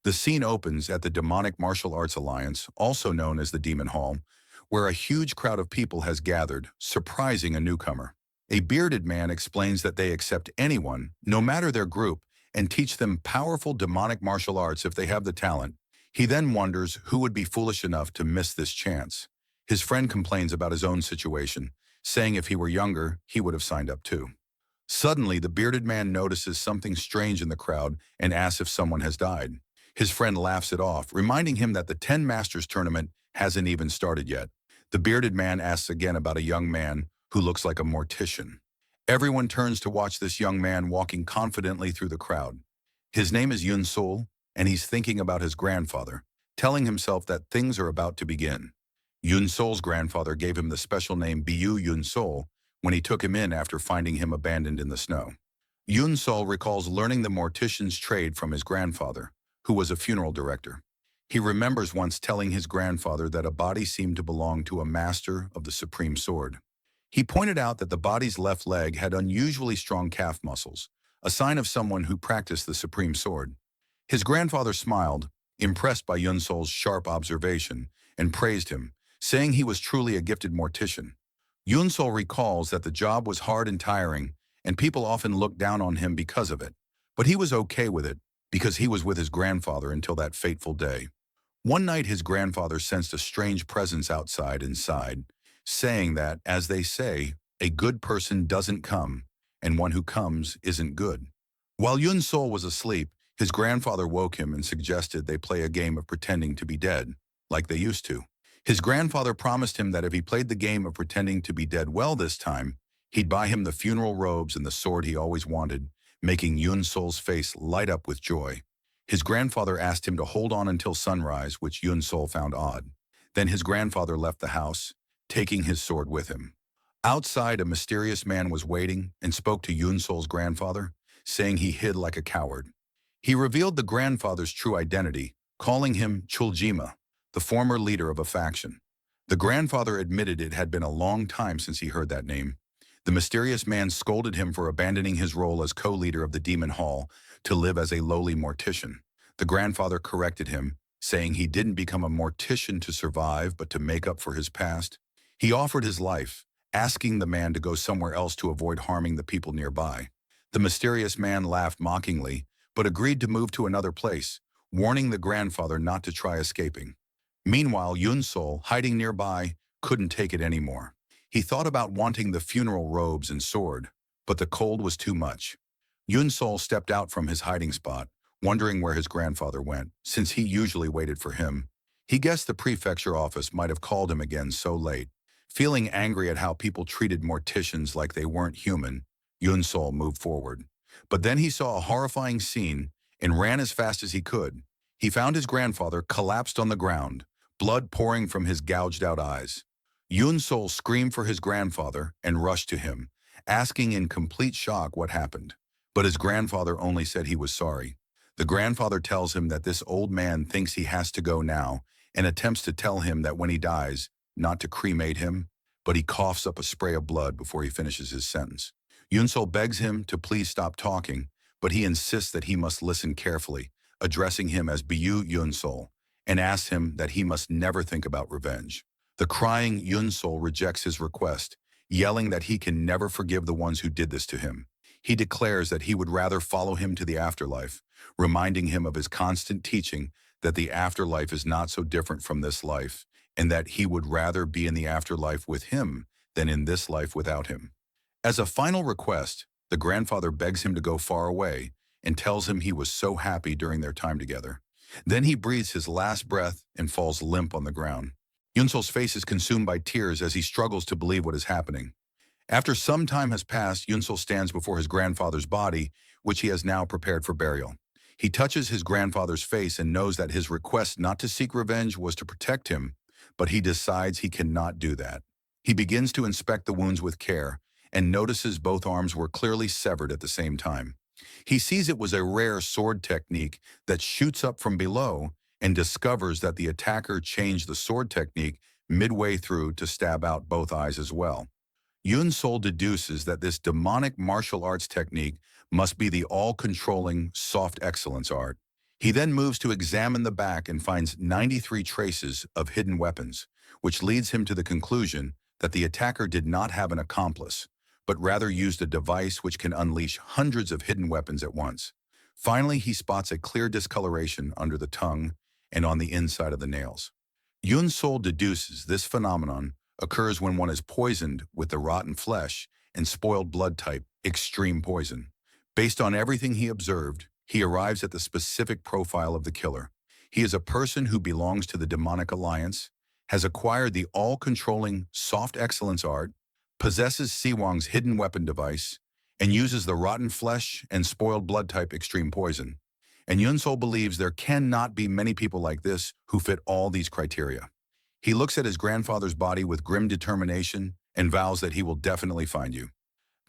The scene opens at the Demonic Martial Arts Alliance, also known as the Demon Hall, where a huge crowd of people has gathered, surprising a newcomer. A bearded man explains that they accept anyone, no matter their group, and teach them powerful demonic martial arts if they have the talent. He then wonders who would be foolish enough to miss this chance. His friend complains about his own situation, saying if he were younger, he would have signed up too. Suddenly, the bearded man notices something strange in the crowd and asks if someone has died. His friend laughs it off, reminding him that the 10 Masters tournament hasn't even started yet. The bearded man asks again about a young man who looks like a mortician. Everyone turns to watch this young man walking confidently through the crowd. His name is Yun Sol, and he's thinking about his grandfather, telling himself that things are about to begin. Yun Sol's grandfather gave him the special name Bu Yun Sol when he took him in after finding him abandoned in the snow. Yun Sol recalls learning the mortician's trade from his grandfather, who was a funeral director. He remembers once telling his grandfather that a body seemed to belong to a master of the supreme sword. He pointed out that the body's left leg had unusually strong calf muscles, a sign of someone who practiced the supreme sword. His grandfather smiled, impressed by Yun Sol's sharp observation, and praised him, saying he was truly a gifted mortician. Yun Sol recalls that the job was hard and tiring, and people often looked down on him because of it. But he was okay with it, because he was with his grandfather until that fateful day. One night his grandfather sensed a strange presence outside and sighed, saying that, as they say, a good person doesn't come, and one who comes isn't good. While Yun Sol was asleep, his grandfather woke him and suggested they play a game of pretending to be dead, like they used to. His grandfather promised him that if he played the game of pretending to be dead well this time, he'd buy him the funeral robes and the sword he always wanted, making Yun Sol's face light up with joy. His grandfather asked him to hold on until sunrise, which Yun Sol found odd. Then his grandfather left the house, taking his sword with him. Outside, a mysterious man was waiting and spoke to Yun Sol's grandfather, saying he hid like a coward. He revealed the grandfather's true identity, calling him Chuljima, the former leader of a faction. The grandfather admitted it had been a long time since he heard that name. The mysterious man scolded him for abandoning his role as co-leader of the Demon Hall to live as a lowly mortician. The grandfather corrected him, saying he didn't become a mortician to survive but to make up for his past. He offered his life, asking the man to go somewhere else to avoid harming the people nearby. The mysterious man laughed mockingly, but agreed to move to another place, warning the grandfather not to try escaping. Meanwhile, Yun Sol, hiding nearby, couldn't take it anymore. He thought about wanting the funeral robes and sword, but the cold was too much. Yun Sol stepped out from his hiding spot, wondering where his grandfather went, since he usually waited for him. He guessed the prefecture office might have called him again so late. Feeling angry at how people treated morticians like they weren't human, Yun Sol moved forward. But then he saw a horrifying scene and ran as fast as he could. He found his grandfather collapsed on the ground, blood pouring from his gouged-out eyes. Yun Sol screamed for his grandfather and rushed to him, asking in complete shock what happened. But his grandfather only said he was sorry. The grandfather tells him that this old man thinks he has to go now and attempts to tell him that when he dies, not to cremate him, but he coughs up a spray of blood before he finishes his sentence. Yun Sol begs him to please stop talking, but he insists that he must listen carefully, addressing him as Bu Yun Sol, and asks him that he must never think about revenge. The crying Yun Sol rejects his request, yelling that he can never forgive the ones who did this to him. He declares that he would rather follow him to the afterlife, reminding him of his constant teaching that the afterlife is not so different from this life, and that he would rather be in the afterlife with him than in this life without him. As a final request, the grandfather begs him to go far away and tells him he was so happy during their time together. Then he breathes his last breath and falls limp on the ground. Yun Sol's face is consumed by tears as he struggles to believe what is happening. After some time has passed, Yun Sol stands before his grandfather's body, which he has now prepared for burial. He touches his grandfather's face and knows that his request not to seek revenge was to protect him, but he decides he cannot do that. He begins to inspect the wounds with care and notices both arms were clearly severed at the same time. He sees it was a rare sword technique that shoots up from below and discovers that the attacker changed the sword technique midway through to stab out both eyes as well. Yun Sol deduces that this demonic martial arts technique must be the all-controlling soft excellence art. He then moves to examine the back and finds 93 traces of hidden weapons, which leads him to the conclusion that the attacker did not have an accomplice, but rather used a device which can unleash hundreds of hidden weapons at once. Finally, he spots a clear discoloration under the tongue and on the inside of the nails. Yun Sol deduces this phenomenon occurs when one is poisoned with the rotten flesh and spoiled blood type, extreme poison. Based on everything he observed, he arrives at the specific profile of the killer. He is a person who belongs to the demonic alliance, has acquired the all-controlling soft excellence art, possesses Siwang's hidden weapon device, and uses the rotten flesh and spoiled blood type extreme poison. And Yunsol believes there cannot be many people like this who fit all these criteria. He looks at his grandfather's body with grim determination and vows that he will definitely find you.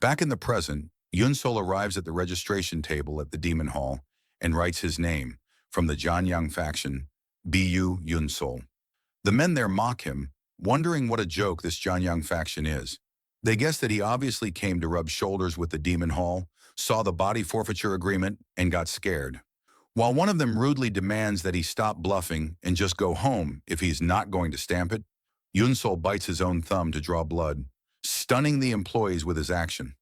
Back in the present, Yunsol arrives at the registration table at the Demon Hall and writes his name from the Jianyang faction, Bu Yunsol. The men there mock him, wondering what a joke this Jianyang faction is. They guess that he obviously came to rub shoulders with the Demon Hall, saw the body forfeiture agreement, and got scared. While one of them rudely demands that he stop bluffing and just go home if he's not going to stamp it, Yunsol bites his own thumb to draw blood, stunning the employees with his action.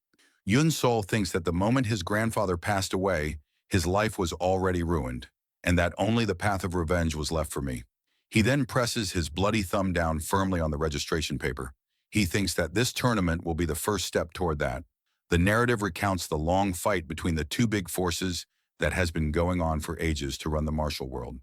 Yunsol thinks that the moment his grandfather passed away, his life was already ruined, and that only the path of revenge was left for me. He then presses his bloody thumb down firmly on the registration paper. He thinks that this tournament will be the first step toward that. The narrative recounts the long fight between the two big forces that has been going on for ages to run the martial world.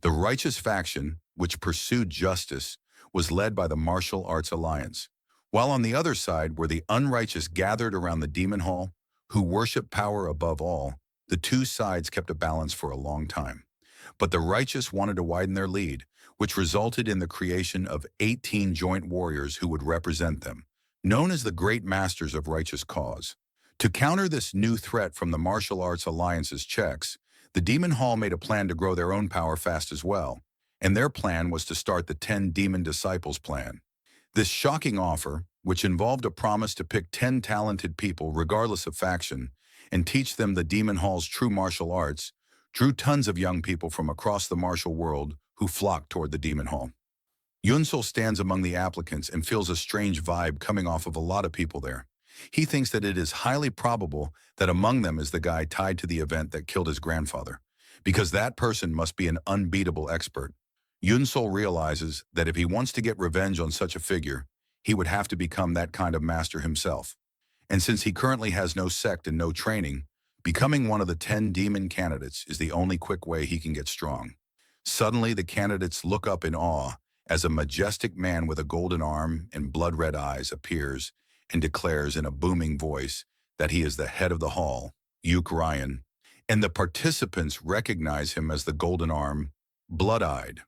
The righteous faction, which pursued justice, was led by the Martial Arts Alliance, while on the other side were the unrighteous gathered around the Demon Hall, who worship power above all. The two sides kept a balance for a long time. But the righteous wanted to widen their lead, which resulted in the creation of 18 joint warriors who would represent them, known as the Great Masters of Righteous Cause. To counter this new threat from the Martial Arts Alliance's checks, the Demon Hall made a plan to grow their own power fast as well, and their plan was to start the 10 Demon Disciples plan. This shocking offer, which involved a promise to pick 10 talented people regardless of faction and teach them the Demon Hall's true martial arts, drew tons of young people from across the martial world who flocked toward the Demon Hall. Yunsol stands among the applicants and feels a strange vibe coming off of a lot of people there. He thinks that it is highly probable that among them is the guy tied to the event that killed his grandfather, because that person must be an unbeatable expert. Yunsol realizes that if he wants to get revenge on such a figure, he would have to become that kind of master himself. And since he currently has no sect and no training, becoming one of the 10 demon candidates is the only quick way he can get strong. Suddenly, the candidates look up in awe as a majestic man with a golden arm and blood-red eyes appears and declares in a booming voice that he is the head of the hall, Yuk Ryan, and the participants recognize him as the golden arm, blood-eyed.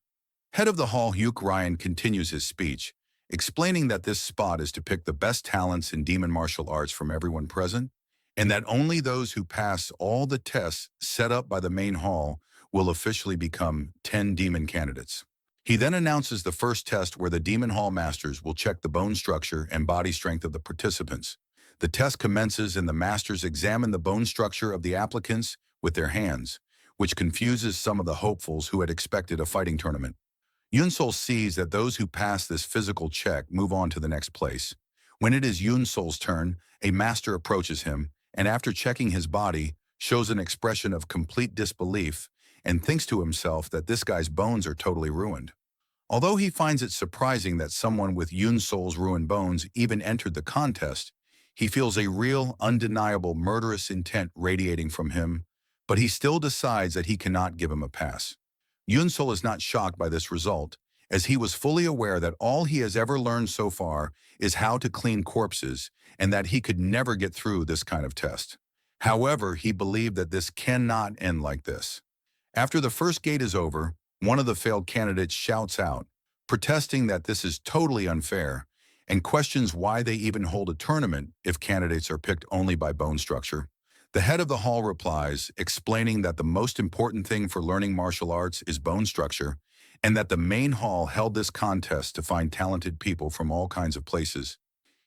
Head of the hall, Yuk Ryan continues his speech, explaining that this spot is to pick the best talents in demon martial arts from everyone present, and that only those who pass all the tests set up by the main hall will officially become 10 demon candidates. He then announces the first test where the Demon Hall Masters will check the bone structure and body strength of the participants. The test commences and the Masters examine the bone structure of the applicants with their hands, which confuses some of the hopefuls who had expected a fighting tournament. Yunsol sees that those who pass this physical check move on to the next place. When it is Yunsol's turn, a master approaches him, and after checking his body, shows an expression of complete disbelief and thinks to himself that this guy's bones are totally ruined. Although he finds it surprising that someone with Yunsol's ruined bones even entered the contest, he feels a real, undeniable, murderous intent radiating from him, but he still decides that he cannot give him a pass. Yunsol is not shocked by this result, as he was fully aware that all he has ever learned so far is how to clean corpses and that he could never get through this kind of test. However, he believed that this cannot end like this. After the first gate is over, one of the failed candidates shouts out, protesting that this is totally unfair, and questions why they even hold a tournament if candidates are picked only by bone structure. The head of the hall replies, explaining that the most important thing for learning martial arts is bone structure, and that the main hall held this contest to find talented people from all kinds of places.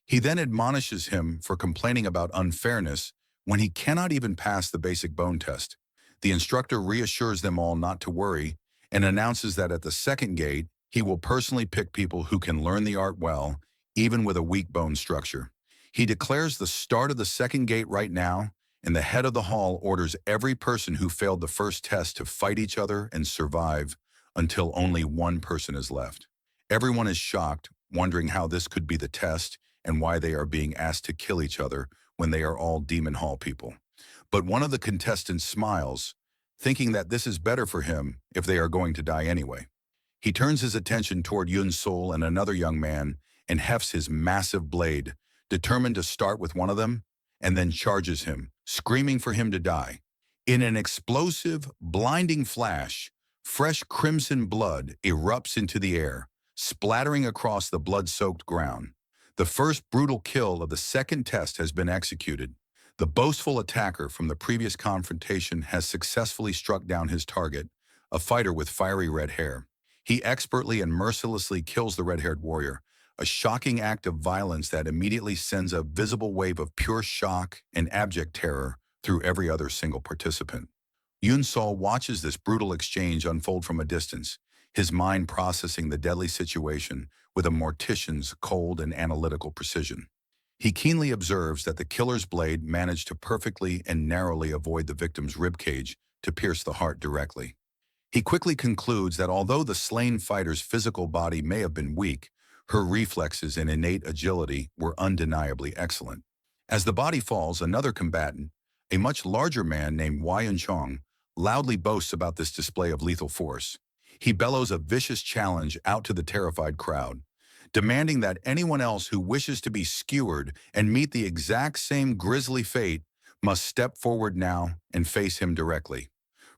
He then admonishes him for complaining about unfairness when he cannot even pass the basic bone test. The instructor reassures them all not to worry and announces that at the second gate, he will personally pick people who can learn the art well, even with a weak bone structure. He declares the start of the second gate right now, and the head of the hall orders every person who failed the first test to fight each other and survive until only one person is left. Everyone is shocked, wondering how this could be the test and why they are being asked to kill each other when they are all Demon Hall people. But one of the contestants smiles, thinking that this is better for him if they are going to die anyway. He turns his attention toward Yun Sol and another young man and hefts his massive blade, determined to start with one of them, and then charges him, screaming for him to die. In an explosive, blinding flash, fresh crimson blood erupts into the air, splattering across the blood-soaked ground. The first brutal kill of the second test has been executed. The boastful attacker from the previous confrontation has successfully struck down his target, a fighter with fiery red hair. He expertly and mercilessly kills the red-haired warrior, a shocking act of violence that immediately sends a visible wave of pure shock and abject terror through every other single participant. Yun Sol watches this brutal exchange unfold from a distance, his mind processing the deadly situation with a mortician's cold and analytical precision. He keenly observes that the killer's blade managed to perfectly and narrowly avoid the victim's ribcage to pierce the heart directly. He quickly concludes that although the slain fighter's physical body may have been weak, her reflexes and innate agility were undeniably excellent. As the body falls, another combatant, a much larger man named Wai Chong, loudly boasts about this display of lethal force. He bellows a vicious challenge out to the terrified crowd, demanding that anyone else who wishes to be skewered and meet the exact same grisly fate must step forward now and face him directly.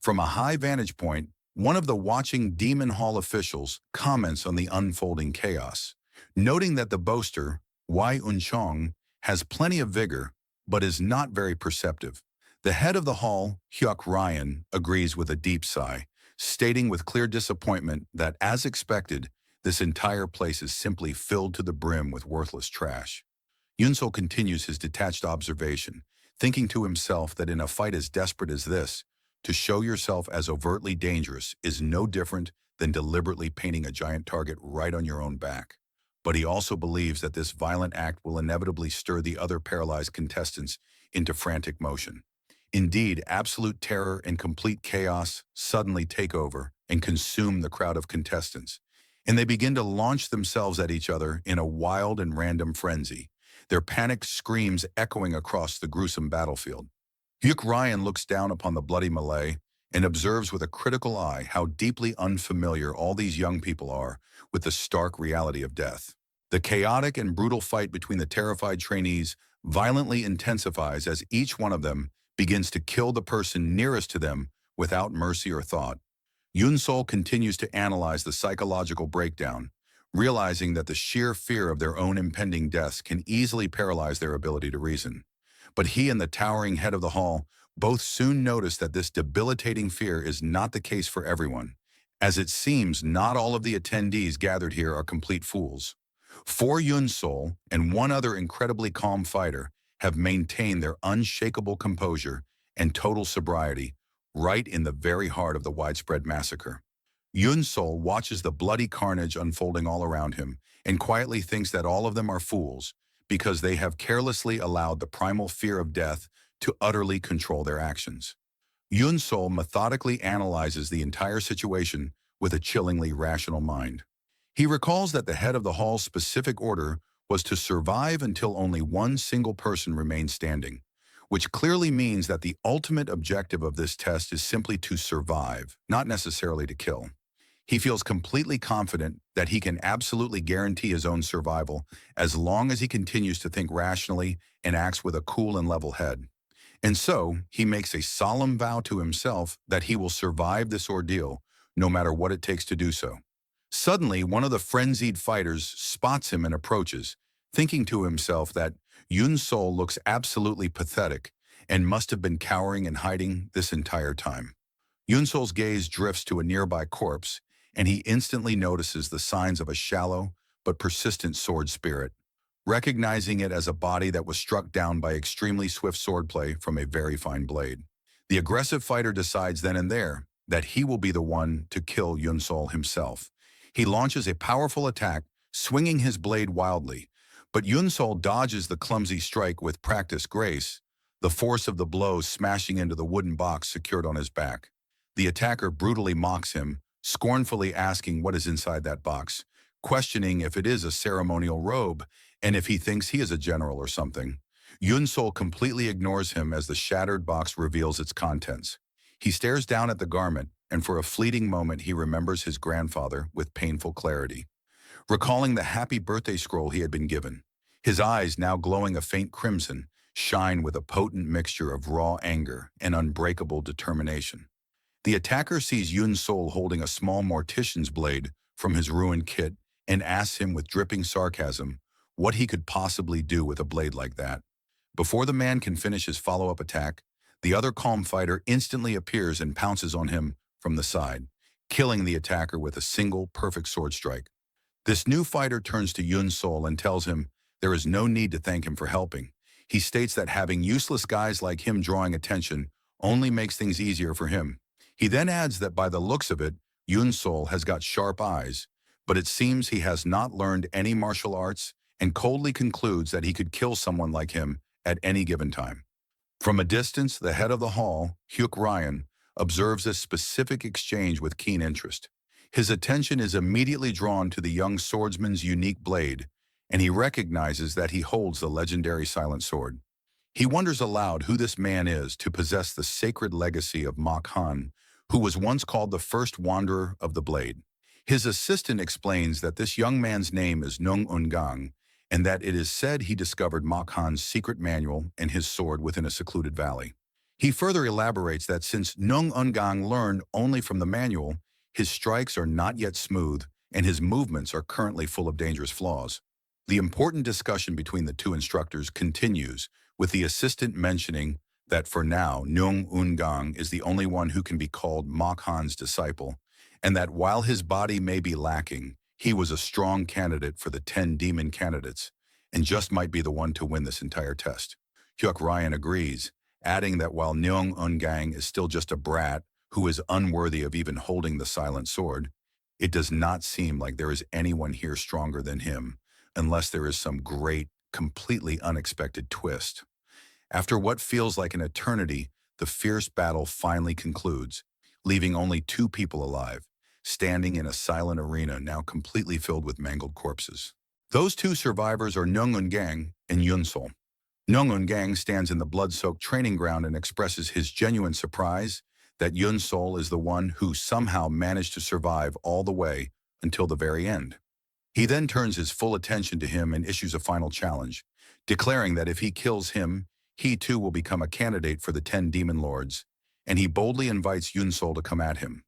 From a high vantage point, one of the watching Demon Hall officials comments on the unfolding chaos, noting that the boaster, Wai Chong, has plenty of vigor, but is not very perceptive. The head of the hall, Hyuk Ryan, agrees with a deep sigh, stating with clear disappointment that, as expected, this entire place is simply filled to the brim with worthless trash. Yunsol continues his detached observation, thinking to himself that in a fight as desperate as this, to show yourself as overtly dangerous is no different than deliberately painting a giant target right on your own back. But he also believes that this violent act will inevitably stir the other paralyzed contestants into frantic motion. Indeed, absolute terror and complete chaos suddenly take over and consume the crowd of contestants, and they begin to launch themselves at each other in a wild and random frenzy, their panicked screams echoing across the gruesome battlefield. Hyuk Ryan looks down upon the bloody melee and observes with a critical eye how deeply unfamiliar all these young people are with the stark reality of death. The chaotic and brutal fight between the terrified trainees violently intensifies as each one of them begins to kill the person nearest to them without mercy or thought. Yun Sol continues to analyze the psychological breakdown, realizing that the sheer fear of their own impending deaths can easily paralyze their ability to reason. But he and the towering head of the hall both soon notice that this debilitating fear is not the case for everyone, as it seems not all of the attendees gathered here are complete fools. 4 Yun Sol and one other incredibly calm fighter have maintained their unshakable composure and total sobriety right in the very heart of the widespread massacre. Yun Sol watches the bloody carnage unfolding all around him and quietly thinks that all of them are fools because they have carelessly allowed the primal fear of death to utterly control their actions. Yun Sol methodically analyzes the entire situation with a chillingly rational mind. He recalls that the head of the hall's specific order was to survive until only one single person remained standing, which clearly means that the ultimate objective of this test is simply to survive, not necessarily to kill. He feels completely confident that he can absolutely guarantee his own survival as long as he continues to think rationally and acts with a cool and level head. And so, he makes a solemn vow to himself that he will survive this ordeal, no matter what it takes to do so. Suddenly, one of the frenzied fighters spots him and approaches, thinking to himself that Yun Sol looks absolutely pathetic and must have been cowering and hiding this entire time. Yun Sol's gaze drifts to a nearby corpse, and he instantly notices the signs of a shallow but persistent sword spirit, recognizing it as a body that was struck down by extremely swift swordplay from a very fine blade. The aggressive fighter decides then and there that he will be the one to kill Yun-Sol himself. He launches a powerful attack, swinging his blade wildly, but Yun-Sol dodges the clumsy strike with practiced grace, the force of the blow smashing into the wooden box secured on his back. The attacker brutally mocks him, scornfully asking what is inside that box, questioning if it is a ceremonial robe and if he thinks he is a general or something. Yun-Sol completely ignores him as the shattered box reveals its contents. He stares down at the garment, and for a fleeting moment he remembers his grandfather with painful clarity, recalling the happy birthday scroll he had been given. His eyes, now glowing a faint crimson, shine with a potent mixture of raw anger and unbreakable determination. The attacker sees Yun-Sol holding a small mortician's blade from his ruined kit and asks him with dripping sarcasm what he could possibly do with a blade like that. Before the man can finish his follow-up attack, the other calm fighter instantly appears and pounces on him from the side, killing the attacker with a single perfect sword strike. This new fighter turns to Yun-Sol and tells him there is no need to thank him for helping. He states that having useless guys like him drawing attention only makes things easier for him. He then adds that by the looks of it, Yun-Sol has got sharp eyes, but it seems he has not learned any martial arts and coldly concludes that he could kill someone like him at any given time. From a distance, the head of the hall, Hyuk Ryan, observes this specific exchange with keen interest. His attention is immediately drawn to the young swordsman's unique blade, and he recognizes that he holds the legendary silent sword. He wonders aloud who this man is to possess the sacred legacy of Mak Han, who was once called the first wanderer of the blade. His assistant explains that this young man's name is Nung Ungang, and that it is said he discovered Mak Han's secret manual and his sword within a secluded valley. He further elaborates that since Nung Ungang learned only from the manual, his strikes are not yet smooth, and his movements are currently full of dangerous flaws. The important discussion between the two instructors continues, with the assistant mentioning that for now, Nung Ungang is the only one who can be called Mak Han's disciple, and that while his body may be lacking, he was a strong candidate for the 10 demon candidates, and just might be the one to win this entire test. Hyuk Ryan agrees, adding that while Nung Ungang is still just a brat who is unworthy of even holding the silent sword, it does not seem like there is anyone here stronger than him, unless there is some great, completely unexpected twist. After what feels like an eternity, the fierce battle finally concludes, leaving only two people alive, standing in a silent arena now completely filled with mangled corpses. Those two survivors are Nung Ungang and Yun-Sol. Nung Ungang stands in the blood-soaked training ground and expresses his genuine surprise that Yun-Sol is the one who somehow managed to survive all the way until the very end. He then turns his full attention to him and issues a final challenge, declaring that if he kills him, he too will become a candidate for the 10 demon lords, and he boldly invites Yun-Sol to come at him.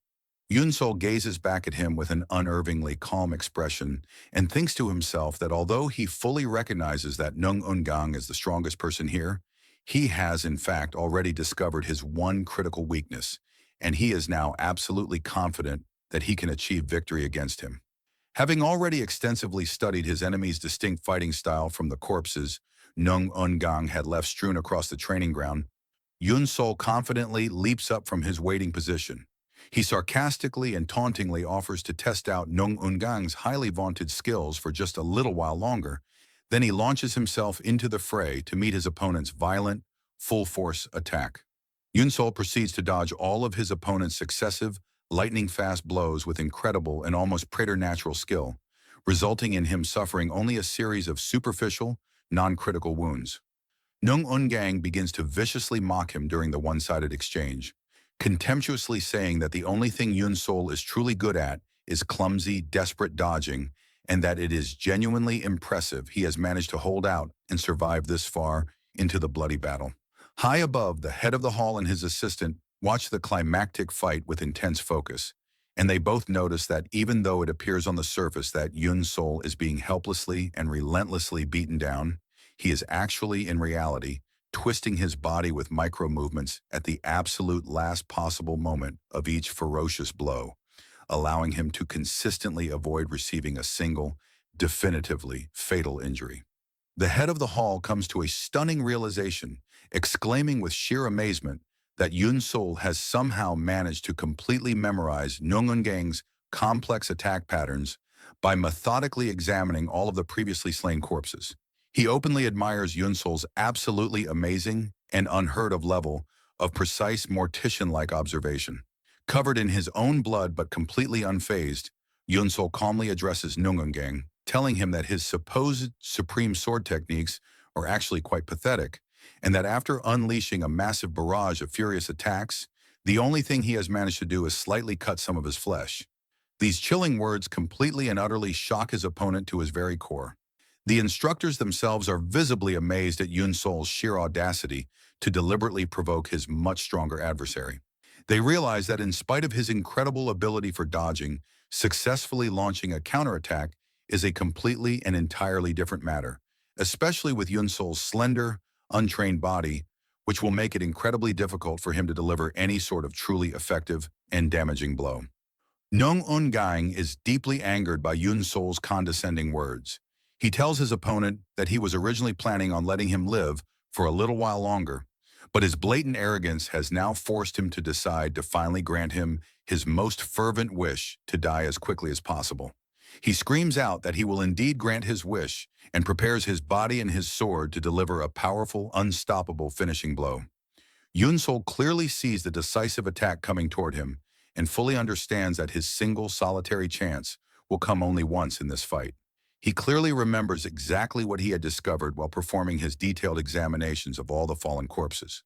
Yun-Sol gazes back at him with an unervingly calm expression and thinks to himself that although he fully recognizes that Nung Ungang is the strongest person here, he has in fact already discovered his one critical weakness, and he is now absolutely confident that he can achieve victory against him. Having already extensively studied his enemy's distinct fighting style from the corpses Nung Ungang had left strewn across the training ground, Yun-Sol confidently leaps up from his waiting position. He sarcastically and tauntingly offers to test out Nung Ungang's highly vaunted skills for just a little while longer. Then he launches himself into the fray to meet his opponent's violent, full-force attack. Yun-Sol proceeds to dodge all of his opponent's successive, lightning-fast blows with incredible and almost preternatural skill, resulting in him suffering only a series of superficial, non-critical wounds. Nung Ungang begins to viciously mock him during the one-sided exchange, contemptuously saying that the only thing Yun-Sol is truly good at is clumsy, desperate dodging, and that it is genuinely impressive he has managed to hold out and survive this far into the bloody battle. High above, the head of the hall and his assistant watch the climactic fight with intense focus, and they both notice that even though it appears on the surface that Yun-Sol is being helplessly and relentlessly beaten down, he is actually, in reality, twisting his body with micro-movements at the absolute last possible moment of each ferocious blow, allowing him to consistently avoid receiving a single, definitively fatal injury. The head of the hall comes to a stunning realization, exclaiming with sheer amazement that Yun Sol has somehow managed to completely memorize Nungungang's complex attack patterns by methodically examining all of the previously slain corpses. He openly admires Yun Sol's absolutely amazing and unheard of level of precise mortician-like observation. Covered in his own blood but completely unfazed, Yun Sol calmly addresses Ngungang, telling him that his supposed supreme sword techniques are actually quite pathetic, and that after unleashing a massive barrage of furious attacks, the only thing he has managed to do is slightly cut some of his flesh. These chilling words completely and utterly shock his opponent to his very core. The instructors themselves are visibly amazed at Yun Sol's sheer audacity to deliberately provoke his much stronger adversary. They realize that in spite of his incredible ability for dodging, successfully launching a counterattack is a completely and entirely different matter, especially with Yun Sol's slender, untrained body, which will make it incredibly difficult for him to deliver any sort of truly effective and damaging blow. Nung Ungang is deeply angered by Yun Sol's condescending words. He tells his opponent that he was originally planning on letting him live for a little while longer, but his blatant arrogance has now forced him to decide to finally grant him his most fervent wish to die as quickly as possible. He screams out that he will indeed grant his wish and prepares his body and his sword to deliver a powerful, unstoppable finishing blow. Yun Sol clearly sees the decisive attack coming toward him and fully understands that his single solitary chance will come only once in this fight. He clearly remembers exactly what he had discovered while performing his detailed examinations of all the fallen corpses.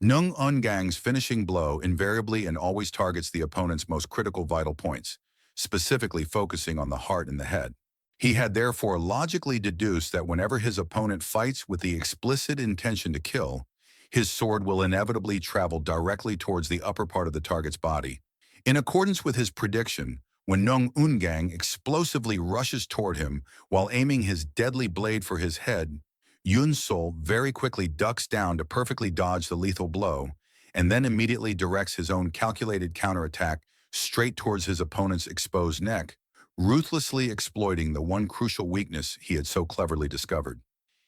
Nung Ungang's finishing blow invariably and always targets the opponent's most critical vital points, specifically focusing on the heart and the head. He had therefore logically deduced that whenever his opponent fights with the explicit intention to kill, his sword will inevitably travel directly towards the upper part of the target's body. In accordance with his prediction, when Nung Ungang explosively rushes toward him while aiming his deadly blade for his head, Yun Sol very quickly ducks down to perfectly dodge the lethal blow, and then immediately directs his own calculated counterattack straight towards his opponent's exposed neck, ruthlessly exploiting the one crucial weakness he had so cleverly discovered.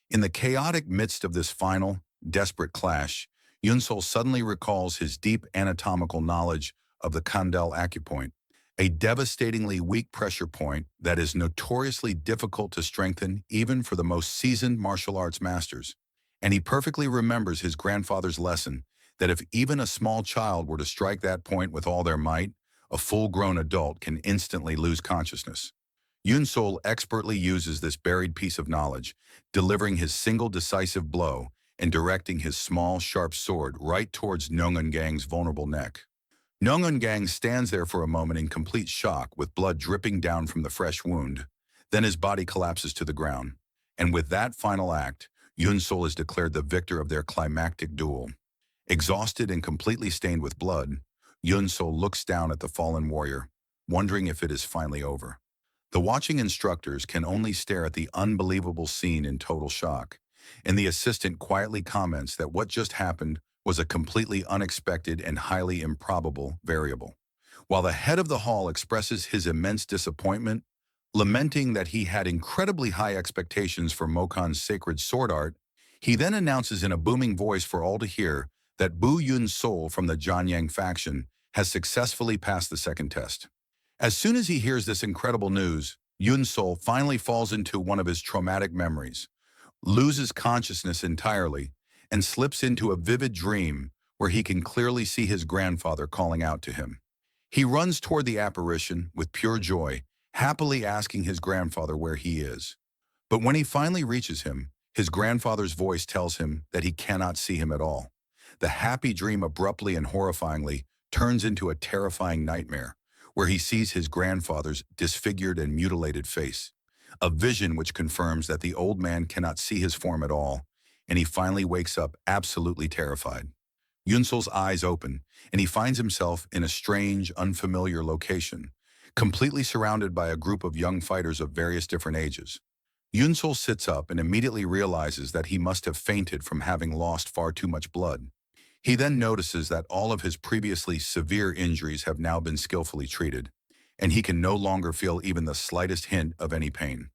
In the chaotic midst of this final, desperate clash, Yun Sol suddenly recalls his deep anatomical knowledge of the Kandel acupoint, a devastatingly weak pressure point that is notoriously difficult to strengthen even for the most seasoned martial arts masters. And he perfectly remembers his grandfather's lesson that if even a small child were to strike that point with all their might, a full-grown adult can instantly lose consciousness. Yun Sol expertly uses this buried piece of knowledge, delivering his single decisive blow and directing his small, sharp sword right towards Nungungang's vulnerable neck. Ngungang stands there for a moment in complete shock with blood dripping down from the fresh wound. Then his body collapses to the ground. And with that final act, Yun Sol is declared the victor of their climactic duel. Exhausted and completely stained with blood, Yun Sol looks down at the fallen warrior, wondering if it is finally over. The watching instructors can only stare at the unbelievable scene in total shock, and the assistant quietly comments that what just happened was a completely unexpected and highly improbable variable. While the head of the hall expresses his immense disappointment, lamenting that he had incredibly high expectations for Mokan's sacred sword art, he then announces in a booming voice for all to hear that Bu Yun Sol from the Jianyang faction has successfully passed the second test. As soon as he hears this incredible news, Yun Sol finally falls into one of his traumatic memories, loses consciousness entirely, and slips into a vivid dream where he can clearly see his grandfather calling out to him. He runs toward the apparition with pure joy, happily asking his grandfather where he is. But when he finally reaches him, his grandfather's voice tells him that he cannot see him at all. The happy dream abruptly and horrifyingly turns into a terrifying nightmare, where he sees his grandfather's disfigured and mutilated face, a vision which confirms that the old man cannot see his form at all, and he finally wakes up absolutely terrified. Yun Sol's eyes open, and he finds himself in a strange, unfamiliar location, completely surrounded by a group of young fighters of various different ages. Yun Sol sits up and immediately realizes that he must have fainted from having lost far too much blood. He then notices that all of his previously severe injuries have now been skillfully treated, and he can no longer feel even the slightest hint of any pain.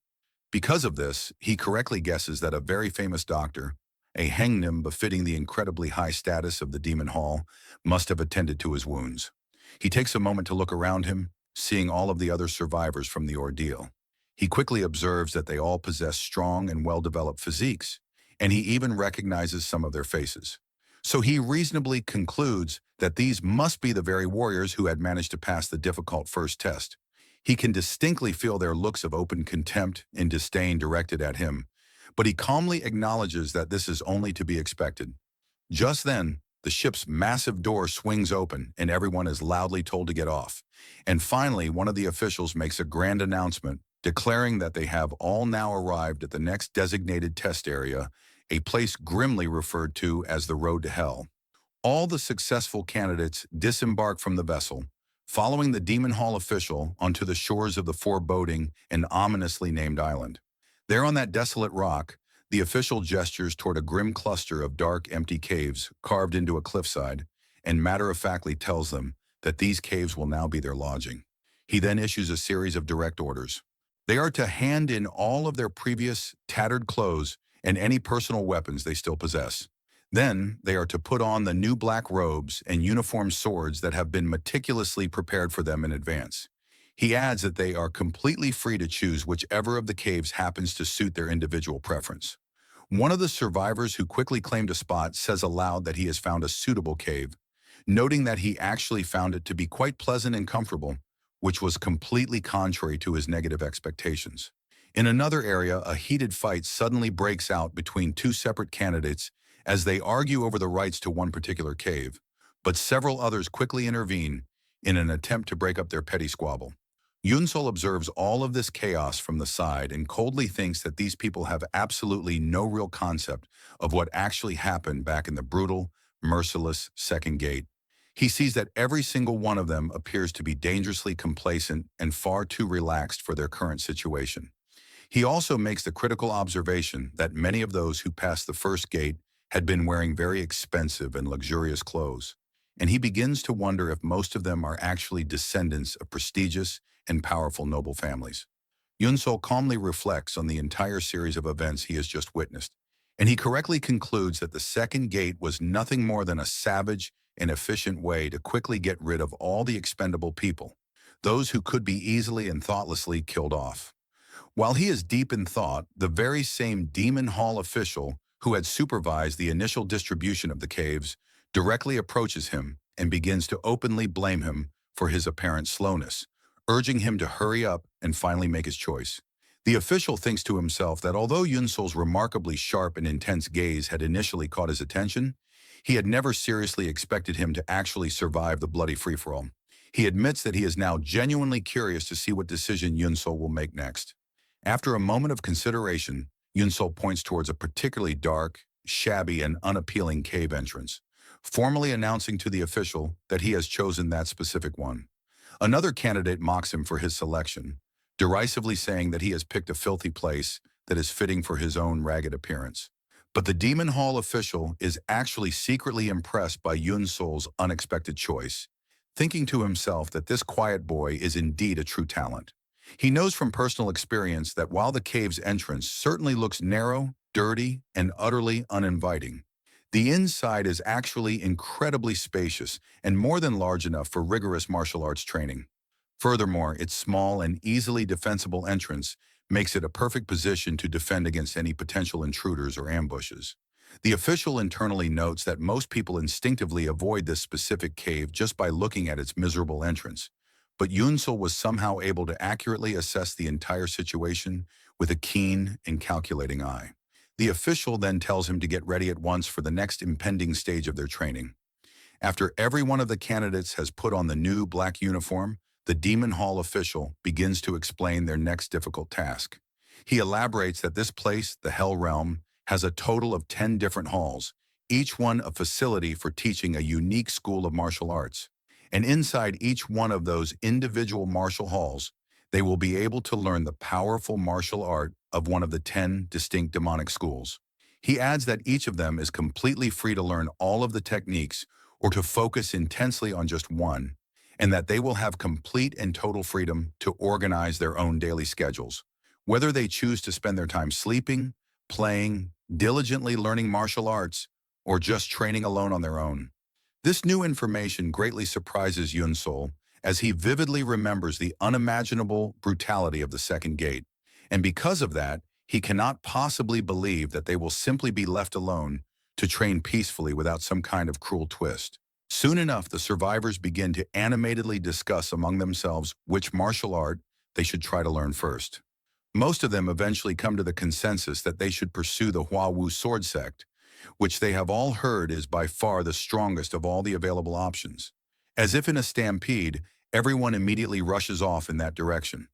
Because of this, he correctly guesses that a very famous doctor, A hangnim befitting the incredibly high status of the demon hall must have attended to his wounds. He takes a moment to look around him, seeing all of the other survivors from the ordeal. He quickly observes that they all possess strong and well-developed physiques, and he even recognizes some of their faces. So he reasonably concludes that these must be the very warriors who had managed to pass the difficult first test. He can distinctly feel their looks of open contempt and disdain directed at him, but he calmly acknowledges that this is only to be expected. Just then, the ship's massive door swings open and everyone is loudly told to get off. And finally, one of the officials makes a grand announcement declaring that they have all now arrived at the next designated test area, a place grimly referred to as the Road to Hell. All the successful candidates disembark from the vessel, following the Demon Hall official onto the shores of the foreboding and ominously named island. There on that desolate rock, the official gestures toward a grim cluster of dark, empty caves carved into a cliffside, and matter-of-factly tells them that these caves will now be their lodging. He then issues a series of direct orders. They are to hand in all of their previous tattered clothes and any personal weapons they still possess. Then, they are to put on the new black robes and uniform swords that have been meticulously prepared for them in advance. He adds that they are completely free to choose whichever of the caves happens to suit their individual preference. One of the survivors who quickly claimed a spot says aloud that he has found a suitable cave, noting that he actually found it to be quite pleasant and comfortable, which was completely contrary to his negative expectations. In another area, a heated fight suddenly breaks out between two separate candidates as they argue over the rights to one particular cave, but several others quickly intervene in an attempt to break up their petty squabble. Yunsol observes all of this chaos from the side and coldly thinks that these people have absolutely no real concept of what actually happened back in the brutal, merciless second gate. He sees that every single one of them appears to be dangerously complacent and far too relaxed for their current situation. He also makes the critical observation that many of those who passed the first gate had been wearing very expensive and luxurious clothes, and he begins to wonder if most of them are actually descendants of prestigious and powerful noble families. Yunsol calmly reflects on the entire series of events he has just witnessed, and he correctly concludes that the second gate was nothing more than a savage and efficient way to quickly get rid of all the expendable people, those who could be easily and thoughtlessly killed off. While he is deep in thought, the very same Demon Hall official who had supervised the initial distribution of the caves directly approaches him and begins to openly blame him for his apparent slowness, urging him to hurry up and finally make his choice. The official thinks to himself that although Yunsol's remarkably sharp and intense gaze had initially caught his attention, he had never seriously expected him to actually survive the bloody free-for-all. He admits that he is now genuinely curious to see what decision Yunsol will make next. After a moment of consideration, Yunsol points towards a particularly dark, shabby, and unappealing cave entrance, formally announcing to the official that he has chosen that specific one. Another candidate mocks him for his selection, derisively saying that he has picked a filthy place that is fitting for his own ragged appearance. But the Demon Hall official is actually secretly impressed by Yunsol's unexpected choice, thinking to himself that this quiet boy is indeed a true talent. He knows from personal experience that while the cave's entrance certainly looks narrow, dirty, and utterly uninviting, the inside is actually incredibly spacious and more than large enough for rigorous martial arts training. Furthermore, its small and easily defensible entrance makes it a perfect position to defend against any potential intruders or ambushes. The official internally notes that most people instinctively avoid this specific cave just by looking at its miserable entrance, but Yunsol was somehow able to accurately assess the entire situation with a keen and calculating eye. The official then tells him to get ready at once for the next impending stage of their training. After every one of the candidates has put on the new black uniform, the Demon Hall official begins to explain their next difficult task. He elaborates that this place, the Hell Realm, has a total of 10 different halls, each one a facility for teaching a unique school of martial arts. And inside each one of those individual martial halls, they will be able to learn the powerful martial art of one of the 10 distinct demonic schools. He adds that each of them is completely free to learn all of the techniques or to focus intensely on just one, and that they will have complete and total freedom to organize their own daily schedules, whether they choose to spend their time sleeping, playing, diligently learning martial arts, or just training alone on their own. This new information greatly surprises Yun-Sol as he vividly remembers the unimaginable brutality of the second gate. And because of that, he cannot possibly believe that they will simply be left alone to train peacefully without some kind of cruel twist. Soon enough, the survivors begin to animatedly discuss among themselves which martial art they should try to learn first. Most of them eventually come to the consensus that they should pursue the Hua-Wu sword sect, which they have all heard is by far the strongest of all the available options. As if in a stampede, everyone immediately rushes off in that direction.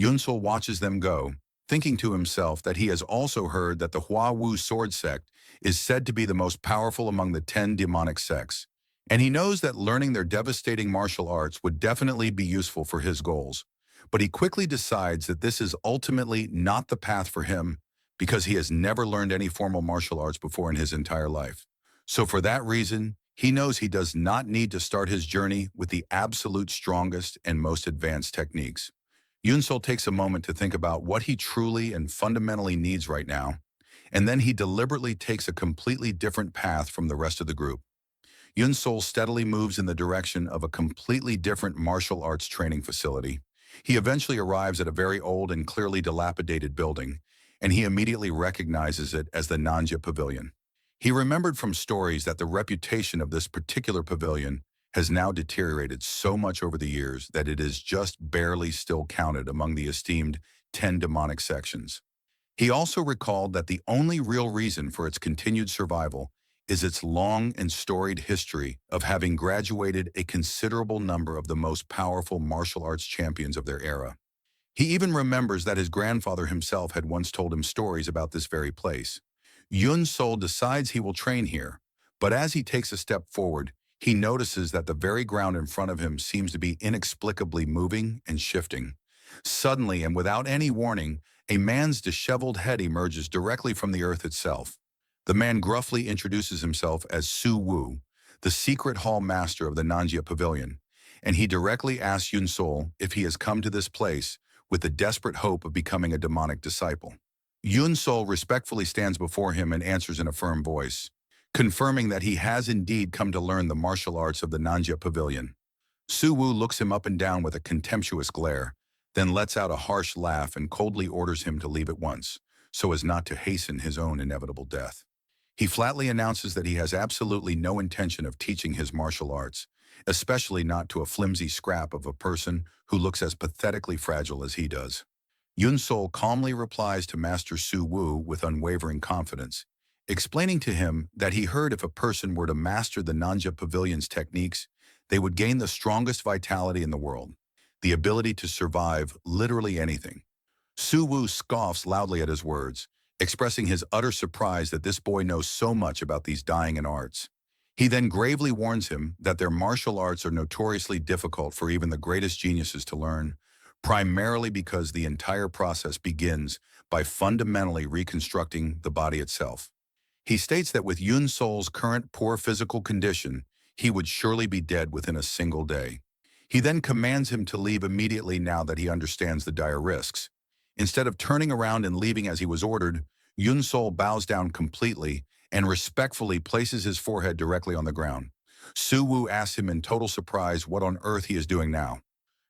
Yunsel watches them go, thinking to himself that he has also heard that the Hua-Wu sword sect is said to be the most powerful among the 10 demonic sects. And he knows that learning their devastating martial arts would definitely be useful for his goals. But he quickly decides that this is ultimately not the path for him because he has never learned any formal martial arts before in his entire life. So for that reason, he knows he does not need to start his journey with the absolute strongest and most advanced techniques. Yunsol takes a moment to think about what he truly and fundamentally needs right now, and then he deliberately takes a completely different path from the rest of the group. Yunsol steadily moves in the direction of a completely different martial arts training facility. He eventually arrives at a very old and clearly dilapidated building, and he immediately recognizes it as the Nanja Pavilion. He remembered from stories that the reputation of this particular pavilion has now deteriorated so much over the years that it is just barely still counted among the esteemed 10 demonic sections. He also recalled that the only real reason for its continued survival is its long and storied history of having graduated a considerable number of the most powerful martial arts champions of their era. He even remembers that his grandfather himself had once told him stories about this very place. Yun Sol decides he will train here, but as he takes a step forward, he notices that the very ground in front of him seems to be inexplicably moving and shifting. Suddenly, and without any warning, a man's disheveled head emerges directly from the earth itself. The man gruffly introduces himself as Su Wu, the secret hall master of the Nanjia Pavilion, and he directly asks Yun Sol if he has come to this place with the desperate hope of becoming a demonic disciple. Yun Sol respectfully stands before him and answers in a firm voice, confirming that he has indeed come to learn the martial arts of the Nanjia Pavilion. Su Wu looks him up and down with a contemptuous glare, then lets out a harsh laugh and coldly orders him to leave at once, so as not to hasten his own inevitable death. He flatly announces that he has absolutely no intention of teaching his martial arts, especially not to a flimsy scrap of a person who looks as pathetically fragile as he does. Yun Sol calmly replies to Master Su Wu with unwavering confidence, explaining to him that he heard if a person were to master the Nanja Pavilion's techniques, they would gain the strongest vitality in the world, the ability to survive literally anything. Su Wu scoffs loudly at his words, expressing his utter surprise that this boy knows so much about these dying and arts. He then gravely warns him that their martial arts are notoriously difficult for even the greatest geniuses to learn, primarily because the entire process begins by fundamentally reconstructing the body itself. He states that with Yun Sol's current poor physical condition, he would surely be dead within a single day. He then commands him to leave immediately now that he understands the dire risks. Instead of turning around and leaving as he was ordered, Yun Sol bows down completely and respectfully places his forehead directly on the ground. Su Wu asks him in total surprise what on earth he is doing now.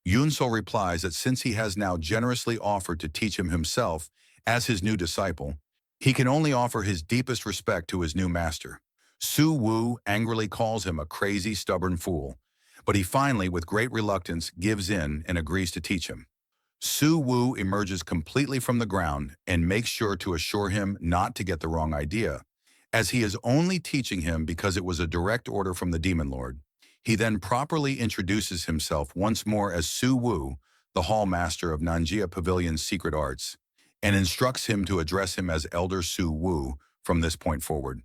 Yun Sol replies that since he has now generously offered to teach him himself as his new disciple, he can only offer his deepest respect to his new master. Su Wu angrily calls him a crazy, stubborn fool, but he finally, with great reluctance, gives in and agrees to teach him. Su Wu emerges completely from the ground and makes sure to assure him not to get the wrong idea, as he is only teaching him because it was a direct order from the Demon Lord. He then properly introduces himself once more as Su Wu, the hall master of Nanjia Pavilion's secret arts, and instructs him to address him as Elder Su Wu from this point forward.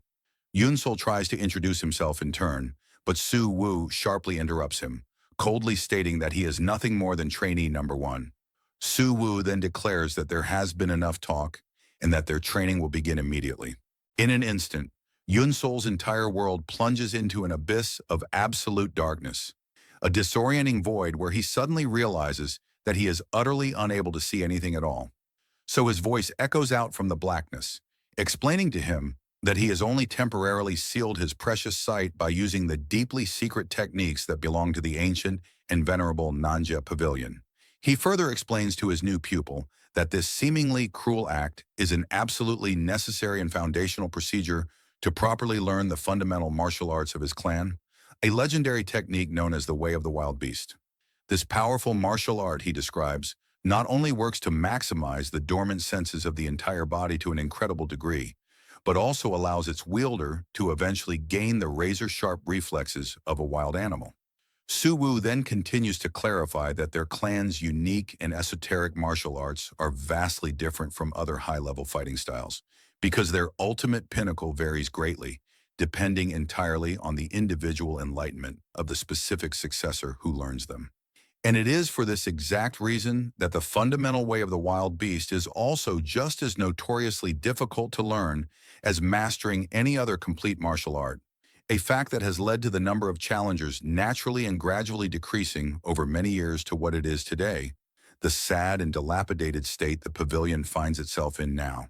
Yunsol tries to introduce himself in turn, but Su Wu sharply interrupts him, coldly stating that he is nothing more than trainee number one. Su Wu then declares that there has been enough talk and that their training will begin immediately. In an instant, Yun Sol's entire world plunges into an abyss of absolute darkness, a disorienting void where he suddenly realizes that he is utterly unable to see anything at all. So his voice echoes out from the blackness, explaining to him that he has only temporarily sealed his precious sight by using the deeply secret techniques that belong to the ancient and venerable Nanja pavilion. He further explains to his new pupil that this seemingly cruel act is an absolutely necessary and foundational procedure to properly learn the fundamental martial arts of his clan, a legendary technique known as the Way of the Wild Beast. This powerful martial art, he describes, not only works to maximize the dormant senses of the entire body to an incredible degree, but also allows its wielder to eventually gain the razor-sharp reflexes of a wild animal. Suwu then continues to clarify that their clan's unique and esoteric martial arts are vastly different from other high-level fighting styles, because their ultimate pinnacle varies greatly, depending entirely on the individual enlightenment of the specific successor who learns them. And it is for this exact reason that the fundamental way of the wild beast is also just as notoriously difficult to learn as mastering any other complete martial art, a fact that has led to the number of challengers naturally and gradually decreasing over many years to what it is today, the sad and dilapidated state the pavilion finds itself in now.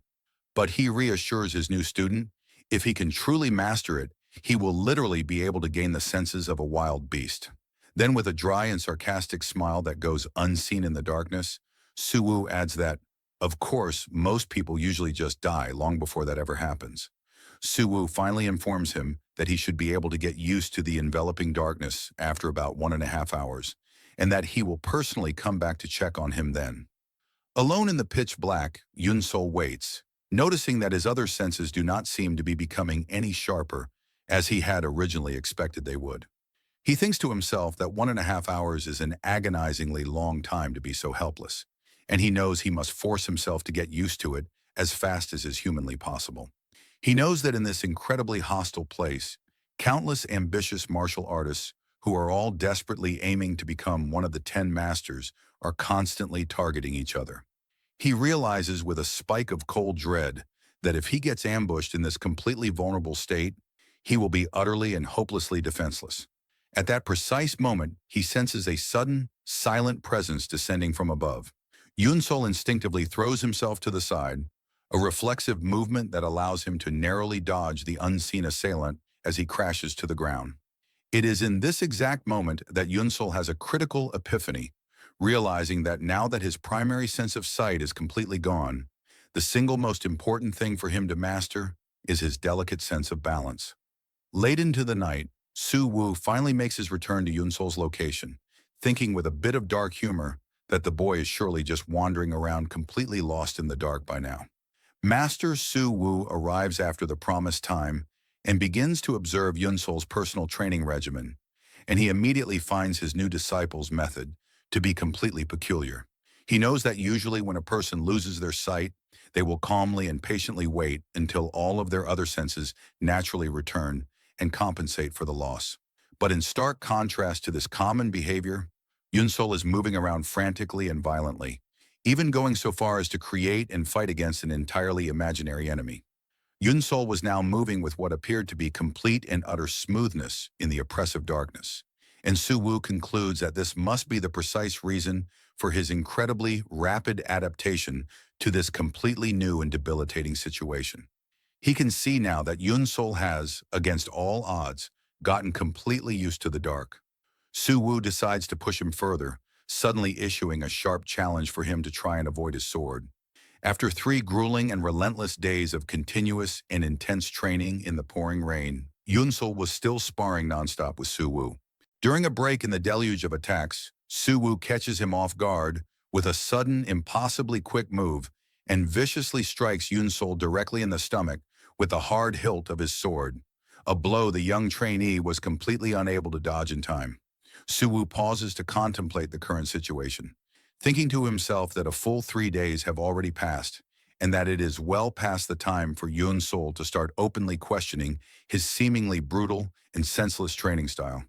But he reassures his new student, if he can truly master it, he will literally be able to gain the senses of a wild beast. Then with a dry and sarcastic smile that goes unseen in the darkness, Suwu adds that, of course, most people usually just die long before that ever happens. Suwu finally informs him that he should be able to get used to the enveloping darkness after about 1.5 hours, and that he will personally come back to check on him then. Alone in the pitch black, Yunsol waits, noticing that his other senses do not seem to be becoming any sharper as he had originally expected they would. He thinks to himself that 1.5 hours is an agonizingly long time to be so helpless, and he knows he must force himself to get used to it as fast as is humanly possible. He knows that in this incredibly hostile place, countless ambitious martial artists who are all desperately aiming to become one of the 10 masters are constantly targeting each other. He realizes with a spike of cold dread that if he gets ambushed in this completely vulnerable state, he will be utterly and hopelessly defenseless. At that precise moment, he senses a sudden, silent presence descending from above. Yunsol instinctively throws himself to the side, a reflexive movement that allows him to narrowly dodge the unseen assailant as he crashes to the ground. It is in this exact moment that Yunsol has a critical epiphany, realizing that now that his primary sense of sight is completely gone, the single most important thing for him to master is his delicate sense of balance. Late into the night, Su Wu finally makes his return to Yunsol's location, thinking with a bit of dark humor that the boy is surely just wandering around completely lost in the dark by now. Master Su Wu arrives after the promised time and begins to observe Yunsol's personal training regimen, and he immediately finds his new disciple's method to be completely peculiar. He knows that usually when a person loses their sight, they will calmly and patiently wait until all of their other senses naturally return and compensate for the loss. But in stark contrast to this common behavior, Yunsol is moving around frantically and violently, even going so far as to create and fight against an entirely imaginary enemy. Yunsol was now moving with what appeared to be complete and utter smoothness in the oppressive darkness, and Su Wu concludes that this must be the precise reason for his incredibly rapid adaptation to this completely new and debilitating situation. He can see now that Yunsol has, against all odds, gotten completely used to the dark. Su Wu decides to push him further, suddenly issuing a sharp challenge for him to try and avoid his sword. After 3 grueling and relentless days of continuous and intense training in the pouring rain, Yunsol was still sparring nonstop with Su Wu. During a break in the deluge of attacks, Su Wu catches him off guard with a sudden, impossibly quick move and viciously strikes Yunsol directly in the stomach with the hard hilt of his sword, a blow the young trainee was completely unable to dodge in time. Su Wu pauses to contemplate the current situation, thinking to himself that a full 3 days have already passed and that it is well past the time for Yunsol to start openly questioning his seemingly brutal and senseless training style.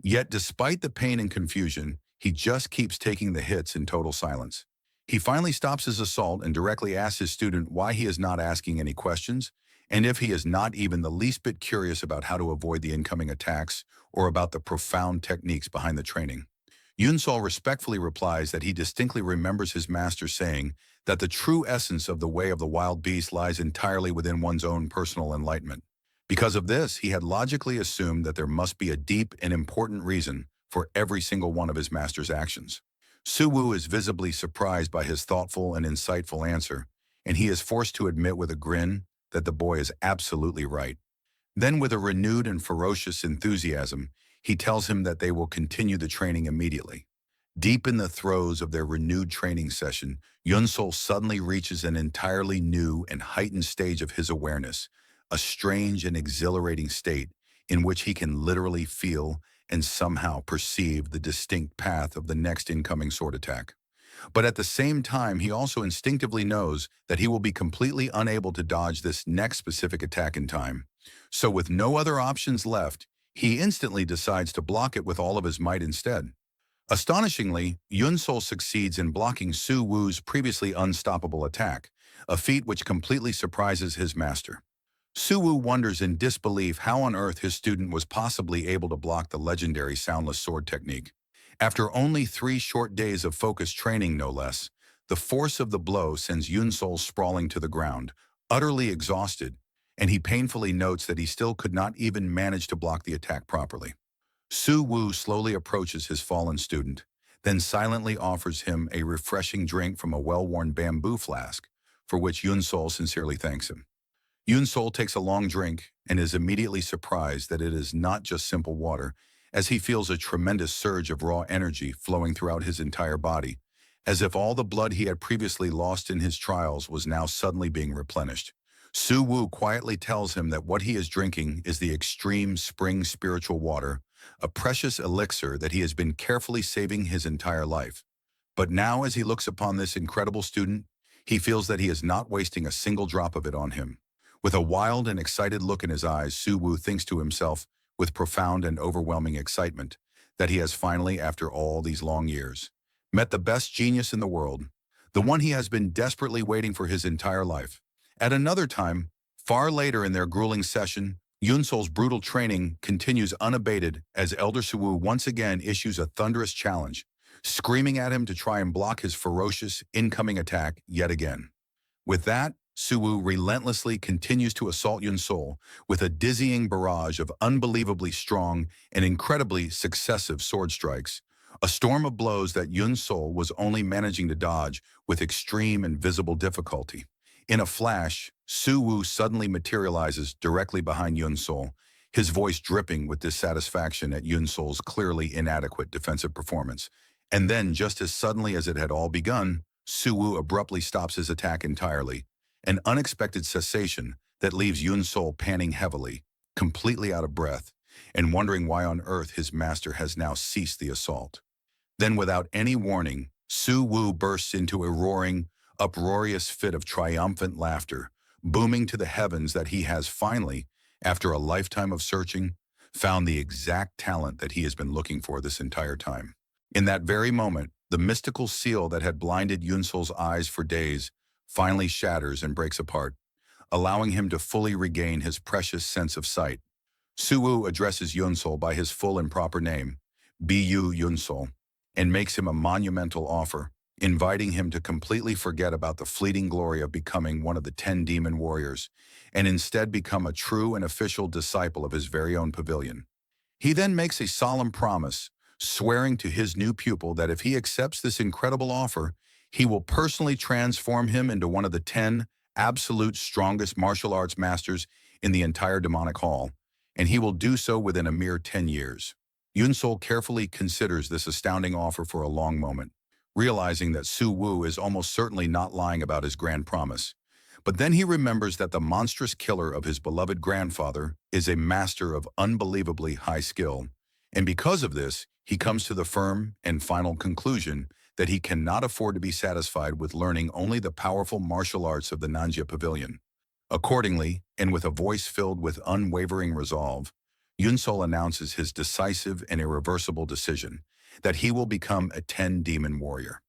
Yet despite the pain and confusion, he just keeps taking the hits in total silence. He finally stops his assault and directly asks his student why he is not asking any questions, and if he is not even the least bit curious about how to avoid the incoming attacks or about the profound techniques behind the training. Yunsol respectfully replies that he distinctly remembers his master saying that the true essence of the way of the wild beast lies entirely within one's own personal enlightenment. Because of this, he had logically assumed that there must be a deep and important reason for every single one of his master's actions. Suwu is visibly surprised by his thoughtful and insightful answer, and he is forced to admit with a grin that the boy is absolutely right. Then, with a renewed and ferocious enthusiasm, he tells him that they will continue the training immediately. Deep in the throes of their renewed training session, Yunsol suddenly reaches an entirely new and heightened stage of his awareness, a strange and exhilarating state in which he can literally feel and somehow perceive the distinct path of the next incoming sword attack. But at the same time, he also instinctively knows that he will be completely unable to dodge this next specific attack in time. So with no other options left, he instantly decides to block it with all of his might instead. Astonishingly, Yunsol succeeds in blocking Su Wu's previously unstoppable attack, a feat which completely surprises his master. Su Wu wonders in disbelief how on earth his student was possibly able to block the legendary soundless sword technique. After only 3 short days of focused training, no less, the force of the blow sends Yunsol sprawling to the ground, utterly exhausted, and he painfully notes that he still could not even manage to block the attack properly. Su Wu slowly approaches his fallen student, then silently offers him a refreshing drink from a well-worn bamboo flask, for which Yunsol sincerely thanks him. Yunsol takes a long drink and is immediately surprised that it is not just simple water, as he feels a tremendous surge of raw energy flowing throughout his entire body, as if all the blood he had previously lost in his trials was now suddenly being replenished. Su Wu quietly tells him that what he is drinking is the extreme spring spiritual water, a precious elixir that he has been carefully saving his entire life. But now, as he looks upon this incredible student, he feels that he is not wasting a single drop of it on him. With a wild and excited look in his eyes, Su Wu thinks to himself, with profound and overwhelming excitement, that he has finally, after all these long years, met the best genius in the world, the one he has been desperately waiting for his entire life. At another time, far later in their grueling session, Yunsol's brutal training continues unabated as Elder Suwu once again issues a thunderous challenge, screaming at him to try and block his ferocious, incoming attack yet again. With that, Suwu relentlessly continues to assault Yunsol with a dizzying barrage of unbelievably strong and incredibly successive sword strikes, a storm of blows that Yunsol was only managing to dodge with extreme and visible difficulty. In a flash, Su Wu suddenly materializes directly behind Yunsol, his voice dripping with dissatisfaction at Yunsol's clearly inadequate defensive performance. And then, just as suddenly as it had all begun, Su Wu abruptly stops his attack entirely, an unexpected cessation that leaves Yunsol panting heavily, completely out of breath, and wondering why on earth his master has now ceased the assault. Then, without any warning, Su Wu bursts into a roaring, uproarious fit of triumphant laughter, booming to the heavens that he has finally, after a lifetime of searching, found the exact talent that he has been looking for this entire time. In that very moment, the mystical seal that had blinded Yunsol's eyes for days finally shatters and breaks apart, allowing him to fully regain his precious sense of sight. Suwu addresses Yunsol by his full and proper name, Bu Yunsol, and makes him a monumental offer, inviting him to completely forget about the fleeting glory of becoming one of the 10 demon warriors, and instead become a true and official disciple of his very own pavilion. He then makes a solemn promise, swearing to his new pupil that if he accepts this incredible offer, he will personally transform him into one of the 10 absolute strongest martial arts masters in the entire demonic hall, and he will do so within a mere 10 years. Yunsol carefully considers this astounding offer for a long moment, realizing that Su Wu is almost certainly not lying about his grand promise. But then he remembers that the monstrous killer of his beloved grandfather is a master of unbelievably high skill, and because of this, he comes to the firm and final conclusion that he cannot afford to be satisfied with learning only the powerful martial arts of the Nanjia Pavilion. Accordingly, and with a voice filled with unwavering resolve, Yunsol announces his decisive and irreversible decision that he will become a 10-demon warrior.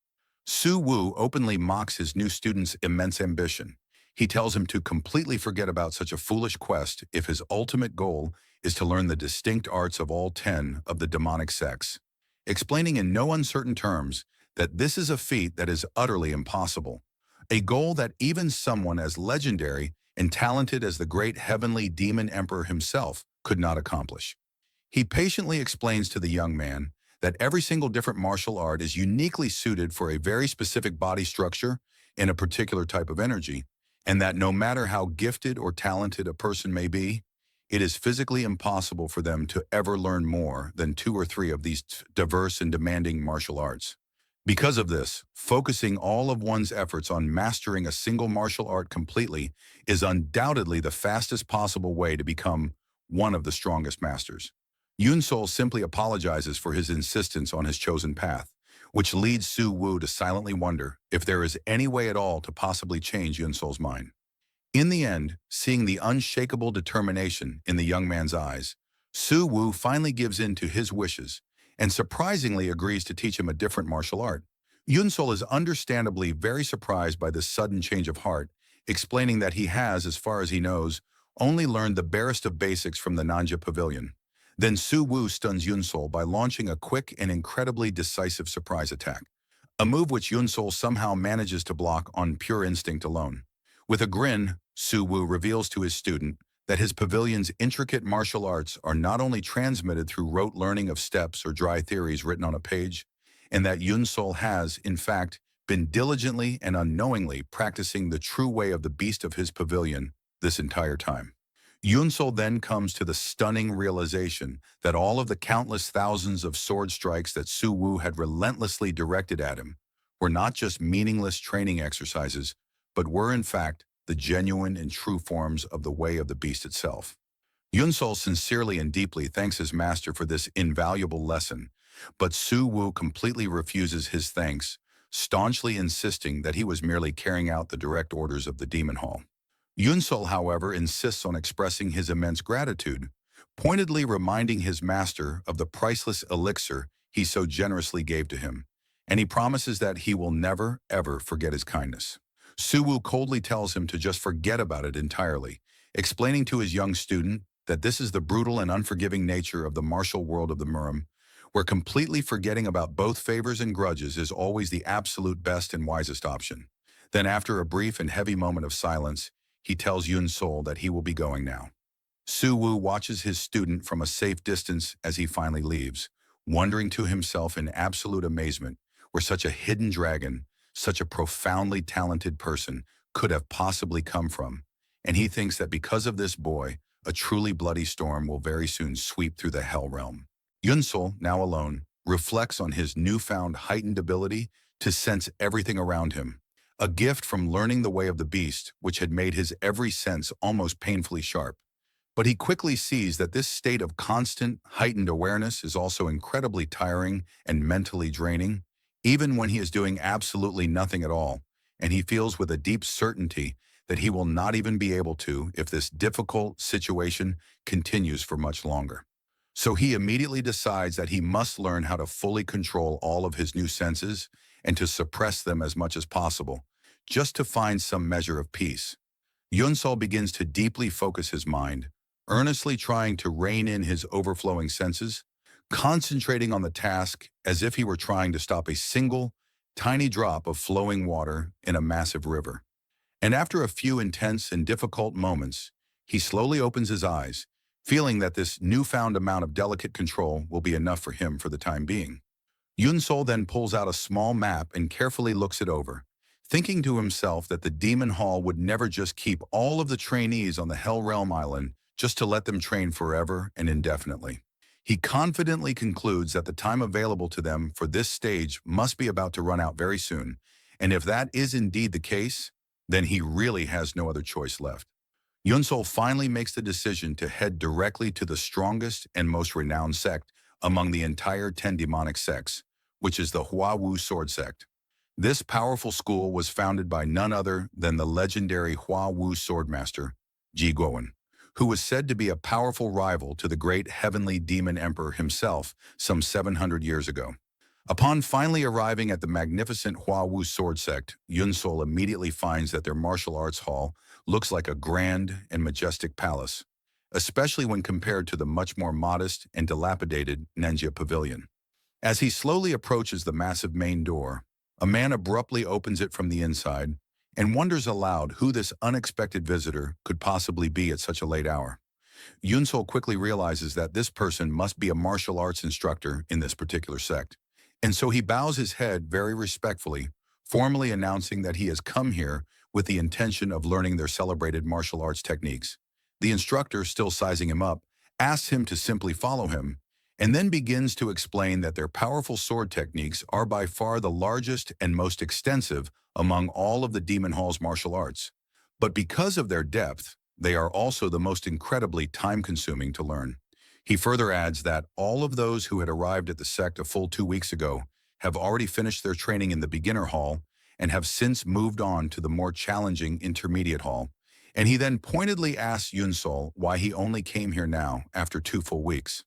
Su Wu openly mocks his new student's immense ambition. He tells him to completely forget about such a foolish quest if his ultimate goal is to learn the distinct arts of all 10 of the demonic sects. explaining in no uncertain terms that this is a feat that is utterly impossible, a goal that even someone as legendary and talented as the great heavenly demon emperor himself could not accomplish. He patiently explains to the young man that every single different martial art is uniquely suited for a very specific body structure and a particular type of energy, and that no matter how gifted or talented a person may be, it is physically impossible for them to ever learn more than two or three of these diverse and demanding martial arts. Because of this, focusing all of one's efforts on mastering a single martial art completely is undoubtedly the fastest possible way to become one of the strongest masters. Yunsol simply apologizes for his insistence on his chosen path, which leads Su Wu to silently wonder if there is any way at all to possibly change Yunsol's mind. In the end, seeing the unshakable determination in the young man's eyes, Su Wu finally gives in to his wishes and surprisingly agrees to teach him a different martial art. Yunsol is understandably very surprised by this sudden change of heart, explaining that he has, as far as he knows, only learned the barest of basics from the Nanja Pavilion. Then Su Wu stuns Yunsol by launching a quick and incredibly decisive surprise attack, a move which Yunsol somehow manages to block on pure instinct alone. With a grin, Su Wu reveals to his student that his pavilion's intricate martial arts are not only transmitted through rote learning of steps or dry theories written on a page, and that Yunsol has, in fact, been diligently and unknowingly practicing the true way of the beast of his pavilion this entire time. Yunsol then comes to the stunning realization that all of the countless thousands of sword strikes that Su Wu had relentlessly directed at him were not just meaningless training exercises, but were in fact the genuine and true forms of the way of the beast itself. Yunsol sincerely and deeply thanks his master for this invaluable lesson, but Su Wu completely refuses his thanks, staunchly insisting that he was merely carrying out the direct orders of the demon hall. Yunsol, however, insists on expressing his immense gratitude, pointedly reminding his master of the priceless elixir he so generously gave to him, and he promises that he will never, ever forget his kindness. Su Wu coldly tells him to just forget about it entirely, explaining to his young student that this is the brutal and unforgiving nature of the martial world of the murim, where completely forgetting about both favors and grudges is always the absolute best and wisest option. Then, after a brief and heavy moment of silence, he tells Yunsol that he will be going now. Su Wu watches his student from a safe distance as he finally leaves, wondering to himself in absolute amazement where such a hidden dragon, such a profoundly talented person, could have possibly come from, and he thinks that because of this boy, a truly bloody storm will very soon sweep through the hell realm. Yunsol, now alone, reflects on his newfound heightened ability to sense everything around him, a gift from learning the way of the beast, which had made his every sense almost painfully sharp. But he quickly sees that this state of constant, heightened awareness is also incredibly tiring and mentally draining, even when he is doing absolutely nothing at all, and he feels with a deep certainty that he will not even be able to if this difficult situation continues for much longer. So he immediately decides that he must learn how to fully control all of his new senses and to suppress them as much as possible, just to find some measure of peace. Yunsol begins to deeply focus his mind, earnestly trying to rein in his overflowing senses, concentrating on the task as if he were trying to stop a single, tiny drop of flowing water in a massive river. And after a few intense and difficult moments, he slowly opens his eyes, feeling that this newfound amount of delicate control will be enough for him for the time being. Yunsol then pulls out a small map and carefully looks it over, thinking to himself that the Demon Hall would never just keep all of the trainees on the Hell Realm Island just to let them train forever and indefinitely. He confidently concludes that the time available to them for this stage must be about to run out very soon, and if that is indeed the case, then he really has no other choice left. Yunsol finally makes the decision to head directly to the strongest and most renowned sect among the entire 10 demonic sects, which is the Hua Wu Sword Sect. This powerful school was founded by none other than the legendary Hua Wu Swordmaster, Ji Guowen, who was said to be a powerful rival to the great heavenly demon emperor himself some 700 years ago. Upon finally arriving at the magnificent Hua Wu Sword Sect, Yunsol immediately finds that their martial arts hall looks like a grand and majestic palace, especially when compared to the much more modest and dilapidated Nanja Pavilion. As he slowly approaches the massive main door, a man abruptly opens it from the inside and wonders aloud who this unexpected visitor could possibly be at such a late hour. Yunsol quickly realizes that this person must be a martial arts instructor in this particular sect, and so he bows his head very respectfully, formally announcing that he has come here with the intention of learning their celebrated martial arts techniques. The instructor, still sizing him up, asks him to simply follow him, and then begins to explain that their powerful sword techniques are by far the largest and most extensive among all of the Demon Hall's martial arts. But because of their depth, they are also the most incredibly time-consuming to learn. He further adds that all of those who had arrived at the sect a full 2 weeks ago have already finished their training in the beginner hall and have since moved on to the more challenging intermediate hall. And he then pointedly asks Yunsol why he only came here now after 2 full weeks.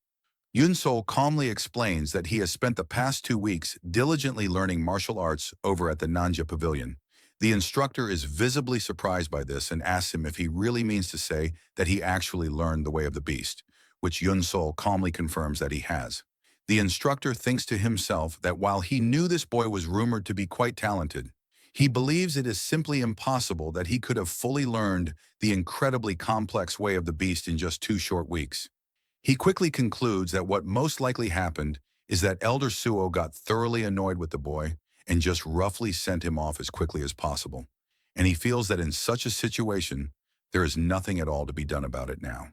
Yunsol calmly explains that he has spent the past 2 weeks diligently learning martial arts over at the Nanja Pavilion. The instructor is visibly surprised by this and asks him if he really means to say that he actually learned the way of the beast, which Yunsol calmly confirms that he has. The instructor thinks to himself that while he knew this boy was rumored to be quite talented, he believes it is simply impossible that he could have fully learned the incredibly complex way of the beast in just 2 short weeks. He quickly concludes that what most likely happened is that Elder Suo got thoroughly annoyed with the boy and just roughly sent him off as quickly as possible. And he feels that in such a situation, there is nothing at all to be done about it now.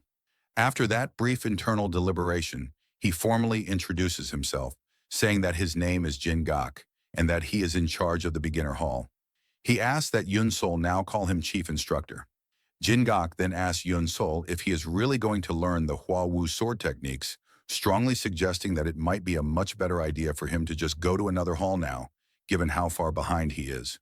After that brief internal deliberation, he formally introduces himself, saying that his name is Jin Gak and that he is in charge of the beginner hall. He asks that Yunsol now call him chief instructor. Jin Gak then asks Yunsol if he is really going to learn the Hua Wu sword techniques, strongly suggesting that it might be a much better idea for him to just go to another hall now, given how far behind he is.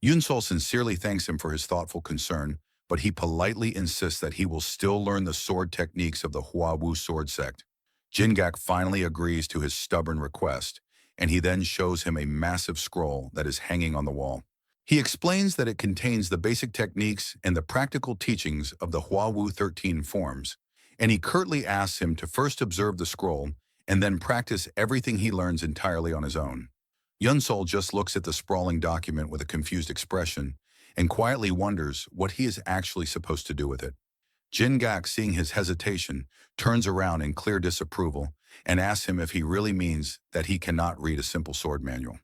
Yunsol sincerely thanks him for his thoughtful concern, but he politely insists that he will still learn the sword techniques of the Hua Wu sword sect. Jingak finally agrees to his stubborn request, and he then shows him a massive scroll that is hanging on the wall. He explains that it contains the basic techniques and the practical teachings of the Hua Wu 13 forms, and he curtly asks him to first observe the scroll and then practice everything he learns entirely on his own. Yunsol just looks at the sprawling document with a confused expression and quietly wonders what he is actually supposed to do with it. Jingak, seeing his hesitation, turns around in clear disapproval and asks him if he really means that he cannot read a simple sword manual.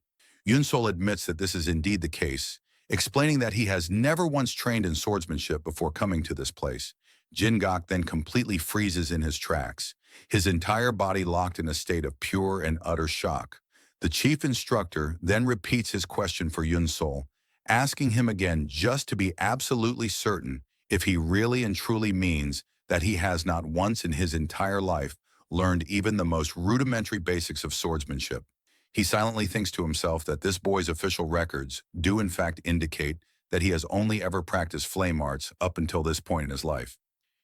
Yunsol admits that this is indeed the case, explaining that he has never once trained in swordsmanship before coming to this place. Jingak then completely freezes in his tracks, his entire body locked in a state of pure and utter shock. The chief instructor then repeats his question for Yunsol, asking him again just to be absolutely certain if he really and truly means that he has not once in his entire life learned even the most rudimentary basics of swordsmanship. He silently thinks to himself that this boy's official records do in fact indicate that he has only ever practiced flame arts up until this point in his life.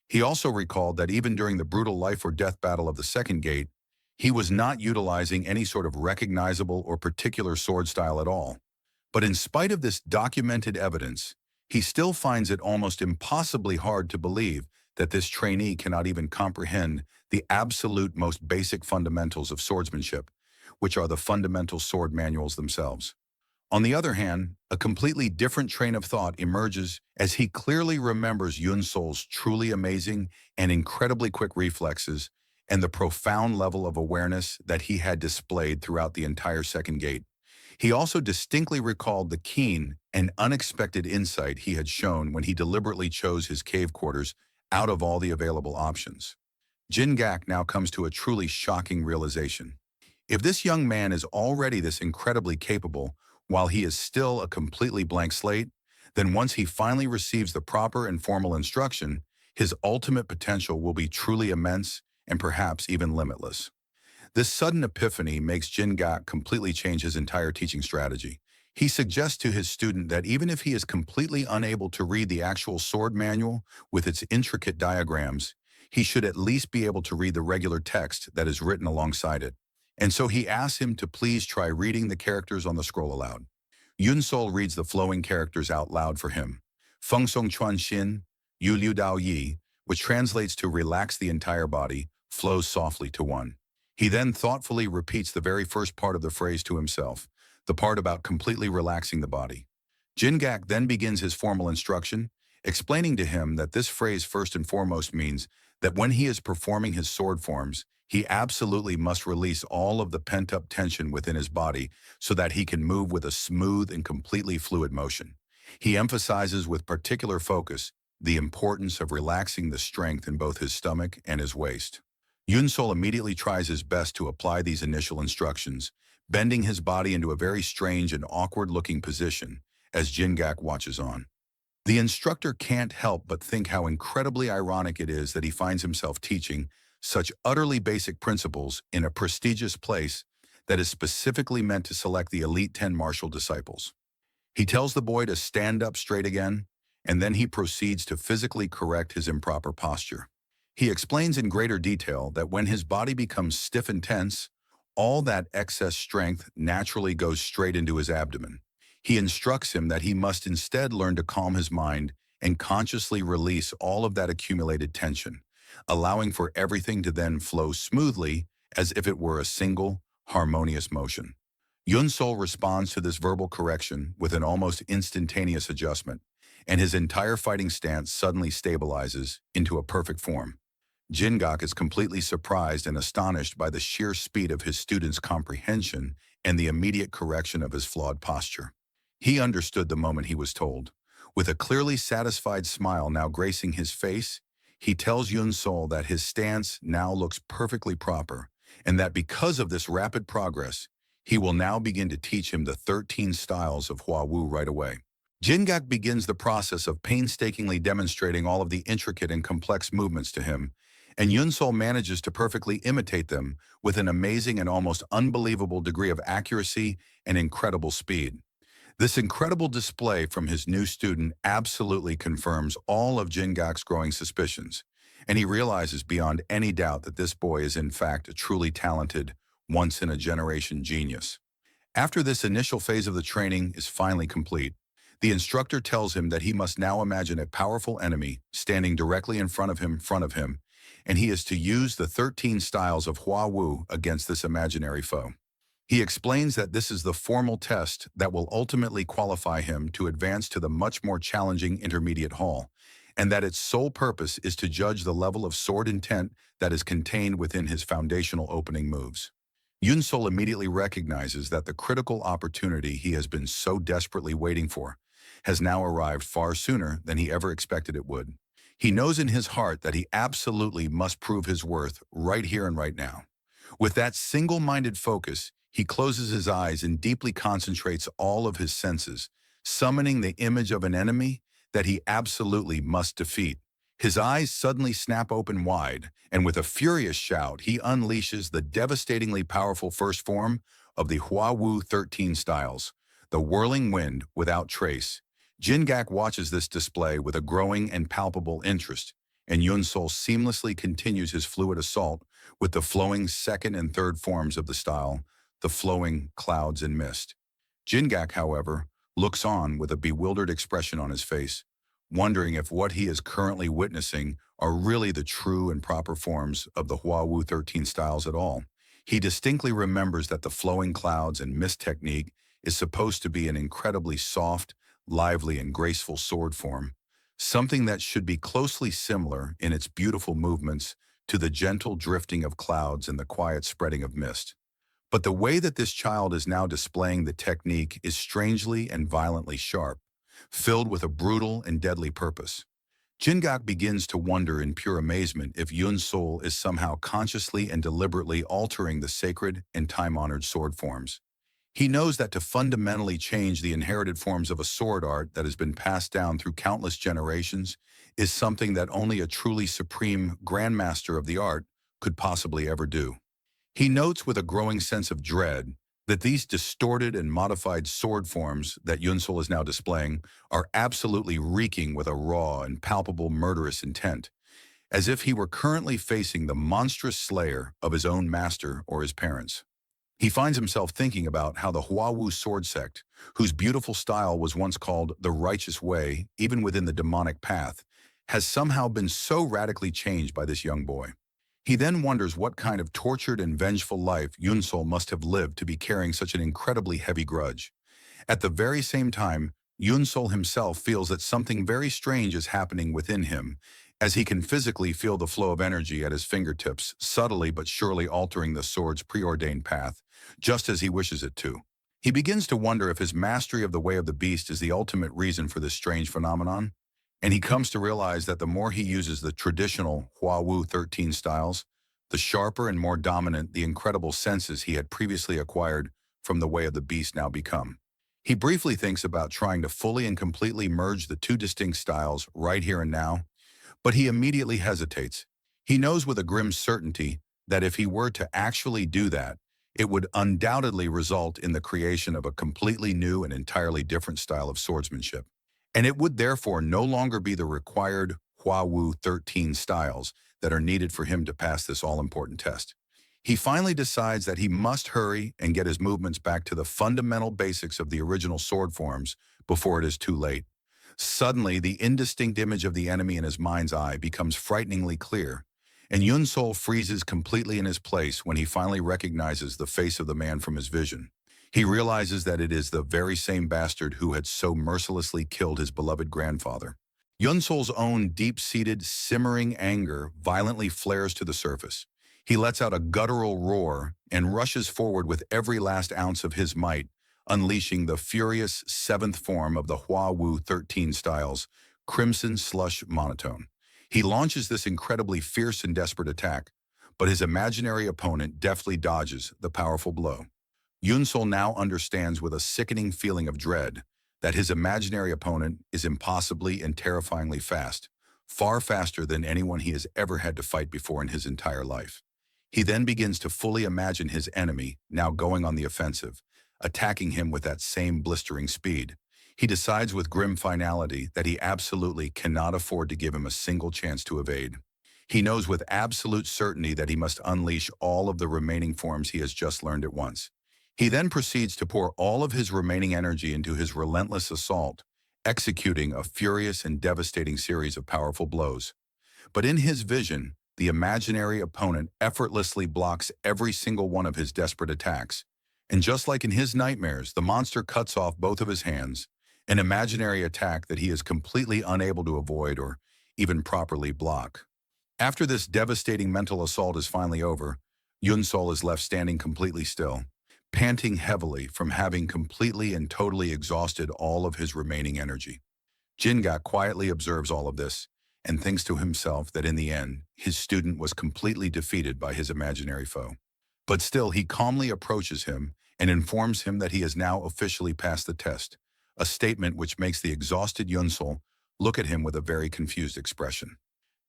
He also recalled that even during the brutal life or death battle of the second gate, he was not utilizing any sort of recognizable or particular sword style at all. But in spite of this documented evidence, he still finds it almost impossibly hard to believe that this trainee cannot even comprehend the absolute most basic fundamentals of swordsmanship, which are the fundamental sword manuals themselves. On the other hand, a completely different train of thought emerges as he clearly remembers Yunsol's truly amazing and incredibly quick reflexes and the profound level of awareness that he had displayed throughout the entire second gate. He also distinctly recalled the keen and unexpected insight he had shown when he deliberately chose his cave quarters out of all the available options. Jingak now comes to a truly shocking realization. If this young man is already this incredibly capable, while he is still a completely blank slate, then once he finally receives the proper and formal instruction, his ultimate potential will be truly immense and perhaps even limitless. This sudden epiphany makes Jingak completely change his entire teaching strategy. He suggests to his student that even if he is completely unable to read the actual sword manual with its intricate diagrams, he should at least be able to read the regular text that is written alongside it. And so he asks him to please try reading the characters on the scroll aloud. Yunsol reads the flowing characters out loud for him. Feng Song Chuan Xin, Yu Liu Dao Yi, which translates to relax the entire body, flows softly to one. He then thoughtfully repeats the very first part of the phrase to himself, the part about completely relaxing the body. Jingak then begins his formal instruction, explaining to him that this phrase first and foremost means that when he is performing his sword forms, he absolutely must release all of the pent-up tension within his body so that he can move with a smooth and completely fluid motion. He emphasizes with particular focus the importance of relaxing the strength in both his stomach and his waist. Yunsol immediately tries his best to apply these initial instructions, bending his body into a very strange and awkward-looking position as Jingak watches on. The instructor can't help but think how incredibly ironic it is that he finds himself teaching such utterly basic principles in a prestigious place that is specifically meant to select the elite 10 martial disciples. He tells the boy to stand up straight again, and then he proceeds to physically correct his improper posture. He explains in greater detail that when his body becomes stiff and tense, all that excess strength naturally goes straight into his abdomen. He instructs him that he must instead learn to calm his mind and consciously release all of that accumulated tension, allowing for everything to then flow smoothly as if it were a single, harmonious motion. Yunsol responds to this verbal correction with an almost instantaneous adjustment, and his entire fighting stance suddenly stabilizes into a perfect form. Jingak is completely surprised and astonished by the sheer speed of his student's comprehension and the immediate correction of his flawed posture. He understood the moment he was told. With a clearly satisfied smile now gracing his face, he tells Yunsol that his stance now looks perfectly proper, and that because of this rapid progress, he will now begin to teach him the 13 styles of Hua Wu right away. Jingak begins the process of painstakingly demonstrating all of the intricate and complex movements to him, and Yunsol manages to perfectly imitate them with an amazing and almost unbelievable degree of accuracy and incredible speed. This incredible display from his new student absolutely confirms all of Jingak's growing suspicions, and he realizes beyond any doubt that this boy is in fact a truly talented, once-in-a-generation genius. After this initial phase of the training is finally complete, the instructor tells him that he must now imagine a powerful enemy standing directly in front of him, and he is to use the 13 styles of Hua Wu against this imaginary foe. He explains that this is the formal test that will ultimately qualify him to advance to the much more challenging intermediate hall, and that its sole purpose is to judge the level of sword intent that is contained within his foundational opening moves. Yunsol immediately recognizes that the critical opportunity he has been so desperately waiting for has now arrived far sooner than he ever expected it would. He knows in his heart that he absolutely must prove his worth right here and right now. With that single-minded focus, he closes his eyes and deeply concentrates all of his senses, summoning the image of an enemy that he absolutely must defeat. His eyes suddenly snap open wide, and with a furious shout, he unleashes the devastatingly powerful first form of the Hua Wu 13 styles, the whirling wind without trace. Jingak watches this display with a growing and palpable interest, and Yunsol seamlessly continues his fluid assault with the flowing second and third forms of the style, the flowing clouds and mist. Jingak, however, looks on with a bewildered expression on his face, wondering if what he is currently witnessing are really the true and proper forms of the Hua Wu 13 styles at all. He distinctly remembers that the flowing clouds and mist technique is supposed to be an incredibly soft, lively, and graceful sword form, something that should be closely similar in its beautiful movements to the gentle drifting of clouds and the quiet spreading of mist. But the way that this child is now displaying the technique is strangely and violently sharp, filled with a brutal and deadly purpose. Jingak begins to wonder in pure amazement if Yunsol is somehow consciously and deliberately altering the sacred and time-honored sword forms. He knows that to fundamentally change the inherited forms of a sword art that has been passed down through countless generations is something that only a truly supreme grandmaster of the art could possibly ever do. He notes with a growing sense of dread that these distorted and modified sword forms that Yunsol is now displaying are absolutely reeking with a raw and palpable murderous intent, as if he were currently facing the monstrous slayer of his own master or his parents. He finds himself thinking about how the Hua Wu sword sect, whose beautiful style was once called the righteous way, even within the demonic path, has somehow been so radically changed by this young boy. He then wonders what kind of tortured and vengeful life Yunsol must have lived to be carrying such an incredibly heavy grudge. At the very same time, Yunsol himself feels that something very strange is happening within him, as he can physically feel the flow of energy at his fingertips, subtly but surely altering the sword's preordained path, just as he wishes it to. He begins to wonder if his mastery of the way of the beast is the ultimate reason for this strange phenomenon, and he comes to realize that the more he uses the traditional Huawu 13 styles, the sharper and more dominant the incredible senses he had previously acquired from the way of the beast now become. He briefly thinks about trying to fully and completely merge the two distinct styles right here and now, but he immediately hesitates. He knows with a grim certainty that if he were to actually do that, it would undoubtedly result in the creation of a completely new and entirely different style of swordsmanship. And it would therefore no longer be the required Huawu 13 styles that are needed for him to pass this all-important test. He finally decides that he must hurry and get his movements back to the fundamental basics of the original sword forms before it is too late. Suddenly, the indistinct image of the enemy in his mind's eye becomes frighteningly clear, and Yunsol freezes completely in his place when he finally recognizes the face of the man from his vision. He realizes that it is the very same bastard who had so mercilessly killed his beloved grandfather. Yunsol's own deep-seated, simmering anger violently flares to the surface. He lets out a guttural roar and rushes forward with every last ounce of his might, unleashing the furious seventh form of the Huawu 13 styles, Crimson Slush Monotone. He launches this incredibly fierce and desperate attack, but his imaginary opponent deftly dodges the powerful blow. Yunsol now understands with a sickening feeling of dread that his imaginary opponent is impossibly and terrifyingly fast, far faster than anyone he has ever had to fight before in his entire life. He then begins to fully imagine his enemy now going on the offensive, attacking him with that same blistering speed. He decides with grim finality that he absolutely cannot afford to give him a single chance to evade. He knows with absolute certainty that he must unleash all of the remaining forms he has just learned at once. He then proceeds to pour all of his remaining energy into his relentless assault, executing a furious and devastating series of powerful blows. But in his vision, the imaginary opponent effortlessly blocks every single one of his desperate attacks. And just like in his nightmares, the monster cuts off both of his hands, an imaginary attack that he is completely unable to avoid or even properly block. After this devastating mental assault is finally over, Yunsol is left standing completely still, panting heavily from having completely and totally exhausted all of his remaining energy. Jingak quietly observes all of this and thinks to himself that in the end, his student was completely defeated by his imaginary foe. But still, he calmly approaches him and informs him that he has now officially passed the test, a statement which makes the exhausted Yunsol look at him with a very confused expression.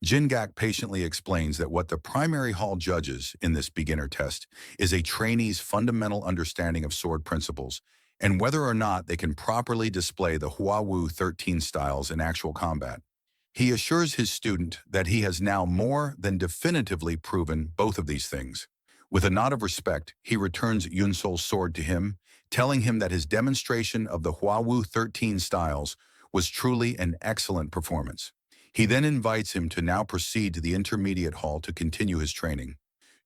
Jingak patiently explains that what the primary hall judges in this beginner test is a trainee's fundamental understanding of sword principles and whether or not they can properly display the Huawu 13 styles in actual combat. He assures his student that he has now more than definitively proven both of these things. With a nod of respect, he returns Yunsol's sword to him, telling him that his demonstration of the Huawu 13 styles was truly an excellent performance. He then invites him to now proceed to the intermediate hall to continue his training.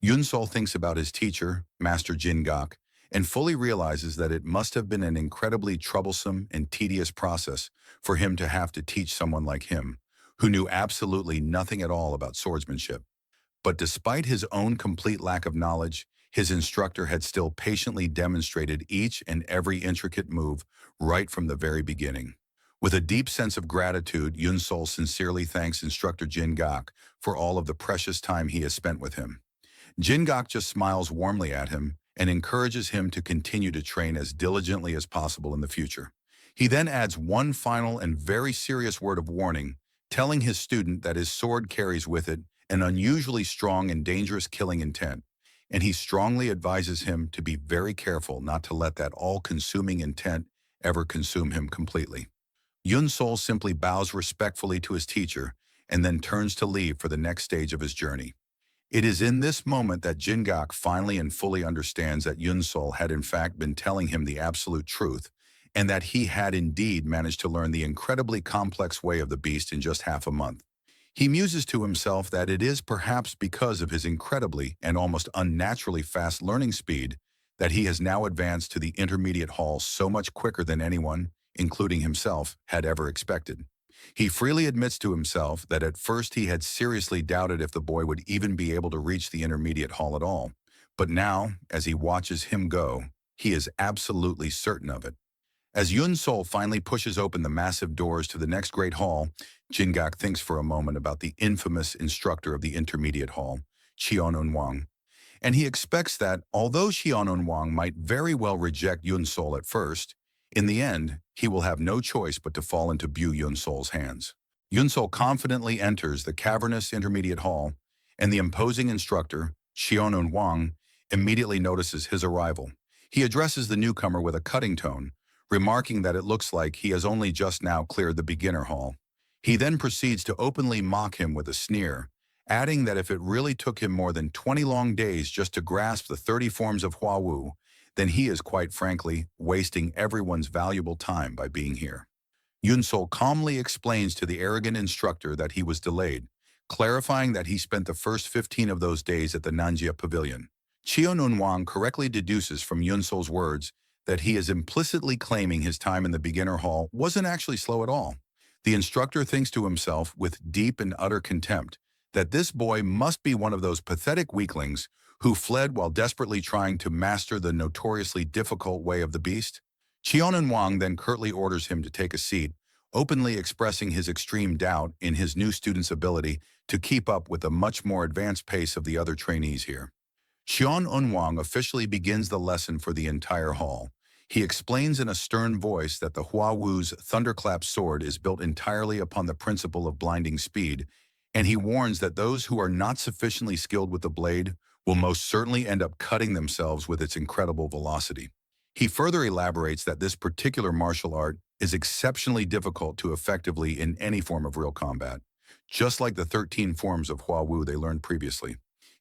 Yunsol thinks about his teacher, Master Jingak, and fully realizes that it must have been an incredibly troublesome and tedious process for him to have to teach someone like him, who knew absolutely nothing at all about swordsmanship. But despite his own complete lack of knowledge, his instructor had still patiently demonstrated each and every intricate move right from the very beginning. With a deep sense of gratitude, Yunsol sincerely thanks instructor Jingak for all of the precious time he has spent with him. Jingak just smiles warmly at him and encourages him to continue to train as diligently as possible in the future. He then adds one final and very serious word of warning, telling his student that his sword carries with it an unusually strong and dangerous killing intent, and he strongly advises him to be very careful not to let that all-consuming intent ever consume him completely. Yunsol simply bows respectfully to his teacher and then turns to leave for the next stage of his journey. It is in this moment that Jingak finally and fully understands that Yunsol had in fact been telling him the absolute truth, and that he had indeed managed to learn the incredibly complex way of the beast in just half a month. He muses to himself that it is perhaps because of his incredibly and almost unnaturally fast learning speed that he has now advanced to the intermediate hall so much quicker than anyone, including himself, had ever expected. He freely admits to himself that at first he had seriously doubted if the boy would even be able to reach the intermediate hall at all. But now, as he watches him go, he is absolutely certain of it. As Yun Sol finally pushes open the massive doors to the next great hall, Jingak thinks for a moment about the infamous instructor of the intermediate hall, Cheon Wang, and he expects that, although Cheon Wang might very well reject Yun Sol at first, in the end, he will have no choice but to fall into Bu Yun Sol's hands. Yun Sol confidently enters the cavernous intermediate hall, and the imposing instructor, Cheon Wang, immediately notices his arrival. He addresses the newcomer with a cutting tone, remarking that it looks like he has only just now cleared the beginner hall. He then proceeds to openly mock him with a sneer, adding that if it really took him more than 20 long days just to grasp the 30 forms of Hua Wu, then he is quite frankly wasting everyone's valuable time by being here. Yunsol calmly explains to the arrogant instructor that he was delayed, clarifying that he spent the first 15 of those days at the Nanjia Pavilion. Cheon Wang correctly deduces from Yunsol's words that he is implicitly claiming his time in the beginner hall wasn't actually slow at all. The instructor thinks to himself with deep and utter contempt that this boy must be one of those pathetic weaklings who fled while desperately trying to master the notoriously difficult way of the beast. Cheon Wang then curtly orders him to take a seat, openly expressing his extreme doubt in his new student's ability to keep up with the much more advanced pace of the other trainees here. Xian Unwang officially begins the lesson for the entire hall. He explains in a stern voice that the Hua Wu's thunderclap sword is built entirely upon the principle of blinding speed, and he warns that those who are not sufficiently skilled with the blade will most certainly end up cutting themselves with its incredible velocity. He further elaborates that this particular martial art is exceptionally difficult to effectively in any form of real combat, just like the 13 forms of Hua Wu they learned previously.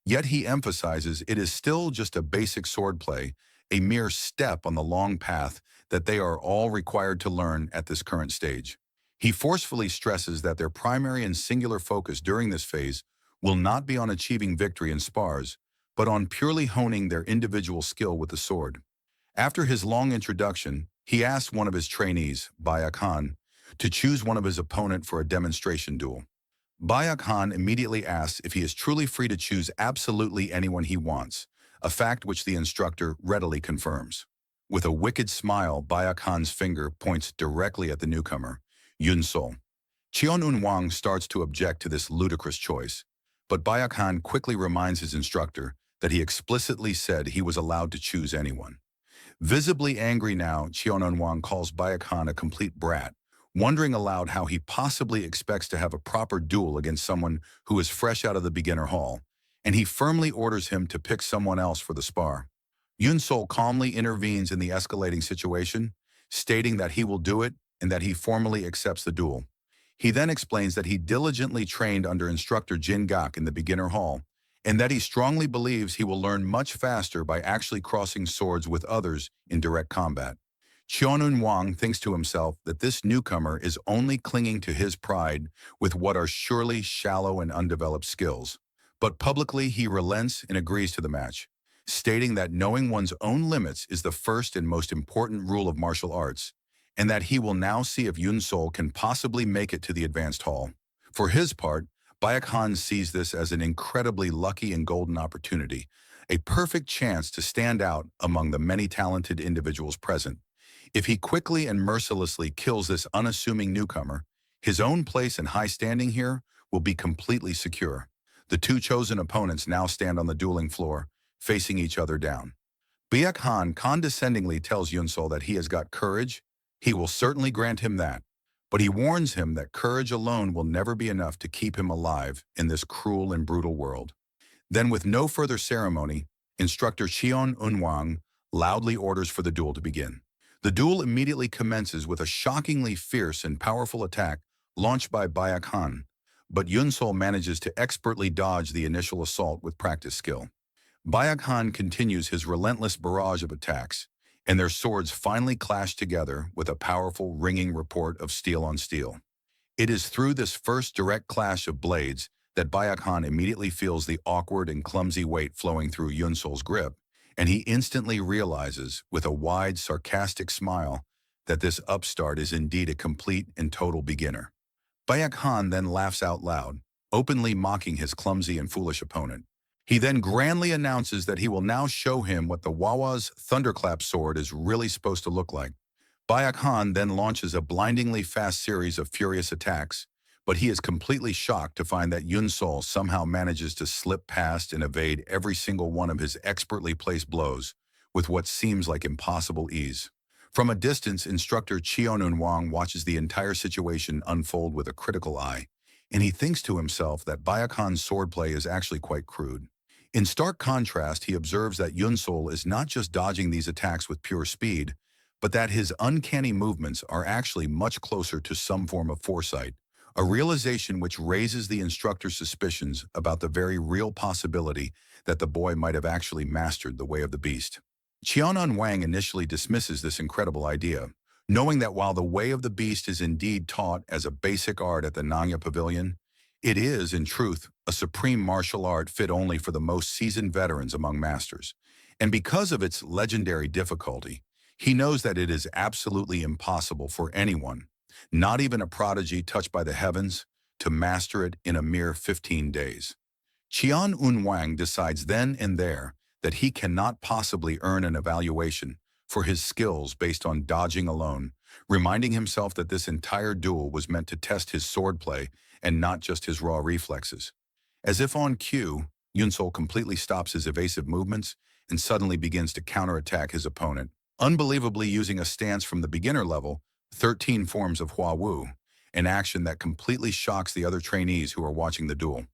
Yet he emphasizes it is still just a basic swordplay, a mere step on the long path that they are all required to learn at this current stage. He forcefully stresses that their primary and singular focus during this phase will not be on achieving victory in spars, but on purely honing their individual skill with the sword. After his long introduction, he asks one of his trainees, Baya Khan, to choose one of his opponent for a demonstration duel. Baya Khan immediately asks if he is truly free to choose absolutely anyone he wants, a fact which the instructor readily confirms. With a wicked smile, Baya Khan's finger points directly at the newcomer, Yun Sol. Cheon Wang starts to object to this ludicrous choice, but Baya Khan quickly reminds his instructor that he explicitly said he was allowed to choose anyone. Visibly angry now, Cheon Wang calls Baya Khan a complete brat, wondering aloud how he possibly expects to have a proper duel against someone who is fresh out of the beginner hall, and he firmly orders him to pick someone else for the spar. Yun Sol calmly intervenes in the escalating situation, stating that he will do it and that he formally accepts the duel. He then explains that he diligently trained under instructor Jin Gak in the beginner hall, and that he strongly believes he will learn much faster by actually crossing swords with others in direct combat. Cheon Wang thinks to himself that this newcomer is only clinging to his pride with what are surely shallow and undeveloped skills. But publicly he relents and agrees to the match, stating that knowing one's own limits is the first and most important rule of martial arts, and that he will now see if Yun Sol can possibly make it to the advanced hall. For his part, Bayak Han sees this as an incredibly lucky and golden opportunity, a perfect chance to stand out among the many talented individuals present. If he quickly and mercilessly kills this unassuming newcomer, his own place and high standing here will be completely secure. The two chosen opponents now stand on the dueling floor, facing each other down. Bayak Han condescendingly tells Yunsol that he has got courage. He will certainly grant him that, but he warns him that courage alone will never be enough to keep him alive in this cruel and brutal world. Then, with no further ceremony, instructor Xion Unwang loudly orders for the duel to begin. The duel immediately commences with a shockingly fierce and powerful attack launched by Bayak Han, but Yunsol manages to expertly dodge the initial assault with practiced skill. Bayak Han continues his relentless barrage of attacks, and their swords finally clash together with a powerful ringing report of steel on steel. It is through this first direct clash of blades that Bayakhan immediately feels the awkward and clumsy weight flowing through Yunsol's grip, and he instantly realizes, with a wide, sarcastic smile, that this upstart is indeed a complete and total beginner. Bayakhan then laughs out loud, openly mocking his clumsy and foolish opponent. He then grandly announces that he will now show him what the Wawa's thunderclap sword is really supposed to look like. Bayak Han then launches a blindingly fast series of furious attacks, but he is completely shocked to find that Yun Sol somehow manages to slip past and evade every single one of his expertly placed blows with what seems like impossible ease. From a distance, instructor Cheon Wang watches the entire situation unfold with a critical eye, and he thinks to himself that Bayak Han's swordplay is actually quite crude. In stark contrast, he observes that Yun Sol is not just dodging these attacks with pure speed, but that his uncanny movements are actually much closer to some form of foresight, a realization which raises the instructor's suspicions about the very real possibility that the boy might have actually mastered the way of the beast. Qianan Wang initially dismisses this incredible idea, knowing that while the way of the beast is indeed taught as a basic art at the Nanya Pavilion, it is, in truth, a supreme martial art fit only for the most seasoned veterans among masters. And because of its legendary difficulty, he knows that it is absolutely impossible for anyone, not even a prodigy touched by the heavens, to master it in a mere 15 days. Qian Unwang decides then and there that he cannot possibly earn an evaluation for his skills based on dodging alone, reminding himself that this entire duel was meant to test his swordplay and not just his raw reflexes. As if on cue, Yunsol completely stops his evasive movements and suddenly begins to counterattack his opponent, unbelievably using a stance from the beginner level, 13 forms of Hua Wu, an action that completely shocks the other trainees who are watching the duel.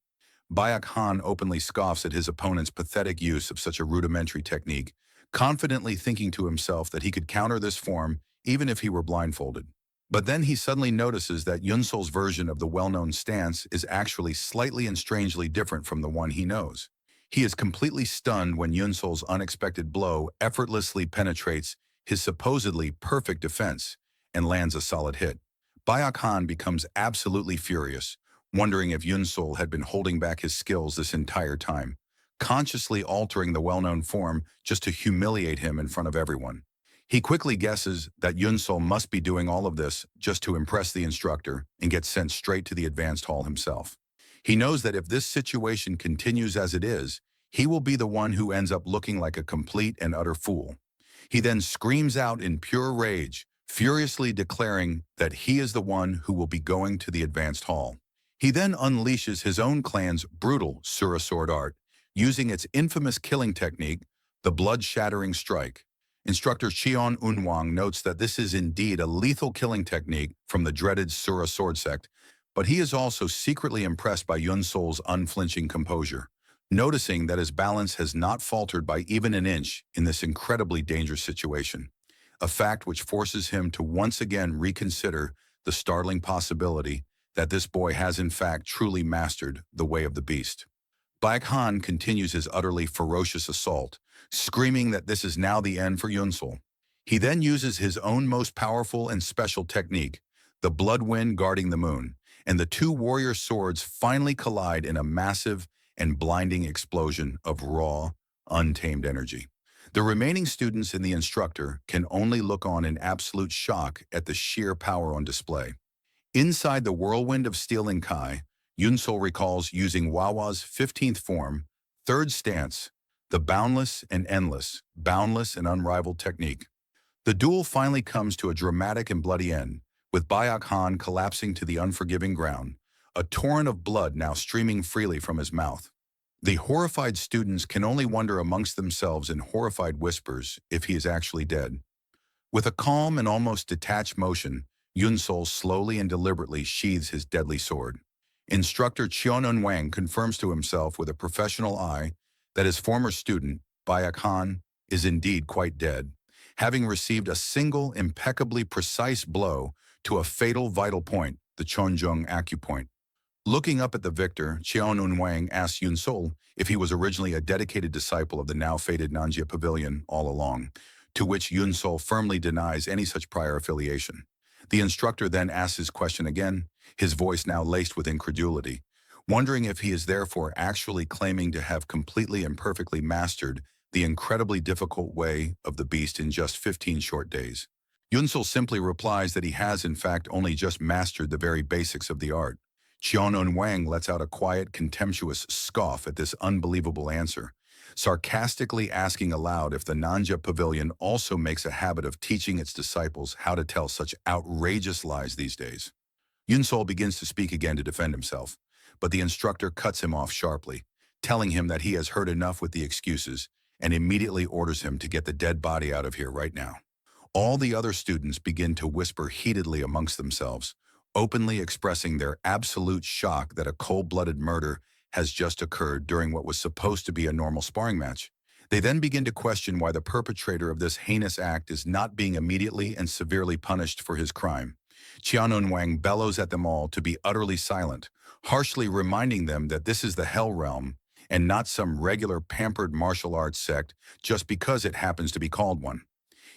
Bayak Han openly scoffs at his opponent's pathetic use of such a rudimentary technique, confidently thinking to himself that he could counter this form even if he were blindfolded. But then he suddenly notices that Yunsol's version of the well-known stance is actually slightly and strangely different from the one he knows. He is completely stunned when Yunsol's unexpected blow effortlessly penetrates his supposedly perfect defense and lands a solid hit. Bayak Han becomes absolutely furious, wondering if Yunsol had been holding back his skills this entire time, consciously altering the well-known form just to humiliate him in front of everyone. He quickly guesses that Yunsol must be doing all of this just to impress the instructor and get sent straight to the advanced hall himself. He knows that if this situation continues as it is, he will be the one who ends up looking like a complete and utter fool. He then screams out in pure rage, furiously declaring that he is the one who will be going to the advanced hall. He then unleashes his own clan's brutal Sura sword art, using its infamous killing technique, the blood-shattering strike. Instructor Cheon Unwang notes that this is indeed a lethal killing technique from the dreaded Sura sword sect, but he is also secretly impressed by Yunsol's unflinching composure, noticing that his balance has not faltered by even an inch in this incredibly dangerous situation, a fact which forces him to once again reconsider the startling possibility that this boy has in fact truly mastered the way of the beast. Baek Han continues his utterly ferocious assault, screaming that this is now the end for Yunsol. He then uses his own most powerful and special technique, the blood wind guarding the moon, and the two warrior swords finally collide in a massive and blinding explosion of raw, untamed energy. The remaining students and the instructor can only look on in absolute shock at the sheer power on display. Inside the whirlwind of steel and Kai, Yunsol recalls using Wawa's 15th form, third stance, the boundless and endless, boundless and unrivaled technique. The duel finally comes to a dramatic and bloody end, with Bayak Han collapsing to the unforgiving ground, a torrent of blood now streaming freely from his mouth. The horrified students can only wonder amongst themselves in horrified whispers if he is actually dead. With a calm and almost detached motion, Yunsol slowly and deliberately sheathes his deadly sword. Instructor Cheon Wang confirms to himself with a professional eye that his former student, Bayak Han, is indeed quite dead, having received a single impeccably precise blow to a fatal vital point, the Chonjung acupoint. Looking up at the victor, Cheon Wang asks Yunsol if he was originally a dedicated disciple of the now fated Nanjia Pavilion all along, to which Yunsol firmly denies any such prior affiliation. The instructor then asks his question again, his voice now laced with incredulity, wondering if he is therefore actually claiming to have completely and perfectly mastered the incredibly difficult way of the beast in just 15 short days. Yunsul simply replies that he has in fact only just mastered the very basics of the art. Qianun Wang lets out a quiet, contemptuous scoff at this unbelievable answer, sarcastically asking aloud if the Nanja Pavilion also makes a habit of teaching its disciples how to tell such outrageous lies these days. Yunsol begins to speak again to defend himself, but the instructor cuts him off sharply, telling him that he has heard enough with the excuses and immediately orders him to get the dead body out of here right now. All the other students begin to whisper heatedly amongst themselves, openly expressing their absolute shock that a cold-blooded murder has just occurred during what was supposed to be a normal sparring match. They then begin to question why the perpetrator of this heinous act is not being immediately and severely punished for his crime. Qianun Wang bellows at them all to be utterly silent, harshly reminding them that this is the Hell Realm and not some regular pampered martial arts sect just because it happens to be called one.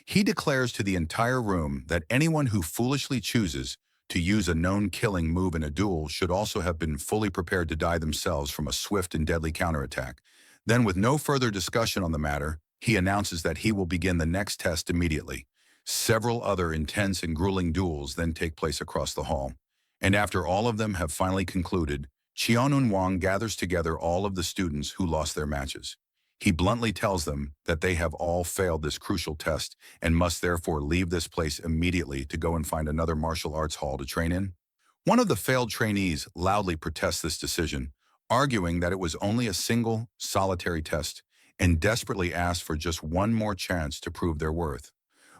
He declares to the entire room that anyone who foolishly chooses to use a known killing move in a duel should also have been fully prepared to die themselves from a swift and deadly counterattack. Then, with no further discussion on the matter, he announces that he will begin the next test immediately. Several other intense and grueling duels then take place across the hall. And after all of them have finally concluded, Qianun Wang gathers together all of the students who lost their matches. He bluntly tells them that they have all failed this crucial test and must therefore leave this place immediately to go and find another martial arts hall to train in. One of the failed trainees loudly protests this decision, arguing that it was only a single, solitary test, and desperately asks for just one more chance to prove their worth.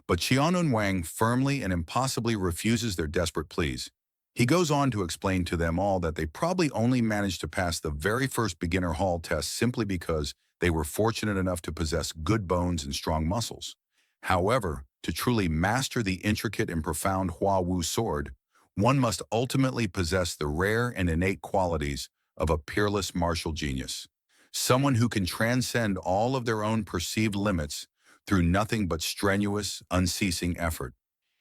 But Qianun Wang firmly and impossibly refuses their desperate pleas. He goes on to explain to them all that they probably only managed to pass the very first beginner hall test simply because they were fortunate enough to possess good bones and strong muscles. However, to truly master the intricate and profound Hua Wu sword, one must ultimately possess the rare and innate qualities of a peerless martial genius, someone who can transcend all of their own perceived limits through nothing but strenuous, unceasing effort.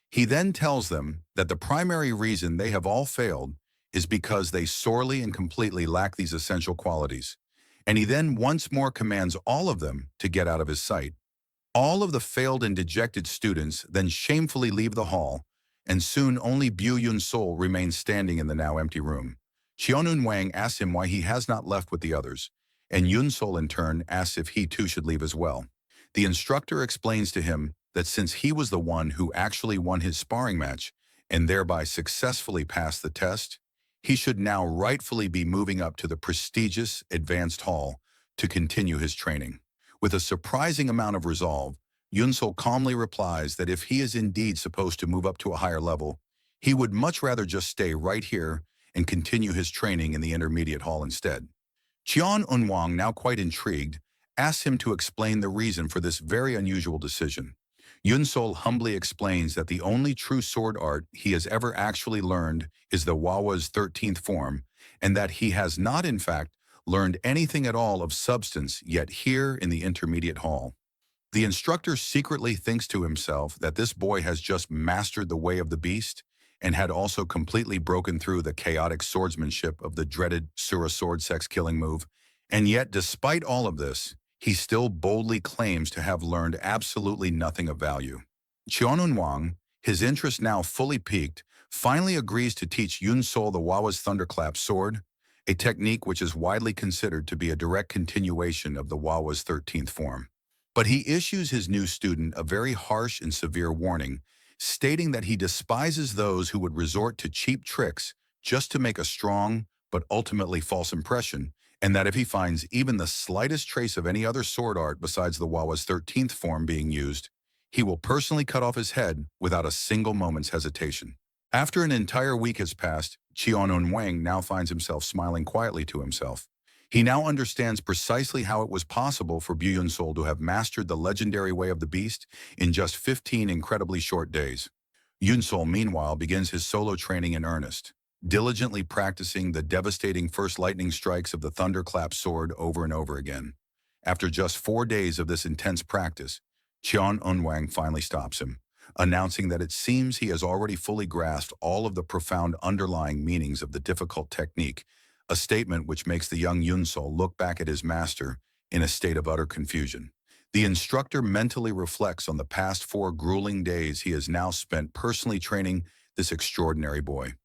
He then tells them that the primary reason they have all failed is because they sorely and completely lack these essential qualities, and he then once more commands all of them to get out of his sight. All of the failed and dejected students then shamefully leave the hall, and soon only Bu Yun-sol remains standing in the now empty room. Qianun Wang asks him why he has not left with the others, and Yun-sol in turn asks if he too should leave as well. The instructor explains to him that since he was the one who actually won his sparring match and thereby successfully passed the test, he should now rightfully be moving up to the prestigious advanced hall to continue his training. With a surprising amount of resolve, Yun-sol calmly replies that if he is indeed supposed to move up to a higher level, he would much rather just stay right here and continue his training in the intermediate hall instead. Qianun Wang, now quite intrigued, asks him to explain the reason for this very unusual decision. Yun-sol humbly explains that the only true sword art he has ever actually learned is the Wawa's 13th form, and that he has not, in fact, learned anything at all of substance yet here in the intermediate hall. The instructor secretly thinks to himself that this boy has just mastered the way of the beast and had also completely broken through the chaotic swordsmanship of the dreaded Sura sword sex killing move, and yet despite all of this, he still boldly claims to have learned absolutely nothing of value. Qianun Wang, his interest now fully piqued, finally agrees to teach Yun-sol the Wawa's thunderclap sword, a technique which is widely considered to be a direct continuation of the Wawa's 13th form. But he issues his new student a very harsh and severe warning, stating that he despises those who would resort to cheap tricks just to make a strong but ultimately false impression, and that if he finds even the slightest trace of any other sword art besides the Wawa's 13th form being used, he will personally cut off his head without a single moment's hesitation. After an entire week has passed, Qianun Wang now finds himself smiling quietly to himself. He now understands precisely how it was possible for Bu Yun-sol to have mastered the legendary way of the beast in just 15 incredibly short days. Yun-sol, meanwhile, begins his solo training in earnest, diligently practicing the devastating first lightning strikes of the thunderclap sword over and over again. After just 4 days of this intense practice, Qianun Wang finally stops him, announcing that it seems he has already fully grasped all of the profound underlying meanings of the difficult technique, a statement which makes the young Yunsol look back at his master in a state of utter confusion. The instructor mentally reflects on the past 4 grueling days he has now spent personally training this extraordinary boy.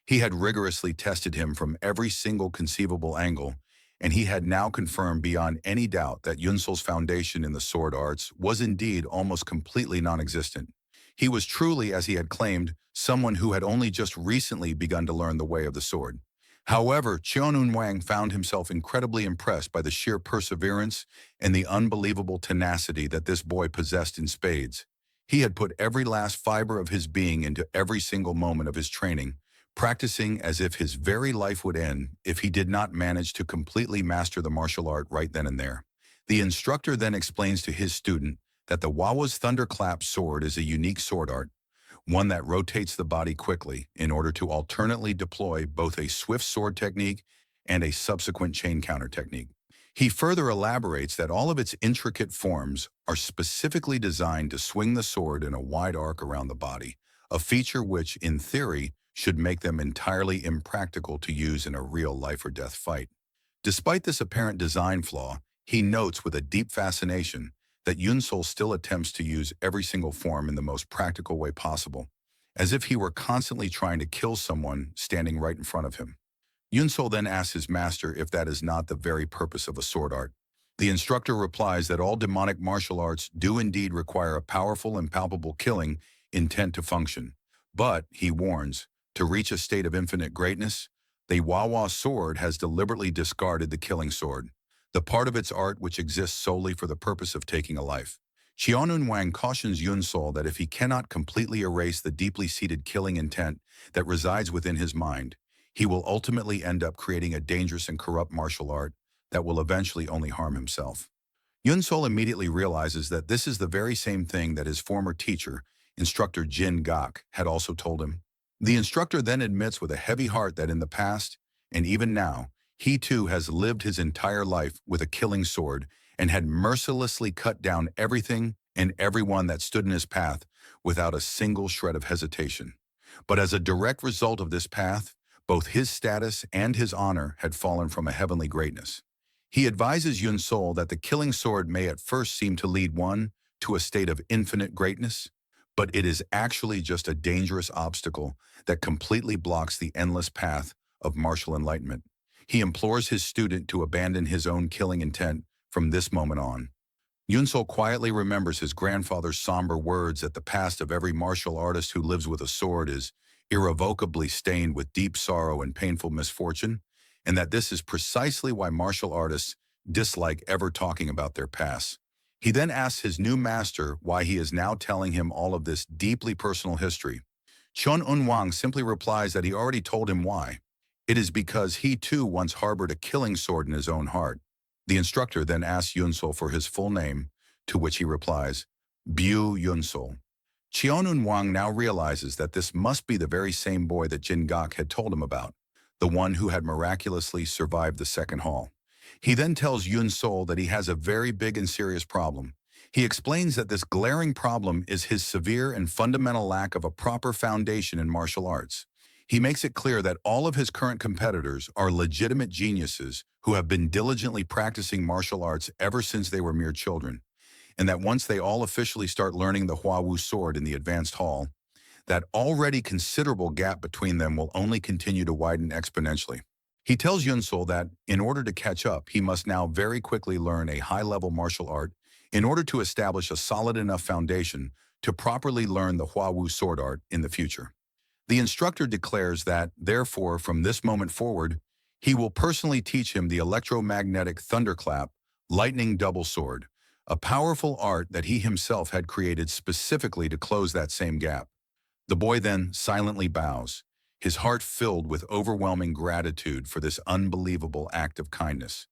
He had rigorously tested him from every single conceivable angle, and he had now confirmed beyond any doubt that Yunsol's foundation in the sword arts was indeed almost completely non-existent. He was truly, as he had claimed, someone who had only just recently begun to learn the way of the sword. However, Qianun Wang found himself incredibly impressed by the sheer perseverance and the unbelievable tenacity that this boy possessed in spades. He had put every last fiber of his being into every single moment of his training, practicing as if his very life would end if he did not manage to completely master the martial art right then and there. The instructor then explains to his student that the Wawa's thunderclap sword is a unique sword art, one that rotates the body quickly in order to alternately deploy both a swift sword technique and a subsequent chain counter technique. He further elaborates that all of its intricate forms are specifically designed to swing the sword in a wide arc around the body, a feature which, in theory, should make them entirely impractical to use in a real life-or-death fight. Despite this apparent design flaw, he notes with a deep fascination that Yunsol still attempts to use every single form in the most practical way possible, as if he were constantly trying to kill someone standing right in front of him. Yunsol then asks his master if that is not the very purpose of a sword art. The instructor replies that all demonic martial arts do indeed require a powerful and palpable killing intent to function. But, he warns, to reach a state of infinite greatness, the Wawa sword has deliberately discarded the killing sword, the part of its art which exists solely for the purpose of taking a life. Qianun Wang cautions Yunsol that if he cannot completely erase the deeply seated killing intent that resides within his mind, he will ultimately end up creating a dangerous and corrupt martial art that will eventually only harm himself. Yunsol immediately realizes that this is the very same thing that his former teacher, instructor Jin Gok, had also told him. The instructor then admits with a heavy heart that in the past, and even now, he too has lived his entire life with a killing sword and had mercilessly cut down everything and everyone that stood in his path without a single shred of hesitation. But as a direct result of this path, both his status and his honor had fallen from a heavenly greatness. He advises Yunsol that the killing sword may at first seem to lead one to a state of infinite greatness, but it is actually just a dangerous obstacle that completely blocks the endless path of martial enlightenment. He implores his student to abandon his own killing intent from this moment on. Yunsol quietly remembers his grandfather's somber words that the past of every martial artist who lives with a sword is irrevocably stained with deep sorrow and painful misfortune, and that this is precisely why martial artists dislike ever talking about their past. He then asks his new master why he is now telling him all of this deeply personal history. Chun Un-wang simply replies that he already told him why. It is because he too once harbored a killing sword in his own heart. The instructor then asks Yunsol for his full name, to which he replies, Bu Yunsol. Qianun Wang now realizes that this must be the very same boy that Jin Gok had told him about, the one who had miraculously survived the second hall. He then tells Yunsol that he has a very big and serious problem. He explains that this glaring problem is his severe and fundamental lack of a proper foundation in martial arts. He makes it clear that all of his current competitors are legitimate geniuses who have been diligently practicing martial arts ever since they were mere children, and that once they all officially start learning the Huawu sword in the advanced hall, that already considerable gap between them will only continue to widen exponentially. He tells Yunsol that, in order to catch up, he must now very quickly learn a high-level martial art in order to establish a solid enough foundation to properly learn the Huawu sword art in the future. The instructor declares that, therefore, from this moment forward, he will personally teach him the electromagnetic thunderclap, lightning double sword, a powerful art that he himself had created specifically to close that same gap. The boy then silently bows, his heart filled with overwhelming gratitude for this unbelievable act of kindness.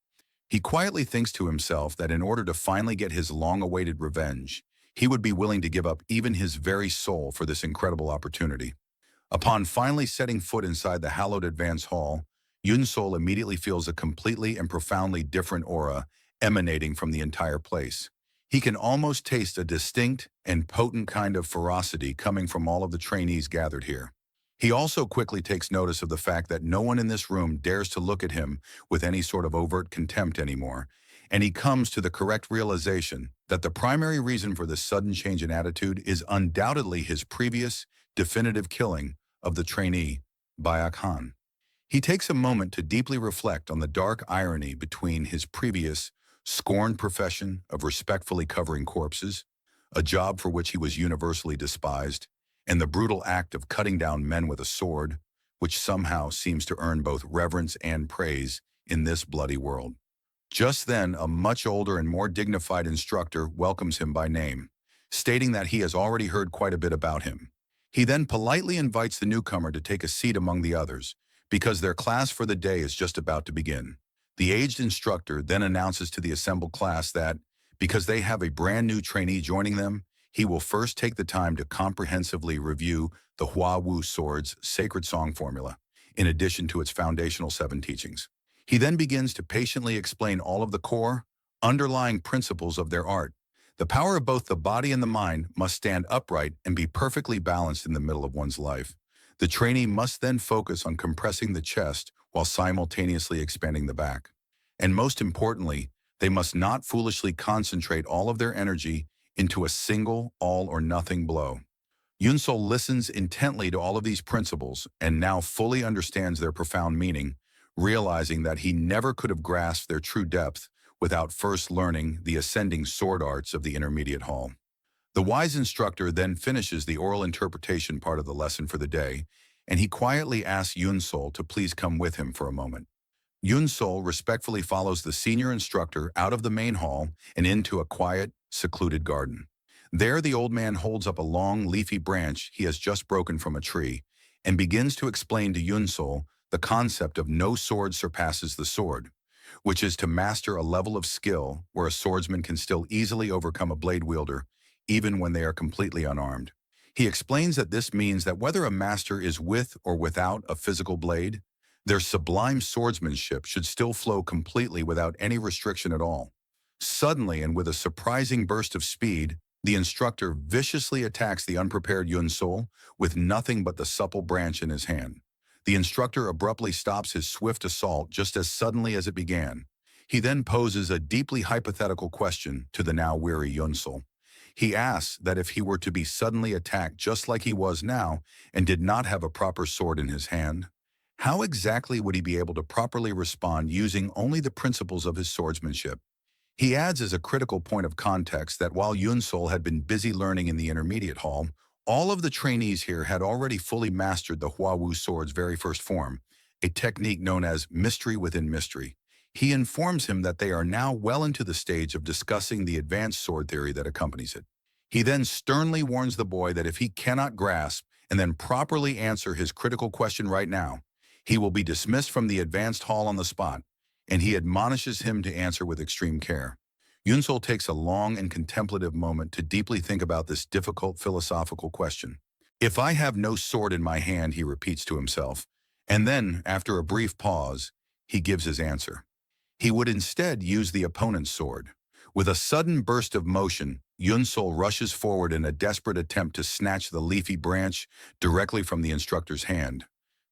He quietly thinks to himself that in order to finally get his long-awaited revenge, he would be willing to give up even his very soul for this incredible opportunity. Upon finally setting foot inside the hallowed advance hall, Yunsol immediately feels a completely and profoundly different aura emanating from the entire place. He can almost taste a distinct and potent kind of ferocity coming from all of the trainees gathered here. He also quickly takes notice of the fact that no one in this room dares to look at him with any sort of overt contempt anymore, and he comes to the correct realization that the primary reason for this sudden change in attitude is undoubtedly his previous, definitive killing of the trainee, Bayak Han. He takes a moment to deeply reflect on the dark irony between his previous, scorned profession of respectfully covering corpses, a job for which he was universally despised, and the brutal act of cutting down men with a sword, which somehow seems to earn both reverence and praise in this bloody world. Just then, a much older and more dignified instructor welcomes him by name, stating that he has already heard quite a bit about him. He then politely invites the newcomer to take a seat among the others, because their class for the day is just about to begin. The aged instructor then announces to the assembled class that, because they have a brand new trainee joining them, he will first take the time to comprehensively review the Hua Wu Sword's sacred song formula, in addition to its foundational 7 teachings. He then begins to patiently explain all of the core, underlying principles of their art. The power of both the body and the mind must stand upright and be perfectly balanced in the middle of one's life. The trainee must then focus on compressing the chest while simultaneously expanding the back. And most importantly, they must not foolishly concentrate all of their energy into a single all-or-nothing blow. Yunsol listens intently to all of these principles and now fully understands their profound meaning, realizing that he never could have grasped their true depth without first learning the ascending sword arts of the intermediate hall. The wise instructor then finishes the oral interpretation part of the lesson for the day, and he quietly asks Yunsol to please come with him for a moment. Yunsol respectfully follows the senior instructor out of the main hall and into a quiet, secluded garden. There, the old man holds up a long, leafy branch he has just broken from a tree and begins to explain to Yunsol the concept of no sword surpasses the sword, which is to master a level of skill where a swordsman can still easily overcome a blade wielder, even when they are completely unarmed. He explains that this means that whether a master is with or without a physical blade, their sublime swordsmanship should still flow completely without any restriction at all. Suddenly, and with a surprising burst of speed, the instructor viciously attacks the unprepared Yunsol with nothing but the supple branch in his hand. The instructor abruptly stops his swift assault just as suddenly as it began. He then poses a deeply hypothetical question to the now weary Yunsol. He asks that if he were to be suddenly attacked just like he was now and did not have a proper sword in his hand, how exactly would he be able to properly respond using only the principles of his swordsmanship? He adds as a critical point of context that while Yunsol had been busy learning in the intermediate hall, all of the trainees here had already fully mastered the Hua Wu sword's very first form, a technique known as mystery within mystery. He informs him that they are now well into the stage of discussing the advanced sword theory that accompanies it. He then sternly warns the boy that if he cannot grasp and then properly answer his critical question right now, he will be dismissed from the advanced hall on the spot, and he admonishes him to answer with extreme care. Yunsol takes a long and contemplative moment to deeply think about this difficult philosophical question. If I have no sword in my hand, he repeats to himself, and then, after a brief pause, he gives his answer. He would instead use the opponent's sword. With a sudden burst of motion, Yunsol rushes forward in a desperate attempt to snatch the leafy branch directly from the instructor's hand.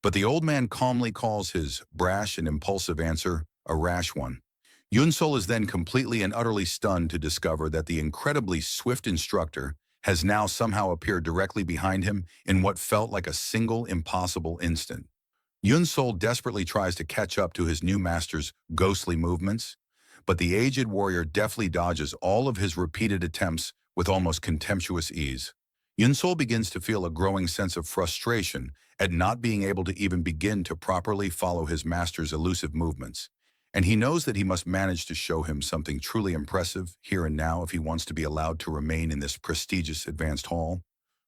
But the old man calmly calls his brash and impulsive answer a rash one. Yunsol is then completely and utterly stunned to discover that the incredibly swift instructor has now somehow appeared directly behind him in what felt like a single impossible instant. Yunsol desperately tries to catch up to his new master's ghostly movements, but the aged warrior deftly dodges all of his repeated attempts with almost contemptuous ease. Yunsol begins to feel a growing sense of frustration at not being able to even begin to properly follow his master's elusive movements, and he knows that he must manage to show him something truly impressive here and now if he wants to be allowed to remain in this prestigious advanced hall.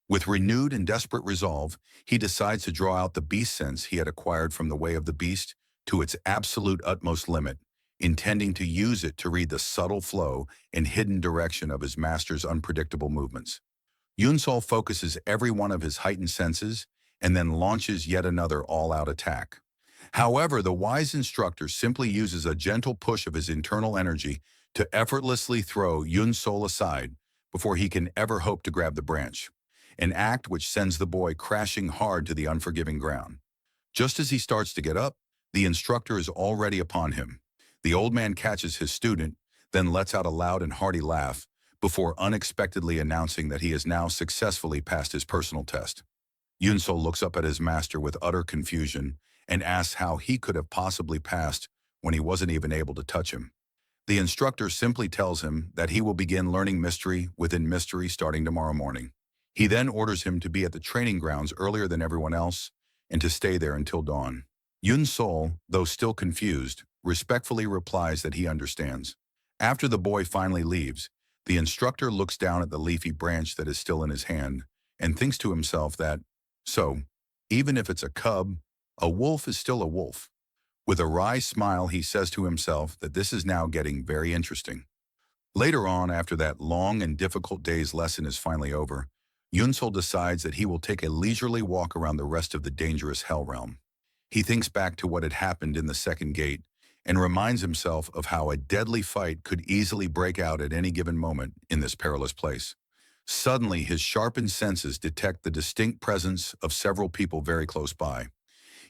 With renewed and desperate resolve, he decides to draw out the beast sense he had acquired from the way of the beast to its absolute utmost limit, intending to use it to read the subtle flow and hidden direction of his master's unpredictable movements. Yunsol focuses every one of his heightened senses and then launches yet another all-out attack. However, the wise instructor simply uses a gentle push of his internal energy to effortlessly throw Yun Sol aside before he can ever hope to grab the branch, an act which sends the boy crashing hard to the unforgiving ground. Just as he starts to get up, the instructor is already upon him. The old man catches his student, then lets out a loud and hearty laugh before unexpectedly announcing that he has now successfully passed his personal test. Yunsol looks up at his master with utter confusion and asks how he could have possibly passed when he wasn't even able to touch him. The instructor simply tells him that he will begin learning mystery within mystery starting tomorrow morning. He then orders him to be at the training grounds earlier than everyone else and to stay there until dawn. Yun Sol, though still confused, respectfully replies that he understands. After the boy finally leaves, the instructor looks down at the leafy branch that is still in his hand and thinks to himself that, so, even if it's a cub, a wolf is still a wolf. With a wry smile, he says to himself that this is now getting very interesting. Later on, after that long and difficult day's lesson is finally over, Yunsol decides that he will take a leisurely walk around the rest of the dangerous Hell Realm. He thinks back to what had happened in the second gate and reminds himself of how a deadly fight could easily break out at any given moment in this perilous place. Suddenly, his sharpened senses detect the distinct presence of several people very close by.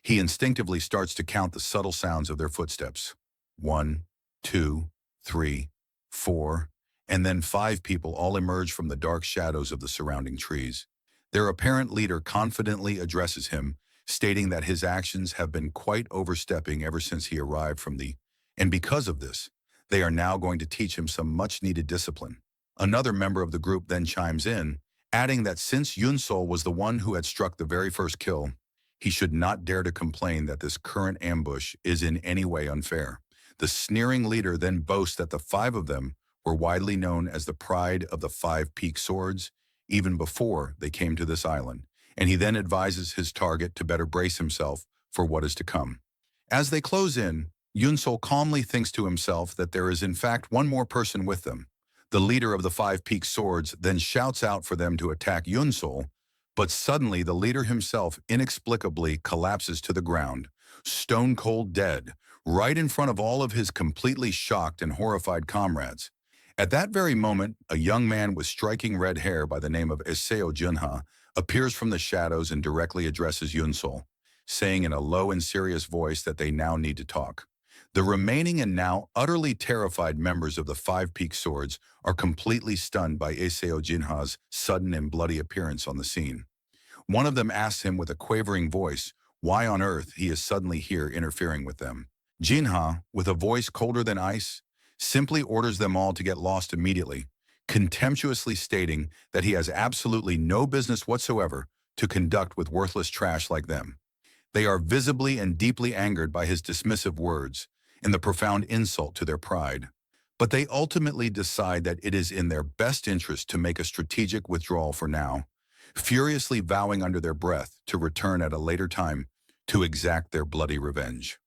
He instinctively starts to count the subtle sounds of their footsteps. 1, 2, 3, 4, and then 5 people all emerge from the dark shadows of the surrounding trees. Their apparent leader confidently addresses him, stating that his actions have been quite overstepping ever since he arrived from and because of this, they are now going to teach him some much-needed discipline. Another member of the group then chimes in, adding that since Yunsol was the one who had struck the very first kill, he should not dare to complain that this current ambush is in any way unfair. The sneering leader then boasts that the 5 of them were widely known as the pride of the 5-peak swords, even before they came to this island, and he then advises his target to better brace himself for what is to come. As they close in, Yunsol calmly thinks to himself that there is in fact one more person with them. The leader of the 5-peak swords then shouts out for them to attack Yunsol, but suddenly the leader himself inexplicably collapses to the ground, stone-cold dead, right in front of all of his completely shocked and horrified comrades. At that very moment, a young man with striking red hair by the name of Iseo Junha appears from the shadows and directly addresses Yunsol, saying in a low and serious voice that they now need to talk. The remaining and now utterly terrified members of the 5-peak swords are completely stunned by Iseo Junha's sudden and bloody appearance on the scene. One of them asks him with a quavering voice why on earth he is suddenly here interfering with them. Jinha, with a voice colder than ice, simply orders them all to get lost immediately, contemptuously stating that he has absolutely no business whatsoever to conduct with worthless trash like them. They are visibly and deeply angered by his dismissive words and the profound insult to their pride. But they ultimately decide that it is in their best interest to make a strategic withdrawal for now, furiously vowing under their breath to return at a later time to exact their bloody revenge.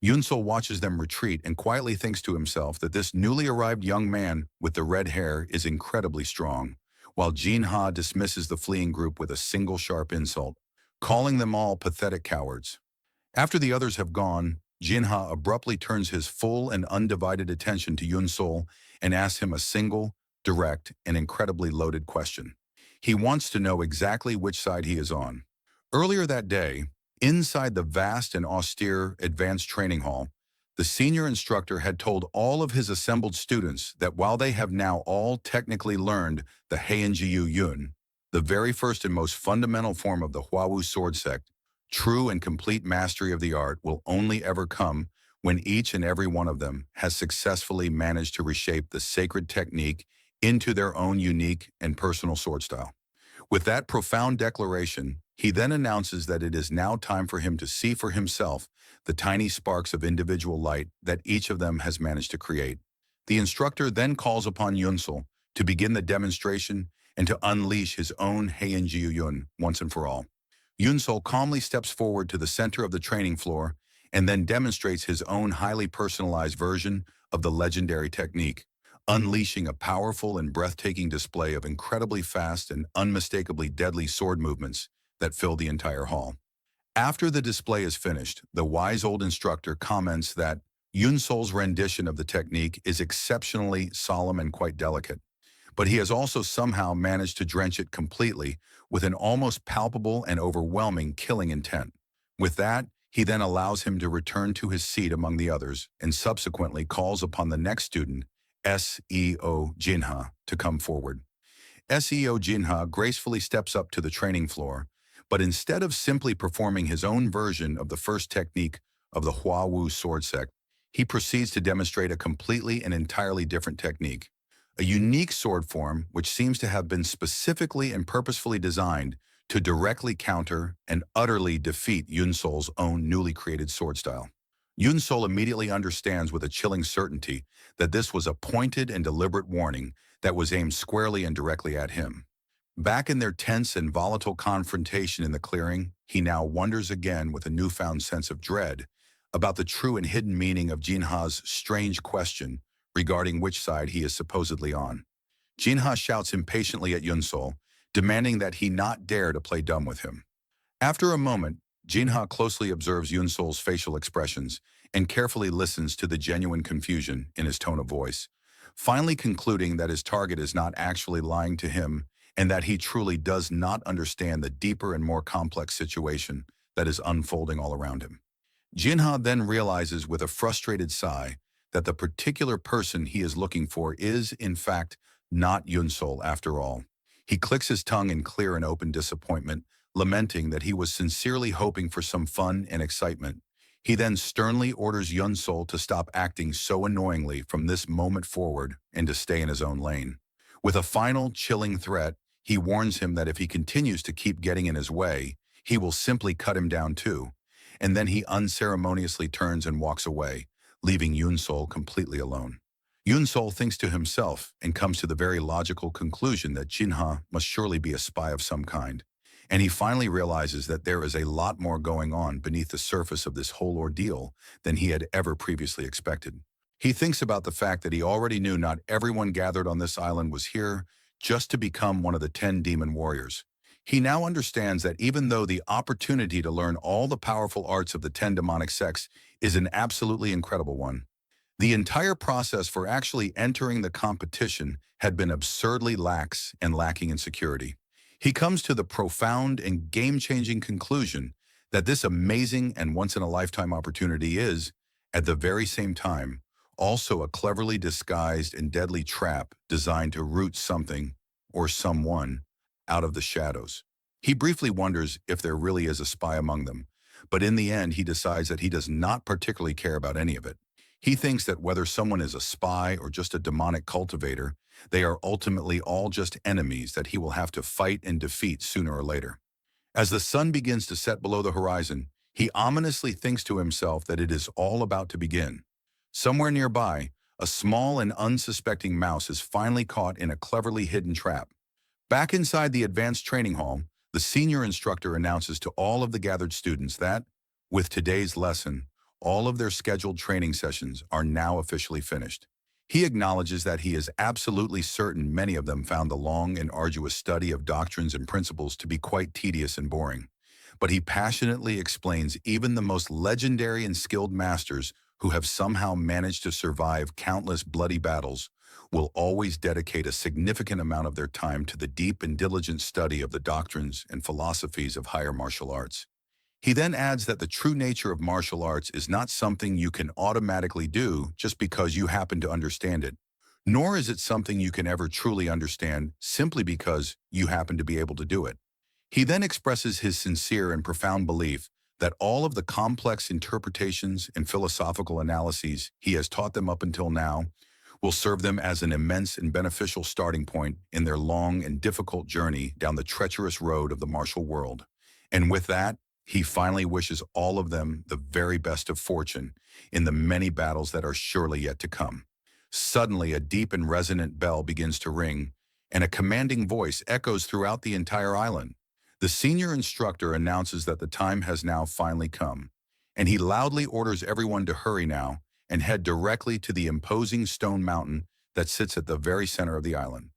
Yunsol watches them retreat and quietly thinks to himself that this newly arrived young man with the red hair is incredibly strong, while Jinha dismisses the fleeing group with a single sharp insult, calling them all pathetic cowards. After the others have gone, Jinha abruptly turns his full and undivided attention to Yunsol and asks him a single, direct, and incredibly loaded question. He wants to know exactly which side he is on. Earlier that day, inside the vast and austere advanced training hall, the senior instructor had told all of his assembled students that while they have now all technically learned the Heianjiu Yun, the very first and most fundamental form of the Huawu sword sect, true and complete mastery of the art will only ever come when each and every one of them has successfully managed to reshape the sacred technique into their own unique and personal sword style. With that profound declaration, he then announces that it is now time for him to see for himself the tiny sparks of individual light that each of them has managed to create. The instructor then calls upon Yunsol to begin the demonstration and to unleash his own Heianjiu Yun once and for all. Yunsol calmly steps forward to the center of the training floor and then demonstrates his own highly personalized version of the legendary technique, unleashing a powerful and breathtaking display of incredibly fast and unmistakably deadly sword movements that fill the entire hall. After the display is finished, the wise old instructor comments that, Yunsol's rendition of the technique is exceptionally solemn and quite delicate, but he has also somehow managed to drench it completely with an almost palpable and overwhelming killing intent. With that, he then allows him to return to his seat among the others and subsequently calls upon the next student, SEO Jinha, to come forward. SEO Jinha gracefully steps up to the training floor, but instead of simply performing his own version of the first technique of the Hua Wu sword sect, he proceeds to demonstrate a completely and entirely different technique. A unique sword form which seems to have been specifically and purposefully designed to directly counter and utterly defeat Yunsol's own newly created sword style. Yunsol immediately understands with a chilling certainty that this was a pointed and deliberate warning that was aimed squarely and directly at him. Back in their tense and volatile confrontation in the clearing, he now wonders again with a newfound sense of dread about the true and hidden meaning of Jinha's strange question regarding which side he is supposedly on. Jinha shouts impatiently at Yunsol, demanding that he not dare to play dumb with him. After a moment, Jinha closely observes Yunsol's facial expressions and carefully listens to the genuine confusion in his tone of voice, finally concluding that his target is not actually lying to him and that he truly does not understand the deeper and more complex situation that is unfolding all around him. Jinha then realizes with a frustrated sigh that the particular person he is looking for is, in fact, not Yunsol after all. He clicks his tongue in clear and open disappointment, lamenting that he was sincerely hoping for some fun and excitement. He then sternly orders Yunsol to stop acting so annoyingly from this moment forward and to stay in his own lane. With a final, chilling threat, he warns him that if he continues to keep getting in his way, he will simply cut him down too. And then he unceremoniously turns and walks away, leaving Yunsol completely alone. Yunsol thinks to himself and comes to the very logical conclusion that Jinha must surely be a spy of some kind. And he finally realizes that there is a lot more going on beneath the surface of this whole ordeal than he had ever previously expected. He thinks about the fact that he already knew not everyone gathered on this island was here just to become one of the 10 demon warriors. He now understands that even though the opportunity to learn all the powerful arts of the 10 demonic sects is an absolutely incredible one, the entire process for actually entering the competition had been absurdly lax and lacking in security. He comes to the profound and game-changing conclusion that this amazing and once-in-a-lifetime opportunity is, at the very same time, also a cleverly disguised and deadly trap designed to root something, or someone, out of the shadows. He briefly wonders if there really is a spy among them, but in the end he decides that he does not particularly care about any of it. He thinks that whether someone is a spy or just a demonic cultivator, they are ultimately all just enemies that he will have to fight and defeat sooner or later. As the sun begins to set below the horizon, he ominously thinks to himself that it is all about to begin. Somewhere nearby, a small and unsuspecting mouse is finally caught in a cleverly hidden trap. Back inside the advanced training hall, the senior instructor announces to all of the gathered students that, with today's lesson, all of their scheduled training sessions are now officially finished. He acknowledges that he is absolutely certain many of them found the long and arduous study of doctrines and principles to be quite tedious and boring. But he passionately explains even the most legendary and skilled masters who have somehow managed to survive countless bloody battles will always dedicate a significant amount of their time to the deep and diligent study of the doctrines and philosophies of higher martial arts. He then adds that the true nature of martial arts is not something you can automatically do just because you happen to understand it, nor is it something you can ever truly understand simply because you happen to be able to do it. He then expresses his sincere and profound belief that all of the complex interpretations and philosophical analyses he has taught them up until now will serve them as an immense and beneficial starting point in their long and difficult journey down the treacherous road of the martial world. And with that, he finally wishes all of them the very best of fortune in the many battles that are surely yet to come. Suddenly, a deep and resonant bell begins to ring, and a commanding voice echoes throughout the entire island. The senior instructor announces that the time has now finally come, and he loudly orders everyone to hurry now and head directly to the imposing stone mountain that sits at the very center of the island.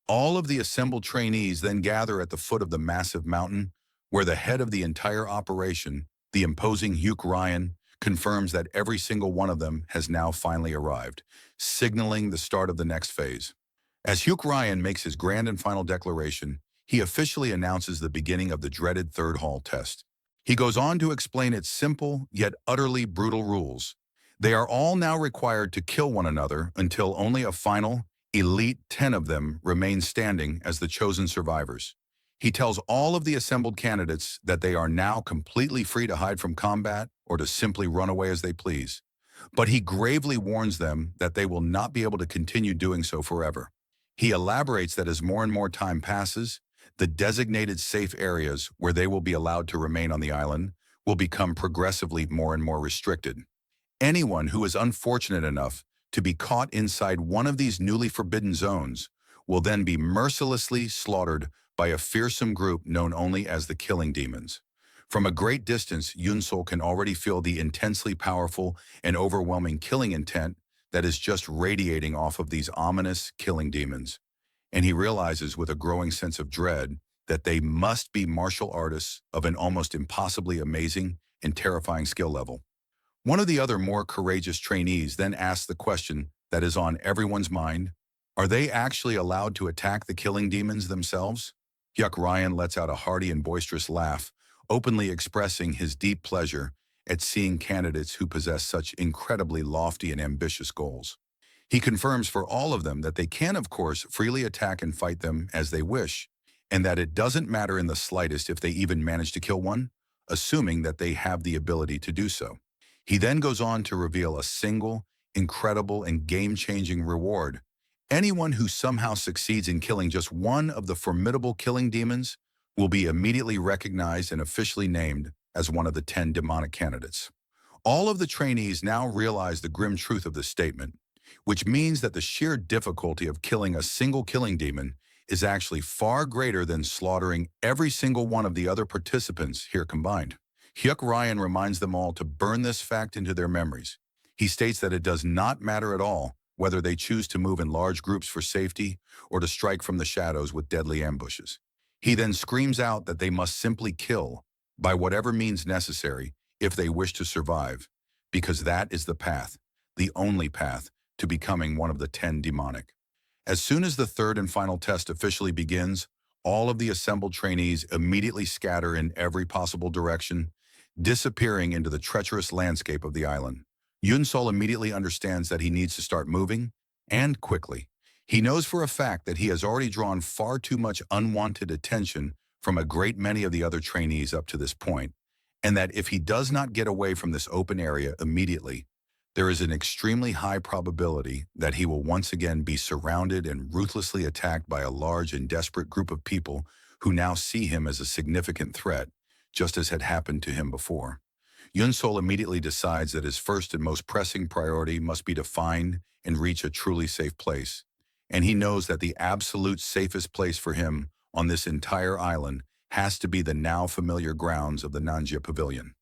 All of the assembled trainees then gather at the foot of the massive mountain, where the head of the entire operation, the imposing Hugh Ryan, confirms that every single one of them has now finally arrived, signaling the start of the next phase. As Hugh Ryan makes his grand and final declaration, he officially announces the beginning of the dreaded third hall test. He goes on to explain its simple, yet utterly brutal rules. They are all now required to kill one another until only a final, elite 10 of them remain standing as the chosen survivors. He tells all of the assembled candidates that they are now completely free to hide from combat or to simply run away as they please. But he gravely warns them that they will not be able to continue doing so forever. He elaborates that as more and more time passes, the designated safe areas where they will be allowed to remain on the island will become progressively more and more restricted. Anyone who is unfortunate enough to be caught inside one of these newly forbidden zones will then be mercilessly slaughtered by a fearsome group known only as the Killing Demons. From a great distance, Yunsol can already feel the intensely powerful and overwhelming killing intent that is just radiating off of these ominous killing demons. And he realizes with a growing sense of dread that they must be martial artists of an almost impossibly amazing and terrifying skill level. One of the other more courageous trainees then asks the question that is on everyone's mind: are they actually allowed to attack the killing demons themselves? Hyuk Ryan lets out a hearty and boisterous laugh, openly expressing his deep pleasure at seeing candidates who possess such incredibly lofty and ambitious goals. He confirms for all of them that they can, of course, freely attack and fight them as they wish, and that it doesn't matter in the slightest if they even manage to kill one, assuming that they have the ability to do so. He then goes on to reveal a single, incredible, and game-changing reward. Anyone who somehow succeeds in killing just one of the formidable killing demons will be immediately recognized and officially named as one of the 10 demonic candidates. All of the trainees now realize the grim truth of this statement, which means that the sheer difficulty of killing a single killing demon is actually far greater than slaughtering every single one of the other participants here combined. Hyuk Ryan reminds them all to burn this fact into their memories. He states that it does not matter at all whether they choose to move in large groups for safety or to strike from the shadows with deadly ambushes. He then screams out that they must simply kill, by whatever means necessary, if they wish to survive, because that is the path, the only path, to becoming one of the 10 demonic. As soon as the third and final test officially begins, all of the assembled trainees immediately scatter in every possible direction, disappearing into the treacherous landscape of the island. Yunsol immediately understands that he needs to start moving, and quickly. He knows for a fact that he has already drawn far too much unwanted attention from a great many of the other trainees up to this point, and that if he does not get away from this open area immediately, there is an extremely high probability that he will once again be surrounded and ruthlessly attacked by a large and desperate group of people who now see him as a significant threat, just as had happened to him before. Yunsol immediately decides that his first and most pressing priority must be to find and reach a truly safe place, and he knows that the absolute safest place for him on this entire island has to be the now familiar grounds of the Nanjia Pavilion.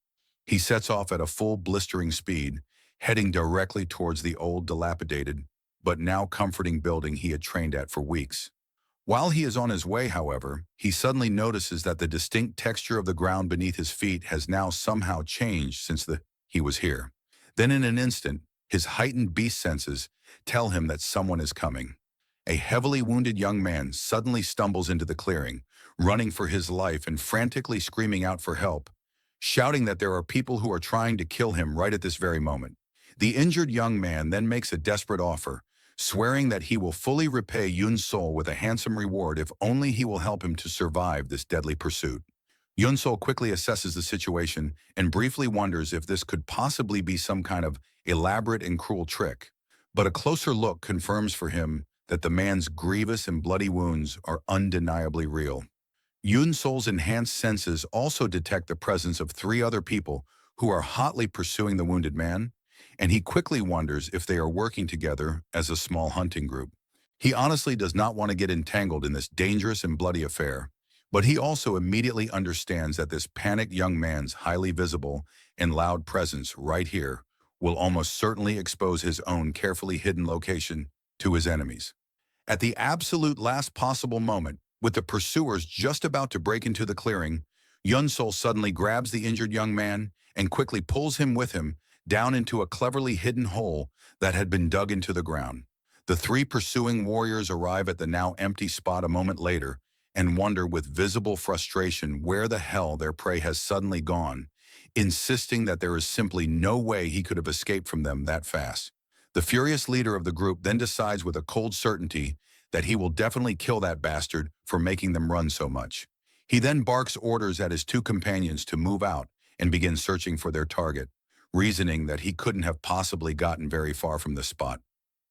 He sets off at a full blistering speed, heading directly towards the old dilapidated, but now comforting building he had trained at for weeks. While he is on his way, however, he suddenly notices that the distinct texture of the ground beneath his feet has now somehow changed since he was here. Then in an instant, his heightened beast senses tell him that someone is coming. A heavily wounded young man suddenly stumbles into the clearing, running for his life and frantically screaming out for help, shouting that there are people who are trying to kill him right at this very moment. The injured young man then makes a desperate offer, swearing that he will fully repay Yun Sol with a handsome reward if only he will help him to survive this deadly pursuit. Yun Sol quickly assesses the situation and briefly wonders if this could possibly be some kind of elaborate and cruel trick. But a closer look confirms for him that the man's grievous and bloody wounds are undeniably real. Yun Sol's enhanced senses also detect the presence of 3 other people who are hotly pursuing the wounded man, and he quickly wonders if they are working together as a small hunting group. He honestly does not want to get entangled in this dangerous and bloody affair, but he also immediately understands that this panicked young man's highly visible and loud presence right here will almost certainly expose his own carefully hidden location to his enemies. At the absolute last possible moment, with the pursuers just about to break into the clearing, Yun Sol suddenly grabs the injured young man and quickly pulls him with him, down into a cleverly hidden hole that had been dug into the ground. The three pursuing warriors arrive at the now empty spot a moment later and wonder with visible frustration where the hell their prey has suddenly gone, insisting that there is simply no way he could have escaped from them that fast. The furious leader of the group then decides with a cold certainty that he will definitely kill that bastard for making them run so much. He then barks orders at his two companions to move out and begin searching for their target, reasoning that he couldn't have possibly gotten very far from the spot.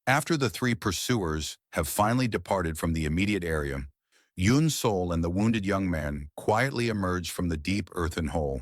After the three pursuers have finally departed from the immediate area, Yun Sol and the wounded young man quietly emerge from the deep earthen hole.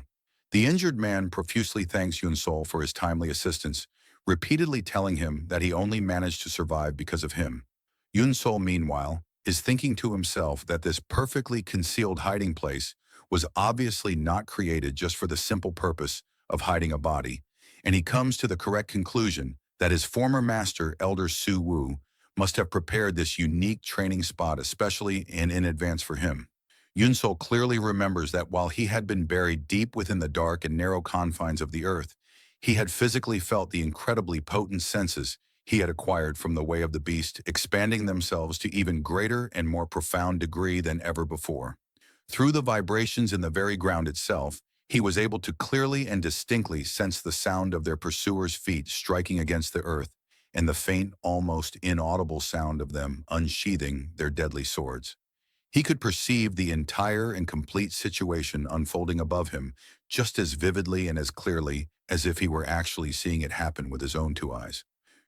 The injured man profusely thanks Yun Sol for his timely assistance, repeatedly telling him that he only managed to survive because of him. Yun Sol, meanwhile, is thinking to himself that this perfectly concealed hiding place was obviously not created just for the simple purpose of hiding a body, and he comes to the correct conclusion that his former master, Elder Su Wu, must have prepared this unique training spot especially and in advance for him. Yunsol clearly remembers that while he had been buried deep within the dark and narrow confines of the earth, he had physically felt the incredibly potent senses he had acquired from the way of the beast expanding themselves to even greater and more profound degree than ever before. Through the vibrations in the very ground itself, he was able to clearly and distinctly sense the sound of their pursuers' feet striking against the earth and the faint, almost inaudible sound of them unsheathing their deadly swords. He could perceive the entire and complete situation unfolding above him just as vividly and as clearly as if he were actually seeing it happen with his own two eyes.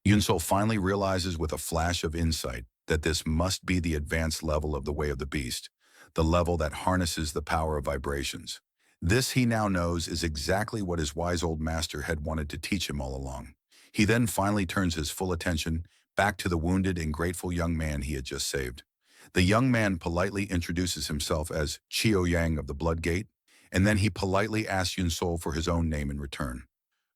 Yunsol finally realizes with a flash of insight that this must be the advanced level of the Way of the Beast, the level that harnesses the power of vibrations. This, he now knows, is exactly what his wise old master had wanted to teach him all along. He then finally turns his full attention back to the wounded and grateful young man he had just saved. The young man politely introduces himself as Chio Yang of the Blood Gate, and then he politely asks Yunsol for his own name in return.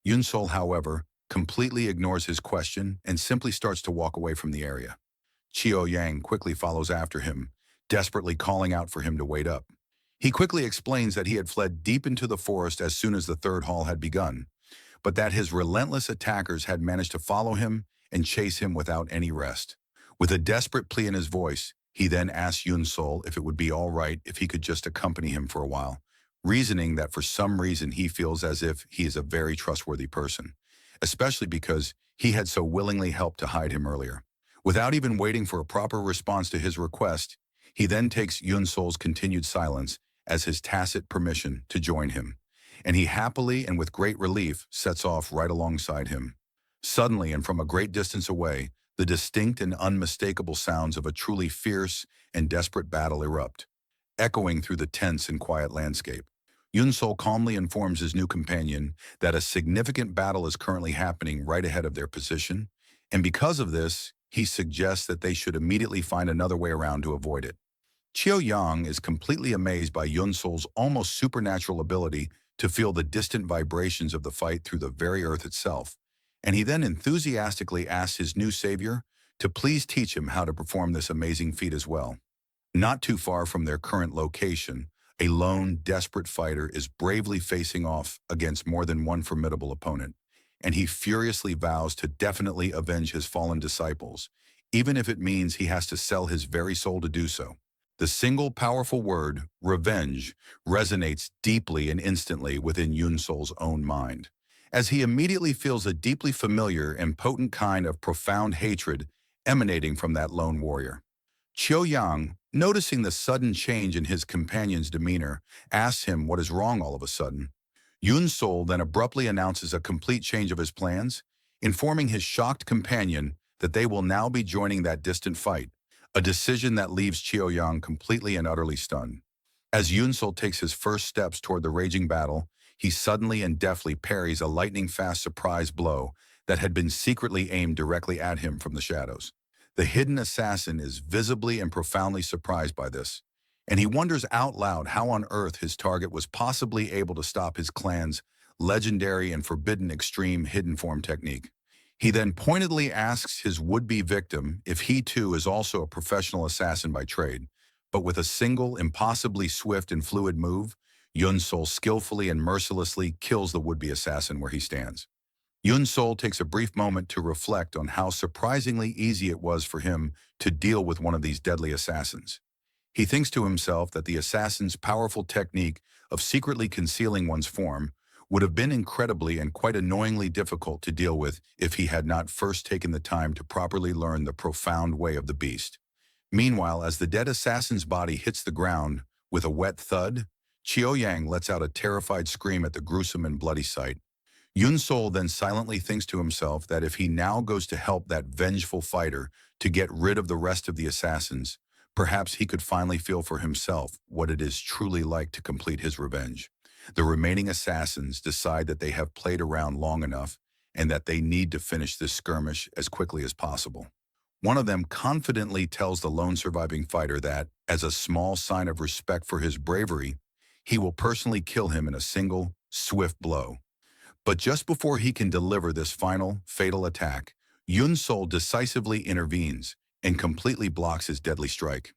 Yunsol, however, completely ignores his question and simply starts to walk away from the area. Chio Yang quickly follows after him, desperately calling out for him to wait up. He quickly explains that he had fled deep into the forest as soon as the third hall had begun, but that his relentless attackers had managed to follow him and chase him without any rest. With a desperate plea in his voice, he then asked Yunsol if it would be all right if he could just accompany him for a while, reasoning that for some reason he feels as if he is a very trustworthy person, especially because he had so willingly helped to hide him earlier. Without even waiting for a proper response to his request, he then takes Yunsol's continued silence as his tacit permission to join him, and he happily and with great relief sets off right alongside him. Suddenly, and from a great distance away, the distinct and unmistakable sounds of a truly fierce and desperate battle erupt, echoing through the tense and quiet landscape. Yunsol calmly informs his new companion that a significant battle is currently happening right ahead of their position, and because of this, he suggests that they should immediately find another way around to avoid it. Chiao Yang is completely amazed by Yunsol's almost supernatural ability to feel the distant vibrations of the fight through the very earth itself, and he then enthusiastically asks his new savior to please teach him how to perform this amazing feat as well. Not too far from their current location, a lone, desperate fighter is bravely facing off against more than one formidable opponent, and he furiously vows to definitely avenge his fallen disciples, even if it means he has to sell his very soul to do so. The single powerful word, revenge, resonates deeply and instantly within Yunsol's own mind, as he immediately feels a deeply familiar and potent kind of profound hatred emanating from that lone warrior. Chiao Yang, noticing the sudden change in his companion's demeanor, asks him what is wrong all of a sudden. Yunsol then abruptly announces a complete change of his plans, informing his shocked companion that they will now be joining that distant fight, a decision that leaves Chiao Yang completely and utterly stunned. As Yunsol takes his first steps toward the raging battle, he suddenly and deftly parries a lightning-fast surprise blow that had been secretly aimed directly at him from the shadows. The hidden assassin is visibly and profoundly surprised by this, and he wonders out loud how on earth his target was possibly able to stop his clan's legendary and forbidden extreme hidden form technique. He then pointedly asks his would-be victim if he too is also a professional assassin by trade, but with a single, impossibly swift and fluid move, Yunsol skillfully and mercilessly kills the would-be assassin where he stands. Yun Sol takes a brief moment to reflect on how surprisingly easy it was for him to deal with one of these deadly assassins. He thinks to himself that the assassin's powerful technique of secretly concealing one's form would have been incredibly and quite annoyingly difficult to deal with if he had not first taken the time to properly learn the profound way of the beast. Meanwhile, as the dead assassin's body hits the ground with a wet thud, Chiao Yang lets out a terrified scream at the gruesome and bloody sight. Yun Sol then silently thinks to himself that if he now goes to help that vengeful fighter to get rid of the rest of the assassins, perhaps he could finally feel for himself what it is truly like to complete his revenge. The remaining assassins decide that they have played around long enough and that they need to finish this skirmish as quickly as possible. One of them confidently tells the lone surviving fighter that, as a small sign of respect for his bravery, he will personally kill him in a single, swift blow. But just before he can deliver this final, fatal attack, Yun Sol decisively intervenes and completely blocks his deadly strike.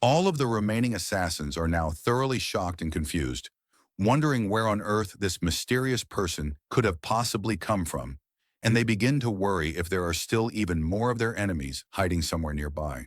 All of the remaining assassins are now thoroughly shocked and confused, wondering where on earth this mysterious person could have possibly come from, and they begin to worry if there are still even more of their enemies hiding somewhere nearby.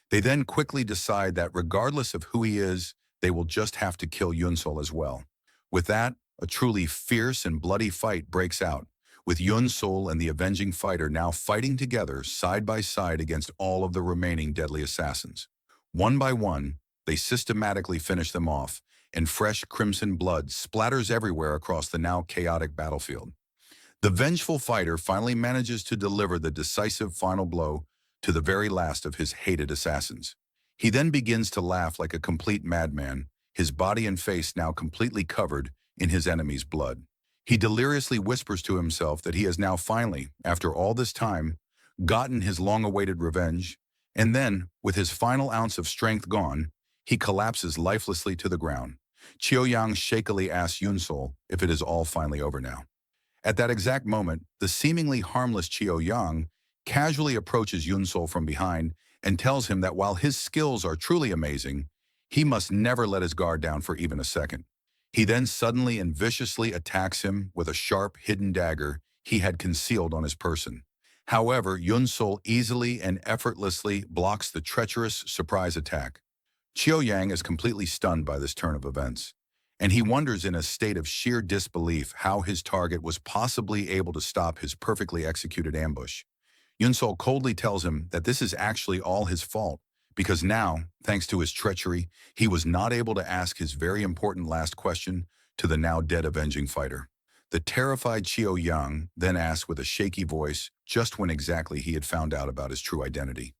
They then quickly decide that regardless of who he is, they will just have to kill Yun Sol as well. With that, a truly fierce and bloody fight breaks out, with Yun Sol and the avenging fighter now fighting together side by side against all of the remaining deadly assassins. One by one, they systematically finish them off, and fresh crimson blood splatters everywhere across the now chaotic battlefield. The vengeful fighter finally manages to deliver the decisive final blow to the very last of his hated assassins. He then begins to laugh like a complete madman, his body and face now completely covered in his enemy's blood. He deliriously whispers to himself that he has now finally, after all this time, gotten his long-awaited revenge, and then, with his final ounce of strength gone, he collapses lifelessly to the ground. Chiao Yang shakily asks Yun Sol if it is all finally over now. At that exact moment, the seemingly harmless Chiao Yang casually approaches Yun Sol from behind and tells him that while his skills are truly amazing, he must never let his guard down for even a second. He then suddenly and viciously attacks him with a sharp, hidden dagger he had concealed on his person. However, Yun Sol easily and effortlessly blocks the treacherous surprise attack. Chiao Yang is completely stunned by this turn of events, and he wonders in a state of sheer disbelief how his target was possibly able to stop his perfectly executed ambush. Yun Sol coldly tells him that this is actually all his fault, because now, thanks to his treachery, he was not able to ask his very important last question to the now dead avenging fighter. The terrified Chiao Yang then asks with a shaky voice just when exactly he had found out about his true identity.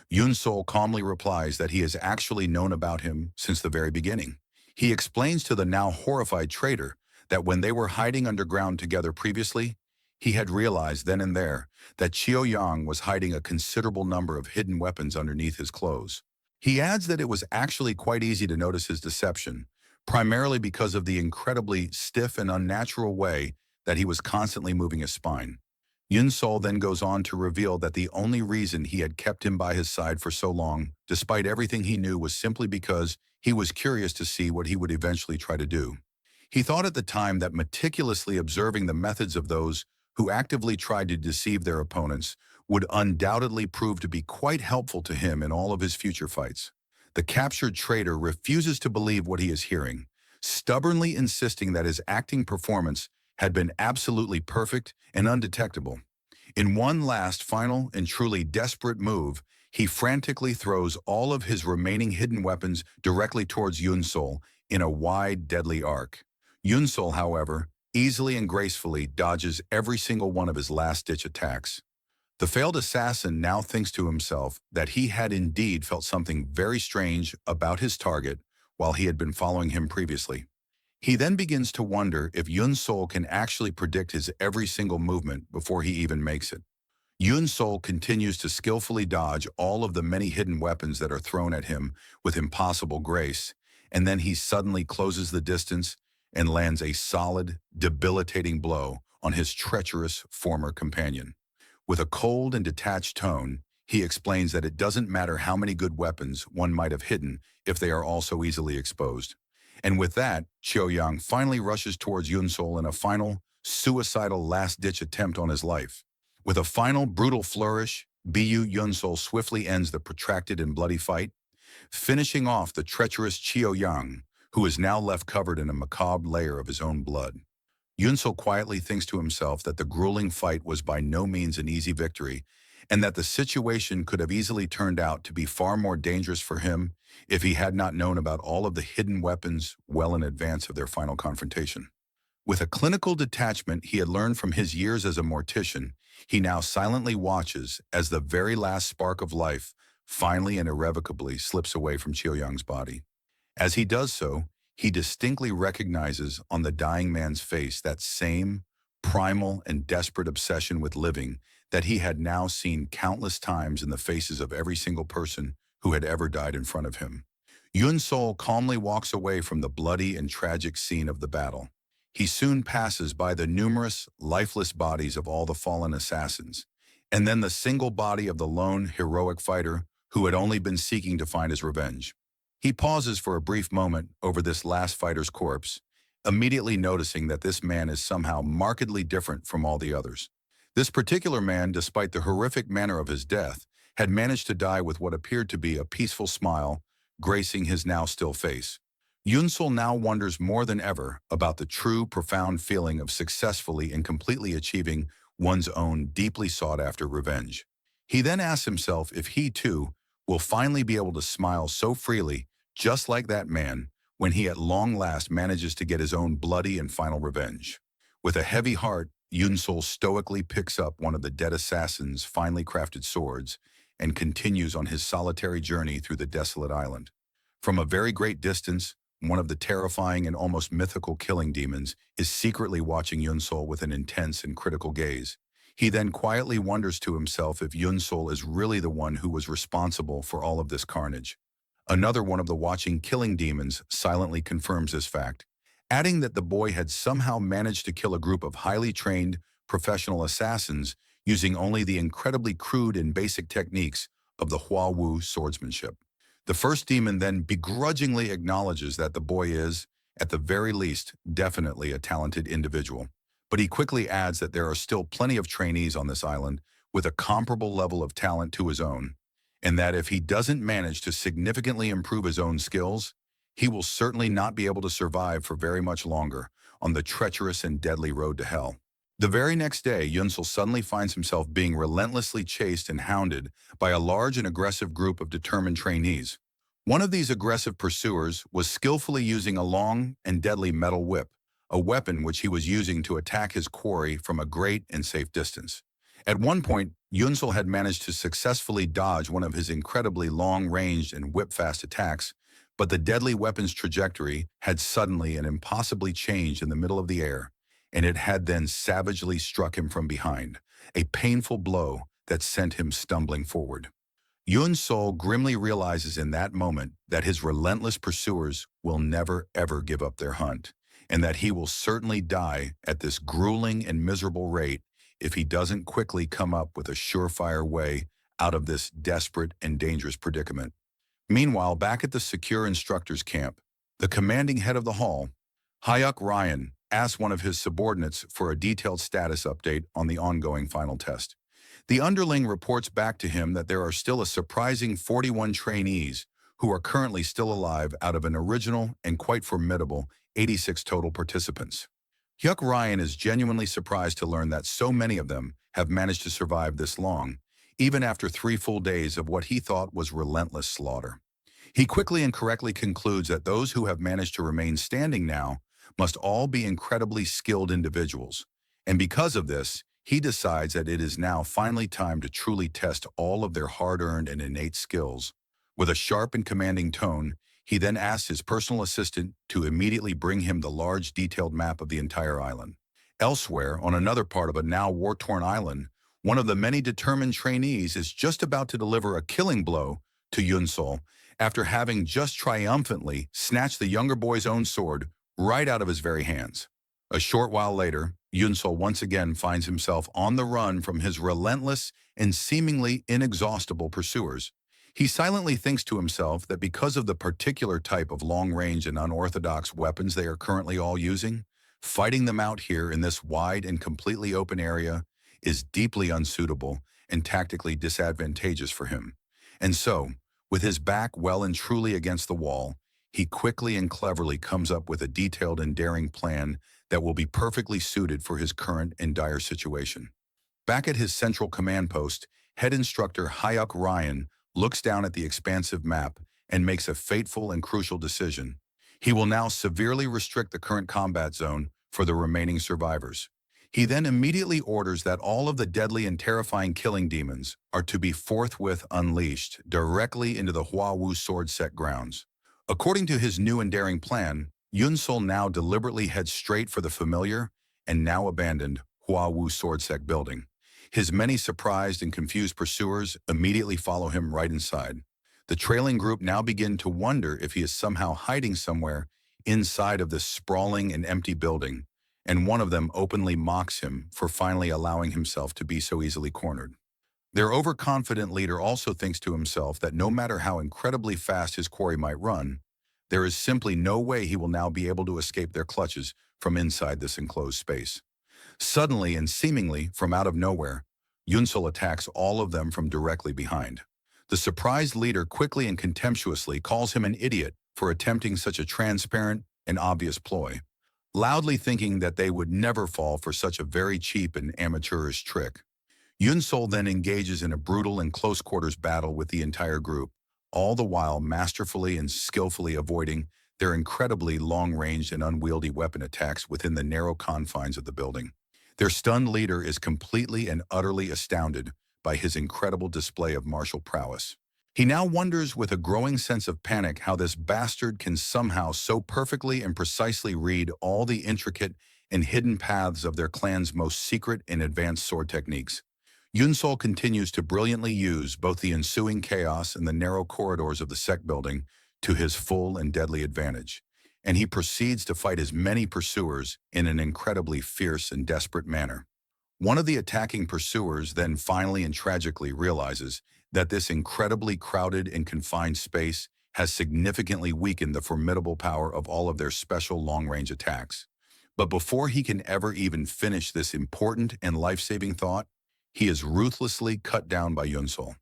Yun Sol calmly replies that he has actually known about him since the very beginning. He explains to the now horrified traitor that when they were hiding underground together previously, he had realized then and there that Chiao Yang was hiding a considerable number of hidden weapons underneath his clothes. He adds that it was actually quite easy to notice his deception, primarily because of the incredibly stiff and unnatural way that he was constantly moving his spine. Yun Sol then goes on to reveal that the only reason he had kept him by his side for so long, despite everything he knew, was simply because he was curious to see what he would eventually try to do. He thought at the time that meticulously observing the methods of those who actively tried to deceive their opponents would undoubtedly prove to be quite helpful to him in all of his future fights. The captured traitor refuses to believe what he is hearing, stubbornly insisting that his acting performance had been absolutely perfect and undetectable. In one last, final, and truly desperate move, he frantically throws all of his remaining hidden weapons directly towards Yun Sol in a wide, deadly arc. Yun Sol, however, easily and gracefully dodges every single one of his last-ditch attacks. The failed assassin now thinks to himself that he had indeed felt something very strange about his target while he had been following him previously. He then begins to wonder if Yun Sol can actually predict his every single movement before he even makes it. Yun Sol continues to skillfully dodge all of the many hidden weapons that are thrown at him with impossible grace, and then he suddenly closes the distance and lands a solid, debilitating blow on his treacherous former companion. With a cold and detached tone, he explains that it doesn't matter how many good weapons one might have hidden if they are all so easily exposed. And with that, Chiao Yang finally rushes towards Yun Sol in a final, suicidal last-ditch attempt on his life. With a final brutal flourish, Bu Yunsol swiftly ends the protracted and bloody fight, finishing off the treacherous Qiao Yang, who is now left covered in a macabre layer of his own blood. Yunsel quietly thinks to himself that the grueling fight was by no means an easy victory, and that the situation could have easily turned out to be far more dangerous for him if he had not known about all of the hidden weapons well in advance of their final confrontation. With a clinical detachment he had learned from his years as a mortician, he now silently watches as the very last spark of life finally and irrevocably slips away from Qiuyang's body. As he does so, he distinctly recognizes on the dying man's face that same primal and desperate obsession with living that he had now seen countless times in the faces of every single person who had ever died in front of him. Yun Sol calmly walks away from the bloody and tragic scene of the battle. He soon passes by the numerous, lifeless bodies of all the fallen assassins, and then the single body of the lone, heroic fighter who had only been seeking to find his revenge. He pauses for a brief moment over this last fighter's corpse, immediately noticing that this man is somehow markedly different from all the others. This particular man, despite the horrific manner of his death, had managed to die with what appeared to be a peaceful smile gracing his now still face. Yunsel now wonders more than ever about the true, profound feeling of successfully and completely achieving one's own deeply sought-after revenge. He then asks himself if he, too, will finally be able to smile so freely, just like that man, when he at long last manages to get his own bloody and final revenge. With a heavy heart, Yunsel stoically picks up one of the dead assassin's finely crafted swords and continues on his solitary journey through the desolate island. From a very great distance, one of the terrifying and almost mythical killing demons is secretly watching Yunsol with an intense and critical gaze. He then quietly wonders to himself if Yunsol is really the one who was responsible for all of this carnage. Another one of the watching killing demons silently confirms this fact, adding that the boy had somehow managed to kill a group of highly trained, professional assassins using only the incredibly crude and basic techniques of the Hua Wu swordsmanship. The first demon then begrudgingly acknowledges that the boy is, at the very least, definitely a talented individual. But he quickly adds that there are still plenty of trainees on this island with a comparable level of talent to his own, and that if he doesn't manage to significantly improve his own skills, he will certainly not be able to survive for very much longer on the treacherous and deadly road to hell. The very next day, Yunsel suddenly finds himself being relentlessly chased and hounded by a large and aggressive group of determined trainees. One of these aggressive pursuers was skillfully using a long and deadly metal whip, a weapon which he was using to attack his quarry from a great and safe distance. At one point, Yunsel had managed to successfully dodge one of his incredibly long-ranged and whip-fast attacks, but the deadly weapon's trajectory had suddenly and impossibly changed in the middle of the air, and it had then savagely struck him from behind, a painful blow that sent him stumbling forward. Yun Sol grimly realizes in that moment that his relentless pursuers will never ever give up their hunt, and that he will certainly die at this grueling and miserable rate if he doesn't quickly come up with a surefire way out of this desperate and dangerous predicament. Meanwhile, back at the secure instructor's camp, the commanding head of the hall, Hyuk Ryan, asks one of his subordinates for a detailed status update on the ongoing final test. The underling reports back to him that there are still a surprising 41 trainees who are currently still alive out of an original and quite formidable 86 total participants. Hyuk Ryan is genuinely surprised to learn that so many of them have managed to survive this long, even after 3 full days of what he thought was relentless slaughter. He quickly and correctly concludes that those who have managed to remain standing now must all be incredibly skilled individuals, and because of this, he decides that it is now finally time to truly test all of their hard-earned and innate skills. With a sharp and commanding tone, he then asks his personal assistant to immediately bring him the large detailed map of the entire island. Elsewhere, on another part of a now war-torn island, one of the many determined trainees is just about to deliver a killing blow to Yunsol after having just triumphantly snatched the younger boy's own sword right out of his very hands. A short while later, Yunsol once again finds himself on the run from his relentless and seemingly inexhaustible pursuers. He silently thinks to himself that because of the particular type of long-range and unorthodox weapons they are currently all using, Fighting them out here in this wide and completely open area is deeply unsuitable and tactically disadvantageous for him. And so, with his back well and truly against the wall, he quickly and cleverly comes up with a detailed and daring plan that will be perfectly suited for his current and dire situation. Back at his central command post, head instructor Hyuk Ryan looks down at the expansive map and makes a fateful and crucial decision. He will now severely restrict the current combat zone for the remaining survivors. He then immediately orders that all of the deadly and terrifying killing demons are to be forthwith unleashed directly into the Huawu sword set grounds. According to his new and daring plan, Yunsol now deliberately heads straight for the familiar and now abandoned Huawu sword set building. His many surprised and confused pursuers immediately follow him right inside. The trailing group now begin to wonder if he is somehow hiding somewhere inside of this sprawling and empty building, and one of them openly mocks him for finally allowing himself to be so easily cornered. Their overconfident leader also thinks to himself that no matter how incredibly fast his quarry might run, there is simply no way he will now be able to escape their clutches from inside this enclosed space. Suddenly and seemingly from out of nowhere, Yunsel attacks all of them from directly behind. The surprised leader quickly and contemptuously calls him an idiot for attempting such a transparent and obvious ploy, loudly thinking that they would never fall for such a very cheap and amateurish trick. Yunsol then engages in a brutal and close-quarters battle with the entire group, all the while masterfully and skillfully avoiding their incredibly long-ranged and unwieldy weapon attacks within the narrow confines of the building. Their stunned leader is completely and utterly astounded by his incredible display of martial prowess. He now wonders with a growing sense of panic how this bastard can somehow so perfectly and precisely read all the intricate and hidden paths of their clan's most secret and advanced sword techniques. Yunsol continues to brilliantly use both the ensuing chaos and the narrow corridors of the sect building to his full and deadly advantage, and he proceeds to fight his many pursuers in an incredibly fierce and desperate manner. One of the attacking pursuers then finally and tragically realizes that this incredibly crowded and confined space has significantly weakened the formidable power of all of their special long-range attacks. But before he can ever even finish this important and life-saving thought, he is ruthlessly cut down by Yunsol.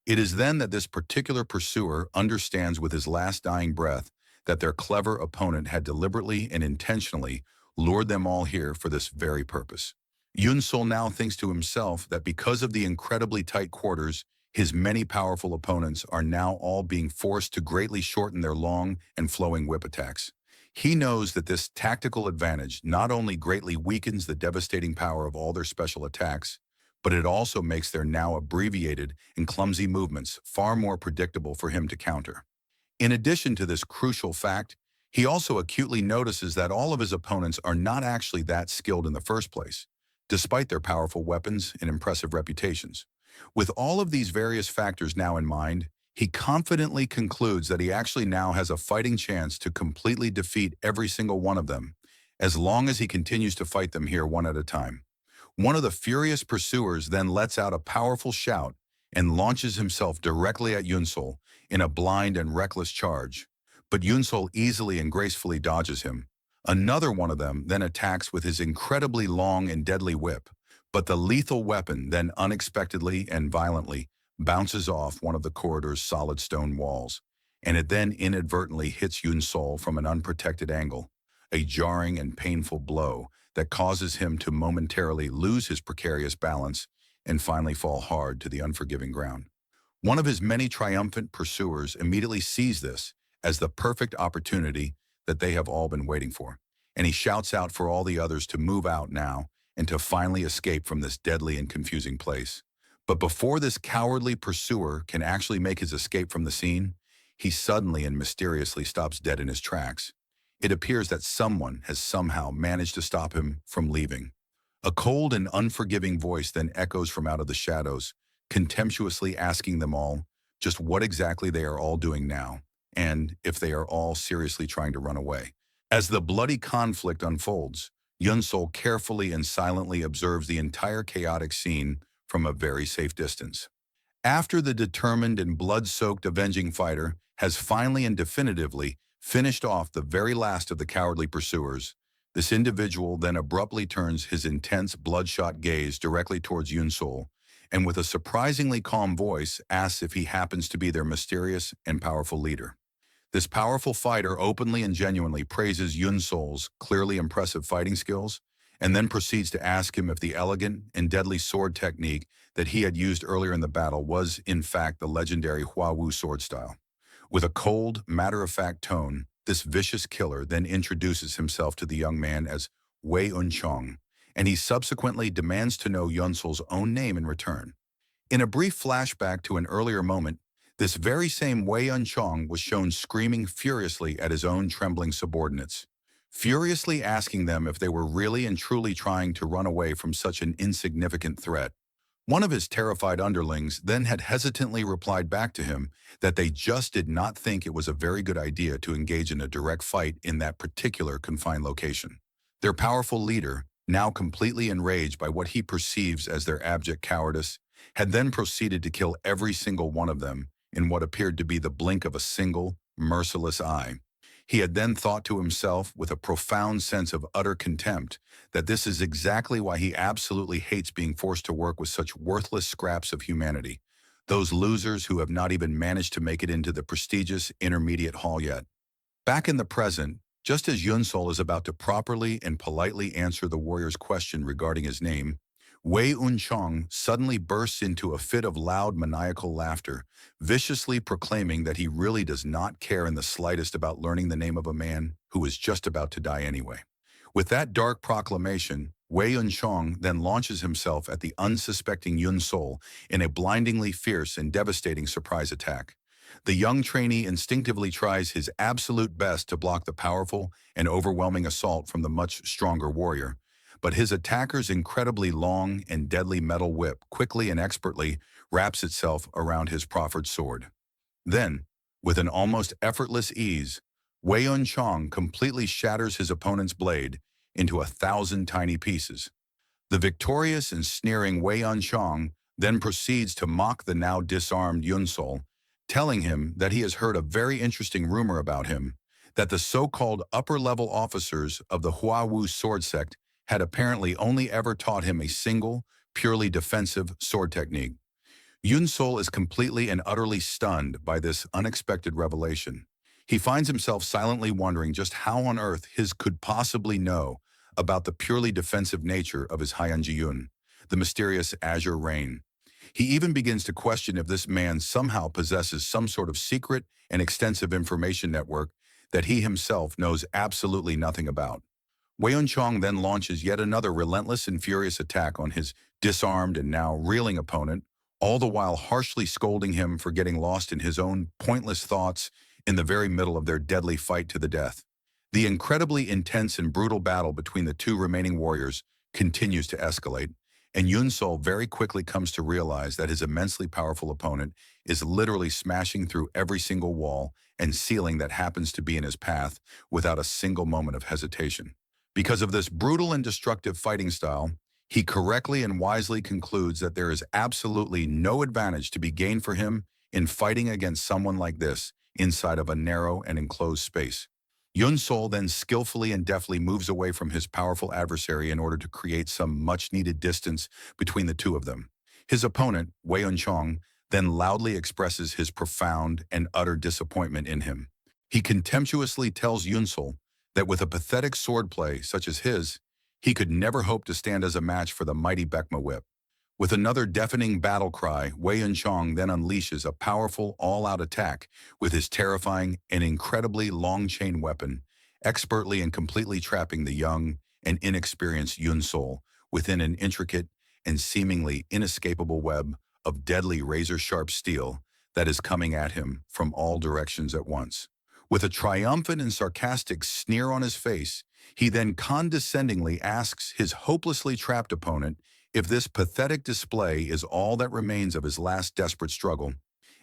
It is then that this particular pursuer understands with his last dying breath that their clever opponent had deliberately and intentionally lured them all here for this very purpose. Yunsol now thinks to himself that because of the incredibly tight quarters, his many powerful opponents are now all being forced to greatly shorten their long and flowing whip attacks. He knows that this tactical advantage not only greatly weakens the devastating power of all their special attacks, but it also makes their now abbreviated and clumsy movements far more predictable for him to counter. In addition to this crucial fact, he also acutely notices that all of his opponents are not actually that skilled in the first place, despite their powerful weapons and impressive reputations. With all of these various factors now in mind, he confidently concludes that he actually now has a fighting chance to completely defeat every single one of them, as long as he continues to fight them here one at a time. One of the furious pursuers then lets out a powerful shout and launches himself directly at Yunsol in a blind and reckless charge. But Yunsol easily and gracefully dodges him. Another one of them then attacks with his incredibly long and deadly whip, but the lethal weapon then unexpectedly and violently bounces off one of the corridor's solid stone walls, and it then inadvertently hits Yunsol from an unprotected angle, a jarring and painful blow that causes him to momentarily lose his precarious balance and finally fall hard to the unforgiving ground. One of his many triumphant pursuers immediately sees this as the perfect opportunity that they have all been waiting for, and he shouts out for all the others to move out now and to finally escape from this deadly and confusing place. But before this cowardly pursuer can actually make his escape from the scene, he suddenly and mysteriously stops dead in his tracks. It appears that someone has somehow managed to stop him from leaving. A cold and unforgiving voice then echoes from out of the shadows, contemptuously asking them all just what exactly they are all doing now, and if they are all seriously trying to run away. As the bloody conflict unfolds, Yunsol carefully and silently observes the entire chaotic scene from a very safe distance. After the determined and blood-soaked avenging fighter has finally and definitively finished off the very last of the cowardly pursuers, This individual then abruptly turns his intense, bloodshot gaze directly towards Yun-Sol, and with a surprisingly calm voice asks if he happens to be their mysterious and powerful leader. This powerful fighter openly and genuinely praises Yun-Sol's clearly impressive fighting skills, and then proceeds to ask him if the elegant and deadly sword technique that he had used earlier in the battle was, in fact, the legendary Hua Wu sword style. With a cold, matter-of-fact tone, this vicious killer then introduces himself to the young man as Wei Unchong, and he subsequently demands to know Yun-Sol's own name in return. In a brief flashback to an earlier moment, this very same Wei Unchong was shown screaming furiously at his own trembling subordinates, furiously asking them if they were really and truly trying to run away from such an insignificant threat. One of his terrified underlings then had hesitantly replied back to him that they just did not think it was a very good idea to engage in a direct fight in that particular confined location. Their powerful leader, now completely enraged by what he perceives as their abject cowardice, had then proceeded to kill every single one of them in what appeared to be the blink of a single, merciless eye. He had then thought to himself with a profound sense of utter contempt that this is exactly why he absolutely hates being forced to work with such worthless scraps of humanity, those losers who have not even managed to make it into the prestigious intermediate hall yet. Back in the present, just as Yun-Sol is about to properly and politely answer the warrior's question regarding his name, Wei Unchong suddenly bursts into a fit of loud maniacal laughter, viciously proclaiming that he really does not care in the slightest about learning the name of a man who is just about to die anyway. With that dark proclamation, Wei Unchong then launches himself at the unsuspecting Yun-Sol in a blindingly fierce and devastating surprise attack. The young trainee instinctively tries his absolute best to block the powerful and overwhelming assault from the much stronger warrior, but his attacker's incredibly long and deadly metal whip quickly and expertly wraps itself around his proffered sword. Then, with an almost effortless ease, Wei Yun-Chong completely shatters his opponent's blade into 1,000 tiny pieces. The victorious and sneering Wei Yun-Chong then proceeds to mock the now disarmed Yun-Sol, telling him that he has heard a very interesting rumor about him, that the so-called upper-level officers of the Hua Wu sword sect had apparently only ever taught him a single, purely defensive sword technique. Yun-Sol is completely and utterly stunned by this unexpected revelation. He finds himself silently wondering just how on earth his could possibly know about the purely defensive nature of his Haiyan-Jiyun, the mysterious azure rain. He even begins to question if this man somehow possesses some sort of secret and extensive information network that he himself knows absolutely nothing about. Wei Yun-Chong then launches yet another relentless and furious attack on his disarmed and now reeling opponent, all the while harshly scolding him for getting lost in his own pointless thoughts in the very middle of their deadly fight to the death. The incredibly intense and brutal battle between the two remaining warriors continues to escalate, and Yun-Sol very quickly comes to realize that his immensely powerful opponent is literally smashing through every single wall and ceiling that happens to be in his path without a single moment of hesitation. Because of this brutal and destructive fighting style, he correctly and wisely concludes that there is absolutely no advantage to be gained for him in fighting against someone like this inside of a narrow and enclosed space. Yun-Sol then skillfully and deftly moves away from his powerful adversary in order to create some much-needed distance between the two of them. His opponent, Wei Yun-Chong, then loudly expresses his profound and utter disappointment in him. He contemptuously tells Yun-Sol that with a pathetic swordplay such as his, he could never hope to stand as a match for the mighty Bekma whip. With another deafening battle cry, Wei Yun-Chong then unleashes a powerful, all-out attack with his terrifying and incredibly long-chain weapon, expertly and completely trapping the young and inexperienced Yun-Sol within an intricate and seemingly inescapable web of deadly razor-sharp steel that is coming at him from all directions at once. With a triumphant and sarcastic sneer on his face, he then condescendingly asks his hopelessly trapped opponent if this pathetic display is all that remains of his last desperate struggle,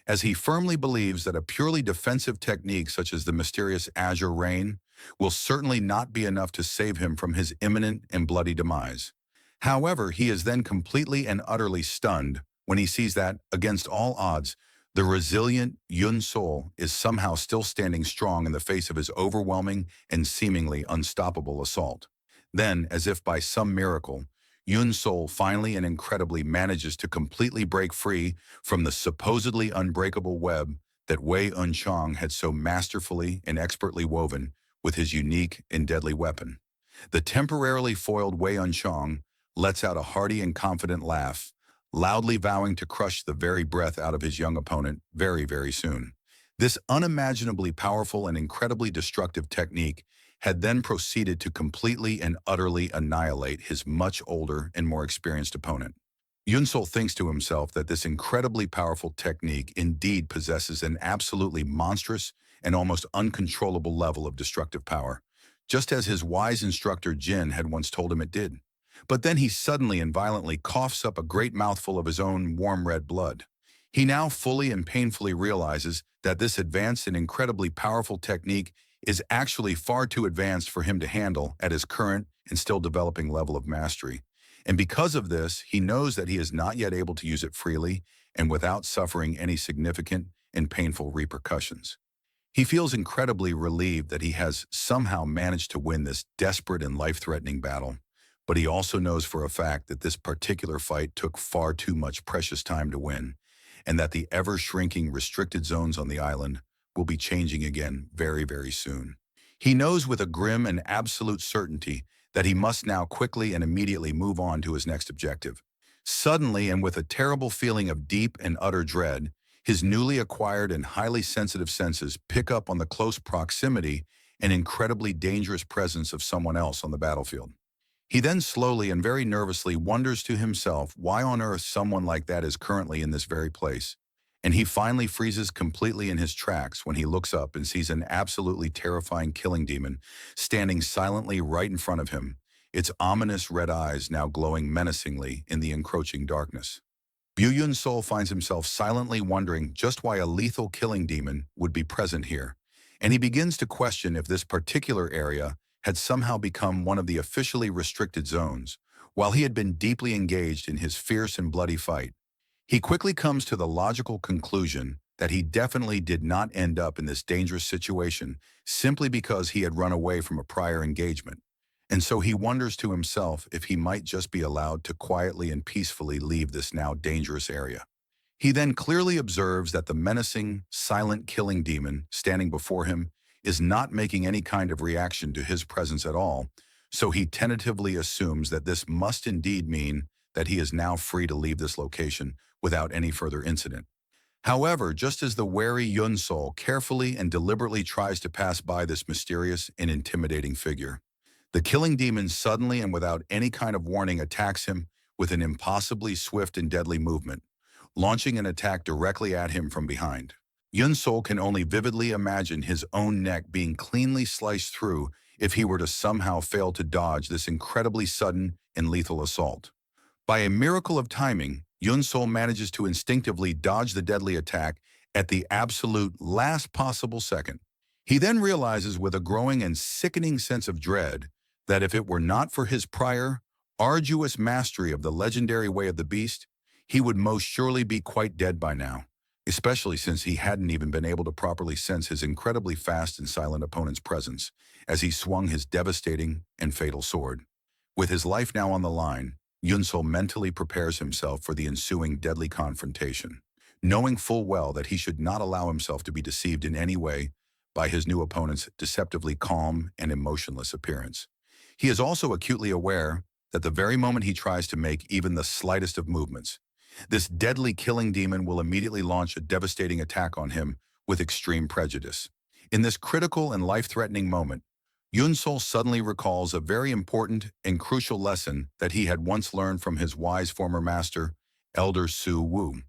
as he firmly believes that a purely defensive technique such as the mysterious azure rain will certainly not be enough to save him from his imminent and bloody demise. However, he is then completely and utterly stunned when he sees that, against all odds, the resilient Yun-Sol is somehow still standing strong in the face of his overwhelming and seemingly unstoppable assault. Then, as if by some miracle, Yun Sol finally and incredibly manages to completely break free from the supposedly unbreakable web that Wei Unchong had so masterfully and expertly woven with his unique and deadly weapon. The temporarily foiled Wei Unchong lets out a hearty and confident laugh, loudly vowing to crush the very breath out of his young opponent very, very soon. This unimaginably powerful and incredibly destructive technique had then proceeded to completely and utterly annihilate his much older and more experienced opponent. Yunsol thinks to himself that this incredibly powerful technique indeed possesses an absolutely monstrous and almost uncontrollable level of destructive power, just as his wise instructor Jin had once told him it did. But then he suddenly and violently coughs up a great mouthful of his own warm red blood. He now fully and painfully realizes that this advanced and incredibly powerful technique is actually far too advanced for him to handle at his current and still developing level of mastery. And because of this, he knows that he is not yet able to use it freely and without suffering any significant and painful repercussions. He feels incredibly relieved that he has somehow managed to win this desperate and life-threatening battle, but he also knows for a fact that this particular fight took far too much precious time to win, and that the ever-shrinking restricted zones on the island will be changing again very, very soon. He knows with a grim and absolute certainty that he must now quickly and immediately move on to his next objective. Suddenly, and with a terrible feeling of deep and utter dread, his newly acquired and highly sensitive senses pick up on the close proximity and incredibly dangerous presence of someone else on the battlefield. He then slowly and very nervously wonders to himself why on earth someone like that is currently in this very place. And he finally freezes completely in his tracks when he looks up and sees an absolutely terrifying killing demon standing silently right in front of him, its ominous red eyes now glowing menacingly in the encroaching darkness. Yun Sol finds himself silently wondering just why a lethal killing demon would be present here, and he begins to question if this particular area had somehow become one of the officially restricted zones, while he had been deeply engaged in his fierce and bloody fight. He quickly comes to the logical conclusion that he definitely did not end up in this dangerous situation simply because he had run away from a prior engagement. And so he wonders to himself if he might just be allowed to quietly and peacefully leave this now dangerous area. He then clearly observes that the menacing, silent killing demon standing before him is not making any kind of reaction to his presence at all, so he tentatively assumes that this must indeed mean that he is now free to leave this location without any further incident. However, just as the wary Yun Sol carefully and deliberately tries to pass by this mysterious and intimidating figure, the killing demon suddenly and without any kind of warning attacks him with an impossibly swift and deadly movement, launching an attack directly at him from behind. Yun Sol can only vividly imagine his own neck being cleanly sliced through if he were to somehow fail to dodge this incredibly sudden and lethal assault. By a miracle of timing, Yun Sol manages to instinctively dodge the deadly attack at the absolute last possible second. He then realizes with a growing and sickening sense of dread that if it were not for his prior, arduous mastery of the legendary way of the beast, he would most surely be quite dead by now, especially since he hadn't even been able to properly sense his incredibly fast and silent opponent's presence as he swung his devastating and fatal sword. With his life now on the line, Yunsol mentally prepares himself for the ensuing deadly confrontation, knowing full well that he should not allow himself to be deceived in any way by his new opponent's deceptively calm and emotionless appearance. He is also acutely aware that the very moment he tries to make even the slightest of movements, this deadly killing demon will immediately launch a devastating attack on him with extreme prejudice. In this critical and life-threatening moment, Yunsol suddenly recalls a very important and crucial lesson that he had once learned from his wise former master, Elder Su Wu.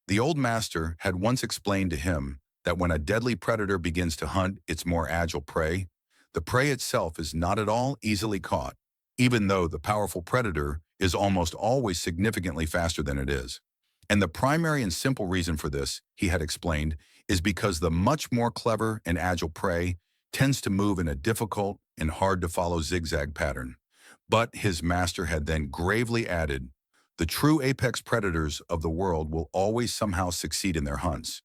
The old master had once explained to him that when a deadly predator begins to hunt its more agile prey, the prey itself is not at all easily caught, even though the powerful predator is almost always significantly faster than it is. And the primary and simple reason for this, he had explained, is because the much more clever and agile prey tends to move in a difficult and hard-to-follow zigzag pattern. But his master had then gravely added, the true apex predators of the world will always somehow succeed in their hunts,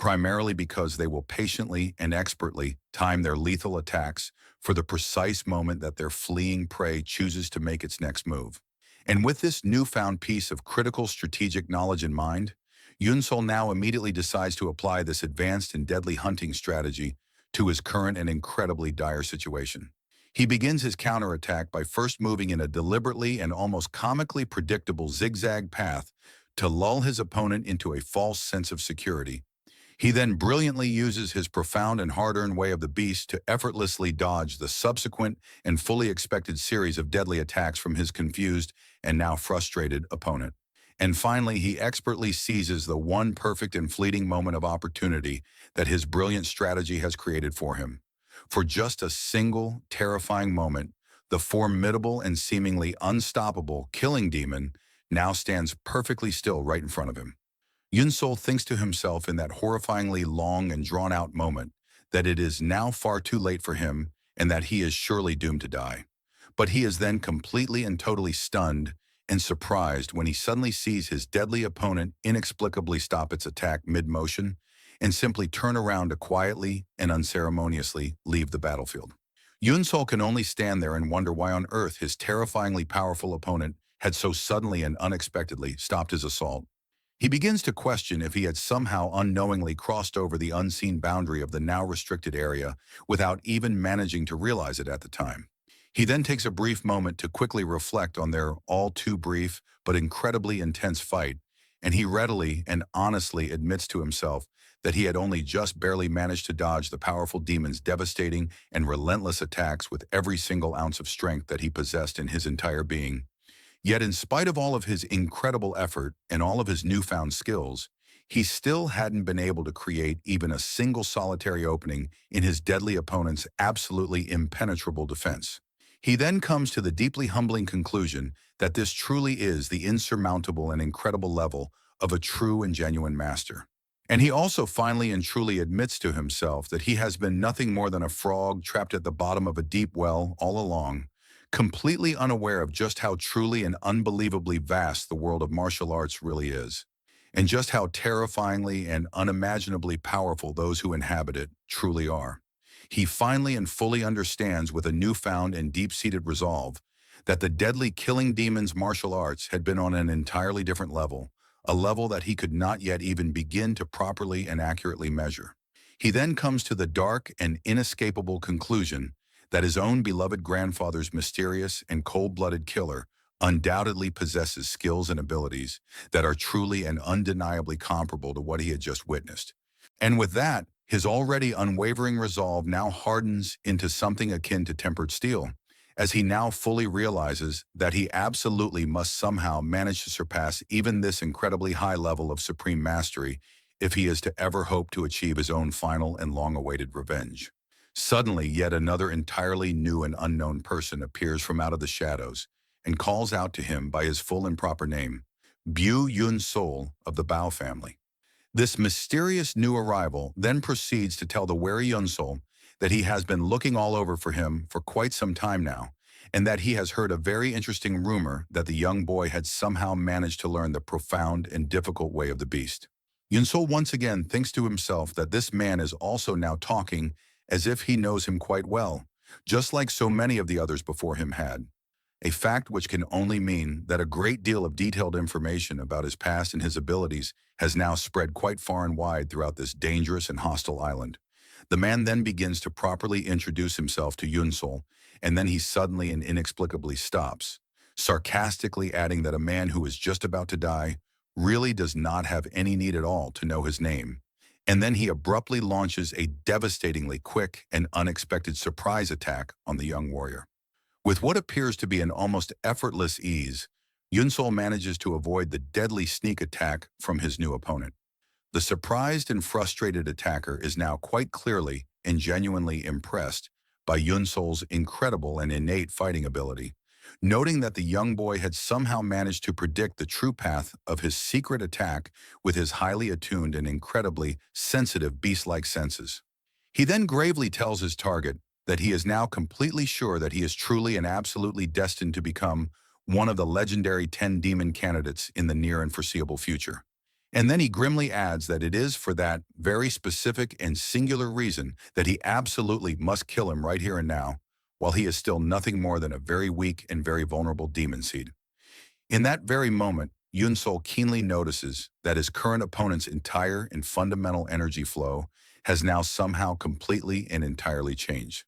primarily because they will patiently and expertly time their lethal attacks for the precise moment that their fleeing prey chooses to make its next move. And with this newfound piece of critical strategic knowledge in mind, Yunsol now immediately decides to apply this advanced and deadly hunting strategy to his current and incredibly dire situation. He begins his counterattack by first moving in a deliberately and almost comically predictable zigzag path to lull his opponent into a false sense of security. He then brilliantly uses his profound and hard-earned way of the beast to effortlessly dodge the subsequent and fully expected series of deadly attacks from his confused and now frustrated opponent. And finally, he expertly seizes the one perfect and fleeting moment of opportunity that his brilliant strategy has created for him. For just a single, terrifying moment, the formidable and seemingly unstoppable killing demon now stands perfectly still right in front of him. Yunsol thinks to himself in that horrifyingly long and drawn-out moment that it is now far too late for him and that he is surely doomed to die. But he is then completely and totally stunned and surprised when he suddenly sees his deadly opponent inexplicably stop its attack mid-motion and simply turn around to quietly and unceremoniously leave the battlefield. Yunsol can only stand there and wonder why on earth his terrifyingly powerful opponent had so suddenly and unexpectedly stopped his assault. He begins to question if he had somehow unknowingly crossed over the unseen boundary of the now restricted area without even managing to realize it at the time. He then takes a brief moment to quickly reflect on their all too brief but incredibly intense fight, and he readily and honestly admits to himself that he had only just barely managed to dodge the powerful demon's devastating and relentless attacks with every single ounce of strength that he possessed in his entire being. Yet in spite of all of his incredible effort and all of his newfound skills, he still hadn't been able to create even a single solitary opening in his deadly opponent's absolutely impenetrable defense. He then comes to the deeply humbling conclusion that this truly is the insurmountable and incredible level of a true and genuine master. And he also finally and truly admits to himself that he has been nothing more than a frog trapped at the bottom of a deep well all along, completely unaware of just how truly and unbelievably vast the world of martial arts really is, and just how terrifyingly and unimaginably powerful those who inhabit it truly are. He finally and fully understands with a newfound and deep-seated resolve that the deadly killing demon's martial arts had been on an entirely different level, a level that he could not yet even begin to properly and accurately measure. He then comes to the dark and inescapable conclusion that his own beloved grandfather's mysterious and cold-blooded killer undoubtedly possesses skills and abilities that are truly and undeniably comparable to what he had just witnessed. And with that, his already unwavering resolve now hardens into something akin to tempered steel, as he now fully realizes that he absolutely must somehow manage to surpass even this incredibly high level of supreme mastery if he is to ever hope to achieve his own final and long-awaited revenge. Suddenly, yet another entirely new and unknown person appears from out of the shadows and calls out to him by his full and proper name, Bu Yun Sol of the Bao family. This mysterious new arrival then proceeds to tell the wary Yunsol that he has been looking all over for him for quite some time now, and that he has heard a very interesting rumor that the young boy had somehow managed to learn the profound and difficult way of the beast. Yunsol once again thinks to himself that this man is also now talking as if he knows him quite well, just like so many of the others before him had. A fact which can only mean that a great deal of detailed information about his past and his abilities has now spread quite far and wide throughout this dangerous and hostile island. The man then begins to properly introduce himself to Yunsol, and then he suddenly and inexplicably stops, sarcastically adding that a man who is just about to die really does not have any need at all to know his name. And then he abruptly launches a devastatingly quick and unexpected surprise attack on the young warrior. With what appears to be an almost effortless ease, Yunsol manages to avoid the deadly sneak attack from his new opponent. The surprised and frustrated attacker is now quite clearly and genuinely impressed by Yunsol's incredible and innate fighting ability, noting that the young boy had somehow managed to predict the true path of his secret attack with his highly attuned and incredibly sensitive beast-like senses. He then gravely tells his target that he is now completely sure that he is truly and absolutely destined to become one of the legendary 10 demon candidates in the near and foreseeable future. And then he grimly adds that it is for that very specific and singular reason that he absolutely must kill him right here and now, while he is still nothing more than a very weak and very vulnerable demon seed. In that very moment, Yun-Sol keenly notices that his current opponent's entire and fundamental energy flow has now somehow completely and entirely changed.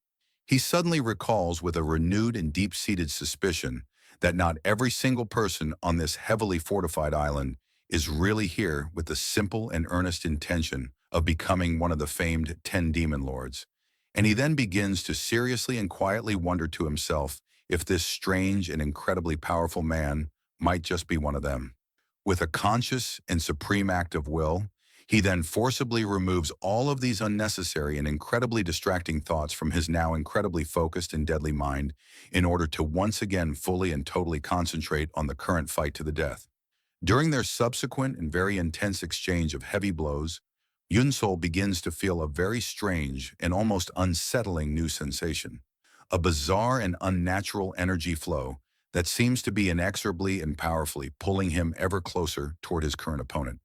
He suddenly recalls with a renewed and deep-seated suspicion that not every single person on this heavily fortified island is really here with the simple and earnest intention of becoming one of the famed 10 demon lords. And he then begins to seriously and quietly wonder to himself if this strange and incredibly powerful man might just be one of them. With a conscious and supreme act of will, he then forcibly removes all of these unnecessary and incredibly distracting thoughts from his now incredibly focused and deadly mind in order to once again fully and totally concentrate on the current fight to the death. During their subsequent and very intense exchange of heavy blows, Yun-Sol begins to feel a very strange and almost unsettling new sensation, a bizarre and unnatural energy flow that seems to be inexorably and powerfully pulling him ever closer toward his current opponent.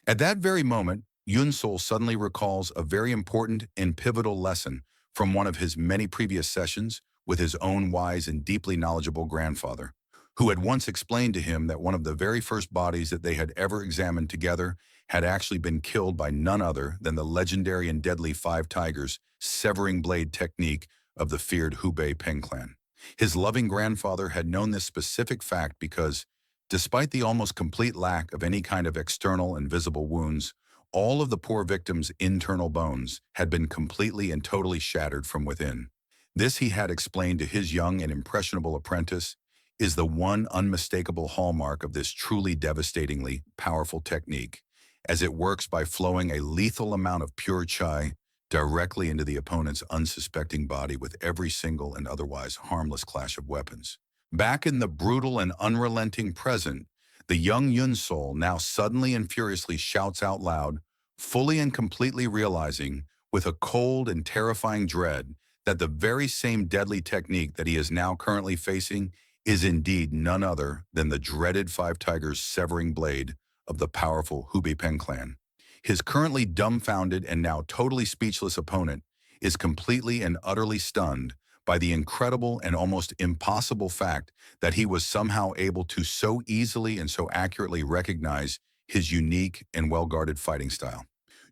At that very moment, Yun-Sol suddenly recalls a very important and pivotal lesson from one of his many previous sessions with his own wise and deeply knowledgeable grandfather, who had once explained to him that one of the very first bodies that they had ever examined together had actually been killed by none other than the legendary and deadly Five Tigers severing blade technique of the feared Hubei Peng clan. His loving grandfather had known this specific fact because, despite the almost complete lack of any kind of external and visible wounds, all of the poor victim's internal bones had been completely and totally shattered from within. This, he had explained to his young and impressionable apprentice, is the one unmistakable hallmark of this truly devastatingly powerful technique, as it works by flowing a lethal amount of pure chai directly into the opponent's unsuspecting body with every single and otherwise harmless clash of weapons. Back in the brutal and unrelenting present, the young Yun-Sol now suddenly and furiously shouts out loud, fully and completely realizing, with a cold and terrifying dread, that the very same deadly technique that he is now currently facing is indeed none other than the dreaded Five Tigers' severing blade of the powerful Hubei Peng clan. His currently dumbfounded and now totally speechless opponent is completely and utterly stunned by the incredible and almost impossible fact that he was somehow able to so easily and so accurately recognize his unique and well-guarded fighting style.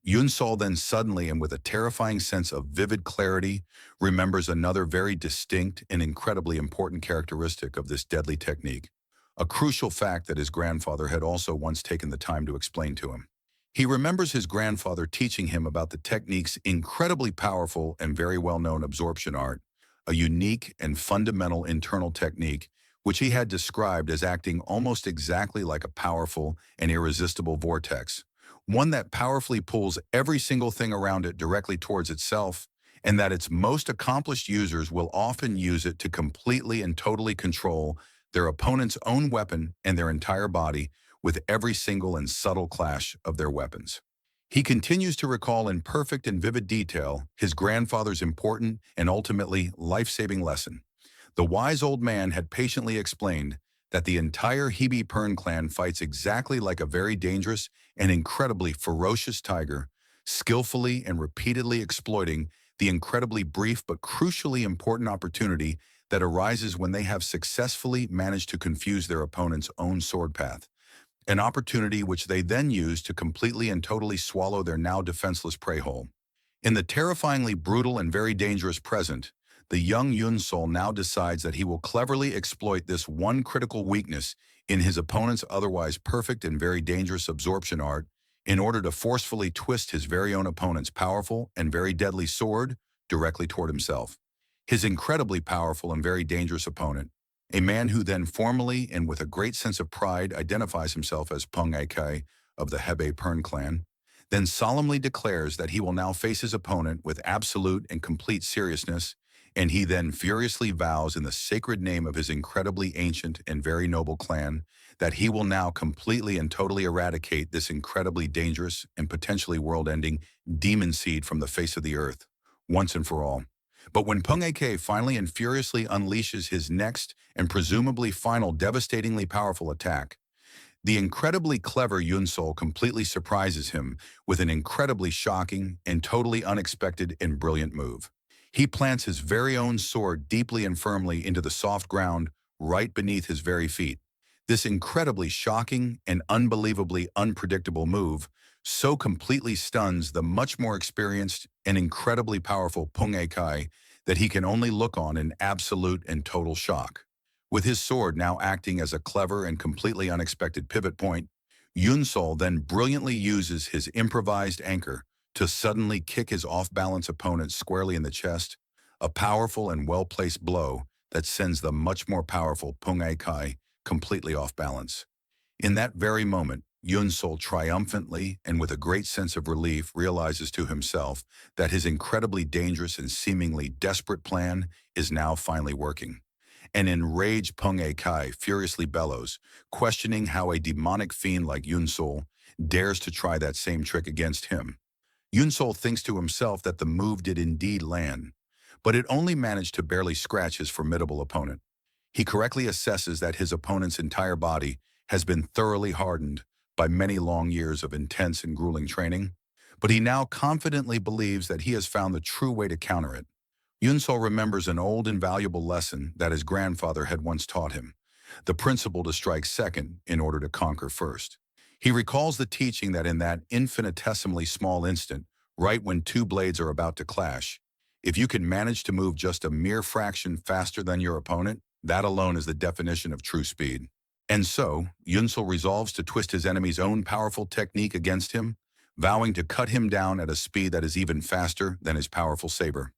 Yun-Sol then suddenly and with a terrifying sense of vivid clarity remembers another very distinct and incredibly important characteristic of this deadly technique, a crucial fact that his grandfather had also once taken the time to explain to him. He remembers his grandfather teaching him about the technique's incredibly powerful and very well-known absorption art, a unique and fundamental internal technique which he had described as acting almost exactly like a powerful and irresistible vortex, one that powerfully pulls every single thing around it directly towards itself, and that its most accomplished users will often use it to completely and totally control their opponent's own weapon and their entire body with every single and subtle clash of their weapons. He continues to recall in perfect and vivid detail his grandfather's important and ultimately life-saving lesson. The wise old man had patiently explained that the entire Hebe Pern clan fights exactly like a very dangerous and incredibly ferocious tiger, skillfully and repeatedly exploiting the incredibly brief but crucially important opportunity that arises when they have successfully managed to confuse their opponent's own sword path, an opportunity which they then use to completely and totally swallow their now defenseless prey whole. In the terrifyingly brutal and very dangerous present, the young Yun-Sol now decides that he will cleverly exploit this one critical weakness in his opponent's otherwise perfect and very dangerous absorption art in order to forcefully twist his very own opponent's powerful and very deadly sword directly toward himself. His incredibly powerful and very dangerous opponent, a man who then formally and with a great sense of pride identifies himself as Peng Akai of the Hebei Pern clan, then solemnly declares that he will now face his opponent with absolute and complete seriousness, and he then furiously vows in the sacred name of his incredibly ancient and very noble clan that he will now completely and totally eradicate this incredibly dangerous and potentially world-ending demon seed from the face of the earth, once and for all. But when Peng Ake finally and furiously unleashes his next and presumably final devastatingly powerful attack, The incredibly clever Yunsol completely surprises him with an incredibly shocking and totally unexpected and brilliant move. He plants his very own sword deeply and firmly into the soft ground right beneath his very feet. This incredibly shocking and unbelievably unpredictable move so completely stuns the much more experienced and incredibly powerful Pung Kai that he can only look on in absolute and total shock. With his sword now acting as a clever and completely unexpected pivot point, Yunsol then brilliantly uses his improvised anchor to suddenly kick his off-balance opponent squarely in the chest, a powerful and well-placed blow that sends the much more powerful Pung Kai completely off balance. In that very moment, Yunsol triumphantly and with a great sense of relief realizes to himself that his incredibly dangerous and seemingly desperate plan is now finally working. An enraged Peng Kai furiously bellows, questioning how a demonic fiend like Yunsol dares to try that same trick against him. Yunsol thinks to himself that the move did indeed land, but it only managed to barely scratch his formidable opponent. He correctly assesses that his opponent's entire body has been thoroughly hardened by many long years of intense and grueling training, but he now confidently believes that he has found the true way to counter it. Yunsol remembers an old and valuable lesson that his grandfather had once taught him, the principle to strike second in order to conquer first. He recalls the teaching that in that infinitesimally small instant, right when two blades are about to clash, if you can manage to move just a mere fraction faster than your opponent, that alone is the definition of true speed. And so, Yunsel resolves to twist his enemy's own powerful technique against him, vowing to cut him down at a speed that is even faster than his powerful saber.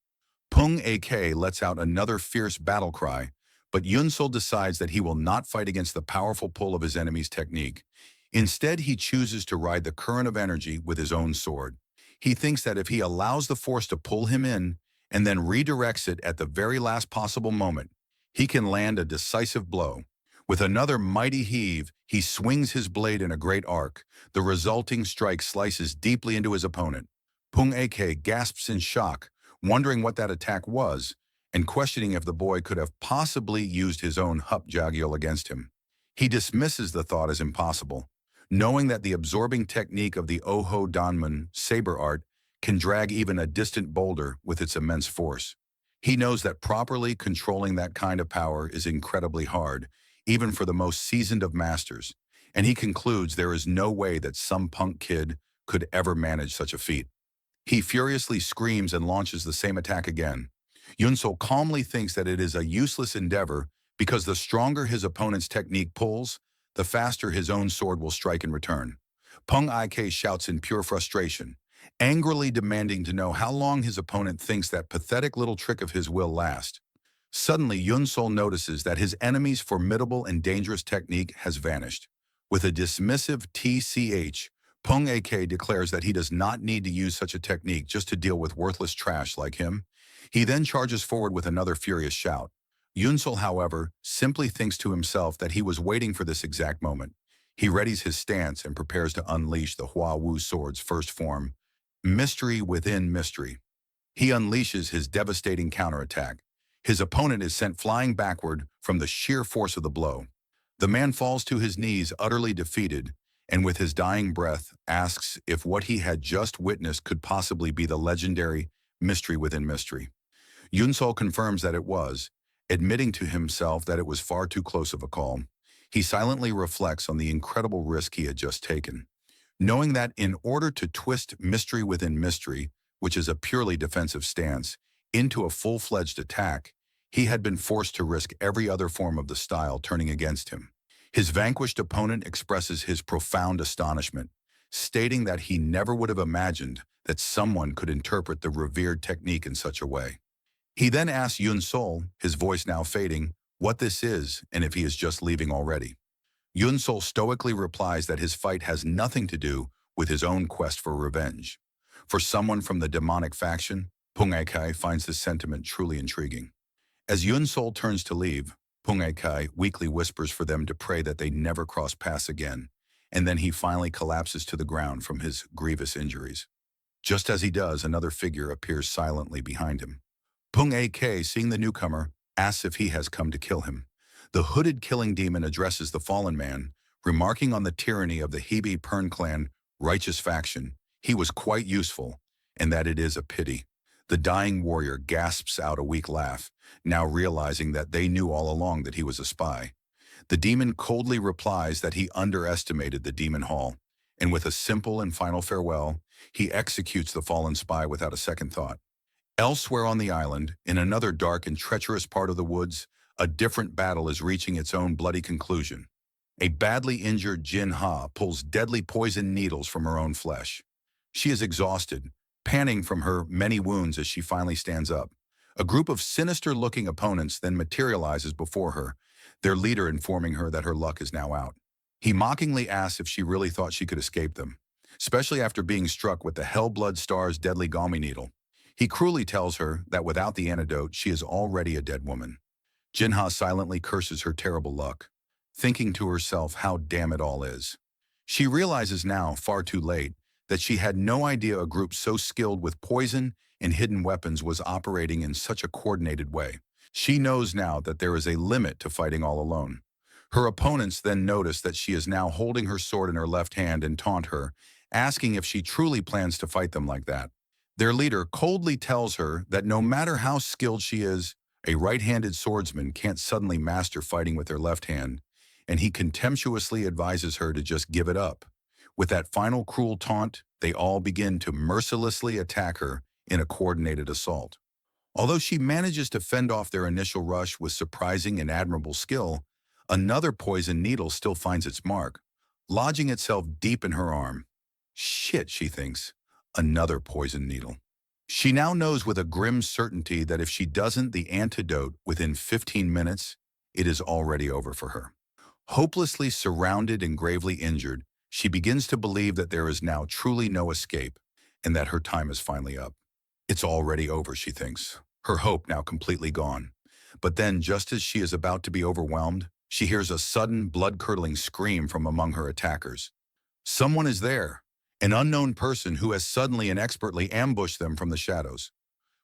Pung Ak lets out another fierce battle cry, but Yunsel decides that he will not fight against the powerful pull of his enemy's technique. Instead, he chooses to ride the current of energy with his own sword. He thinks that if he allows the force to pull him in and then redirects it at the very last possible moment, he can land a decisive blow. With another mighty heave, he swings his blade in a great arc. The resulting strike slices deeply into his opponent. Pung Ak gasps in shock, wondering what that attack was, and questioning if the boy could have possibly used his own Hup Jagiel against him. He dismisses the thought as impossible, knowing that the absorbing technique of the Oho Danmun saber art can drag even a distant boulder with its immense force. He knows that properly controlling that kind of power is incredibly hard, even for the most seasoned of masters, and he concludes there is no way that some punk kid could ever manage such a feat. He furiously screams and launches the same attack again. Yunsol calmly thinks that it is a useless endeavor because the stronger his opponent's technique pulls, the faster his own sword will strike in return. Pung Ik shouts in pure frustration, angrily demanding to know how long his opponent thinks that pathetic little trick of his will last. Suddenly, Yunsol notices that his enemy's formidable and dangerous technique has vanished. With a dismissive TCH, Pung Ak declares that he does not need to use such a technique just to deal with worthless trash like him. He then charges forward with another furious shout. Yunsol, however, simply thinks to himself that he was waiting for this exact moment. He readies his stance and prepares to unleash the Hua Wu sword's first form, mystery within mystery. He unleashes his devastating counterattack. His opponent is sent flying backward from the sheer force of the blow. The man falls to his knees utterly defeated, and with his dying breath asks if what he had just witnessed could possibly be the legendary mystery within mystery. Yunsol confirms that it was, admitting to himself that it was far too close of a call. He silently reflects on the incredible risk he had just taken, knowing that in order to twist mystery within mystery, which is a purely defensive stance, into a full-fledged attack, he had been forced to risk every other form of the style turning against him. His vanquished opponent expresses his profound astonishment, stating that he never would have imagined that someone could interpret the revered technique in such a way. He then asks Yunsol, his voice now fading, what this is and if he is just leaving already. Yunsol stoically replies that his fight has nothing to do with his own quest for revenge. For someone from the demonic faction, Pung Kai finds this sentiment truly intriguing. As Yunsol turns to leave, Pung Kai weakly whispers for them to pray that they never cross paths again, and then he finally collapses to the ground from his grievous injuries. Just as he does, another figure appears silently behind him. Pung Ak, seeing the newcomer, asks if he has come to kill him. The hooded killing demon addresses the fallen man, Remarking on the tyranny of the Hebe Pern clan righteous faction, he was quite useful, and that it is a pity. The dying warrior gasps out a weak laugh, now realizing that they knew all along that he was a spy. The demon coldly replies that he underestimated the demon hall, and with a simple and final farewell, he executes the fallen spy without a second thought. Elsewhere on the island, in another dark and treacherous part of the woods, a different battle is reaching its own bloody conclusion. A badly injured Jin Ha pulls deadly poison needles from her own flesh. She is exhausted, panting from her many wounds as she finally stands up. A group of sinister-looking opponents then materializes before her, their leader informing her that her luck is now out. He mockingly asks if she really thought she could escape them, especially after being struck with the Hellblood Star's deadly Gami needle. He cruelly tells her that without the antidote, she is already a dead woman. Jinha silently curses her terrible luck, thinking to herself how damn it all is. She realizes now, far too late, that she had no idea a group so skilled with poison and hidden weapons was operating in such a coordinated way. She knows now that there is a limit to fighting all alone. Her opponents then notice that she is now holding her sword in her left hand and taunt her, asking if she truly plans to fight them like that. Their leader coldly tells her that no matter how skilled she is, a right-handed swordsman can't suddenly master fighting with their left hand, and he contemptuously advises her to just give it up. With that final cruel taunt, they all begin to mercilessly attack her in a coordinated assault. Although she manages to fend off their initial rush with surprising and admirable skill, another poison needle still finds its mark, lodging itself deep in her arm. Shit, she thinks. Another poison needle. She now knows with a grim certainty that if she doesn't the antidote within 15 minutes, it is already over for her. Hopelessly surrounded and gravely injured, she begins to believe that there is now truly no escape and that her time is finally up. It's already over, she thinks, her hope now completely gone. But then, just as she is about to be overwhelmed, she hears a sudden, blood-curdling scream from among her attackers. Someone is there, an unknown person who has suddenly and expertly ambushed them from the shadows.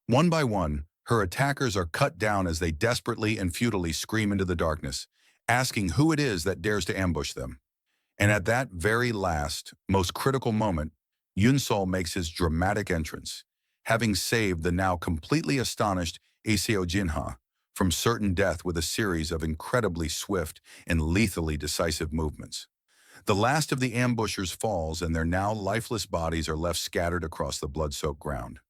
One by one, her attackers are cut down as they desperately and futilely scream into the darkness, asking who it is that dares to ambush them. And at that very last, most critical moment, Yunsol makes his dramatic entrance, having saved the now completely astonished Aseo Jinha from certain death with a series of incredibly swift and lethally decisive movements. The last of the ambushers falls and their now lifeless bodies are left scattered across the blood-soaked ground.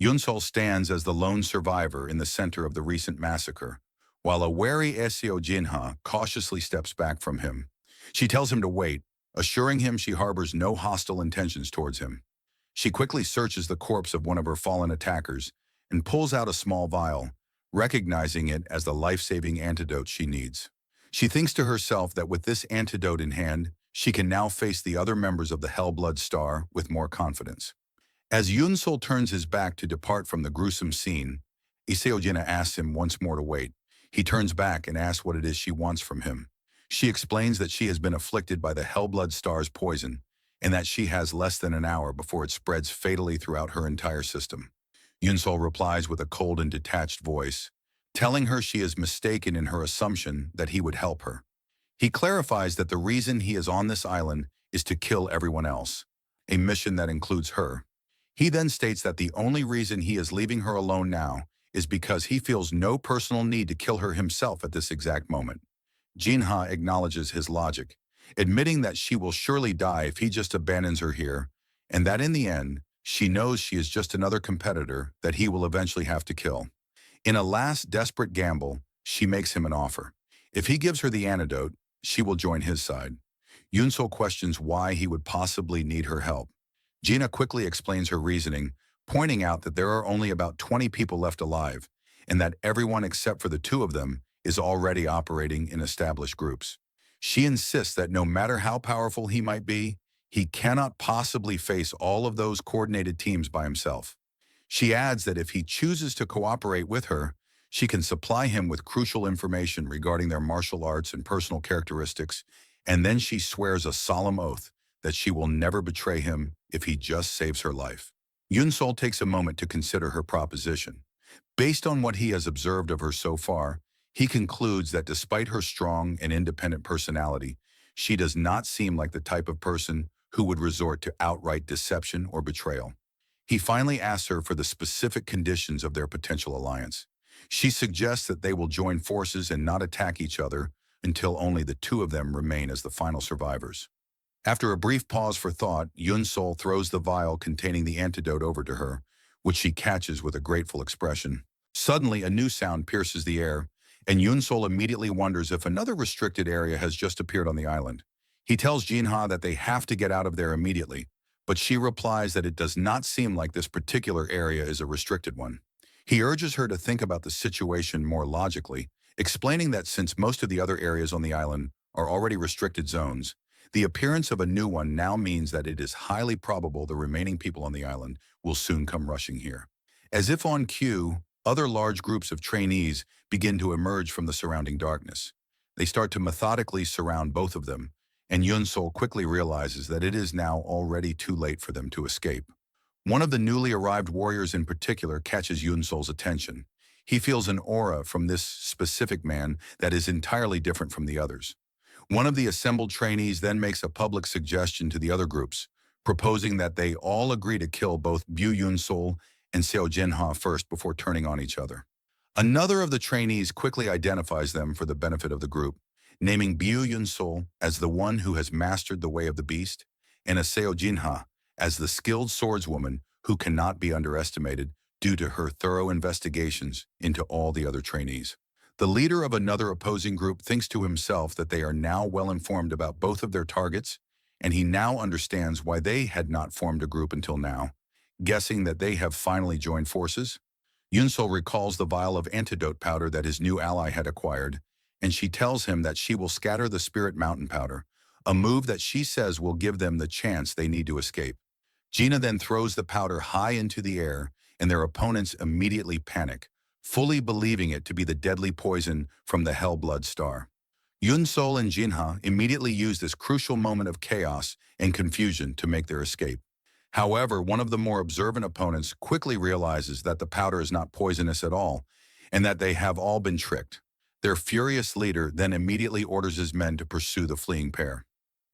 Yunsol stands as the lone survivor in the center of the recent massacre, while a wary Aseo Jinha cautiously steps back from him. She tells him to wait, assuring him she harbors no hostile intentions towards him. She quickly searches the corpse of one of her fallen attackers and pulls out a small vial, recognizing it as the life-saving antidote she needs. She thinks to herself that with this antidote in hand, she can now face the other members of the Hellblood Star with more confidence. As Yunsol turns his back to depart from the gruesome scene, Iseojina asks him once more to wait. He turns back and asks what it is she wants from him. She explains that she has been afflicted by the Hellblood Star's poison, and that she has less than an hour before it spreads fatally throughout her entire system. Yunsol replies with a cold and detached voice, telling her she is mistaken in her assumption that he would help her. He clarifies that the reason he is on this island is to kill everyone else, a mission that includes her. He then states that the only reason he is leaving her alone now is because he feels no personal need to kill her himself at this exact moment. Jinha acknowledges his logic, admitting that she will surely die if he just abandons her here, and that in the end, she knows she is just another competitor that he will eventually have to kill. In a last desperate gamble, she makes him an offer. If he gives her the antidote, she will join his side. Yunsol questions why he would possibly need her help. Gina quickly explains her reasoning, pointing out that there are only about 20 people left alive, and that everyone except for the two of them is already operating in established groups. She insists that no matter how powerful he might be, he cannot possibly face all of those coordinated teams by himself. She adds that if he chooses to cooperate with her, she can supply him with crucial information regarding their martial arts and personal characteristics, and then she swears a solemn oath that she will never betray him if he just saves her life. Yunsol takes a moment to consider her proposition. Based on what he has observed of her so far, he concludes that despite her strong and independent personality, She does not seem like the type of person who would resort to outright deception or betrayal. He finally asks her for the specific conditions of their potential alliance. She suggests that they will join forces and not attack each other until only the two of them remain as the final survivors. After a brief pause for thought, Yun-Sol throws the vial containing the antidote over to her, which she catches with a grateful expression. Suddenly, a new sound pierces the air, and Yun-Sol immediately wonders if another restricted area has just appeared on the island. He tells Jinha that they have to get out of there immediately, but she replies that it does not seem like this particular area is a restricted one. He urges her to think about the situation more logically, explaining that since most of the other areas on the island are already restricted zones, the appearance of a new one now means that it is highly probable the remaining people on the island will soon come rushing here. As if on cue, other large groups of trainees begin to emerge from the surrounding darkness. They start to methodically surround both of them, and Yun-Sol quickly realizes that it is now already too late for them to escape. One of the newly arrived warriors in particular catches Yun-Sol's attention. He feels an aura from this specific man that is entirely different from the others. One of the assembled trainees then makes a public suggestion to the other groups, proposing that they all agree to kill both Bu Yun-Sol and Seo Jinha first before turning on each other. Another of the trainees quickly identifies them for the benefit of the group, naming Bu Yun-Sol as the one who has mastered the way of the beast, and Seo Jinha as the skilled swordswoman who cannot be underestimated due to her thorough investigations into all the other trainees. The leader of another opposing group thinks to himself that they are now well informed about both of their targets, and he now understands why they had not formed a group until now, guessing that they have finally joined forces. Yun-Sol recalls the vial of antidote powder that his new ally had acquired, and she tells him that she will scatter the spirit mountain powder, a move that she says will give them the chance they need to escape. Gina then throws the powder high into the air, and their opponents immediately panic, fully believing it to be the deadly poison from the Hellblood Star. Yun-Sol and Jinha immediately use this crucial moment of chaos and confusion to make their escape. However, one of the more observant opponents quickly realizes that the powder is not poisonous at all, and that they have all been tricked. Their furious leader then immediately orders his men to pursue the fleeing pair.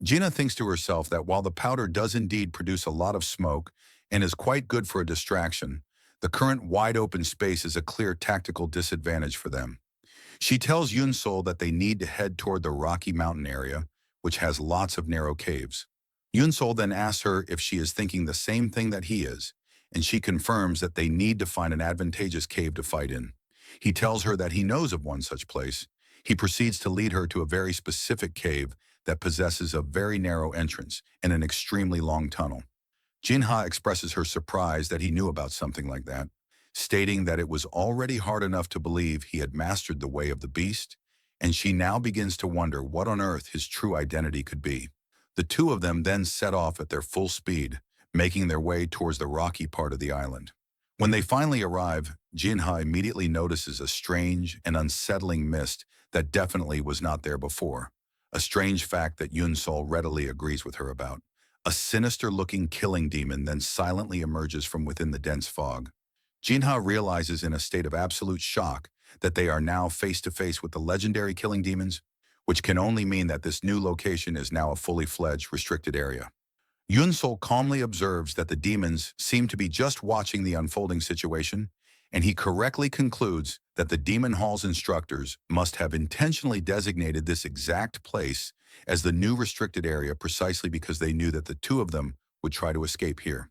Gina thinks to herself that while the powder does indeed produce a lot of smoke and is quite good for a distraction, the current wide-open space is a clear tactical disadvantage for them. She tells Yun-Sol that they need to head toward the Rocky Mountain area, which has lots of narrow caves. Yun-Sol then asks her if she is thinking the same thing that he is, and she confirms that they need to find an advantageous cave to fight in. He tells her that he knows of one such place. He proceeds to lead her to a very specific cave that possesses a very narrow entrance and an extremely long tunnel. Jinha expresses her surprise that he knew about something like that, stating that it was already hard enough to believe he had mastered the way of the beast, and she now begins to wonder what on earth his true identity could be. The two of them then set off at their full speed, making their way towards the rocky part of the island. When they finally arrive, Jinha immediately notices a strange and unsettling mist that definitely was not there before, a strange fact that Yun-Sol readily agrees with her about. A sinister-looking killing demon then silently emerges from within the dense fog. Jinha realizes in a state of absolute shock that they are now face-to-face with the legendary killing demons, which can only mean that this new location is now a fully fledged restricted area. Yun-Sol calmly observes that the demons seem to be just watching the unfolding situation, and he correctly concludes that the Demon Hall's instructors must have intentionally designated this exact place as the new restricted area precisely because they knew that the two of them would try to escape here.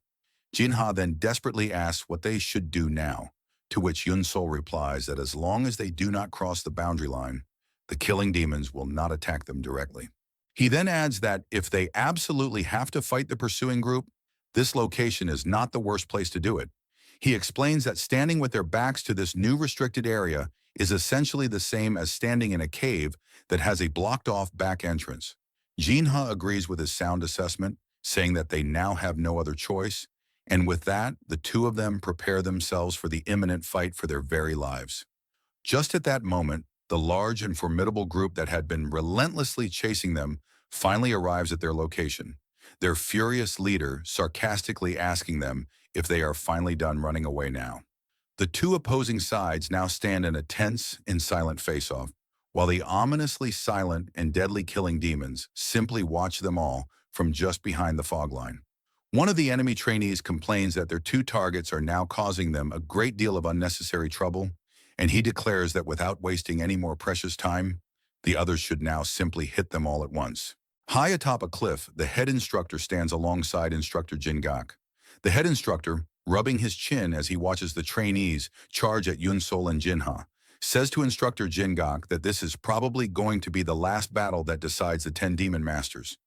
Jinha then desperately asks what they should do now, to which Yun-Sol replies that as long as they do not cross the boundary line, the killing demons will not attack them directly. He then adds that if they absolutely have to fight the pursuing group, this location is not the worst place to do it. He explains that standing with their backs to this new restricted area is essentially the same as standing in a cave that has a blocked-off back entrance. Jinha agrees with his sound assessment, saying that they now have no other choice, and with that, the two of them prepare themselves for the imminent fight for their very lives. Just at that moment, the large and formidable group that had been relentlessly chasing them finally arrives at their location, their furious leader sarcastically asking them if they are finally done running away now. The two opposing sides now stand in a tense and silent face-off, while the ominously silent and deadly killing demons simply watch them all from just behind the fog line. One of the enemy trainees complains that their two targets are now causing them a great deal of unnecessary trouble, and he declares that without wasting any more precious time, the others should now simply hit them all at once. High atop a cliff, the head instructor stands alongside instructor Jingak. The head instructor, rubbing his chin as he watches the trainees charge at Yunsol and Jinha, says to instructor Jingak that this is probably going to be the last battle that decides the 10 demon masters.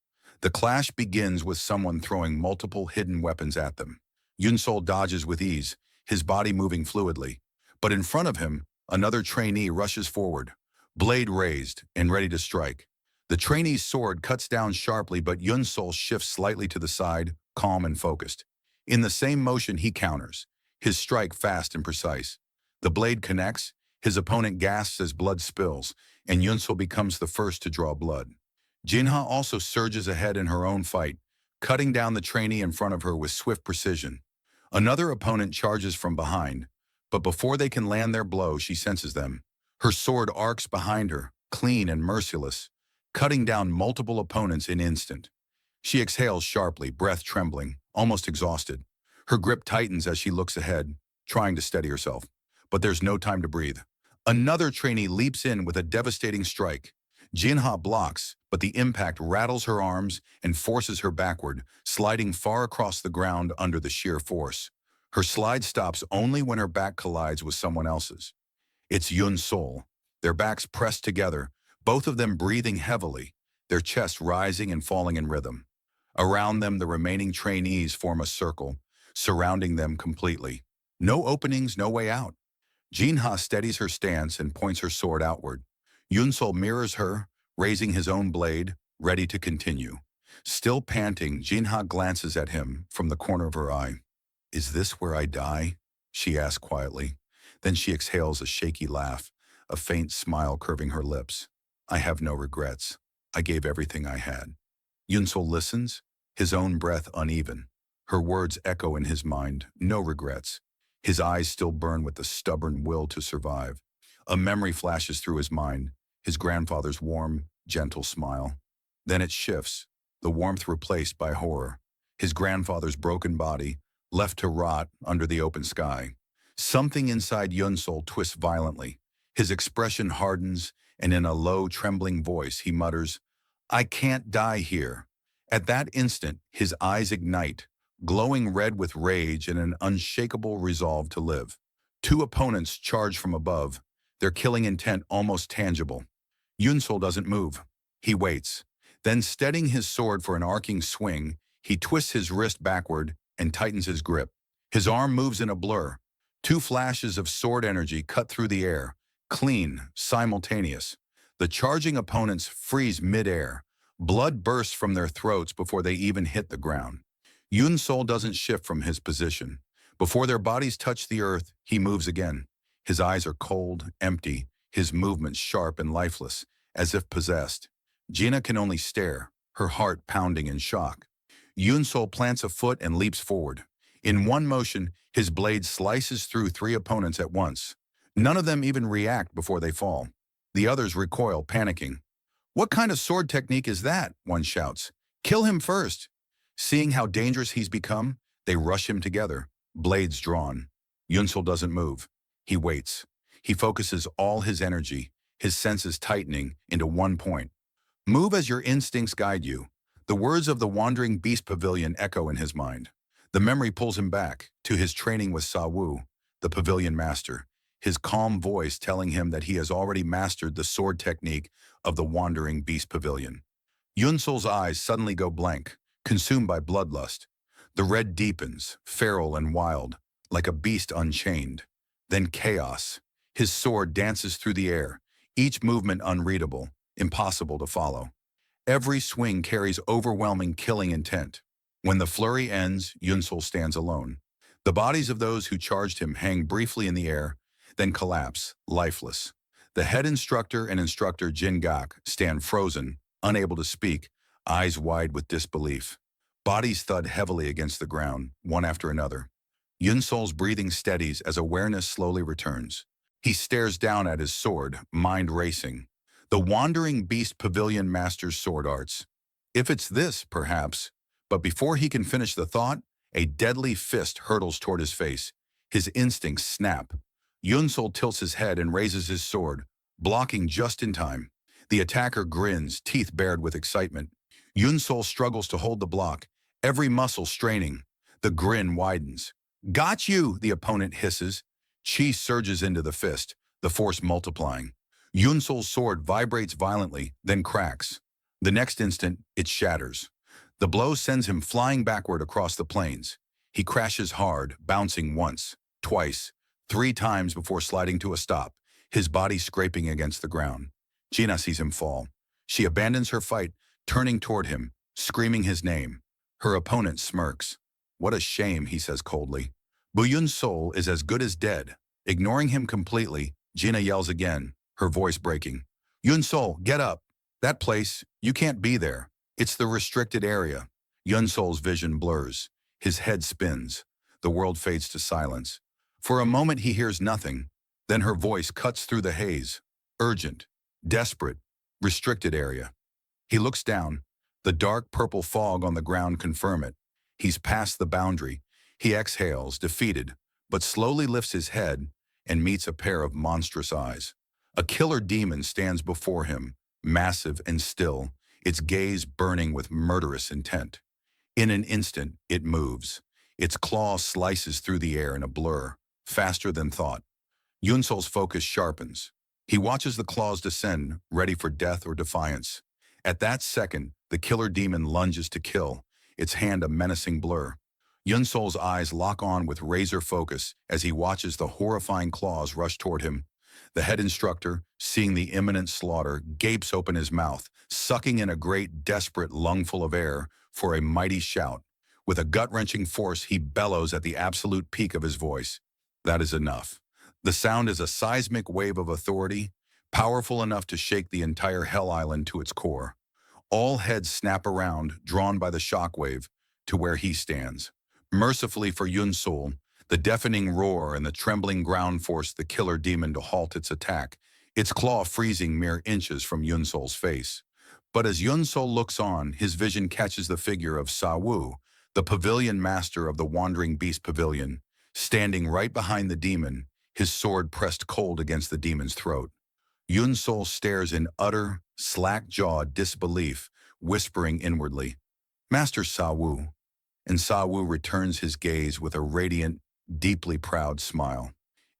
The clash begins with someone throwing multiple hidden weapons at them. Yunsol dodges with ease, his body moving fluidly. But in front of him, another trainee rushes forward, blade raised and ready to strike. The trainee's sword cuts down sharply, but Yunsol shifts slightly to the side, calm and focused. In the same motion, he counters, his strike fast and precise. The blade connects, his opponent gasps as blood spills, and Yunsol becomes the first to draw blood. Jinha also surges ahead in her own fight, cutting down the trainee in front of her with swift precision. Another opponent charges from behind, but before they can land their blow, she senses them. Her sword arcs behind her, clean and merciless, cutting down multiple opponents in instant. She exhales sharply, breath trembling, almost exhausted. Her grip tightens as she looks ahead, trying to steady herself. But there's no time to breathe. Another trainee leaps in with a devastating strike. Jinha blocks, but the impact rattles her arms and forces her backward, sliding far across the ground under the sheer force. Her slide stops only when her back collides with someone else's. It's Yun Sol, their backs pressed together, both of them breathing heavily, their chests rising and falling in rhythm. Around them, the remaining trainees form a circle, surrounding them completely. No openings, no way out. Jinha steadies her stance and points her sword outward. Yunsol mirrors her, raising his own blade, ready to continue. Still panting, Jinha glances at him from the corner of her eye. "Is this where I die?" she asks quietly. Then she exhales a shaky laugh, a faint smile curving her lips. "I have no regrets. I gave everything I had." Yunsol listens, his own breath uneven. Her words echo in his mind, no regrets. His eyes still burn with the stubborn will to survive. A memory flashes through his mind, his grandfather's warm, gentle smile. Then it shifts, the warmth replaced by horror. His grandfather's broken body, left to rot under the open sky. Something inside Yunsol twists violently. His expression hardens, and in a low, trembling voice, he mutters, "I can't die here." At that instant, his eyes ignite, glowing red with rage and an unshakable resolve to live. Two opponents charge from above, their killing intent almost tangible. Yunsol doesn't move. He waits. Then, steadying his sword for an arcing swing, he twists his wrist backward and tightens his grip. His arm moves in a blur. Two flashes of sword energy cut through the air, clean, simultaneous. The charging opponents freeze mid-air. Blood bursts from their throats before they even hit the ground. Yunsol doesn't shift from his position. Before their bodies touch the earth, he moves again. His eyes are cold, empty, his movements sharp and lifeless, as if possessed. Gina can only stare, her heart pounding in shock. Yunsol plants a foot and leaps forward. In one motion, his blade slices through three opponents at once. None of them even react before they fall. The others recoil, panicking. "What kind of sword technique is that?" one shouts. "Kill him first." Seeing how dangerous he's become, they rush him together, blades drawn. Yunsol doesn't move. He waits. He focuses all his energy, his senses tightening into one point. "Move as your instincts guide you." The words of the wandering beast pavilion echo in his mind. The memory pulls him back to his training with Sa Wu, the pavilion master, his calm voice telling him that he has already mastered the sword technique of the wandering beast pavilion. Yunsol's eyes suddenly go blank, consumed by bloodlust. The red deepens, feral and wild, like a beast unchained. Then chaos. His sword dances through the air, each movement unreadable, impossible to follow. Every swing carries overwhelming killing intent. When the flurry ends, Yunsol stands alone. The bodies of those who charged him hang briefly in the air, then collapse, lifeless. The head instructor and instructor Jingak stand frozen, unable to speak, eyes wide with disbelief. Bodies thud heavily against the ground, one after another. Yunsol's breathing steadies as awareness slowly returns. He stares down at his sword, mind racing. The Wandering Beast Pavilion Master's Sword Arts. If it's this, perhaps. But before he can finish the thought, a deadly fist hurtles toward his face. His instincts snap. Yunsol tilts his head and raises his sword, blocking just in time. The attacker grins, teeth bared with excitement. Yunsol struggles to hold the block, every muscle straining. The grin widens. "Got you," the opponent hisses. Chi surges into the fist, the force multiplying. Yunsol's sword vibrates violently, then cracks. The next instant, it shatters. The blow sends him flying backward across the plains. He crashes hard, bouncing once, twice, 3 times before sliding to a stop, his body scraping against the ground. Gina sees him fall. She abandons her fight, turning toward him, screaming his name. Her opponent smirks. "What a shame," he says coldly. Buyun Sol is as good as dead. Ignoring him completely, Gina yells again, her voice breaking. "Yun Sol, get up. That place, you can't be there. It's the restricted area." Yun Sol's vision blurs. His head spins. The world fades to silence. For a moment he hears nothing. Then her voice cuts through the haze. Urgent. Desperate. Restricted area. He looks down. The dark purple fog on the ground confirm it. He's past the boundary. He exhales, defeated, but slowly lifts his head and meets a pair of monstrous eyes. A killer demon stands before him, massive and still, its gaze burning with murderous intent. In an instant, it moves. Its claw slices through the air in a blur, faster than thought. Yunsol's focus sharpens. He watches the claws descend, ready for death or defiance. At that second, the killer demon lunges to kill, its hand a menacing blur. Yunsol's eyes lock on with razor focus as he watches the horrifying claws rush toward him. The head instructor, seeing the imminent slaughter, gapes open his mouth, sucking in a great, desperate lungful of air for a mighty shout. With a gut-wrenching force, he bellows at the absolute peak of his voice. That is enough. The sound is a seismic wave of authority, powerful enough to shake the entire Hell Island to its core. All heads snap around, drawn by the shockwave, to where he stands. Mercifully for Yunsol, the deafening roar and the trembling ground forced the killer demon to halt its attack, its claw freezing mere inches from Yunsol's face. But as Yunsol looks on, his vision catches the figure of Sa Wu, the pavilion master of the Wandering Beast Pavilion, standing right behind the demon, his sword pressed cold against the demon's throat. Yunsol stares in utter, slack-jawed disbelief, whispering inwardly, "Master Sa Wu." And Sa Wu returns his gaze with a radiant, deeply proud smile.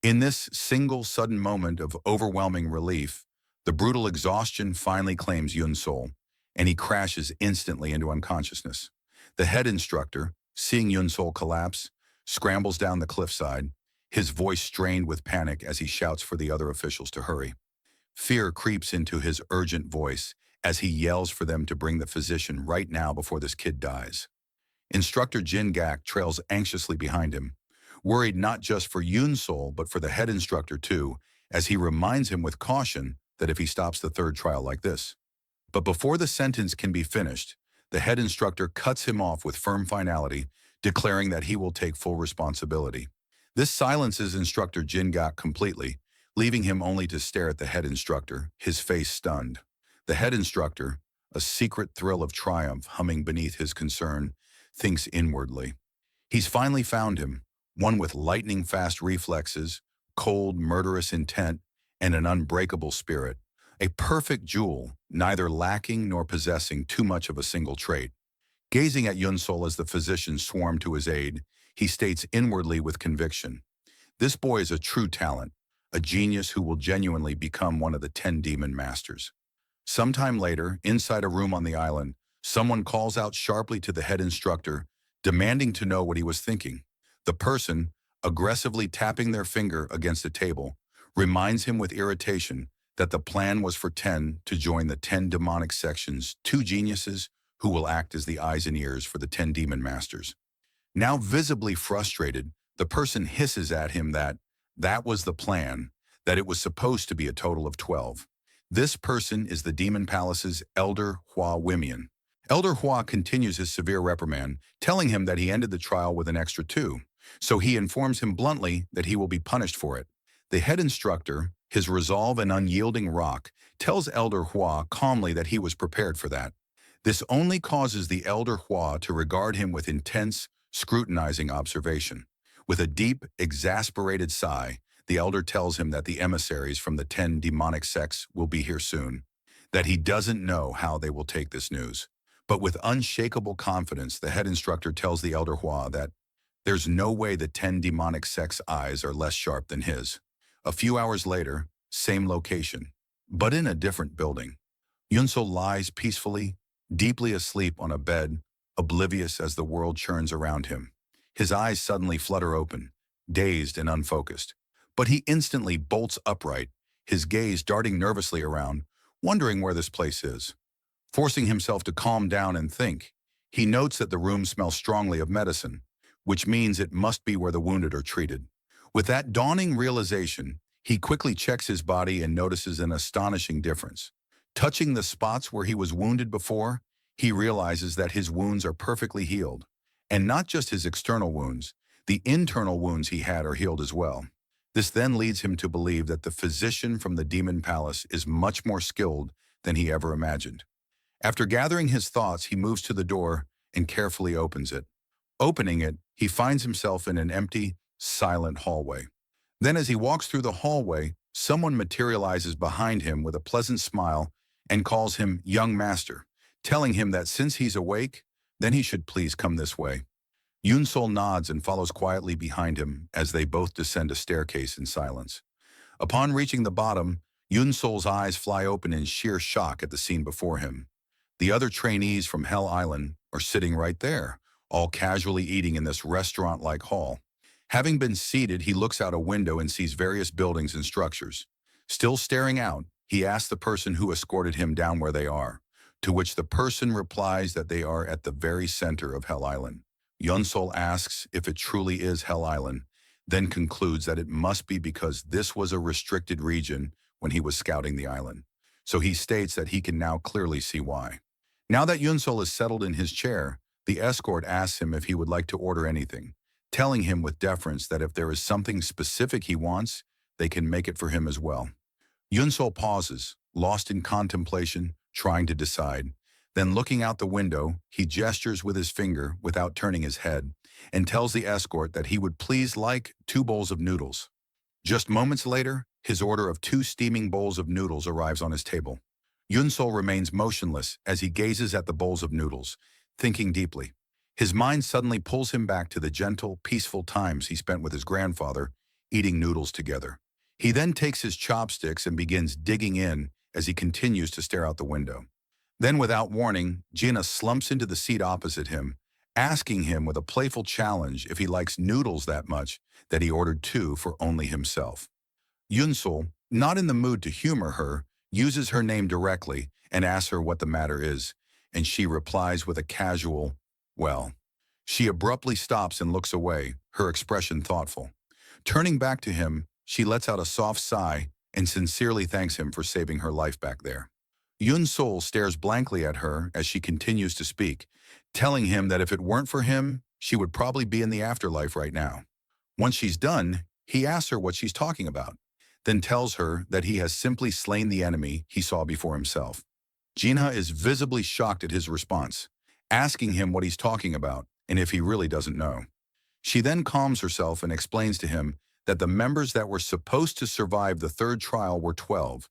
In this single sudden moment of overwhelming relief, the brutal exhaustion finally claims Yunsol, and he crashes instantly into unconsciousness. The head instructor, seeing Yunsol collapse, scrambles down the cliffside, his voice strained with panic as he shouts for the other officials to hurry. Fear creeps into his urgent voice as he yells for them to bring the physician right now before this kid dies. Instructor Jin Gak trails anxiously behind him, worried not just for Yunsol but for the head instructor too, as he reminds him with caution that if he stops the third trial like this. But before the sentence can be finished, the head instructor cuts him off with firm finality, declaring that he will take full responsibility. This silences Instructor Jin Gak completely, leaving him only to stare at the head instructor, his face stunned. The head instructor, a secret thrill of triumph humming beneath his concern, thinks inwardly. He's finally found him, one with lightning-fast reflexes, cold, murderous intent, and an unbreakable spirit. A perfect jewel, neither lacking nor possessing too much of a single trait. Gazing at Yunsol as the physicians swarm to his aid, he states inwardly with conviction, "This boy is a true talent, a genius who will genuinely become one of the 10 demon masters." Sometime later, inside a room on the island, someone calls out sharply to the head instructor, demanding to know what he was thinking. The person, aggressively tapping their finger against a table, reminds him with irritation that the plan was for 10 to join the 10 demonic sections, 2 geniuses who will act as the eyes and ears for the 10 demon masters. Now visibly frustrated, the person hisses at him that was the plan, that it was supposed to be a total of 12. This person is the Demon Palace's Elder Hua Wimian. Elder Hua continues his severe reprimand, telling him that he ended the trial with an extra 2, so he informs him bluntly that he will be punished for it. The head instructor, his resolve and unyielding rock, tells Elder Hua calmly that he was prepared for that. This only causes the Elder Hua to regard him with intense, scrutinizing observation. With a deep, exasperated sigh, the elder tells him that the emissaries from the 10 demonic sects will be here soon, that he doesn't know how they will take this news. But with unshakable confidence, the head instructor tells the elder Hua that there's no way the 10 demonic sects' eyes are less sharp than his. A few hours later, same location, but in a different building. Yunsol lies peacefully, deeply asleep on a bed, oblivious as the world churns around him. His eyes suddenly flutter open, dazed and unfocused. But he instantly bolts upright, his gaze darting nervously around, wondering where this place is. Forcing himself to calm down and think, he notes that the room smells strongly of medicine, which means it must be where the wounded are treated. With that dawning realization, he quickly checks his body and notices an astonishing difference. Touching the spots where he was wounded before, he realizes that his wounds are perfectly healed. And not just his external wounds, the internal wounds he had are healed as well. This then leads him to believe that the physician from the demon palace is much more skilled than he ever imagined. After gathering his thoughts, he moves to the door and carefully opens it. Opening it, he finds himself in an empty, silent hallway. Then as he walks through the hallway, someone materializes behind him with a pleasant smile and calls him young master, telling him that since he's awake, then he should please come this way. Yunsol nods and follows quietly behind him as they both descend a staircase in silence. Upon reaching the bottom, Yunsol's eyes fly open in sheer shock at the scene before him. The other trainees from Hell Island are sitting right there, all casually eating in this restaurant-like hall. Having been seated, he looks out a window and sees various buildings and structures. Still staring out, he asks the person who escorted him down where they are, to which the person replies that they are at the very center of Hell Island. Yunsol asks if it truly is Hell Island, then concludes that it must be because this was a restricted region when he was scouting the island. So he states that he can now clearly see why. Now that Yunsol is settled in his chair, the escort asks him if he would like to order anything, telling him with deference that if there is something specific he wants, they can make it for him as well. Yunsol pauses, lost in contemplation, trying to decide. Then looking out the window, he gestures with his finger without turning his head and tells the escort that he would please like 2 bowls of noodles. Just moments later, his order of 2 steaming bowls of noodles arrives on his table. Yunsol remains motionless as he gazes at the bowls of noodles, thinking deeply. His mind suddenly pulls him back to the gentle, peaceful times he spent with his grandfather, eating noodles together. He then takes his chopsticks and begins digging in as he continues to stare out the window. Then, without warning, Gina slumps into the seat opposite him, asking him with a playful challenge if he likes noodles that much that he ordered 2 for only himself. Yunsol, not in the mood to humor her, uses her name directly and asks her what the matter is, and she replies with a casual, well. She abruptly stops and looks away, her expression thoughtful. Turning back to him, she lets out a soft sigh and sincerely thanks him for saving her life back there. Yunsol stares blankly at her as she continues to speak, telling him that if it weren't for him, she would probably be in the afterlife right now. Once she's done, he asks her what she's talking about, then tells her that he has simply slain the enemy he saw before himself. Jinha is visibly shocked at his response, asking him what he's talking about and if he really doesn't know. She then calms herself and explains to him that the members that were supposed to survive the 3rd trial were 12,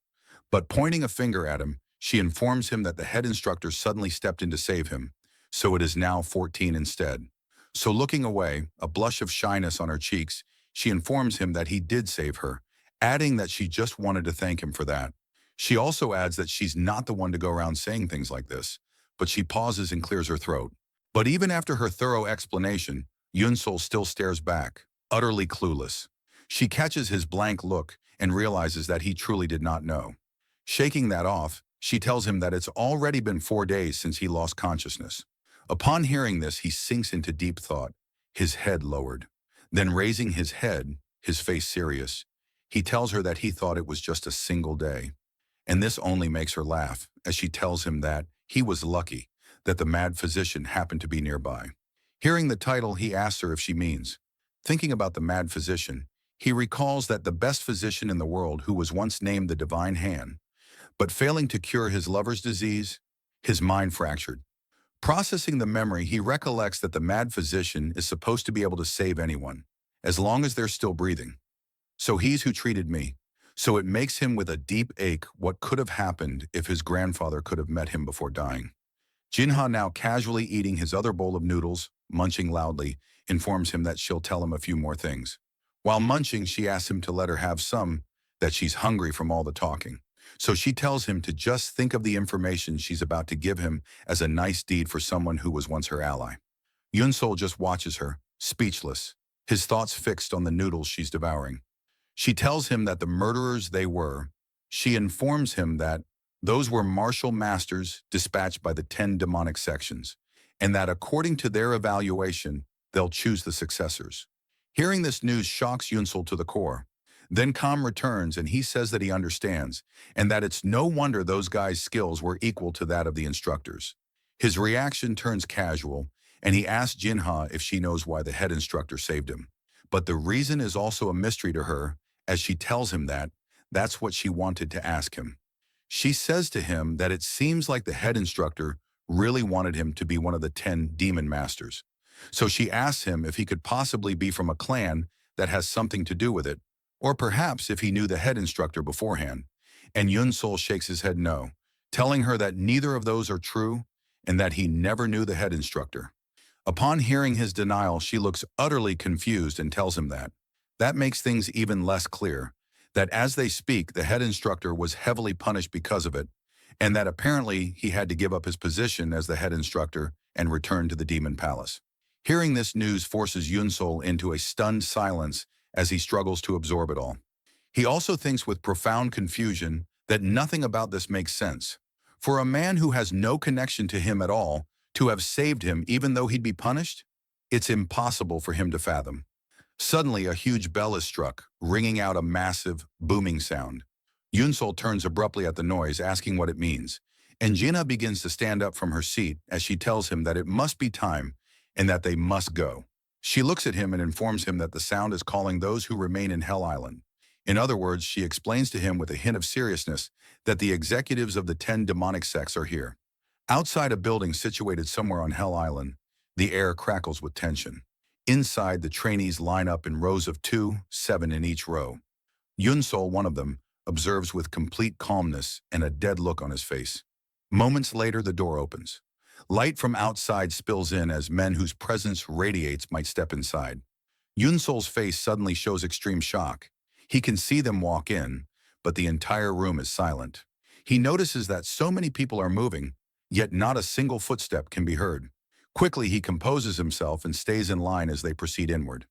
but pointing a finger at him, she informs him that the head instructor suddenly stepped in to save him, so it is now 14 instead. So looking away, a blush of shyness on her cheeks, she informs him that he did save her, adding that she just wanted to thank him for that. She also adds that she's not the one to go around saying things like this, but she pauses and clears her throat. But even after her thorough explanation, Yunsol still stares back, utterly clueless. She catches his blank look and realizes that he truly did not know. Shaking that off, she tells him that it's already been 4 days since he lost consciousness. Upon hearing this, he sinks into deep thought, his head lowered. Then raising his head, his face serious, he tells her that he thought it was just a single day. And this only makes her laugh, as she tells him that he was lucky that the mad physician happened to be nearby. Hearing the title, he asks her if she means. Thinking about the mad physician, He recalls that the best physician in the world who was once named the Divine Hand, but failing to cure his lover's disease, his mind fractured. Processing the memory, he recollects that the mad physician is supposed to be able to save anyone, as long as they're still breathing. So he's who treated me. So it makes him with a deep ache what could have happened if his grandfather could have met him before dying. Jinha, now casually eating his other bowl of noodles, munching loudly, informs him that she'll tell him a few more things. While munching, she asks him to let her have some, that she's hungry from all the talking. So she tells him to just think of the information she's about to give him as a nice deed for someone who was once her ally. Yunsol just watches her, speechless, his thoughts fixed on the noodles she's devouring. She tells him that the murderers they were. She informs him that those were martial masters dispatched by the 10 demonic sections, and that according to their evaluation, they'll choose the successors. Hearing this news shocks Yunsel to the core. Then Kam returns and he says that he understands, and that it's no wonder those guys' skills were equal to that of the instructors. His reaction turns casual, and he asks Jinha if she knows why the head instructor saved him. But the reason is also a mystery to her, as she tells him that that's what she wanted to ask him. She says to him that it seems like the head instructor really wanted him to be one of the 10 demon masters. So she asks him if he could possibly be from a clan that has something to do with it, or perhaps if he knew the head instructor beforehand. And Yunsol shakes his head no, telling her that neither of those are true and that he never knew the head instructor. Upon hearing his denial, she looks utterly confused and tells him that. That makes things even less clear, that as they speak, the head instructor was heavily punished because of it, and that apparently he had to give up his position as the head instructor and return to the demon palace. Hearing this news forces Yunsol into a stunned silence as he struggles to absorb it all. He also thinks with profound confusion that nothing about this makes sense. For a man who has no connection to him at all to have saved him even though he'd be punished, it's impossible for him to fathom. Suddenly, a huge bell is struck, ringing out a massive, booming sound. Yunsol turns abruptly at the noise, asking what it means, and Jinha begins to stand up from her seat as she tells him that it must be time and that they must go. She looks at him and informs him that the sound is calling those who remain in Hell Island. In other words, she explains to him with a hint of seriousness that the executives of the 10 demonic sects are here. Outside a building situated somewhere on Hell Island, the air crackles with tension. Inside, the trainees line up in rows of 2, 7 in each row. Yunsol, one of them, observes with complete calmness and a dead look on his face. Moments later, the door opens. Light from outside spills in as men whose presence radiates might step inside. Yunsol's face suddenly shows extreme shock. He can see them walk in, but the entire room is silent. He notices that so many people are moving, yet not a single footstep can be heard. Quickly, he composes himself and stays in line as they proceed inward.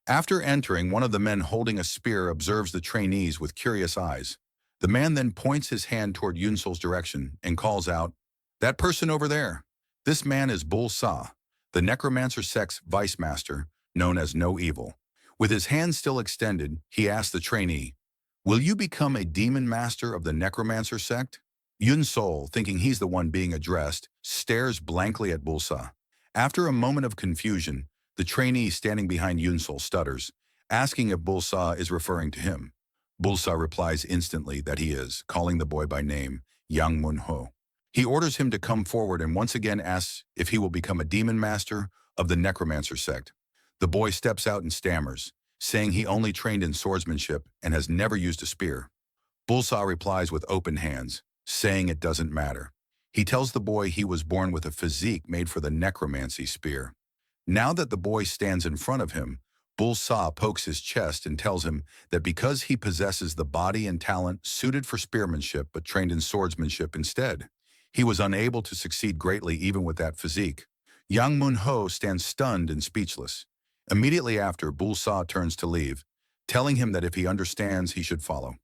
After entering, one of the men holding a spear observes the trainees with curious eyes. The man then points his hand toward Yunsol's direction and calls out, "That person over there." This man is Bul Sa, the necromancer sect's vice master, known as No Evil. With his hand still extended, he asks the trainee, "Will you become a demon master of the necromancer sect?" Yunsol, thinking he's the one being addressed, stares blankly at Bul Sa. After a moment of confusion, the trainee standing behind Yunsol stutters, asking if Bul Sa is referring to him. Bul Sa replies instantly that he is, calling the boy by name, Yang Mun Ho. He orders him to come forward and once again asks if he will become a demon master of the necromancer sect. The boy steps out and stammers, saying he only trained in swordsmanship and has never used a spear. Bul Sa replies with open hands, saying it doesn't matter. He tells the boy he was born with a physique made for the necromancy spear. Now that the boy stands in front of him, Bul Sa pokes his chest and tells him that because he possesses the body and talent suited for spearmanship but trained in swordsmanship instead, he was unable to succeed greatly even with that physique. Yang Mun Ho stands stunned and speechless. Immediately after, Bul Sa turns to leave, telling him that if he understands, he should follow.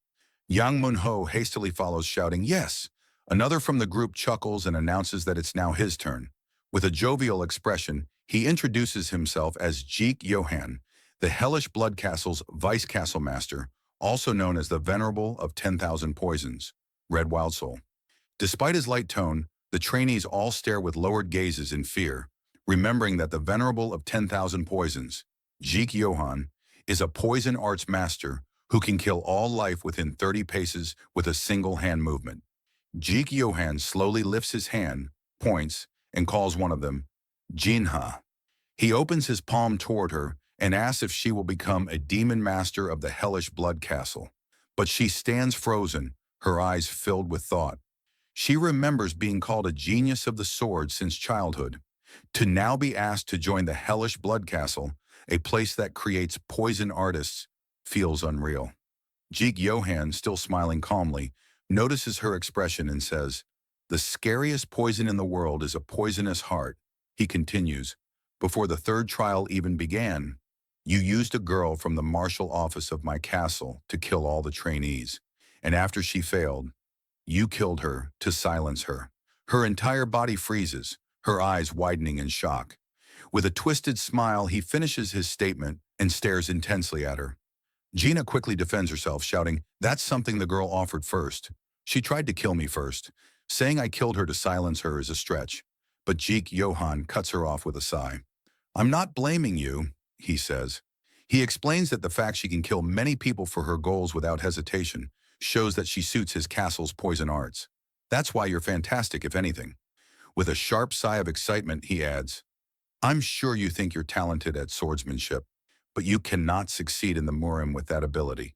Yang Mun Ho hastily follows, shouting, "Yes!" Another from the group chuckles and announces that it's now his turn. With a jovial expression, he introduces himself as Jeek Johan, the Hellish Blood Castle's Vice Castle Master, also known as the Venerable of 10,000 Poisons, Red Wild Soul. Despite his light tone, the trainees all stare with lowered gazes in fear, remembering that the Venerable of 10,000 Poisons, Jeek Johan, is a poison arts master who can kill all life within 30 paces with a single hand movement. Jeek Johan slowly lifts his hand, points, and calls one of them Jinha. He opens his palm toward her and asks if she will become a demon master of the hellish blood castle. But she stands frozen, her eyes filled with thought. She remembers being called a genius of the sword since childhood. To now be asked to join the hellish blood castle, a place that creates poison artists, feels unreal. Jeek Johan, still smiling calmly, notices her expression and says, "The scariest poison in the world is a poisonous heart." He continues, "Before the third trial even began, you used a girl from the martial office of my castle to kill all the trainees. And after she failed, you killed her to silence her." Her entire body freezes, her eyes widening in shock. With a twisted smile, he finishes his statement and stares intensely at her. Gina quickly defends herself, shouting, "That's something the girl offered first. She tried to kill me first. Saying I killed her to silence her is a stretch." But Jeek Johan cuts her off with a sigh. "I'm not blaming you," he says. He explains that the fact she can kill many people for her goals without hesitation shows that she suits his castle's poison arts. "That's why you're fantastic, if anything." With a sharp sigh of excitement, he adds, "I'm sure you think you're talented at swordsmanship, but you cannot succeed in the murim with that ability.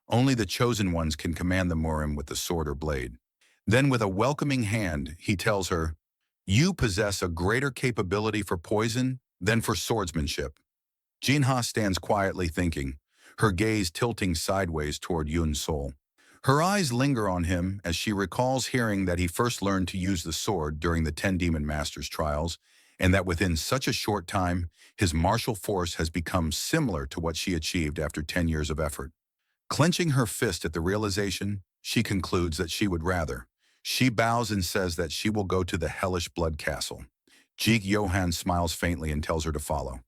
Only the chosen ones can command the murim with the sword or blade." Then with a welcoming hand, he tells her, "You possess a greater capability for poison than for swordsmanship." Jinha stands quietly thinking, her gaze tilting sideways toward Yun Sol. Her eyes linger on him as she recalls hearing that he first learned to use the sword during the 10 Demon Masters trials, and that within such a short time, his martial force has become similar to what she achieved after 10 years of effort. Clenching her fist at the realization, she concludes that she would rather. She bows and says that she will go to the hellish blood castle. Jeek Johan smiles faintly and tells her to follow.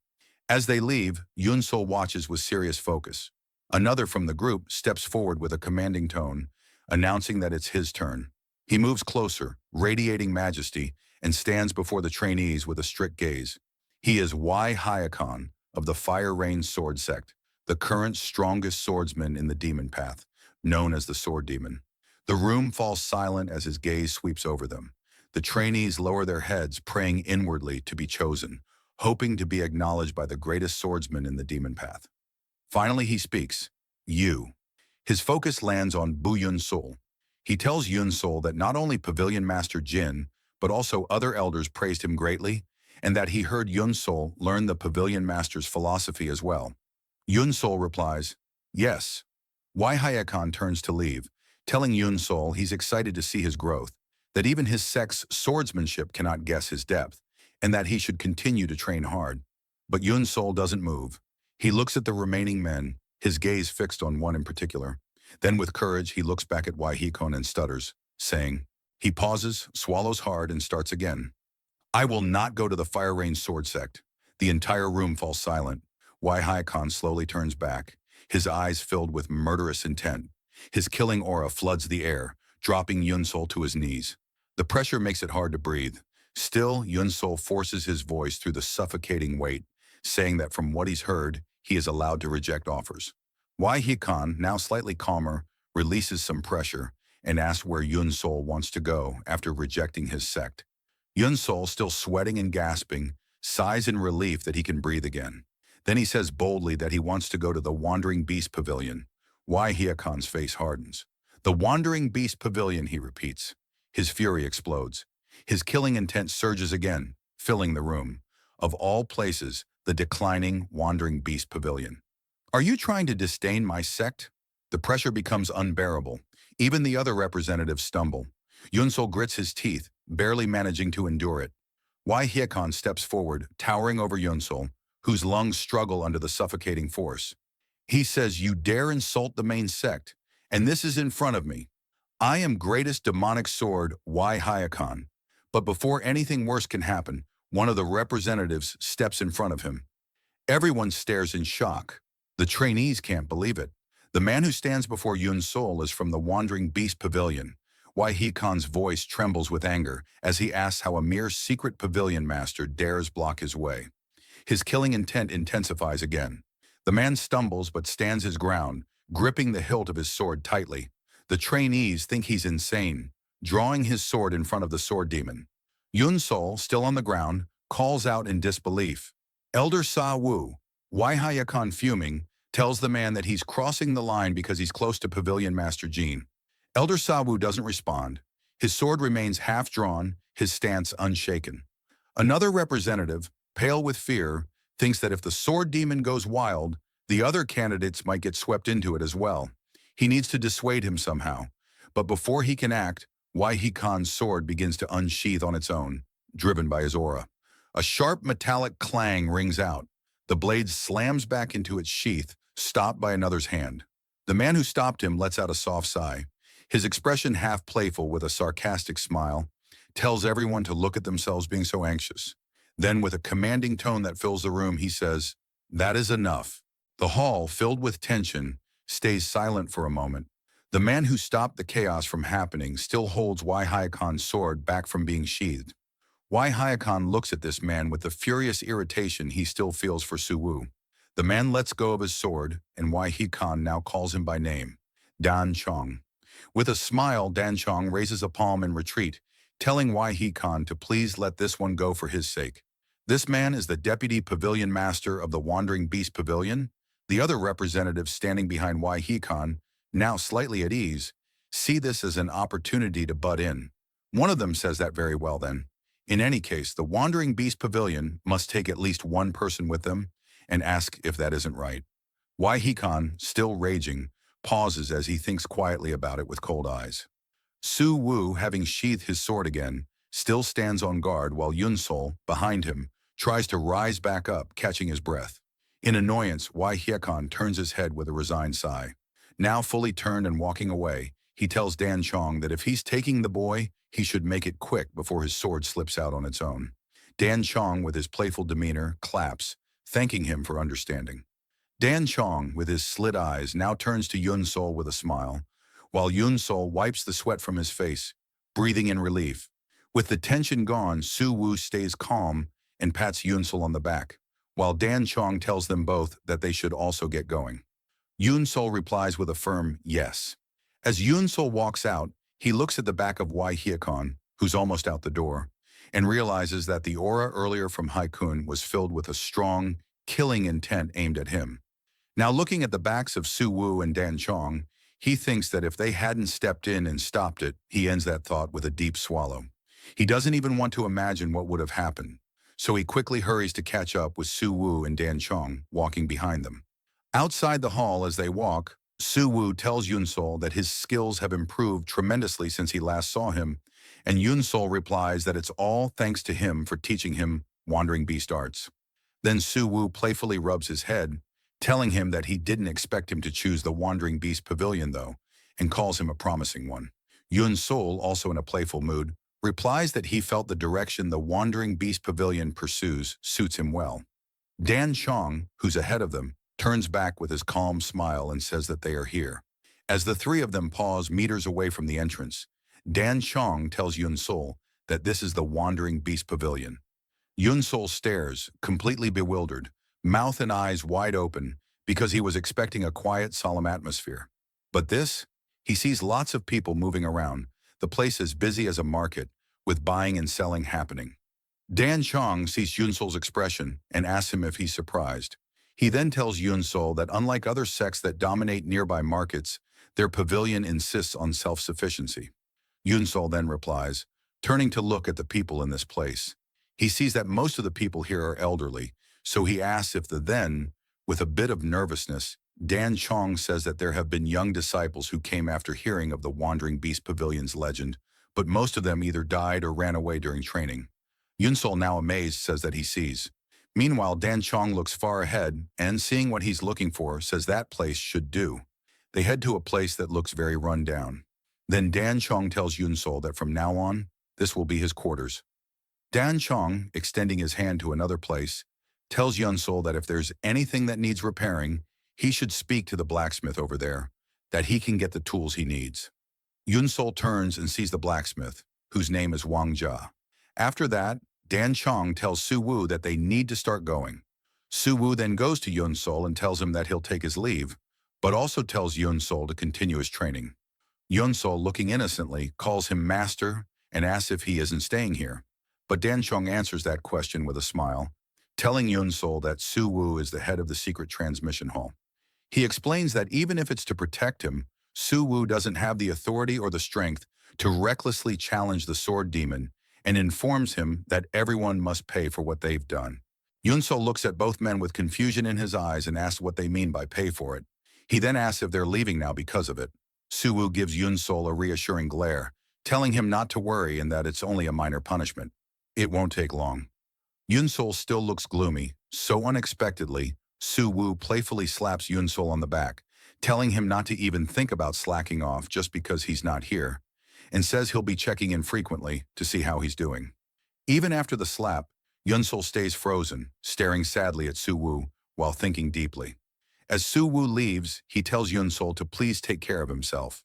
As they leave, Yun Sol watches with serious focus. Another from the group steps forward with a commanding tone, announcing that it's his turn. He moves closer, radiating majesty, and stands before the trainees with a strict gaze. He is Y Hyakan of the Fire Rain Sword Sect, the current strongest swordsman in the demon path, known as the Sword Demon. The room falls silent as his gaze sweeps over them. The trainees lower their heads, praying inwardly to be chosen, hoping to be acknowledged by the greatest swordsman in the demon path. Finally, he speaks, "You." His focus lands on Bu Yun Sol. He tells Yun Sol that not only Pavilion Master Jin, but also other elders praised him greatly, and that he heard Yun Sol learn the Pavilion Master's philosophy as well. Yun Sol replies, "Yes." Wai Hayakan turns to leave, telling Yun Sol he's excited to see his growth, that even his sect's swordsmanship cannot guess his depth, and that he should continue to train hard. But Yun Sol doesn't move. He looks at the remaining men, his gaze fixed on one in particular. Then with courage, he looks back at Wai Hikon and stutters, saying, he pauses, swallows hard, and starts again. "I will not go to the Fire Rain Sword Sect." The entire room falls silent. Wai Hikon slowly turns back, his eyes filled with murderous intent. His killing aura floods the air, dropping Yun Sol to his knees. The pressure makes it hard to breathe. Still, Yun Sol forces his voice through the suffocating weight, saying that from what he's heard, he is allowed to reject offers. Wai Hikon, now slightly calmer, releases some pressure and asks where Yun Sol wants to go after rejecting his sect. Yun Sol, still sweating and gasping, sighs in relief that he can breathe again. Then he says boldly that he wants to go to the Wandering Beast Pavilion. Wai Hyakon's face hardens. "The Wandering Beast Pavilion," he repeats. His fury explodes. His killing intent surges again, filling the room. Of all places, the declining Wandering Beast Pavilion. "Are you trying to disdain my sect?" The pressure becomes unbearable. Even the other representatives stumble. Yun Sol grits his teeth, barely managing to endure it. Wai Hyakon steps forward, towering over Yun Sol, whose lungs struggle under the suffocating force. He says, "You dare insult the main sect, and this is in front of me. I am greatest demonic sword, Wai Hyakon." But before anything worse can happen, one of the representatives steps in front of him. Everyone stares in shock. The trainees can't believe it. The man who stands before Yun Sol is from the Wandering Beast Pavilion. Wai Hikon's voice trembles with anger as he asks how a mere secret pavilion master dares block his way. His killing intent intensifies again. The man stumbles but stands his ground, gripping the hilt of his sword tightly. The trainees think he's insane, drawing his sword in front of the sword demon. Yun Sol, still on the ground, calls out in disbelief. Elder Sa Wu, Waihayakan fuming, tells the man that he's crossing the line because he's close to Pavilion Master Jean. Elder Sa Wu doesn't respond. His sword remains half drawn, his stance unshaken. Another representative, pale with fear, thinks that if the sword demon goes wild, the other candidates might get swept into it as well. He needs to dissuade him somehow. But before he can act, Wai He Khan's sword begins to unsheath on its own, driven by his aura. A sharp metallic clang rings out. The blade slams back into its sheath, stopped by another's hand. The man who stopped him lets out a soft sigh. His expression half playful with a sarcastic smile, tells everyone to look at themselves being so anxious. Then, with a commanding tone that fills the room, he says, "That is enough." The hall, filled with tension, stays silent for a moment. The man who stopped the chaos from happening still holds Wai Hayakan's sword back from being sheathed. Wai Hayakan looks at this man with the furious irritation he still feels for Su Wu. The man lets go of his sword, and Wai Hayakan now calls him by name, Dan Chong. With a smile, Dan Chong raises a palm in retreat, telling Wai He Khan to please let this one go for his sake. This man is the deputy pavilion master of the Wandering Beast Pavilion. The other representatives standing behind Wai He Khan, now slightly at ease, see this as an opportunity to butt in. One of them says that very well then. In any case, the Wandering Beast Pavilion must take at least one person with them and ask if that isn't right. Wai He Khan, still raging, pauses as he thinks quietly about it with cold eyes. Su Wu, having sheathed his sword again, still stands on guard while Yun Sol, behind him, tries to rise back up, catching his breath. In annoyance, Wai Hyekan turns his head with a resigned sigh. Now fully turned and walking away, he tells Dan Chong that if he's taking the boy, he should make it quick before his sword slips out on its own. Dan Chong, with his playful demeanor, claps, thanking him for understanding. Dan Chong, with his slit eyes, now turns to Yun Sol with a smile, while Yun Sol wipes the sweat from his face, breathing in relief. With the tension gone, Su Wu stays calm and pats Yun Sol on the back, while Dan Chong tells them both that they should also get going. Yun Sol replies with a firm yes. As Yun Sol walks out, he looks at the back of Wai Hyekan, who's almost out the door, and realizes that the aura earlier from Haikun was filled with a strong, killing intent aimed at him. Now looking at the backs of Su Wu and Dan Chong, he thinks that if they hadn't stepped in and stopped it, he ends that thought with a deep swallow. He doesn't even want to imagine what would have happened, so he quickly hurries to catch up with Su Wu and Dan Chong, walking behind them. Outside the hall as they walk, Su Wu tells Yun Sol that his skills have improved tremendously since he last saw him, and Yun Sol replies that it's all thanks to him for teaching him Wandering Beast arts. Then Su Wu playfully rubs his head, telling him that he didn't expect him to choose the Wandering Beast Pavilion though, and calls him a promising one. Yun Sol, also in a playful mood, replies that he felt the direction the Wandering Beast Pavilion pursues suits him well. Dan Chong, who's ahead of them, turns back with his calm smile and says that they are here. As the three of them pause meters away from the entrance, Dan Chong tells Yun Sol that this is the Wandering Beast Pavilion. Yun Sol stares, completely bewildered, mouth and eyes wide open, because he was expecting a quiet, solemn atmosphere. But this? He sees lots of people moving around, the place as busy as a market, with buying and selling happening. Dan Chong sees Yun Sol's expression and asks him if he's surprised. He then tells Yun Sol that unlike other sects that dominate nearby markets, their pavilion insists on self-sufficiency. Yun Sol then replies, turning to look at the people in this place. He sees that most of the people here are elderly, so he asks if with a bit of nervousness, Dan Chong says that there have been young disciples who came after hearing of the Wandering Beast Pavilion's legend, but most of them either died or ran away during training. Yun Sol, now amazed, says that he sees. Meanwhile, Dan Chong looks far ahead and, seeing what he's looking for, says that place should do. They head to a place that looks very run down. Then Dan Chong tells Yun Sol that from now on, this will be his quarters. Dan Chong, extending his hand to another place, tells Yun Sol that if there's anything that needs repairing, he should speak to the blacksmith over there, that he can get the tools he needs. Yun Sol turns and sees the blacksmith, whose name is Wang Jia. After that, Dan Chong tells Su Wu that they need to start going. Suwoo then goes to Yun-Sol and tells him that he'll take his leave, but also tells Yun-Sol to continue his training. Yun-Sol, looking innocently, calls him master and asks if he isn't staying here. But Dan Chong answers that question with a smile, telling Yun-Sol that Suwoo is the head of the secret transmission hall. He explains that even if it's to protect him, Suwoo doesn't have the authority or the strength to recklessly challenge the sword demon and informs him that everyone must pay for what they've done. Yun-Sol looks at both men with confusion in his eyes and asks what they mean by pay for it. He then asks if they're leaving now because of it. Suwoo gives Yun-Sol a reassuring glare, telling him not to worry and that it's only a minor punishment. It won't take long. Yun-Sol still looks gloomy, so unexpectedly, Suwoo playfully slaps Yun-Sol on the back, telling him not to even think about slacking off just because he's not here, and says he'll be checking in frequently to see how he's doing. Even after the slap, Yun-Sol stays frozen, staring sadly at Suwoo while thinking deeply. As Suwoo leaves, he tells Yun-Sol to please take care of himself.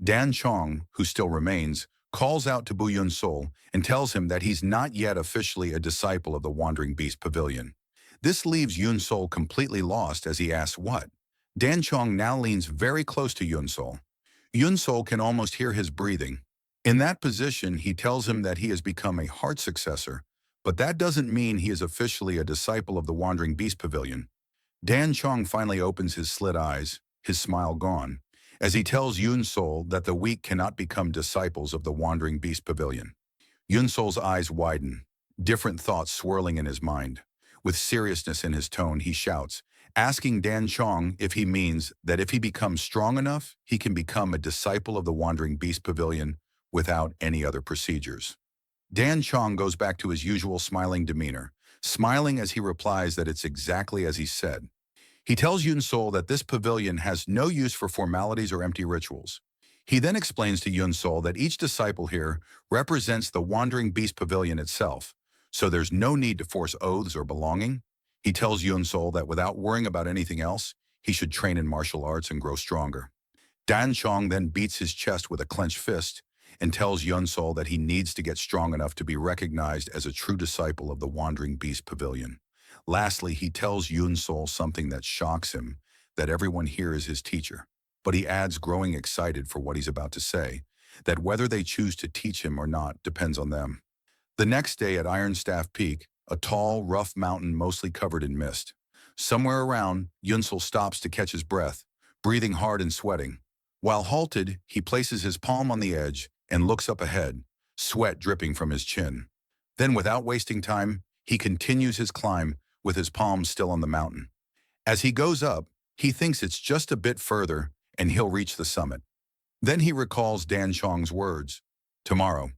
Dan Chong, who still remains, calls out to Bu Yun-Sol and tells him that he's not yet officially a disciple of the Wandering Beast Pavilion. This leaves Yun-Sol completely lost as he asks what. Dan Chong now leans very close to Yun-Sol. Yun-Sol can almost hear his breathing. In that position, he tells him that he has become a heart successor, but that doesn't mean he is officially a disciple of the Wandering Beast Pavilion. Dan Chong finally opens his slit eyes, his smile gone, as he tells Yun-Sol that the weak cannot become disciples of the Wandering Beast Pavilion. Yun-Sol's eyes widen, different thoughts swirling in his mind. With seriousness in his tone, he shouts, asking Dan Chong if he means that if he becomes strong enough, he can become a disciple of the Wandering Beast Pavilion without any other procedures. Dan Chong goes back to his usual smiling demeanor, smiling as he replies that it's exactly as he said. He tells Yun-Sol that this pavilion has no use for formalities or empty rituals. He then explains to Yun-Sol that each disciple here represents the Wandering Beast Pavilion itself, so there's no need to force oaths or belonging. He tells Yun-Sol that without worrying about anything else, he should train in martial arts and grow stronger. Dan Chong then beats his chest with a clenched fist and tells Yun-Sol that he needs to get strong enough to be recognized as a true disciple of the Wandering Beast Pavilion. Lastly, he tells Yun-Sol something that shocks him, that everyone here is his teacher. But he adds, growing excited for what he's about to say, that whether they choose to teach him or not depends on them. The next day at Iron Staff Peak, a tall, rough mountain mostly covered in mist. Somewhere around, Yun-Sol stops to catch his breath, breathing hard and sweating. While halted, he places his palm on the edge and looks up ahead, sweat dripping from his chin. Then, without wasting time, he continues his climb with his palms still on the mountain. As he goes up, he thinks it's just a bit further and he'll reach the summit. Then he recalls Dan Chong's words, "Tomorrow,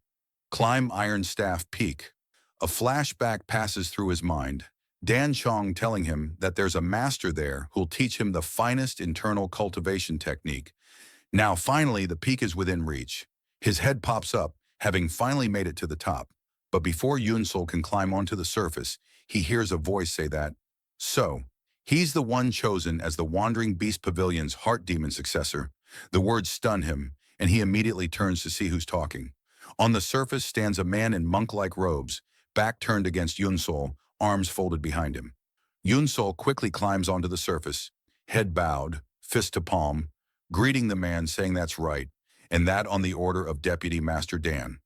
climb Iron Staff Peak." A flashback passes through his mind, Dan Chong telling him that there's a master there who'll teach him the finest internal cultivation technique. Now finally the peak is within reach. His head pops up, having finally made it to the top. But before Yun-Sol can climb onto the surface, he hears a voice say that, so, he's the one chosen as the Wandering Beast Pavilion's heart demon successor. The words stun him, and he immediately turns to see who's talking. On the surface stands a man in monk-like robes, back turned against Yun-Sol, arms folded behind him. Yun-Sol quickly climbs onto the surface, head bowed, fist to palm, greeting the man saying that's right, and that on the order of Deputy Master Dan.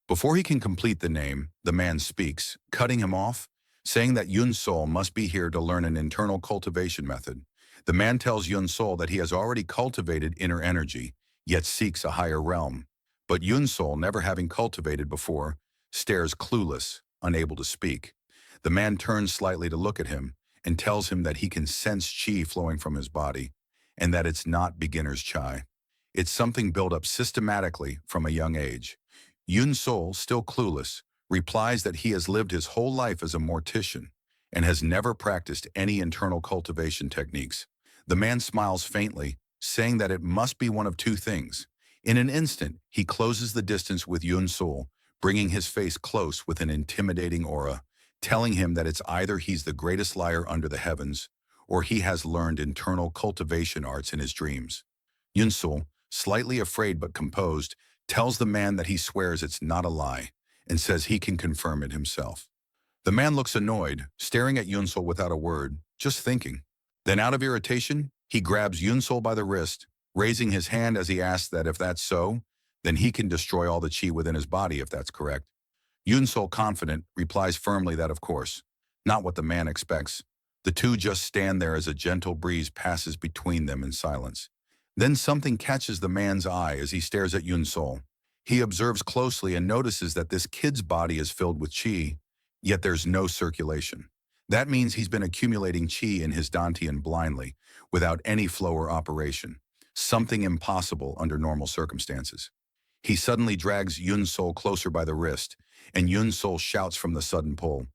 Before he can complete the name, the man speaks, cutting him off, saying that Yun-Sol must be here to learn an internal cultivation method. The man tells Yun-Sol that he has already cultivated inner energy, yet seeks a higher realm. But Yun-Sol, never having cultivated before, stares clueless, unable to speak. The man turns slightly to look at him and tells him that he can sense chi flowing from his body, and that it's not beginner's chi. It's something built up systematically from a young age. Yun-Sol, still clueless, replies that he has lived his whole life as a mortician and has never practiced any internal cultivation techniques. The man smiles faintly, saying that it must be one of two things. In an instant, he closes the distance with Yun-Sol, bringing his face close with an intimidating aura, telling him that it's either he's the greatest liar under the heavens, or he has learned internal cultivation arts in his dreams. Yun-Sol, slightly afraid but composed, tells the man that he swears it's not a lie, and says he can confirm it himself. The man looks annoyed, staring at Yunsol without a word, just thinking. Then out of irritation, he grabs Yunsol by the wrist, raising his hand as he asks that if that's so, then he can destroy all the chi within his body if that's correct. Yunsol, confident, replies firmly that of course. Not what the man expects. The two just stand there as a gentle breeze passes between them in silence. Then something catches the man's eye as he stares at Yunsol. He observes closely and notices that this kid's body is filled with chi, yet there's no circulation. That means he's been accumulating chi in his dantian blindly, without any flow or operation, something impossible under normal circumstances. He suddenly drags Yunsol closer by the wrist, and Yunsol shouts from the sudden pull.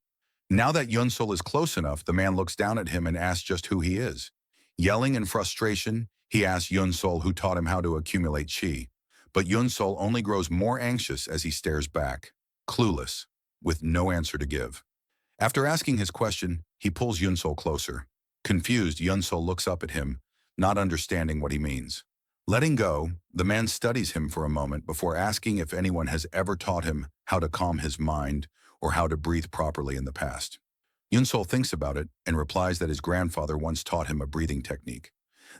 Now that Yunsol is close enough, the man looks down at him and asks just who he is. Yelling in frustration, he asks Yunsol who taught him how to accumulate chi. But Yunsol only grows more anxious as he stares back, clueless, with no answer to give. After asking his question, he pulls Yunsol closer. Confused, Yunsol looks up at him, not understanding what he means. Letting go, the man studies him for a moment before asking if anyone has ever taught him how to calm his mind or how to breathe properly in the past. Yunsol thinks about it and replies that his grandfather once taught him a breathing technique.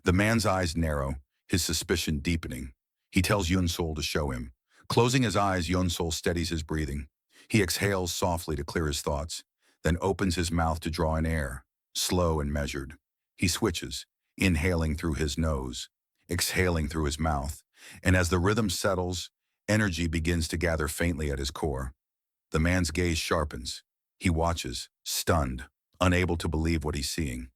The man's eyes narrow, his suspicion deepening. He tells Yunsol to show him. Closing his eyes, Yunsol steadies his breathing. He exhales softly to clear his thoughts, then opens his mouth to draw in air, slow and measured. He switches, inhaling through his nose, exhaling through his mouth, and as the rhythm settles, energy begins to gather faintly at his core. The man's gaze sharpens. He watches, stunned, unable to believe what he's seeing.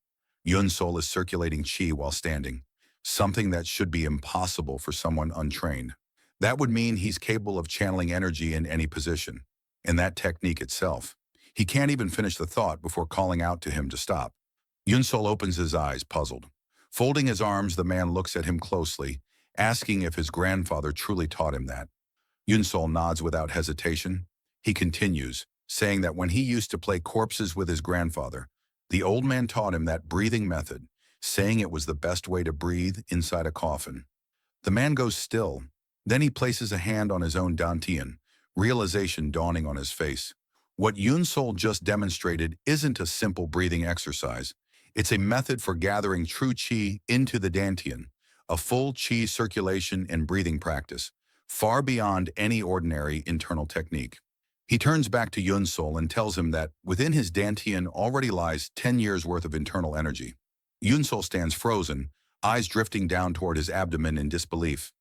Yunsol is circulating chi while standing, something that should be impossible for someone untrained. That would mean he's capable of channeling energy in any position, in that technique itself. He can't even finish the thought before calling out to him to stop. Yunsol opens his eyes, puzzled. Folding his arms, the man looks at him closely, asking if his grandfather truly taught him that. Yunsol nods without hesitation. He continues, saying that when he used to play corpses with his grandfather, the old man taught him that breathing method, saying it was the best way to breathe inside a coffin. The man goes still. Then he places a hand on his own dantian, realization dawning on his face. What Yunsol just demonstrated isn't a simple breathing exercise. It's a method for gathering true chi into the dantian, a full chi circulation and breathing practice, far beyond any ordinary internal technique. He turns back to Yunsol and tells him that within his dantian already lies 10 years' worth of internal energy. Yunsol stands frozen, eyes drifting down toward his abdomen in disbelief.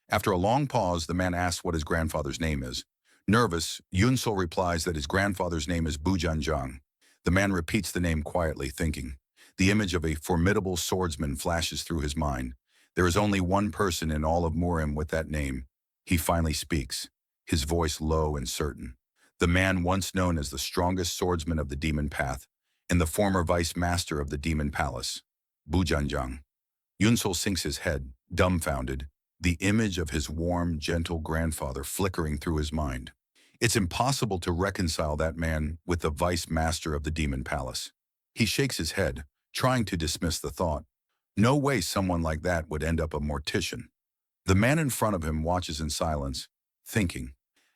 After a long pause, the man asks what his grandfather's name is. Nervous, Yunsol replies that his grandfather's name is Bujanjang. The man repeats the name quietly, thinking. The image of a formidable swordsman flashes through his mind. There is only one person in all of Murim with that name. He finally speaks, his voice low and certain. The man once known as the strongest swordsman of the demon path and the former vice master of the demon palace, Bujanjang. Yunsol sinks his head, dumbfounded, the image of his warm, gentle grandfather flickering through his mind. It's impossible to reconcile that man with the vice master of the demon palace. He shakes his head, trying to dismiss the thought. No way someone like that would end up a mortician. The man in front of him watches in silence, thinking.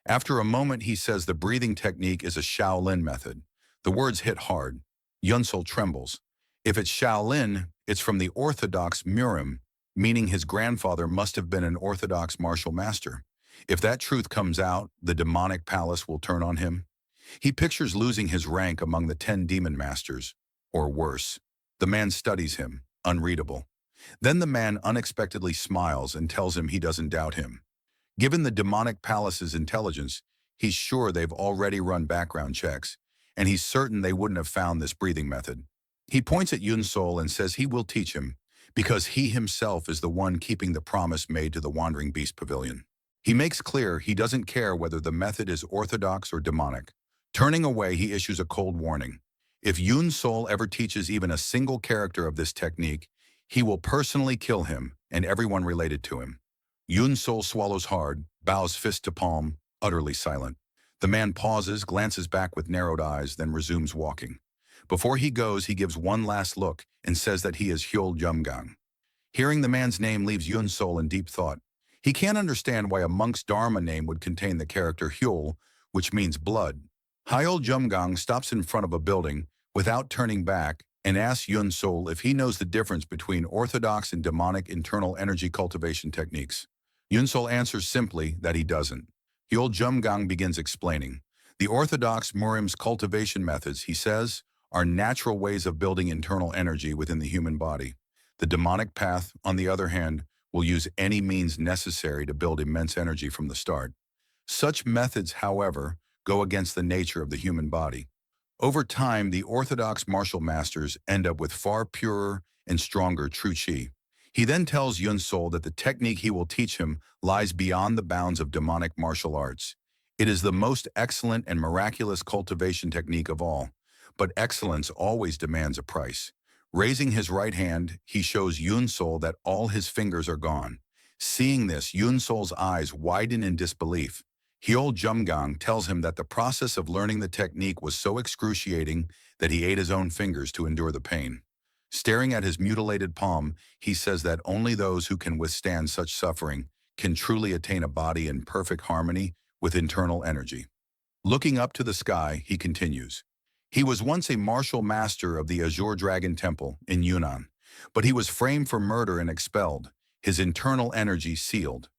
After a moment, he says the breathing technique is a Shaolin method. The words hit hard. Yunsol trembles. If it's Shaolin, it's from the orthodox murim, meaning his grandfather must have been an orthodox martial master. If that truth comes out, the demonic palace will turn on him. He pictures losing his rank among the 10 demon masters, or worse. The man studies him, unreadable. Then the man unexpectedly smiles and tells him he doesn't doubt him. Given the demonic palace's intelligence, he's sure they've already run background checks, and he's certain they wouldn't have found this breathing method. He points at Yunsol and says he will teach him, because he himself is the one keeping the promise made to the Wandering Beast Pavilion. He makes clear he doesn't care whether the method is orthodox or demonic. Turning away, he issues a cold warning. If Yunsol ever teaches even a single character of this technique, he will personally kill him and everyone related to him. Yunsol swallows hard, bows fist to palm, utterly silent. The man pauses, glances back with narrowed eyes, then resumes walking. Before he goes, he gives one last look and says that he is Hyul Jumgang. Hearing the man's name leaves Yunsol in deep thought. He can't understand why a monk's dharma name would contain the character Hyul, which means blood. Hyol Jumgang stops in front of a building without turning back and asks Yun Sol if he knows the difference between orthodox and demonic internal energy cultivation techniques. Yun Sol answers simply that he doesn't. Hyol Jumgang begins explaining. The orthodox murim's cultivation methods, he says, are natural ways of building internal energy within the human body. The demonic path, on the other hand, will use any means necessary to build immense energy from the start. Such methods, however, go against the nature of the human body. Over time, the orthodox martial masters end up with far purer and stronger true chi. He then tells Yun Sol that the technique he will teach him lies beyond the bounds of demonic martial arts. It is the most excellent and miraculous cultivation technique of all, but excellence always demands a price. Raising his right hand, he shows Yun Sol that all his fingers are gone. Seeing this, Yun Sol's eyes widen in disbelief. Hyol Jumgang tells him that the process of learning the technique was so excruciating that he ate his own fingers to endure the pain. Staring at his mutilated palm, he says that only those who can withstand such suffering can truly attain a body in perfect harmony with internal energy. Looking up to the sky, he continues. He was once a martial master of the Azure Dragon Temple in Yunnan, but he was framed for murder and expelled, his internal energy sealed.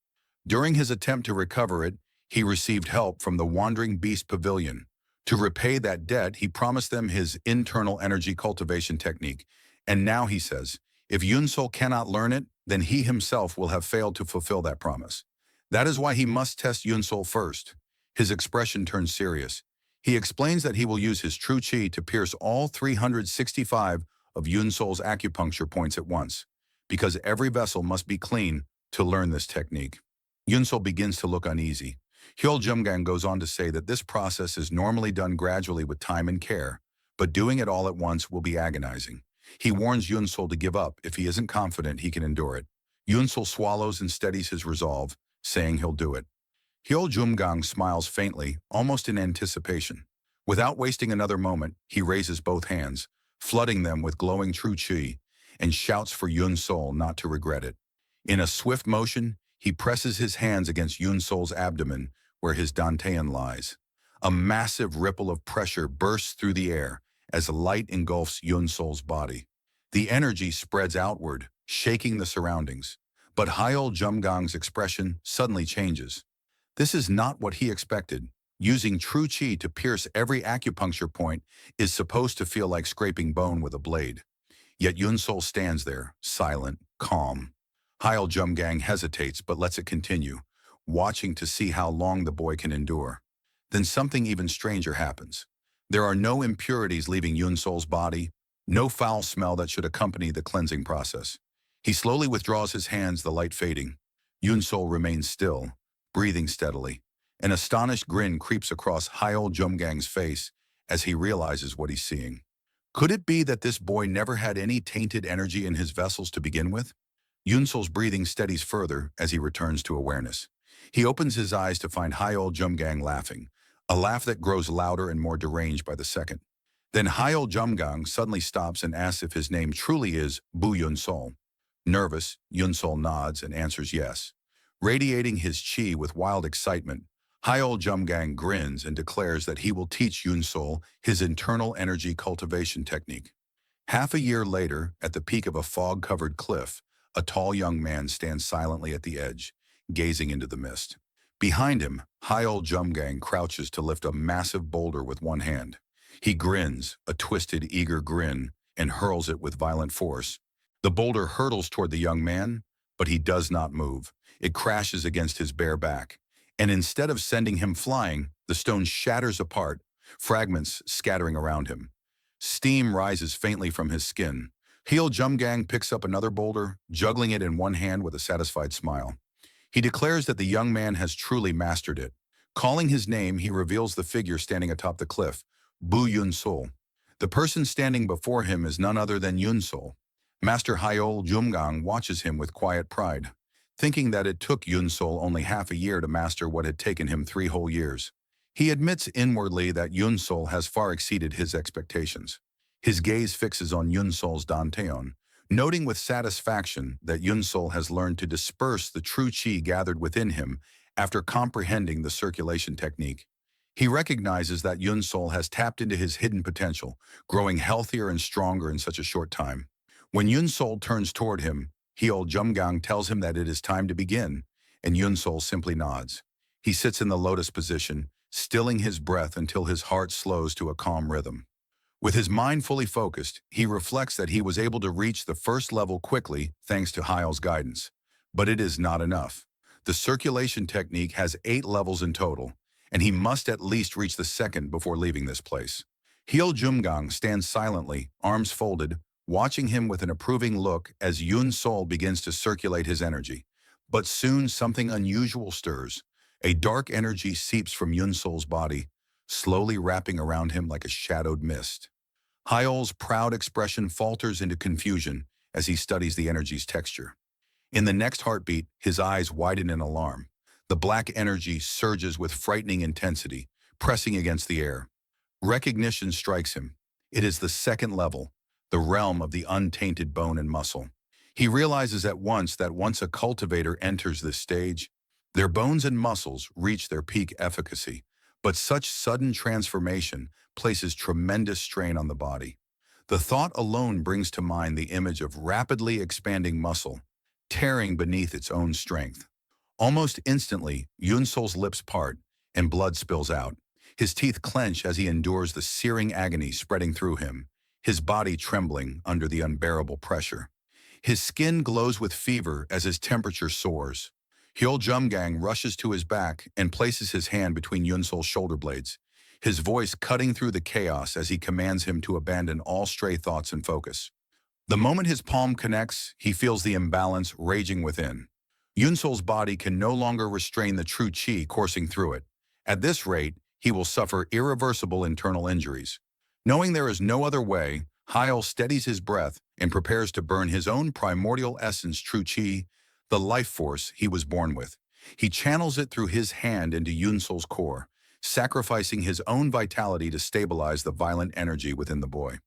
During his attempt to recover it, he received help from the Wandering Beast Pavilion. To repay that debt, he promised them his internal energy cultivation technique. And now he says, if Yun Sol cannot learn it, then he himself will have failed to fulfill that promise. That is why he must test Yun Sol first. His expression turns serious. He explains that he will use his true chi to pierce all 365 of Yun Sol's acupuncture points at once, because every vessel must be clean to learn this technique. Yun Sol begins to look uneasy. Hyol Jumgang goes on to say that this process is normally done gradually with time and care, but doing it all at once will be agonizing. He warns Yun Sol to give up if he isn't confident he can endure it. Yun Sol swallows and steadies his resolve, saying he'll do it. Hyol Jumgang smiles faintly, almost in anticipation. Without wasting another moment, he raises both hands, flooding them with glowing true chi, and shouts for Yun Sol not to regret it. In a swift motion, he presses his hands against Yun Sol's abdomen, where his dantian lies. A massive ripple of pressure bursts through the air as light engulfs Yun Sol's body. The energy spreads outward, shaking the surroundings. But Hyol Jumgang's expression suddenly changes. This is not what he expected. Using true chi to pierce every acupuncture point is supposed to feel like scraping bone with a blade. Yet Yun Sol stands there, silent, calm. Hyol Jumgang hesitates but lets it continue, watching to see how long the boy can endure. Then something even stranger happens. There are no impurities leaving Yun Sol's body, no foul smell that should accompany the cleansing process. He slowly withdraws his hands, the light fading. Yun Sol remains still, breathing steadily. An astonished grin creeps across Hyol Jumgang's face as he realizes what he's seeing. Could it be that this boy never had any tainted energy in his vessels to begin with? Yun Sol's breathing steadies further as he returns to awareness. He opens his eyes to find Hyol Jumgang laughing, a laugh that grows louder and more deranged by the second. Then Hyol Jumgang suddenly stops and asks if his name truly is Bu Yun Sol. Nervous, Yun Sol nods and answers yes. Radiating his chi with wild excitement, Hyol Jumgang grins and declares that he will teach Yun Sol his internal energy cultivation technique. Half a year later, at the peak of a fog-covered cliff, a tall young man stands silently at the edge, gazing into the mist. Behind him, Hyol Jumgang crouches to lift a massive boulder with one hand. He grins, a twisted, eager grin, and hurls it with violent force. The boulder hurtles toward the young man, but he does not move. It crashes against his bare back, and instead of sending him flying, the stone shatters apart, fragments scattering around him. Steam rises faintly from his skin. Hyol Jumgang picks up another boulder, juggling it in one hand with a satisfied smile. He declares that the young man has truly mastered it. Calling his name, he reveals the figure standing atop the cliff, Bu Yun Sol. The person standing before him is none other than Yun Sol. Master Hyol Jumgang watches him with quiet pride, thinking that it took Yun Sol only half a year to master what had taken him 3 whole years. He admits inwardly that Yun Sol has far exceeded his expectations. His gaze fixes on Yun Sol's dantian, noting with satisfaction that Yun Sol has learned to disperse the true chi gathered within him after comprehending the circulation technique. He recognizes that Yun Sol has tapped into his hidden potential, growing healthier and stronger in such a short time. When Yun Sol turns toward him, Heol Jumgang tells him that it is time to begin, and Yun Sol simply nods. He sits in the lotus position, stilling his breath until his heart slows to a calm rhythm. With his mind fully focused, he reflects that he was able to reach the first level quickly thanks to Hyal's guidance. But it is not enough. The circulation technique has 8 levels in total, and he must at least reach the second before leaving this place. Heol Jumgang stands silently, arms folded, watching him with an approving look as Yun Sol begins to circulate his energy. But soon something unusual stirs. A dark energy seeps from Yun Sol's body, slowly wrapping around him like a shadowed mist. Hyol's proud expression falters into confusion as he studies the energy's texture. In the next heartbeat, his eyes widen in alarm. The black energy surges with frightening intensity, pressing against the air. Recognition strikes him. It is the second level, the realm of the untainted bone and muscle. He realizes at once that once a cultivator enters this stage, their bones and muscles reach their peak efficacy. But such sudden transformation places tremendous strain on the body. The thought alone brings to mind the image of rapidly expanding muscle, tearing beneath its own strength. Almost instantly, Yun Sol's lips part, and blood spills out. His teeth clench as he endures the searing agony spreading through him, his body trembling under the unbearable pressure. His skin glows with fever as his temperature soars. Hyol Jumgang rushes to his back and places his hand between Yun Sol's shoulder blades, his voice cutting through the chaos as he commands him to abandon all stray thoughts and focus. The moment his palm connects, he feels the imbalance raging within. Yun Sol's body can no longer restrain the true qi coursing through it. At this rate, he will suffer irreversible internal injuries. Knowing there is no other way, Hyol steadies his breath and prepares to burn his own primordial essence, true qi, the life force he was born with. He channels it through his hand into Yun Sol's core, sacrificing his own vitality to stabilize the violent energy within the boy.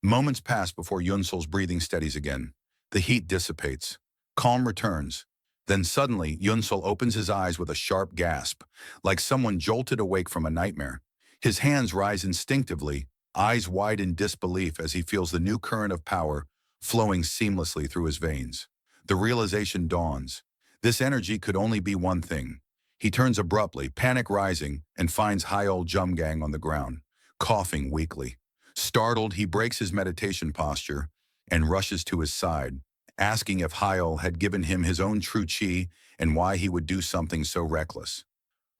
Moments pass before Yun Sol's breathing steadies again. The heat dissipates. Calm returns. Then suddenly, Yun Sol opens his eyes with a sharp gasp, like someone jolted awake from a nightmare. His hands rise instinctively, eyes wide in disbelief as he feels the new current of power flowing seamlessly through his veins. The realization dawns. This energy could only be one thing. He turns abruptly, panic rising, and finds Hyol Jumgang on the ground, coughing weakly. Startled, he breaks his meditation posture and rushes to his side, asking if Hyol had given him his own true qi and why he would do something so reckless.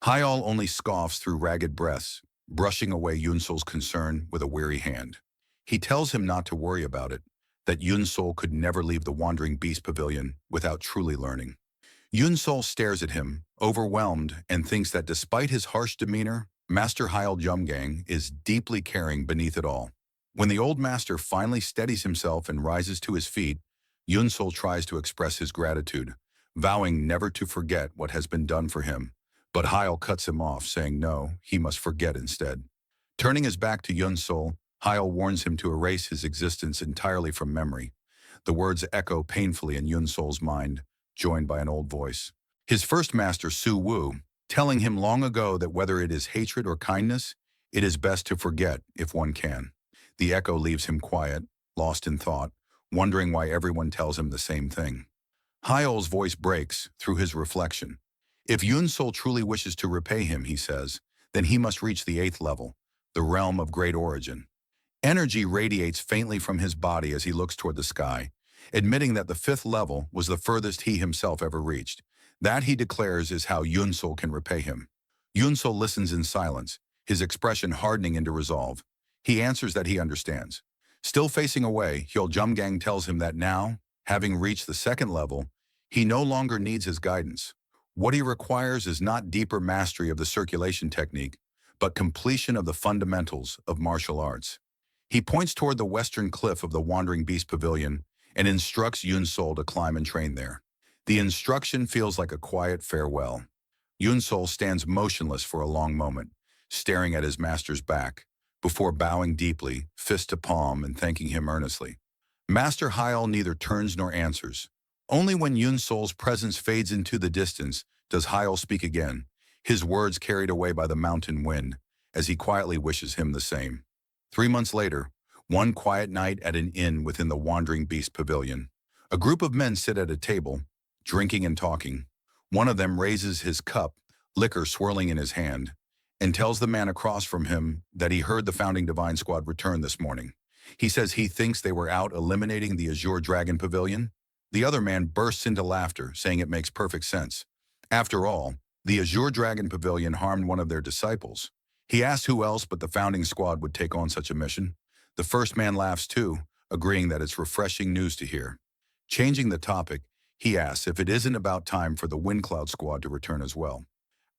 Hyol only scoffs through ragged breaths, brushing away Yun Sol's concern with a weary hand. He tells him not to worry about it, that Yun Sol could never leave the Wandering Beast Pavilion without truly learning. Yun Sol stares at him, overwhelmed, and thinks that despite his harsh demeanor, Master Hyol Jumgang is deeply caring beneath it all. When the old master finally steadies himself and rises to his feet, Yun Sol tries to express his gratitude, vowing never to forget what has been done for him. But Hyol cuts him off, saying no, he must forget instead. Turning his back to Yun Sol, Hyol warns him to erase his existence entirely from memory. The words echo painfully in Yun Sol's mind, joined by an old voice. His first master, Su Wu, telling him long ago that whether it is hatred or kindness, it is best to forget if one can. The echo leaves him quiet, lost in thought, wondering why everyone tells him the same thing. Hyol's voice breaks through his reflection. If Yun Sol truly wishes to repay him, he says, then he must reach the 8th level, the realm of great origin. Energy radiates faintly from his body as he looks toward the sky, admitting that the 5th level was the furthest he himself ever reached. That, he declares, is how Yun Sol can repay him. Yun Sol listens in silence, his expression hardening into resolve. He answers that he understands. Still facing away, Hyol Jumgang tells him that now, having reached the 2nd level, he no longer needs his guidance. What he requires is not deeper mastery of the circulation technique, but completion of the fundamentals of martial arts. He points toward the western cliff of the Wandering Beast Pavilion and instructs Yun Sol to climb and train there. The instruction feels like a quiet farewell. Yun Sol stands motionless for a long moment, staring at his master's back, before bowing deeply, fist to palm, and thanking him earnestly. Master Hyol neither turns nor answers. Only when Yun Sol's presence fades into the distance does Hyol speak again, his words carried away by the mountain wind. as he quietly wishes him the same. 3 months later, one quiet night at an inn within the Wandering Beast Pavilion, a group of men sit at a table, drinking and talking. One of them raises his cup, liquor swirling in his hand, and tells the man across from him that he heard the founding Divine Squad return this morning. He says he thinks they were out eliminating the Azure Dragon Pavilion. The other man bursts into laughter, saying it makes perfect sense. After all, the Azure Dragon Pavilion harmed one of their disciples. He asks who else but the founding squad would take on such a mission. The first man laughs too, agreeing that it's refreshing news to hear. Changing the topic, he asks if it isn't about time for the Wind Cloud Squad to return as well.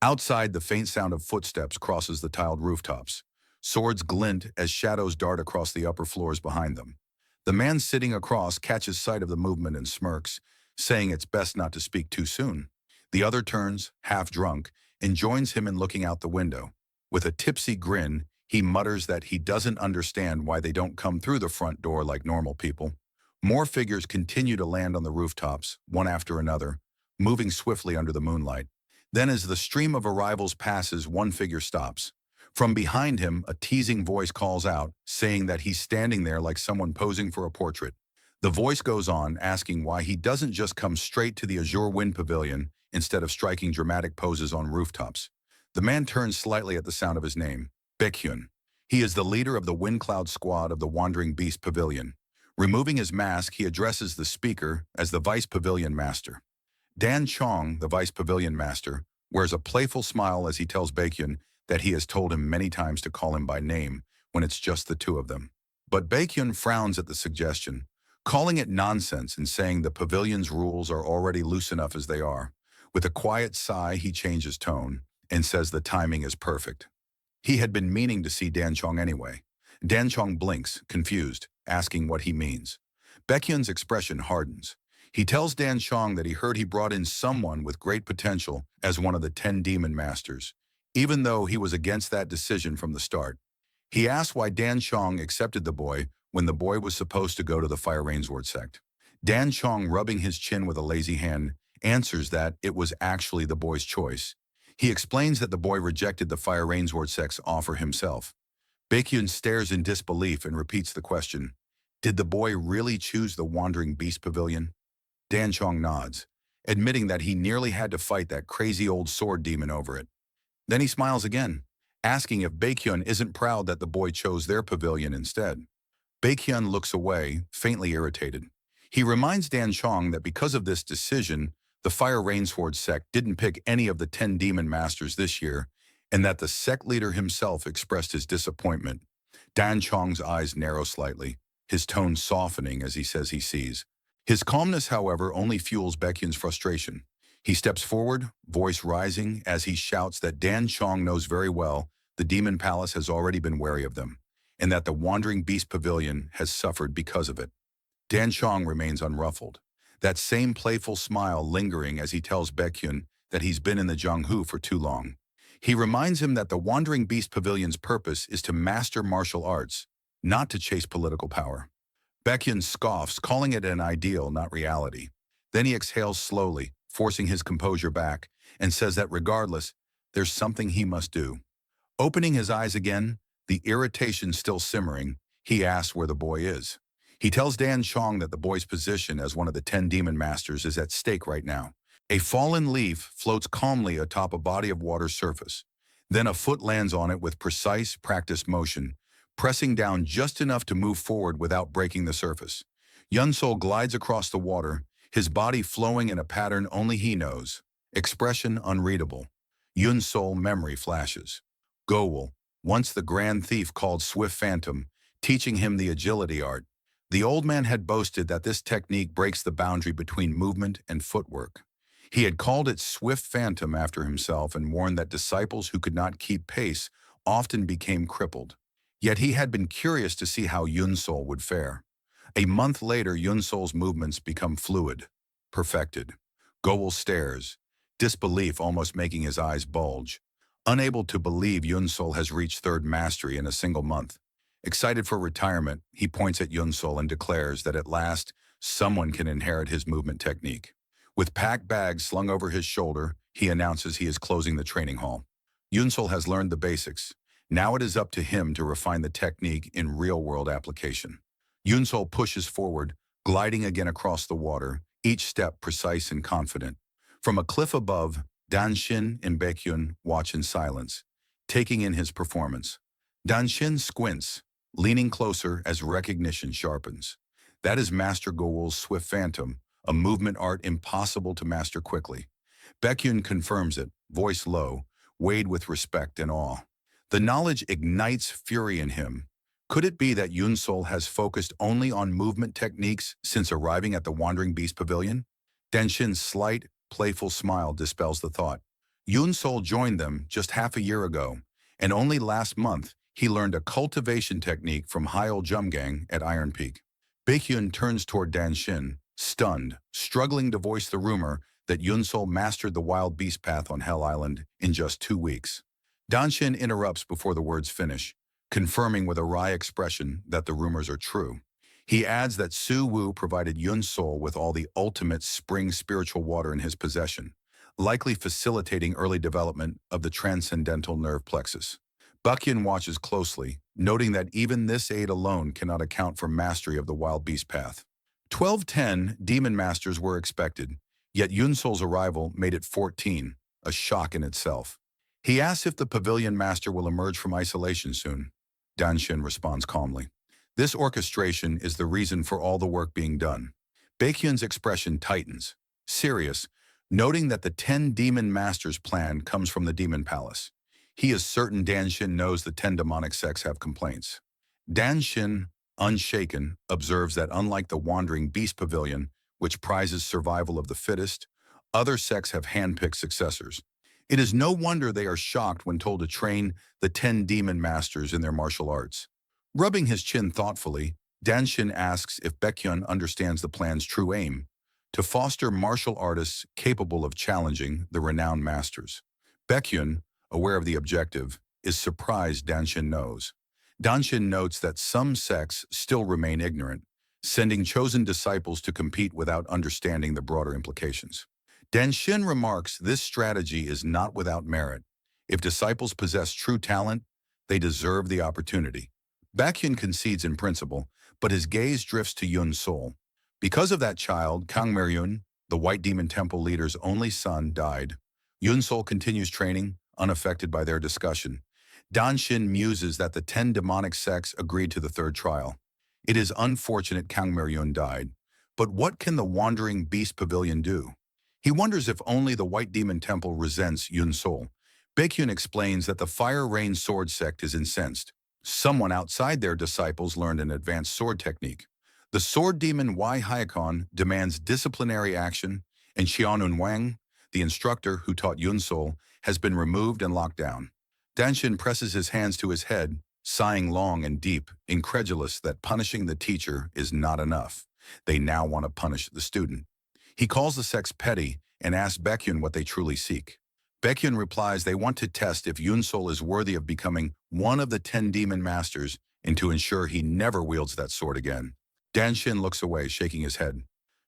Outside, the faint sound of footsteps crosses the tiled rooftops. Swords glint as shadows dart across the upper floors behind them. The man sitting across catches sight of the movement and smirks, saying it's best not to speak too soon. The other turns, half drunk, and joins him in looking out the window. With a tipsy grin, he mutters that he doesn't understand why they don't come through the front door like normal people. More figures continue to land on the rooftops, one after another, moving swiftly under the moonlight. Then as the stream of arrivals passes, one figure stops. From behind him, a teasing voice calls out, saying that he's standing there like someone posing for a portrait. The voice goes on, asking why he doesn't just come straight to the Azure Wind Pavilion instead of striking dramatic poses on rooftops. The man turns slightly at the sound of his name, Baekhyun. He is the leader of the Wind Cloud Squad of the Wandering Beast Pavilion. Removing his mask, he addresses the speaker as the Vice Pavilion Master. Dan Chong, the Vice Pavilion Master, wears a playful smile as he tells Baekhyun that he has told him many times to call him by name when it's just the two of them. But Baekhyun frowns at the suggestion, calling it nonsense and saying the pavilion's rules are already loose enough as they are. With a quiet sigh, he changes tone and says the timing is perfect. He had been meaning to see Dan Chong anyway. Dan Chong blinks, confused, asking what he means. Baekhyun's expression hardens. He tells Dan Chong that he heard he brought in someone with great potential as one of the 10 Demon Masters, even though he was against that decision from the start. He asks why Dan Chong accepted the boy when the boy was supposed to go to the Fire Rainsword sect. Dan Chong, rubbing his chin with a lazy hand, answers that it was actually the boy's choice. He explains that the boy rejected the Fire Rainsword sect's offer himself. Baekhyun stares in disbelief and repeats the question, did the boy really choose the Wandering Beast Pavilion? Dan Chong nods, admitting that he nearly had to fight that crazy old sword demon over it. Then he smiles again, asking if Baekhyun isn't proud that the boy chose their pavilion instead. Baekhyun looks away, faintly irritated. He reminds Dan Chong that because of this decision, the Fire Rainsword sect didn't pick any of the 10 Demon Masters this year, and that the sect leader himself expressed his disappointment. Dan Chong's eyes narrow slightly, his tone softening as he says he sees. His calmness, however, only fuels Baekhyun's frustration. He steps forward, voice rising, as he shouts that Dan Chong knows very well the Demon Palace has already been wary of them, and that the Wandering Beast Pavilion has suffered because of it. Dan Chong remains unruffled, that same playful smile lingering as he tells Baekhyun that he's been in the Zhonghu for too long. He reminds him that the Wandering Beast Pavilion's purpose is to master martial arts, not to chase political power. Baekhyun scoffs, calling it an ideal, not reality. Then he exhales slowly, forcing his composure back, and says that regardless, there's something he must do. Opening his eyes again, the irritation still simmering, he asks where the boy is. He tells Dan Chong that the boy's position as one of the 10 Demon Masters is at stake right now. A fallen leaf floats calmly atop a body of water's surface. Then a foot lands on it with precise, practiced motion, pressing down just enough to move forward without breaking the surface. Yun-Sol glides across the water, his body flowing in a pattern only he knows. Expression unreadable. Yun-Sol memory flashes. Gowol, once the grand thief called Swift Phantom, teaching him the agility art. The old man had boasted that this technique breaks the boundary between movement and footwork. He had called it Swift Phantom after himself and warned that disciples who could not keep pace often became crippled. Yet he had been curious to see how Yun-Sol would fare. A month later, Yun-Sol's movements become fluid, perfected. Gowol stares, disbelief almost making his eyes bulge. Unable to believe Yun-Sol has reached third mastery in a single month. Excited for retirement, he points at Yun-Sol and declares that at last, someone can inherit his movement technique. With packed bags slung over his shoulder, he announces he is closing the training hall. Yun-Sol has learned the basics. Now it is up to him to refine the technique in real-world application. Yunsol pushes forward, gliding again across the water, each step precise and confident. From a cliff above, Danshin and Baekhyun watch in silence, taking in his performance. Danshin squints, leaning closer as recognition sharpens. That is Master Goul's Swift Phantom, a movement art impossible to master quickly. Baekhyun confirms it, voice low, weighed with respect and awe. The knowledge ignites fury in him. Could it be that Yunsol has focused only on movement techniques since arriving at the Wandering Beast Pavilion? Denshin's slight, playful smile dispels the thought. Yunsol joined them just half a year ago, and only last month he learned a cultivation technique from Hyol Jumgang at Iron Peak. Baekhyun turns toward Danshin, stunned, struggling to voice the rumor that Yunsol mastered the wild beast path on Hell Island in just 2 weeks. Danshin interrupts before the words finish, confirming with a wry expression that the rumors are true. He adds that Su Wu provided Yunsol with all the ultimate spring spiritual water in his possession, likely facilitating early development of the transcendental nerve plexus. Baekhyun watches closely, noting that even this aid alone cannot account for mastery of the wild beast path. 12-10 demon masters were expected, yet Yunsol's arrival made it 14, a shock in itself. He asks if the pavilion master will emerge from isolation soon. Danshin responds calmly. This orchestration is the reason for all the work being done. Baekhyun's expression tightens, serious, noting that the 10 demon masters plan comes from the demon palace. He is certain Danshin knows the 10 demonic sects have complaints. Danshin, unshaken, observes that unlike the Wandering Beast Pavilion, which prizes survival of the fittest, other sects have handpicked successors. It is no wonder they are shocked when told to train the 10 demon masters in their martial arts. Rubbing his chin thoughtfully, Danshin asks if Baekhyun understands the plan's true aim, to foster martial artists capable of challenging the renowned masters. Baekhyun, aware of the objective, is surprised Danshin knows. Danshin notes that some sects still remain ignorant, sending chosen disciples to compete without understanding the broader implications. Danshin remarks this strategy is not without merit. If disciples possess true talent, they deserve the opportunity. Baekhyun concedes in principle, but his gaze drifts to Yunsol. Because of that child, Kang Meryun, the White Demon Temple leader's only son, died. Yunsol continues training, unaffected by their discussion. Danshin muses that the 10 demonic sects agreed to the third trial. It is unfortunate Kang Meryun died, but what can the Wandering Beast Pavilion do? He wonders if only the White Demon Temple resents Yunsol. Baekhyun explains that the Fire Rain Sword sect is incensed. Someone outside their disciples learned an advanced sword technique. The sword demon Wei Hyakon demands disciplinary action, and Xianun Wang, the instructor who taught Yunsol, has been removed and locked down. Danshin presses his hands to his head, sighing long and deep, incredulous that punishing the teacher is not enough. They now want to punish the student. He calls the sects petty and asks Baekhyun what they truly seek. Baekhyun replies they want to test if Yunsol is worthy of becoming one of the 10 demon masters and to ensure he never wields that sword again. Danshin looks away, shaking his head.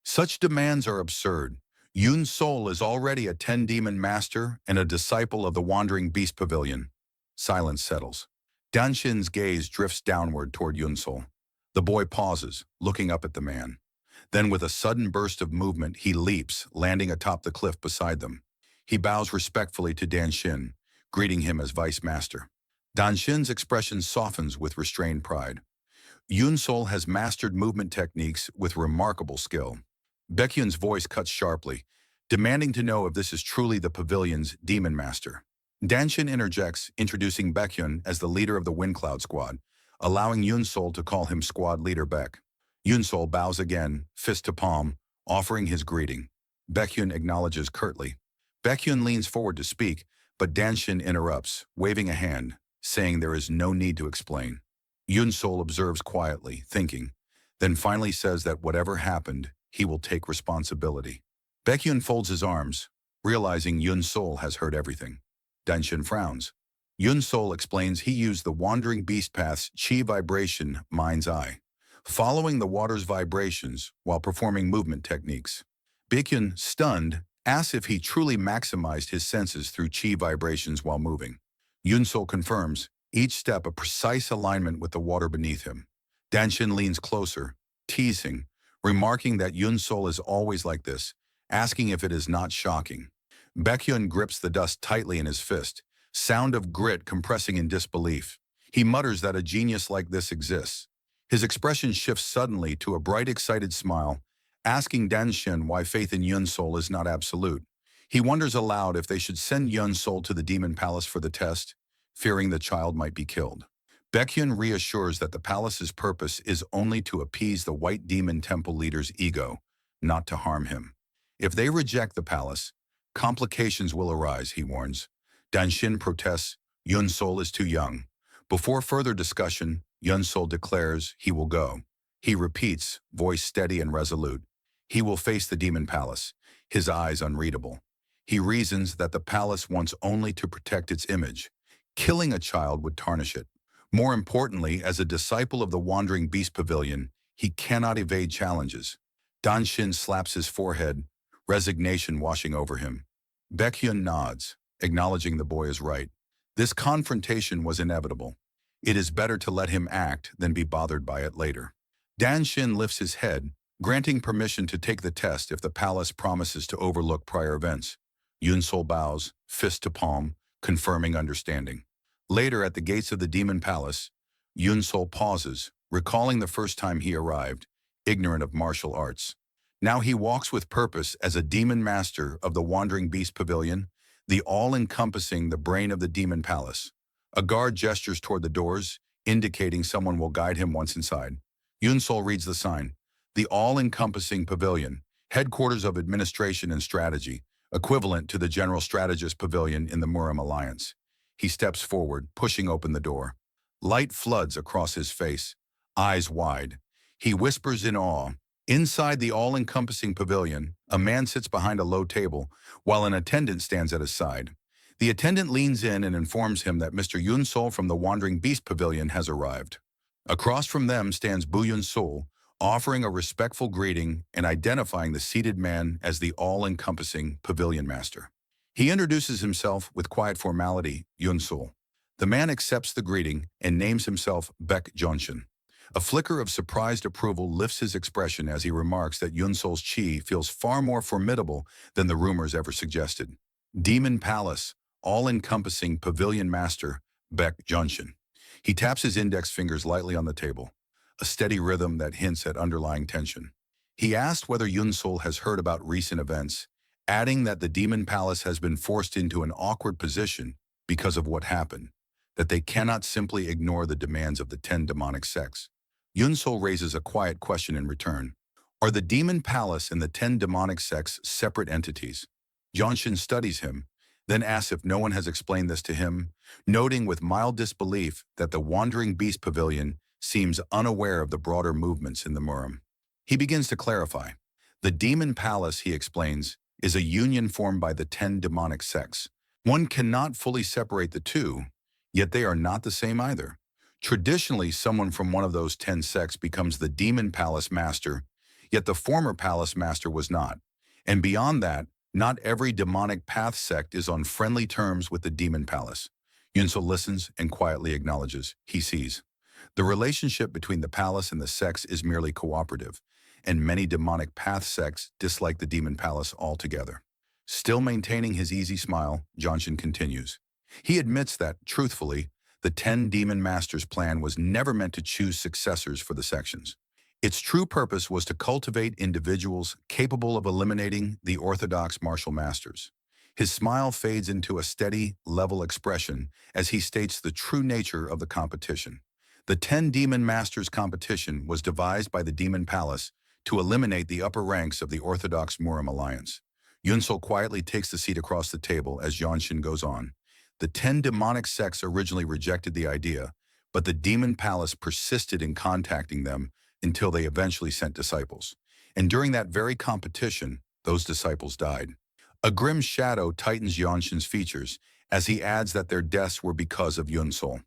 Such demands are absurd. Yunsol is already a 10 demon master and a disciple of the Wandering Beast Pavilion. Silence settles. Danshin's gaze drifts downward toward Yunsol. The boy pauses, looking up at the man. Then with a sudden burst of movement, he leaps, landing atop the cliff beside them. He bows respectfully to Danshin, greeting him as vice master. Danshin's expression softens with restrained pride. Yunsol has mastered movement techniques with remarkable skill. Baekhyun's voice cuts sharply, demanding to know if this is truly the pavilion's demon master. Danshin interjects, introducing Baekhyun as the leader of the Wind Cloud Squad, allowing Yunsol to call him squad leader Baek. Yunsol bows again, fist to palm, offering his greeting. Baekhyun acknowledges curtly. Baekhyun leans forward to speak, but Danshin interrupts, waving a hand, saying there is no need to explain. Yunsol observes quietly, thinking, then finally says that whatever happened, he will take responsibility. Baekhyun folds his arms, realizing Yunsol has heard everything. Danshin frowns. Yunsol explains he used the Wandering Beast Path's chi vibration mind's eye, following the water's vibrations while performing movement techniques. Baekhyun, stunned, asks if he truly maximized his senses through chi vibrations while moving. Yunsol confirms each step a precise alignment with the water beneath him. Danshin leans closer, teasing, remarking that Yun-Sol is always like this, asking if it is not shocking. Baekhyun grips the dust tightly in his fist, sound of grit compressing in disbelief. He mutters that a genius like this exists. His expression shifts suddenly to a bright, excited smile, asking Danshin why faith in Yun-Sol is not absolute. He wonders aloud if they should send Yun-Sol to the Demon Palace for the test, fearing the child might be killed. Baekhyun reassures that the palace's purpose is only to appease the White Demon Temple leader's ego, not to harm him. If they reject the palace, complications will arise, he warns. Danshin protests, Yun-Sol is too young. Before further discussion, Yun-Sol declares he will go. He repeats, voice steady and resolute. He will face the demon palace, his eyes unreadable. He reasons that the palace wants only to protect its image. Killing a child would tarnish it. More importantly, as a disciple of the Wandering Beast Pavilion, he cannot evade challenges. Danshin slaps his forehead, resignation washing over him. Baekhyun nods, acknowledging the boy is right. This confrontation was inevitable. It is better to let him act than be bothered by it later. Danshin lifts his head, granting permission to take the test if the palace promises to overlook prior events. Yun-Sol bows, fist to palm, confirming understanding. Later, at the gates of the Demon Palace, Yun-Sol pauses, recalling the first time he arrived, ignorant of martial arts. Now he walks with purpose as a demon master of the Wandering Beast Pavilion, the all-encompassing the brain of the Demon Palace. A guard gestures toward the doors, indicating someone will guide him once inside. Yun-Sol reads the sign, the all-encompassing pavilion, headquarters of administration and strategy, equivalent to the General Strategist Pavilion in the Murim Alliance. He steps forward, pushing open the door. Light floods across his face, eyes wide. He whispers in awe. Inside the all-encompassing pavilion, a man sits behind a low table, while an attendant stands at his side. The attendant leans in and informs him that Mr. Yun-Sol from the Wandering Beast Pavilion has arrived. Across from them stands Bu Yun-Sol, offering a respectful greeting and identifying the seated man as the all-encompassing pavilion master. He introduces himself with quiet formality, Yun-Sol. The man accepts the greeting and names himself Baek Jonshin. A flicker of surprised approval lifts his expression as he remarks that Yun-Sol's chi feels far more formidable than the rumors ever suggested. Demon Palace, all-encompassing pavilion master, Baek Jonshin. He taps his index fingers lightly on the table, a steady rhythm that hints at underlying tension. He asked whether Yun-Sol has heard about recent events, adding that the Demon Palace has been forced into an awkward position because of what happened, that they cannot simply ignore the demands of the 10 demonic sects. Yun-Sol raises a quiet question in return. Are the Demon Palace and the 10 demonic sects separate entities? Jonshin studies him, then asks if no one has explained this to him, noting with mild disbelief that the Wandering Beast Pavilion seems unaware of the broader movements in the Murim. He begins to clarify. The Demon Palace, he explains, is a union formed by the 10 demonic sects. One cannot fully separate the two, yet they are not the same either. Traditionally, someone from one of those 10 sects becomes the Demon Palace Master, yet the former Palace Master was not. And beyond that, not every demonic path sect is on friendly terms with the Demon Palace. Yun-Sol listens and quietly acknowledges. He sees. The relationship between the palace and the sects is merely cooperative, and many demonic path sects dislike the Demon Palace altogether. Still maintaining his easy smile, Jonshin continues. He admits that, truthfully, the 10 Demon Masters' plan was never meant to choose successors for the sections. Its true purpose was to cultivate individuals capable of eliminating the orthodox martial masters. His smile fades into a steady, level expression as he states the true nature of the competition. The 10 Demon Masters competition was devised by the Demon Palace to eliminate the upper ranks of the Orthodox Murim Alliance. Yun-Sol quietly takes the seat across the table as Jonshin goes on. The 10 demonic sects originally rejected the idea, but the Demon Palace persisted in contacting them until they eventually sent disciples. And during that very competition, those disciples died. A grim shadow tightens Jonshin's features as he adds that their deaths were because of Yun-Sol.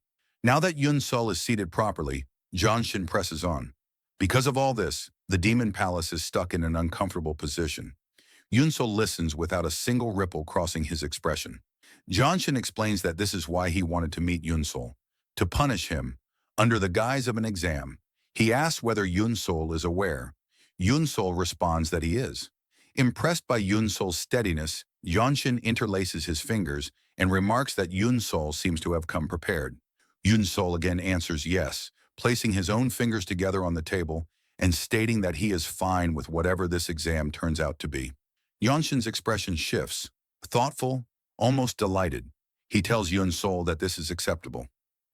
Now that Yun-Sol is seated properly, Jonshin presses on. Because of all this, the Demon Palace is stuck in an uncomfortable position. Yun-Sol listens without a single ripple crossing his expression. Jonshin explains that this is why he wanted to meet Yun-Sol. To punish him, under the guise of an exam, he asks whether Yunsol is aware. Yunsol responds that he is. Impressed by Yunsol's steadiness, Yanshin interlaces his fingers and remarks that Yunsol seems to have come prepared. Yunsol again answers yes, placing his own fingers together on the table and stating that he is fine with whatever this exam turns out to be. Yanshin's expression shifts, thoughtful, almost delighted. He tells Yunsol that this is acceptable.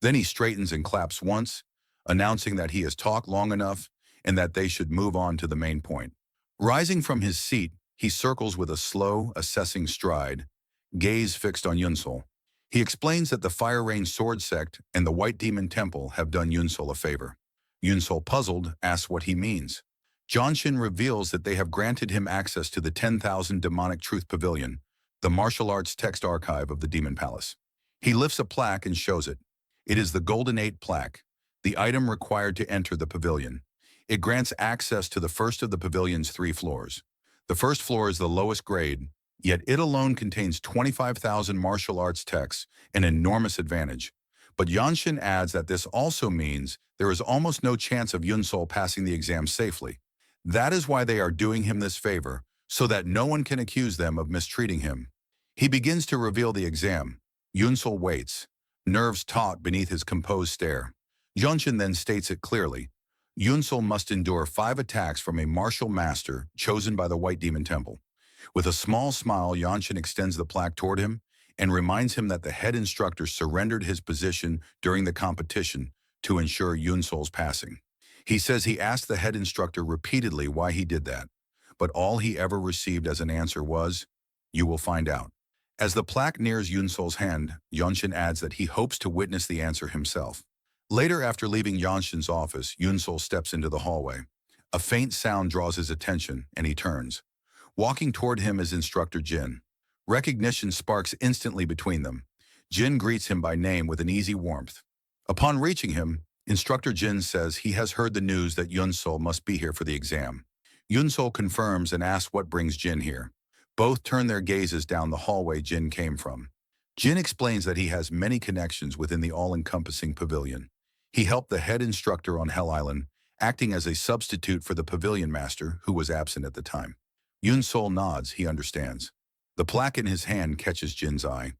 Then he straightens and claps once, announcing that he has talked long enough and that they should move on to the main point. Rising from his seat, he circles with a slow, assessing stride, gaze fixed on Yunsol. He explains that the Fire Rain Sword Sect and the White Demon Temple have done Yunsol a favor. Yunsol, puzzled, asks what he means. Jonshin reveals that they have granted him access to the 10,000 Demonic Truth Pavilion, the martial arts text archive of the Demon Palace. He lifts a plaque and shows it. It is the Golden 8 plaque, the item required to enter the pavilion. It grants access to the first of the pavilion's 3 floors. The first floor is the lowest grade, yet it alone contains 25,000 martial arts texts, an enormous advantage. But Yanshin adds that this also means there is almost no chance of Yunsol passing the exam safely. That is why they are doing him this favor, so that no one can accuse them of mistreating him. He begins to reveal the exam. Yunsol waits, nerves taut beneath his composed stare. Yanshin then states it clearly. Yunsol must endure 5 attacks from a martial master chosen by the White Demon Temple. With a small smile, Yanshin extends the plaque toward him and reminds him that the head instructor surrendered his position during the competition to ensure Yunsol's passing. He says he asked the head instructor repeatedly why he did that, but all he ever received as an answer was, "You will find out." As the plaque nears Yunsol's hand, Yanshin adds that he hopes to witness the answer himself. Later, after leaving Yanshin's office, Yunsol steps into the hallway. A faint sound draws his attention, and he turns. Walking toward him is instructor Jin. Recognition sparks instantly between them. Jin greets him by name with an easy warmth. Upon reaching him, instructor Jin says he has heard the news that Yunsol must be here for the exam. Yunsol confirms and asks what brings Jin here. Both turn their gazes down the hallway Jin came from. Jin explains that he has many connections within the all-encompassing pavilion. He helped the head instructor on Hell Island, acting as a substitute for the pavilion master who was absent at the time. Yunsol nods, he understands. The plaque in his hand catches Jin's eye.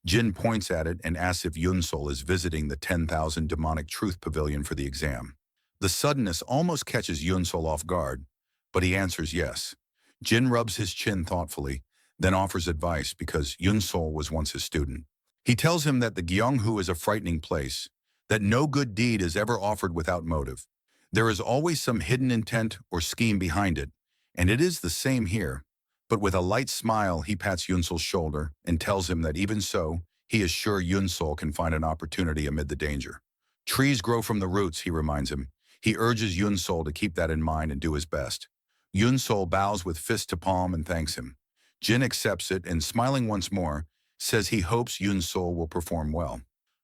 Jin points at it and asks if Yunsol is visiting the 10,000 Demonic Truth Pavilion for the exam. The suddenness almost catches Yunsol off guard, but he answers yes. Jin rubs his chin thoughtfully, then offers advice because Yunsol was once his student. He tells him that the Gyeonghu is a frightening place, that no good deed is ever offered without motive. There is always some hidden intent or scheme behind it, and it is the same here. But with a light smile, he pats Yunsol's shoulder and tells him that even so, he is sure Yunsol can find an opportunity amid the danger. Trees grow from the roots, he reminds him. He urges Yunsol to keep that in mind and do his best. Yunsol bows with fist to palm and thanks him. Jin accepts it and, smiling once more, says he hopes Yunsol will perform well.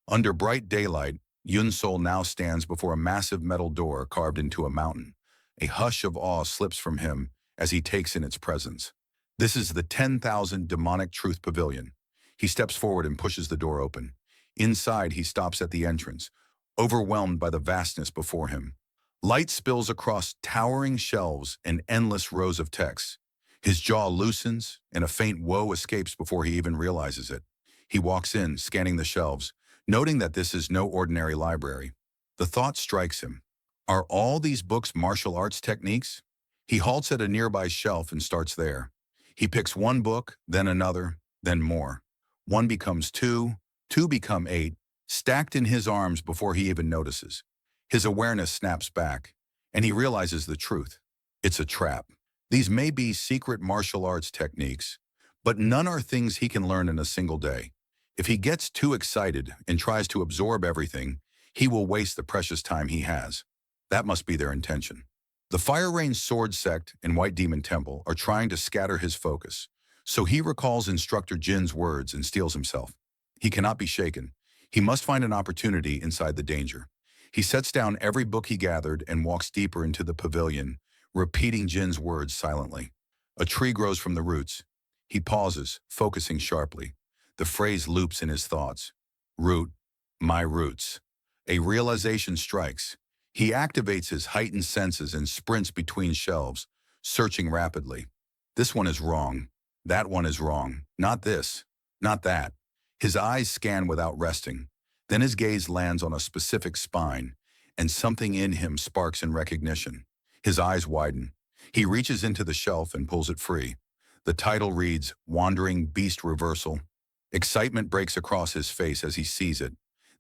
Under bright daylight, Yunsol now stands before a massive metal door carved into a mountain. A hush of awe slips from him as he takes in its presence. This is the 10,000 Demonic Truth Pavilion. He steps forward and pushes the door open. Inside, he stops at the entrance, overwhelmed by the vastness before him. Light spills across towering shelves and endless rows of texts. His jaw loosens, and a faint woe escapes before he even realizes it. He walks in, scanning the shelves, noting that this is no ordinary library. The thought strikes him. Are all these books martial arts techniques? He halts at a nearby shelf and starts there. He picks one book, then another, then more. One becomes 2, 2 become 8, stacked in his arms before he even notices. His awareness snaps back, and he realizes the truth. It's a trap. These may be secret martial arts techniques, but none are things he can learn in a single day. If he gets too excited and tries to absorb everything, he will waste the precious time he has. That must be their intention. The Fire Rain Sword Sect and White Demon Temple are trying to scatter his focus, so he recalls instructor Jin's words and steels himself. He cannot be shaken. He must find an opportunity inside the danger. He sets down every book he gathered and walks deeper into the pavilion, repeating Jin's words silently. A tree grows from the roots. He pauses, focusing sharply. The phrase loops in his thoughts. Root, my roots. A realization strikes. He activates his heightened senses and sprints between shelves, searching rapidly. This one is wrong. That one is wrong. Not this. Not that. His eyes scan without resting. Then his gaze lands on a specific spine, and something in him sparks in recognition. His eyes widen. He reaches into the shelf and pulls it free. The title reads, Wandering Beast Reversal. Excitement breaks across his face as he sees it.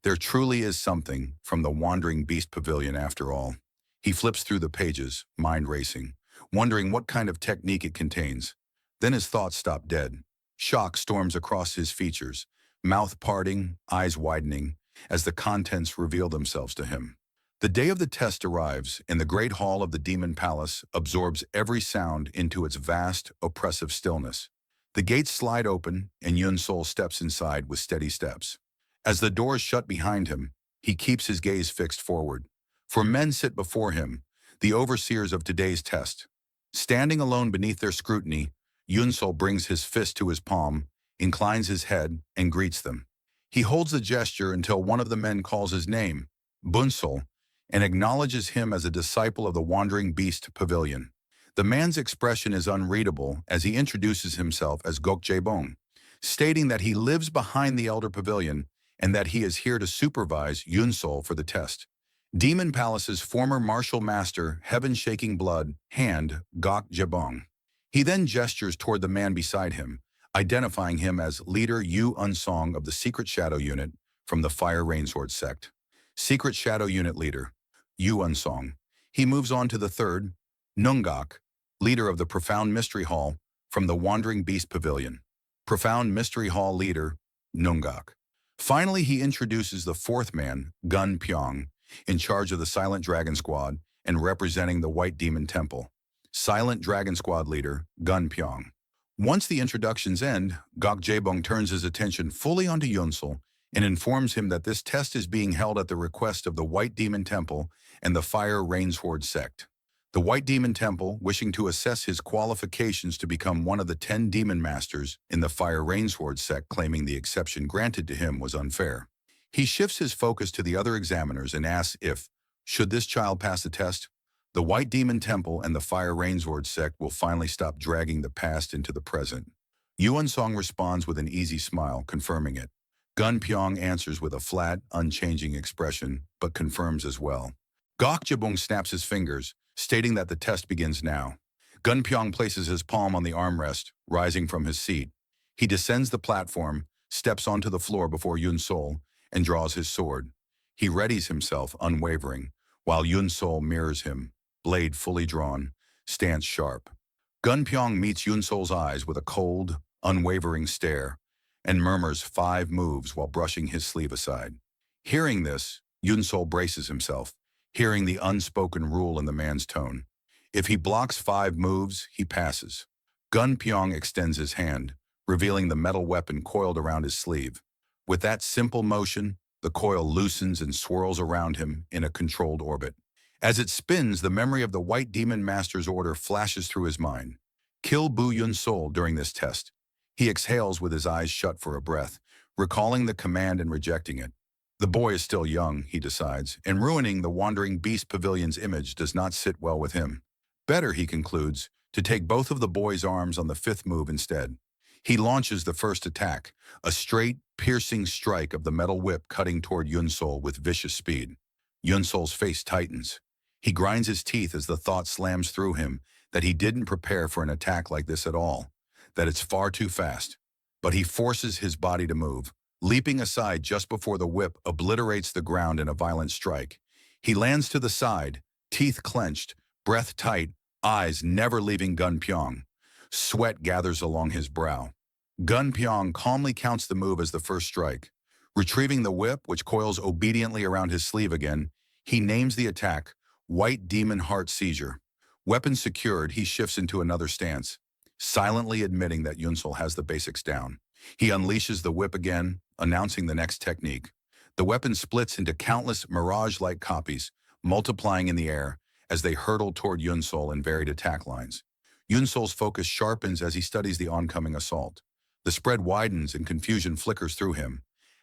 There truly is something from the Wandering Beast Pavilion after all. He flips through the pages, mind racing, wondering what kind of technique it contains. Then his thoughts stop dead. Shock storms across his features, mouth parting, eyes widening, as the contents reveal themselves to him. The day of the test arrives, and the great hall of the Demon Palace absorbs every sound into its vast, oppressive stillness. The gates slide open, and Yun Sol steps inside with steady steps. As the doors shut behind him, he keeps his gaze fixed forward. For men sit before him, the overseers of today's test. Standing alone beneath their scrutiny, Yun Sol brings his fist to his palm, inclines his head, and greets them. He holds the gesture until one of the men calls his name, Bunsol, and acknowledges him as a disciple of the Wandering Beast Pavilion. The man's expression is unreadable as he introduces himself as Gok Jaebong, stating that he lives behind the Elder Pavilion and that he is here to supervise Yun Sol for the test. Demon Palace's former martial master, heaven-shaking blood, hand, Gok Jaebong. He then gestures toward the man beside him, identifying him as leader Yu Unsong of the Secret Shadow Unit from the Fire Rainsword sect. Secret Shadow Unit leader, Yu Unsong. He moves on to the third, Nungok, leader of the Profound Mystery Hall from the Wandering Beast Pavilion. Profound Mystery Hall leader, Nungok. Finally, he introduces the fourth man, Gun Pyong, in charge of the Silent Dragon Squad and representing the White Demon Temple. Silent Dragon Squad leader, Gun Pyong. Once the introductions end, Gok Jaebong turns his attention fully onto Yun Sol and informs him that this test is being held at the request of the White Demon Temple and the Fire Rainsword sect. The White Demon Temple, wishing to assess his qualifications to become one of the 10 demon masters in the Fire Rainsword sect, claiming the exception granted to him was unfair. He shifts his focus to the other examiners and asks if, should this child pass the test, the White Demon Temple and the Fire Rainsword sect will finally stop dragging the past into the present. Yuan Song responds with an easy smile, confirming it. Gun Pyong answers with a flat, unchanging expression, but confirms as well. Gok Jaebong snaps his fingers, stating that the test begins now. Gun Pyong places his palm on the armrest, rising from his seat. He descends the platform, steps onto the floor before Yun Sol, and draws his sword. He readies himself, unwavering, while Yun Sol mirrors him, blade fully drawn, stance sharp. Gun Pyong meets Yun Sol's eyes with a cold, unwavering stare, and murmurs 5 moves while brushing his sleeve aside. Hearing this, Yun Sol braces himself, hearing the unspoken rule in the man's tone. If he blocks 5 moves, he passes. Gun Pyong extends his hand, revealing the metal weapon coiled around his sleeve. With that simple motion, the coil loosens and swirls around him in a controlled orbit. As it spins, the memory of the White Demon Master's order flashes through his mind. Kill Bu Yun Sol during this test. He exhales with his eyes shut for a breath, recalling the command and rejecting it. The boy is still young, he decides, and ruining the Wandering Beast Pavilion's image does not sit well with him. Better, he concludes, to take both of the boy's arms on the 5th move instead. He launches the first attack, a straight, piercing strike of the metal whip cutting toward Yun Sol with vicious speed. Yun Sol's face tightens. He grinds his teeth as the thought slams through him that he didn't prepare for an attack like this at all, that it's far too fast. But he forces his body to move, leaping aside just before the whip obliterates the ground in a violent strike. He lands to the side, teeth clenched, breath tight, eyes never leaving Gun Pyong. Sweat gathers along his brow. Gun Pyong calmly counts the move as the first strike. Retrieving the whip, which coils obediently around his sleeve again, he names the attack, White Demon Heart Seizure. Weapon secured, he shifts into another stance, silently admitting that Yun Sol has the basics down. He unleashes the whip again, announcing the next technique. The weapon splits into countless mirage-like copies, multiplying in the air as they hurtle toward Yun Sol in varied attack lines. Yun Sol's focus sharpens as he studies the oncoming assault. The spread widens and confusion flickers through him.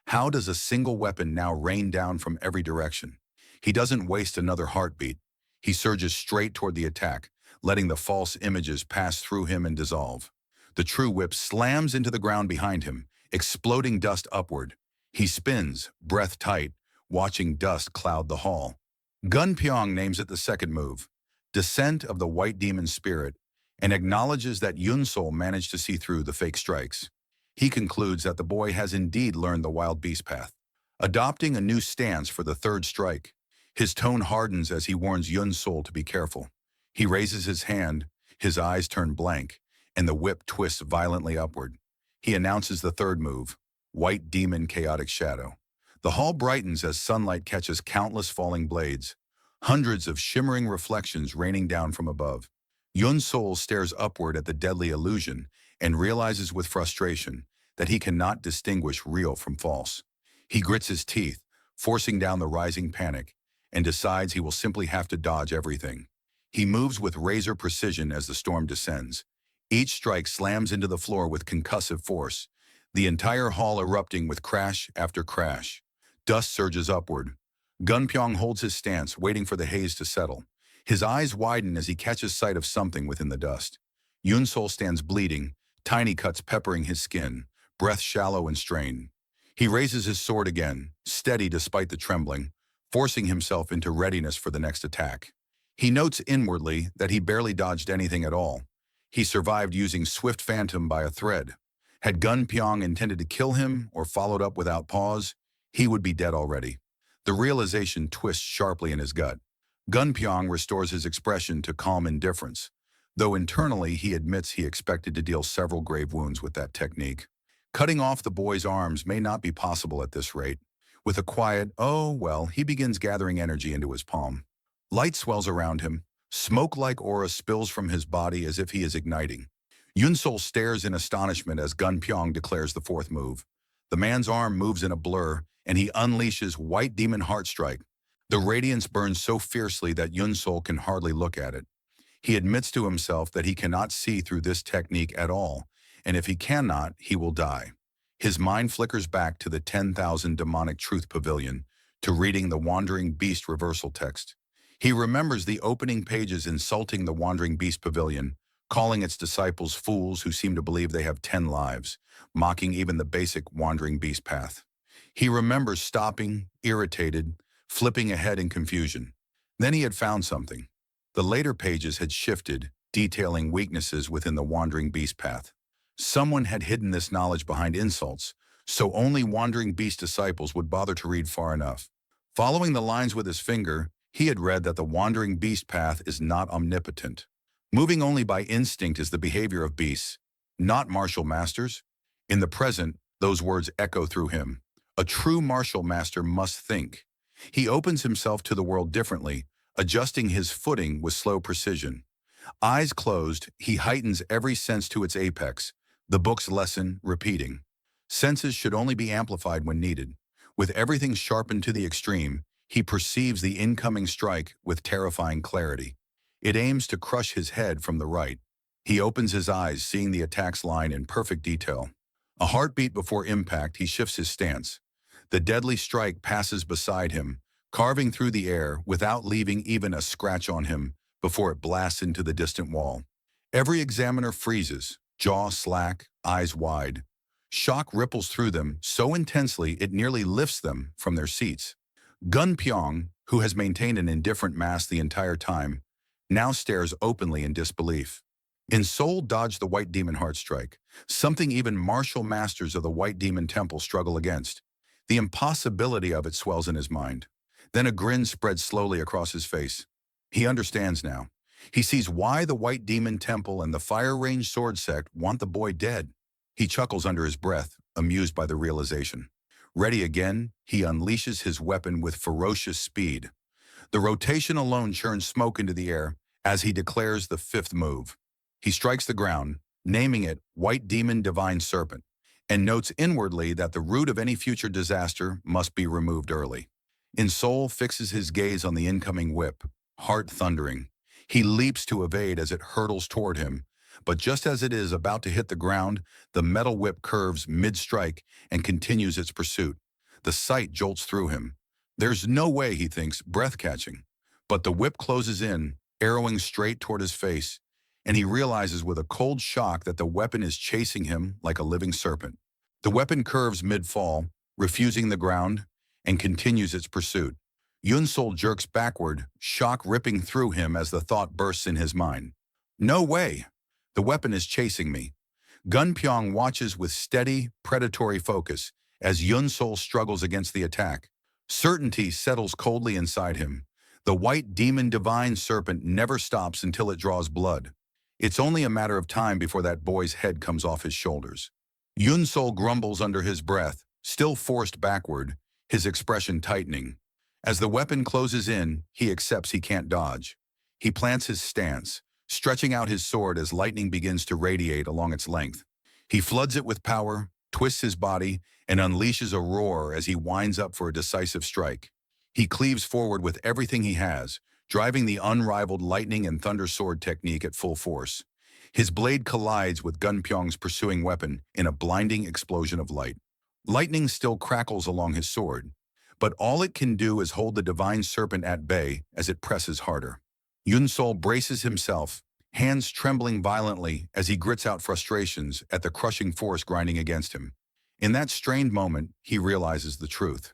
How does a single weapon now rain down from every direction? He doesn't waste another heartbeat. He surges straight toward the attack, letting the false images pass through him and dissolve. The true whip slams into the ground behind him, exploding dust upward. He spins, breath tight, watching dust cloud the hall. Gun Pyong names it the second move, Descent of the White Demon Spirit, and acknowledges that Yun Sol managed to see through the fake strikes. He concludes that the boy has indeed learned the wild beast path, adopting a new stance for the third strike. His tone hardens as he warns Yun Sol to be careful. He raises his hand, his eyes turn blank, and the whip twists violently upward. He announces the third move, White Demon Chaotic Shadow. The hall brightens as sunlight catches countless falling blades, hundreds of shimmering reflections raining down from above. Yun Sol stares upward at the deadly illusion and realizes with frustration that he cannot distinguish real from false. He grits his teeth, forcing down the rising panic, and decides he will simply have to dodge everything. He moves with razor precision as the storm descends. Each strike slams into the floor with concussive force, the entire hall erupting with crash after crash. Dust surges upward. Gunpyong holds his stance, waiting for the haze to settle. His eyes widen as he catches sight of something within the dust. Yun Sol stands bleeding, tiny cuts peppering his skin, breath shallow and strained. He raises his sword again, steady despite the trembling, forcing himself into readiness for the next attack. He notes inwardly that he barely dodged anything at all. He survived using Swift Phantom by a thread. Had Gun Pyong intended to kill him or followed up without pause, he would be dead already. The realization twists sharply in his gut. Gun Pyong restores his expression to calm indifference, though internally he admits he expected to deal several grave wounds with that technique. Cutting off the boy's arms may not be possible at this rate. With a quiet, "oh, well," he begins gathering energy into his palm. Light swells around him. Smoke-like aura spills from his body as if he is igniting. Yun Sol stares in astonishment as Gun Pyong declares the fourth move. The man's arm moves in a blur, and he unleashes White Demon Heart Strike. The radiance burns so fiercely that Yun Sol can hardly look at it. He admits to himself that he cannot see through this technique at all, and if he cannot, he will die. His mind flickers back to the 10,000 demonic truth pavilion, to reading the Wandering Beast reversal text. He remembers the opening pages insulting the Wandering Beast pavilion, calling its disciples fools who seem to believe they have 10 lives, mocking even the basic Wandering Beast path. He remembers stopping, irritated, flipping ahead in confusion. Then he had found something. The later pages had shifted, detailing weaknesses within the Wandering Beast path. Someone had hidden this knowledge behind insults, so only Wandering Beast disciples would bother to read far enough. Following the lines with his finger, he had read that the Wandering Beast path is not omnipotent. Moving only by instinct is the behavior of beasts, not martial masters. In the present, those words echo through him. A true martial master must think. He opens himself to the world differently, adjusting his footing with slow precision. Eyes closed, he heightens every sense to its apex, the book's lesson repeating. Senses should only be amplified when needed. With everything sharpened to the extreme, he perceives the incoming strike with terrifying clarity. It aims to crush his head from the right. He opens his eyes, seeing the attack's line in perfect detail. A heartbeat before impact, he shifts his stance. The deadly strike passes beside him, carving through the air without leaving even a scratch on him before it blasts into the distant wall. Every examiner freezes, jaw slack, eyes wide. Shock ripples through them so intensely it nearly lifts them from their seats. Gun Pyong, who has maintained an indifferent mask the entire time, now stares openly in disbelief. In Seoul dodged the White Demon Heart Strike, something even martial masters of the White Demon Temple struggle against. The impossibility of it swells in his mind. Then a grin spreads slowly across his face. He understands now. He sees why the White Demon Temple and the Fire Range Sword Sect want the boy dead. He chuckles under his breath, amused by the realization. Ready again, he unleashes his weapon with ferocious speed. The rotation alone churns smoke into the air as he declares the fifth move. He strikes the ground, naming it White Demon Divine Serpent, and notes inwardly that the root of any future disaster must be removed early. Soul fixes his gaze on the incoming whip, heart thundering. He leaps to evade as it hurtles toward him, but just as it is about to hit the ground, the metal whip curves mid-strike and continues its pursuit. The sight jolts through him. There's no way, he thinks, breath-catching. But the whip closes in, arrowing straight toward his face, and he realizes with a cold shock that the weapon is chasing him like a living serpent. The weapon curves mid-fall, refusing the ground, and continues its pursuit. Yun-Sol jerks backward, shock ripping through him as the thought bursts in his mind. No way! The weapon is chasing me. Gunpyong watches with steady, predatory focus as Yun-Sol struggles against the attack. Certainty settles coldly inside him. The white demon divine serpent never stops until it draws blood. It's only a matter of time before that boy's head comes off his shoulders. Yun-Sol grumbles under his breath, still forced backward, his expression tightening. As the weapon closes in, he accepts he can't dodge. He plants his stance, stretching out his sword as lightning begins to radiate along its length. He floods it with power, twists his body, and unleashes a roar as he winds up for a decisive strike. He cleaves forward with everything he has, driving the unrivaled lightning and thunder sword technique at full force. His blade collides with Gunpyong's pursuing weapon in a blinding explosion of light. Lightning still crackles along his sword, but all it can do is hold the divine serpent at bay as it presses harder. Yun-Sol braces himself, hands trembling violently as he grits out frustrations at the crushing force grinding against him. In that strained moment, he realizes the truth.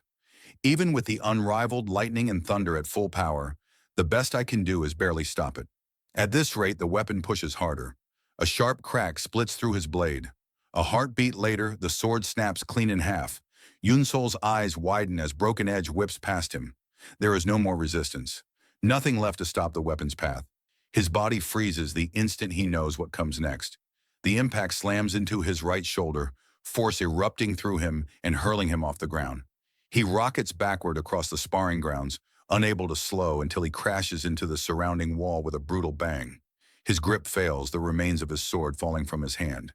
Even with the unrivaled lightning and thunder at full power, the best I can do is barely stop it. At this rate, the weapon pushes harder. A sharp crack splits through his blade. A heartbeat later, the sword snaps clean in half. Yun-Sol's eyes widen as Broken Edge whips past him. There is no more resistance. Nothing left to stop the weapon's path. His body freezes the instant he knows what comes next. The impact slams into his right shoulder, force erupting through him and hurling him off the ground. He rockets backward across the sparring grounds, unable to slow until he crashes into the surrounding wall with a brutal bang. His grip fails, the remains of his sword falling from his hand.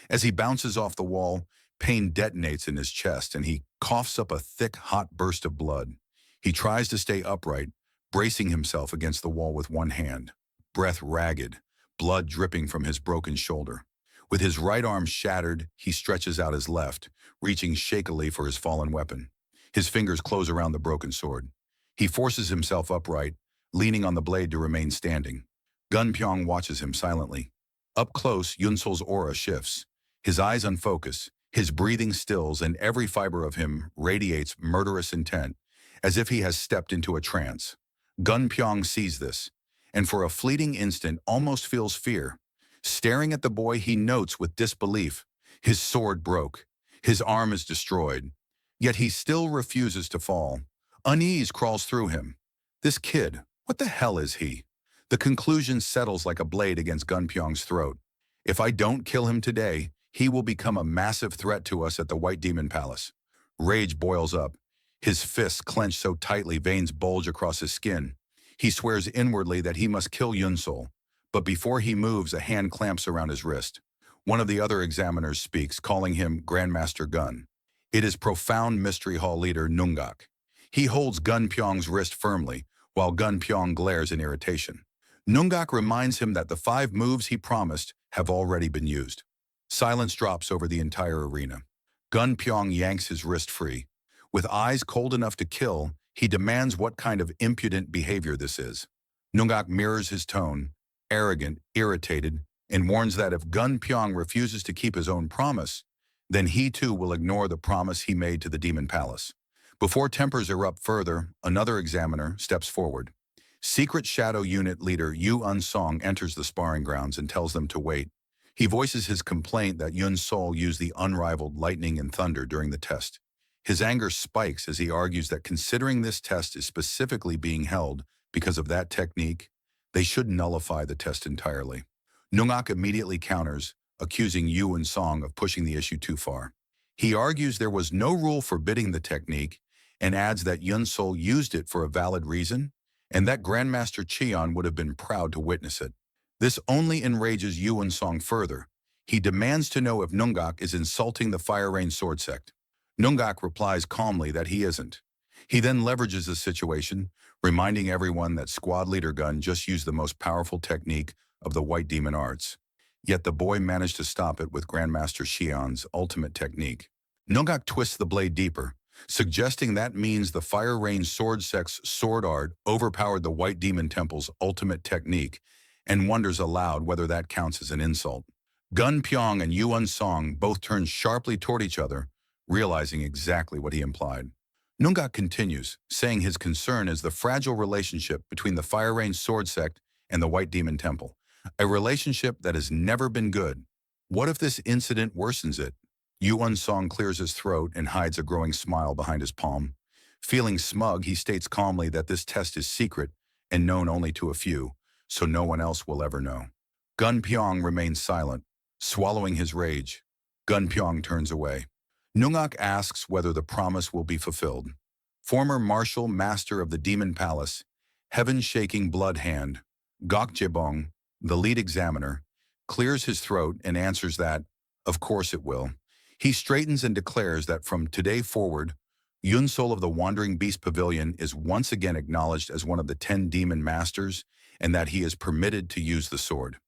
As he bounces off the wall, pain detonates in his chest and he coughs up a thick, hot burst of blood. He tries to stay upright, bracing himself against the wall with one hand, breath ragged, blood dripping from his broken shoulder. With his right arm shattered, he stretches out his left, reaching shakily for his fallen weapon. His fingers close around the broken sword. He forces himself upright, leaning on the blade to remain standing. Gunpyong watches him silently. Up close, Yun-Sol's aura shifts. His eyes unfocus, his breathing stills, and every fiber of him radiates murderous intent, as if he has stepped into a trance. Gunpyong sees this, and for a fleeting instant almost feels fear. Staring at the boy, he notes with disbelief. His sword broke. His arm is destroyed. Yet he still refuses to fall. Unease crawls through him. This kid, what the hell is he? The conclusion settles like a blade against Gunpyong's throat. If I don't kill him today, he will become a massive threat to us at the White Demon Palace. Rage boils up. His fists clench so tightly veins bulge across his skin. He swears inwardly that he must kill Yun-Sol, but before he moves, a hand clamps around his wrist. One of the other examiners speaks, calling him Grandmaster Gun. It is profound Mystery Hall leader Nungak. He holds Gunpyong's wrist firmly, while Gunpyong glares in irritation. Nungak reminds him that the 5 moves he promised have already been used. Silence drops over the entire arena. Gunpyong yanks his wrist free. With eyes cold enough to kill, he demands what kind of impudent behavior this is. Nungak mirrors his tone, arrogant, irritated, and warns that if Gunpyong refuses to keep his own promise, then he too will ignore the promise he made to the Demon Palace. Before tempers erupt further, another examiner steps forward. Secret Shadow Unit leader Yu Un-song enters the sparring grounds and tells them to wait. He voices his complaint that Yun-Sol used the unrivaled lightning and thunder during the test. His anger spikes as he argues that considering this test is specifically being held because of that technique, they should nullify the test entirely. Nungak immediately counters, accusing Yu Un-song of pushing the issue too far. He argues there was no rule forbidding the technique and adds that Yun-Sol used it for a valid reason and that Grandmaster Cheon would have been proud to witness it. This only enrages Yu Un-song further. He demands to know if Nungak is insulting the Fire Rain Sword Sect. Nungak replies calmly that he isn't. He then leverages the situation, reminding everyone that Squad Leader Gun just used the most powerful technique of the White Demon Arts. Yet the boy managed to stop it with Grandmaster Cheon's ultimate technique. Nungak twists the blade deeper, suggesting that means the Fire Rain sword sect's sword art overpowered the White Demon Temple's ultimate technique, and wonders aloud whether that counts as an insult. Gun Pyong and Yuan Song both turn sharply toward each other, realizing exactly what he implied. Nungak continues, saying his concern is the fragile relationship between the Fire Rain sword sect and the White Demon Temple, a relationship that has never been good. What if this incident worsens it? Yuan Song clears his throat and hides a growing smile behind his palm. Feeling smug, he states calmly that this test is secret and known only to a few, so no one else will ever know. Gun Pyong remains silent, swallowing his rage. Gun Pyong turns away. Nungak asks whether the promise will be fulfilled. Former martial master of the Demon Palace, heaven-shaking blood hand, Gok Jebong, the lead examiner, clears his throat and answers that, of course it will. He straightens and declares that from today forward, Yunsol of the Wandering Beast Pavilion is once again acknowledged as one of the 10 demon masters and that he is permitted to use the sword.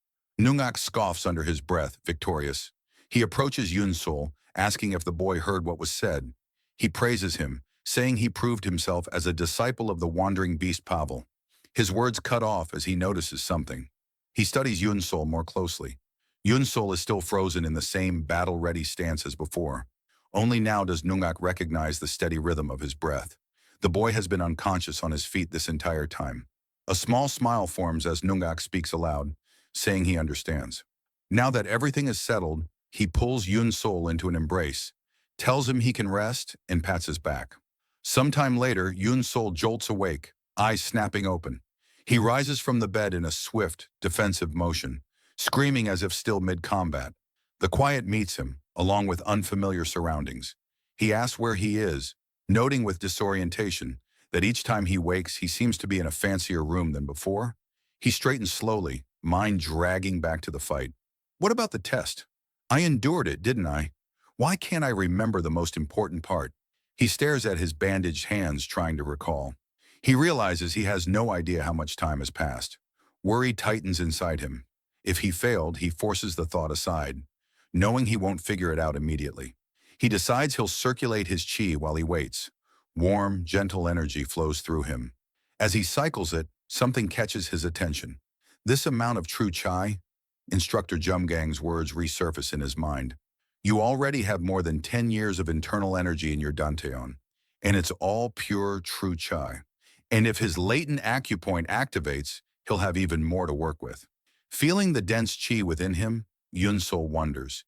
Nungak scoffs under his breath, victorious. He approaches Yunsol, asking if the boy heard what was said. He praises him, saying he proved himself as a disciple of the Wandering Beast Pavel. His words cut off as he notices something. He studies Yunsol more closely. Yunsol is still frozen in the same battle-ready stance as before. Only now does Nungak recognize the steady rhythm of his breath. The boy has been unconscious on his feet this entire time. A small smile forms as Nungak speaks aloud, saying he understands. Now that everything is settled, he pulls Yunsol into an embrace, tells him he can rest, and pats his back. Sometime later, Yunsol jolts awake, eyes snapping open. He rises from the bed in a swift, defensive motion, screaming as if still mid-combat. The quiet meets him, along with unfamiliar surroundings. He asks where he is, noting with disorientation that each time he wakes he seems to be in a fancier room than before. He straightens slowly, mind dragging back to the fight. What about the test? I endured it, didn't I? Why can't I remember the most important part? He stares at his bandaged hands, trying to recall. He realizes he has no idea how much time has passed. Worry tightens inside him. If he failed, he forces the thought aside, knowing he won't figure it out immediately. He decides he'll circulate his chi while he waits. Warm, gentle energy flows through him. As he cycles it, something catches his attention. This amount of true chi? Instructor Jumgang's words resurface in his mind. You already have more than 10 years of internal energy in your Danteon, and it's all pure, true chi. And if his latent acupoint activates, he'll have even more to work with. Feeling the dense chi within him, Yunsol wonders,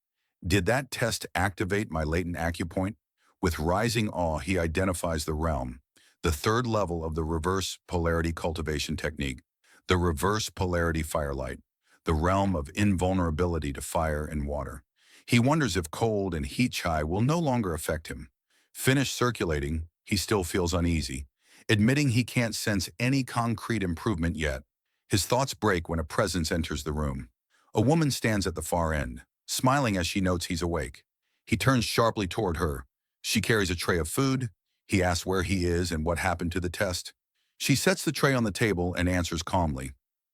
did that test activate my latent acupoint? With rising awe, he identifies the realm, the third level of the reverse polarity cultivation technique, the reverse polarity firelight, the realm of invulnerability to fire and water. He wonders if cold and heat chi will no longer affect him. Finished circulating, he still feels uneasy, admitting he can't sense any concrete improvement yet. His thoughts break when a presence enters the room. A woman stands at the far end, smiling as she notes he's awake. He turns sharply toward her. She carries a tray of food. He asks where he is and what happened to the test. She sets the tray on the table and answers calmly.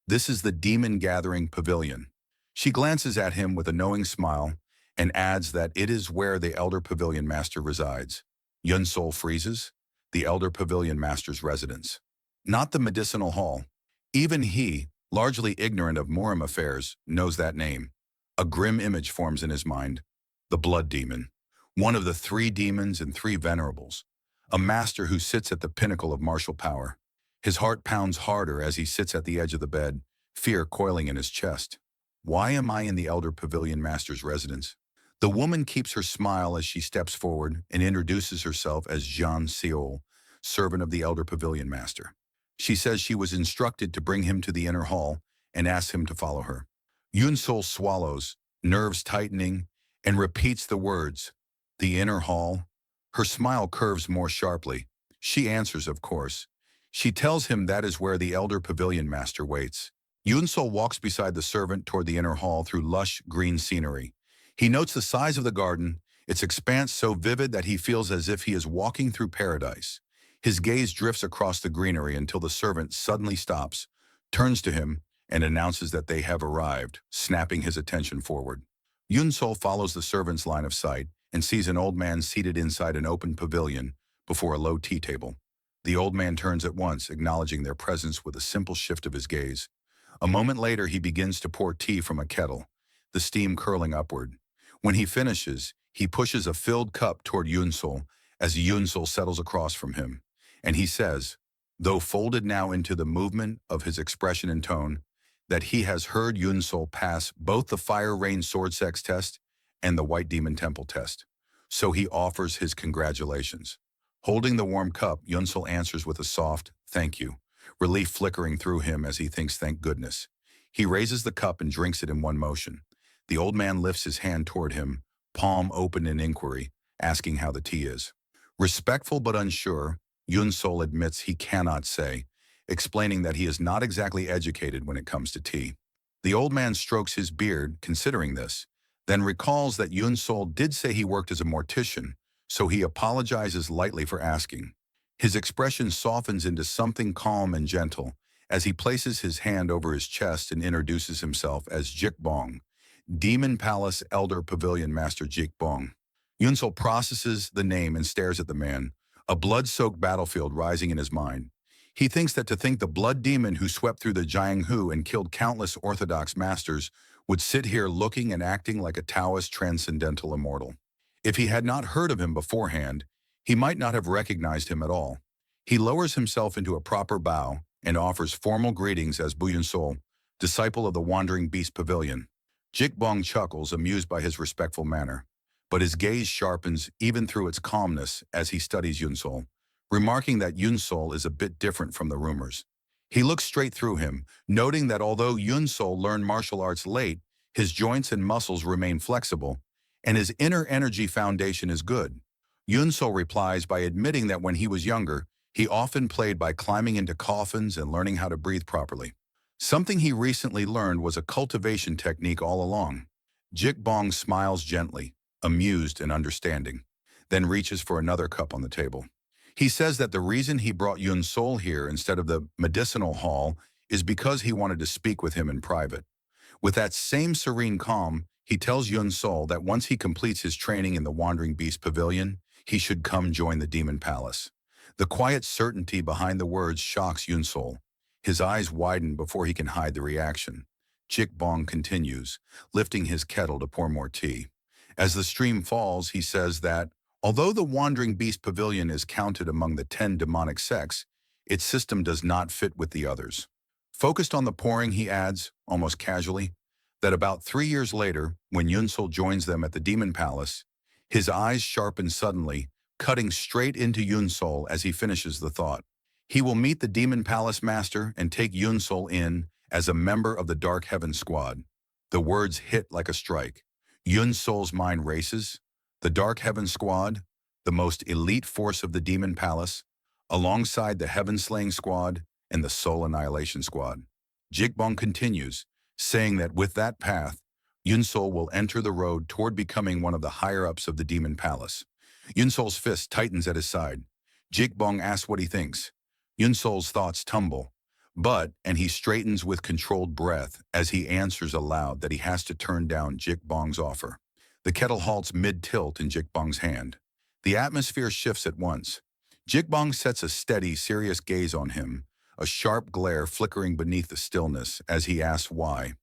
This is the Demon Gathering Pavilion. She glances at him with a knowing smile and adds that it is where the Elder Pavilion Master resides. Yunsol freezes, the Elder Pavilion Master's residence. Not the medicinal hall. Even he, largely ignorant of murim affairs, knows that name. A grim image forms in his mind. The Blood Demon, one of the 3 demons and 3 venerables. A master who sits at the pinnacle of martial power. His heart pounds harder as he sits at the edge of the bed, fear coiling in his chest. Why am I in the Elder Pavilion Master's residence? The woman keeps her smile as she steps forward and introduces herself as Jean Seol, servant of the Elder Pavilion Master. She says she was instructed to bring him to the inner hall and asks him to follow her. Yunsol swallows, nerves tightening, and repeats the words, the inner hall. Her smile curves more sharply. She answers, of course. She tells him that is where the Elder Pavilion Master waits. Yunsol walks beside the servant toward the inner hall through lush green scenery. He notes the size of the garden, its expanse so vivid that he feels as if he is walking through paradise. His gaze drifts across the greenery until the servant suddenly stops, turns to him, and announces that they have arrived, snapping his attention forward. Yunsol follows the servant's line of sight and sees an old man seated inside an open pavilion, before a low tea table. The old man turns at once, acknowledging their presence with a simple shift of his gaze. A moment later, he begins to pour tea from a kettle, the steam curling upward. When he finishes, he pushes a filled cup toward Yunsol as Yunsol settles across from him, and he says, though folded now into the movement of his expression and tone, that he has heard Yunsol pass both the Fire Rain Sword Sex test and the White Demon Temple test. So he offers his congratulations. Holding the warm cup, Yunsol answers with a soft, thank you, relief flickering through him as he thinks thank goodness. He raises the cup and drinks it in one motion. The old man lifts his hand toward him, palm open in inquiry, asking how the tea is. Respectful but unsure, Yunsol admits he cannot say, explaining that he is not exactly educated when it comes to tea. The old man strokes his beard, considering this, then recalls that Yunsol did say he worked as a mortician, so he apologizes lightly for asking. His expression softens into something calm and gentle as he places his hand over his chest and introduces himself as Jikbong, Demon Palace Elder Pavilion Master Jikbong. Yunsol processes the name and stares at the man, a blood-soaked battlefield rising in his mind. He thinks that to think the blood demon who swept through the Jianghu and killed countless orthodox masters would sit here looking and acting like a Taoist transcendental immortal. If he had not heard of him beforehand, he might not have recognized him at all. He lowers himself into a proper bow and offers formal greetings as Yunsol, disciple of the Wandering Beast Pavilion. Jikbong chuckles, amused by his respectful manner, but his gaze sharpens even through its calmness as he studies Yunsol, remarking that Yunsol is a bit different from the rumors. He looks straight through him, noting that although Yunsol learned martial arts late, his joints and muscles remain flexible, and his inner energy foundation is good. Yunsol replies by admitting that when he was younger, he often played by climbing into coffins and learning how to breathe properly. Something he recently learned was a cultivation technique all along. Jikbong smiles gently, amused and understanding, then reaches for another cup on the table. He says that the reason he brought Yunsol here instead of the medicinal hall is because he wanted to speak with him in private. With that same serene calm, he tells Yunsol that once he completes his training in the Wandering Beast Pavilion, he should come join the Demon Palace. The quiet certainty behind the words shocks Yunsol. His eyes widen before he can hide the reaction. Jikbong continues, lifting his kettle to pour more tea. As the stream falls, he says that, although the Wandering Beast Pavilion is counted among the 10 demonic sects, its system does not fit with the others. Focused on the pouring, he adds, almost casually, that about 3 years later, when Yunsol joins them at the Demon Palace, his eyes sharpen suddenly, cutting straight into Yunsol as he finishes the thought. He will meet the Demon Palace Master and take Yunsol in as a member of the Dark Heaven Squad. The words hit like a strike. Yunsol's mind races. The Dark Heaven Squad, the most elite force of the Demon Palace, alongside the Heaven Slaying Squad and the Soul Annihilation Squad. Jikbong continues, saying that with that path, Yunsol will enter the road toward becoming one of the higher-ups of the Demon Palace. Yunsol's fist tightens at his side. Jikbong asks what he thinks. Yunsol's thoughts tumble, and he straightens with controlled breath as he answers aloud that he has to turn down Jikbong's offer. The kettle halts mid-tilt in Jikbong's hand. The atmosphere shifts at once. Jikbong sets a steady, serious gaze on him, a sharp glare flickering beneath the stillness as he asks why.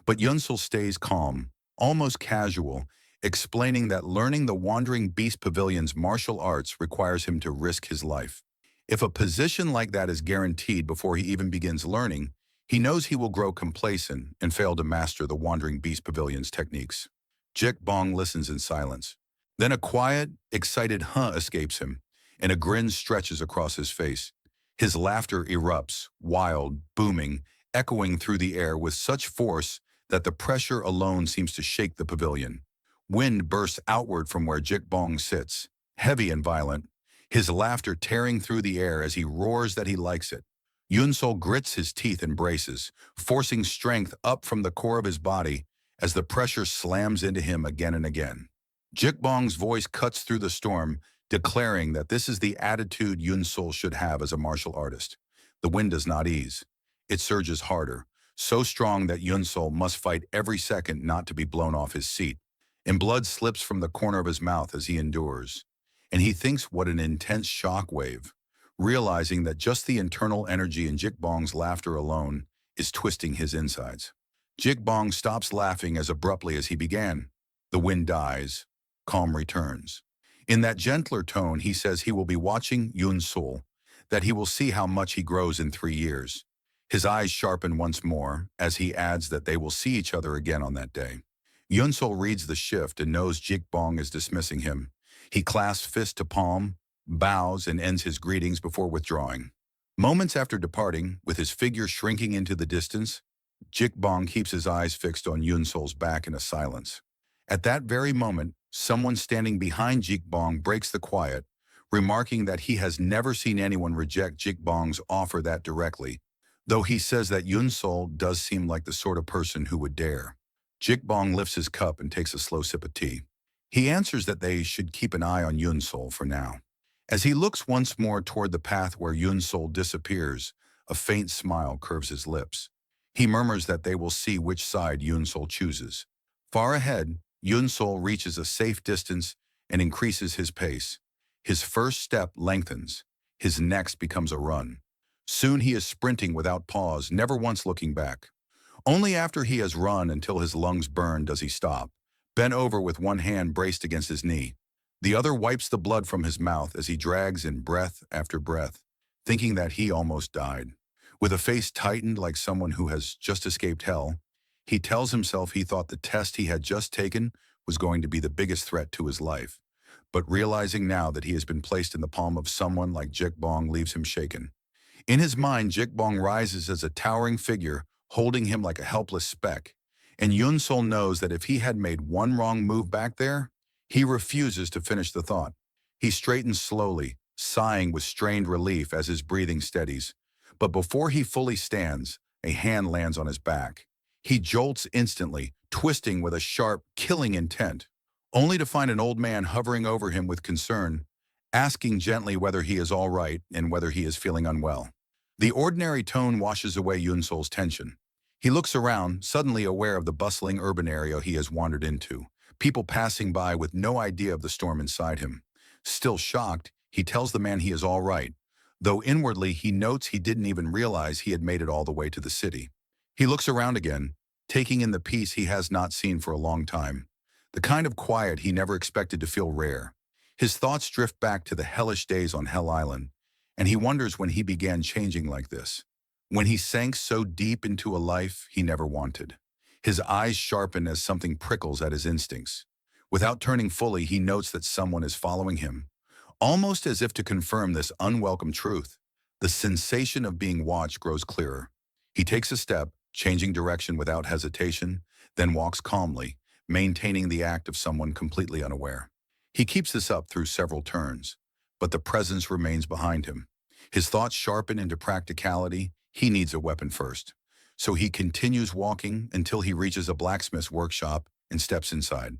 But Yunsol stays calm, almost casual, explaining that learning the Wandering Beast Pavilion's martial arts requires him to risk his life. If a position like that is guaranteed before he even begins learning, he knows he will grow complacent and fail to master the Wandering Beast Pavilion's techniques. Jikbong listens in silence. Then a quiet, excited huh escapes him, and a grin stretches across his face. His laughter erupts, wild, booming, echoing through the air with such force that the pressure alone seems to shake the pavilion. Wind bursts outward from where Jikbong sits, heavy and violent, his laughter tearing through the air as he roars that he likes it. Yunsol grits his teeth and braces, forcing strength up from the core of his body as the pressure slams into him again and again. Jikbong's voice cuts through the storm, declaring that this is the attitude Yunsol should have as a martial artist. The wind does not ease. It surges harder, so strong that Yunsol must fight every second not to be blown off his seat, and blood slips from the corner of his mouth as he endures. and he thinks what an intense shockwave, realizing that just the internal energy in Jikbong's laughter alone is twisting his insides. Jikbong stops laughing as abruptly as he began. The wind dies, calm returns. In that gentler tone, he says he will be watching Yun-sul, that he will see how much he grows in 3 years. His eyes sharpen once more as he adds that they will see each other again on that day. Yun-sul reads the shift and knows Jikbong is dismissing him. He clasps fist to palm, bows, and ends his greetings before withdrawing. Moments after departing, with his figure shrinking into the distance, Jikbong keeps his eyes fixed on Yun-sul's back in a silence. At that very moment, someone standing behind Jikbong breaks the quiet, remarking that he has never seen anyone reject Jikbong's offer that directly, though he says that Yun-sul does seem like the sort of person who would dare. Jikbong lifts his cup and takes a slow sip of tea. He answers that they should keep an eye on Yun-sul for now. As he looks once more toward the path where Yun-sul disappears, a faint smile curves his lips. He murmurs that they will see which side Yun-sul chooses. Far ahead, Yun-sul reaches a safe distance and increases his pace. His first step lengthens. His next becomes a run. Soon he is sprinting without pause, never once looking back. Only after he has run until his lungs burn does he stop, bent over with one hand braced against his knee. The other wipes the blood from his mouth as he drags in breath after breath, thinking that he almost died. With a face tightened like someone who has just escaped hell, he tells himself he thought the test he had just taken was going to be the biggest threat to his life. But realizing now that he has been placed in the palm of someone like Jikbong leaves him shaken. In his mind, Jikbong rises as a towering figure, holding him like a helpless speck. And Yun-sul knows that if he had made one wrong move back there, he refuses to finish the thought. He straightens slowly, sighing with strained relief as his breathing steadies. But before he fully stands, a hand lands on his back. He jolts instantly, twisting with a sharp, killing intent, only to find an old man hovering over him with concern, asking gently whether he is all right and whether he is feeling unwell. The ordinary tone washes away Yun-sul's tension. He looks around, suddenly aware of the bustling urban area he has wandered into, people passing by with no idea of the storm inside him. Still shocked, he tells the man he is all right, though inwardly he notes he didn't even realize he had made it all the way to the city. He looks around again, taking in the peace he has not seen for a long time, the kind of quiet he never expected to feel rare. His thoughts drift back to the hellish days on Hell Island, and he wonders when he began changing like this, when he sank so deep into a life he never wanted. His eyes sharpen as something prickles at his instincts. Without turning fully, he notes that someone is following him, almost as if to confirm this unwelcome truth. The sensation of being watched grows clearer. He takes a step, changing direction without hesitation, then walks calmly, maintaining the act of someone completely unaware. He keeps this up through several turns, but the presence remains behind him. His thoughts sharpen into practicality. He needs a weapon first. So he continues walking until he reaches a blacksmith's workshop and steps inside.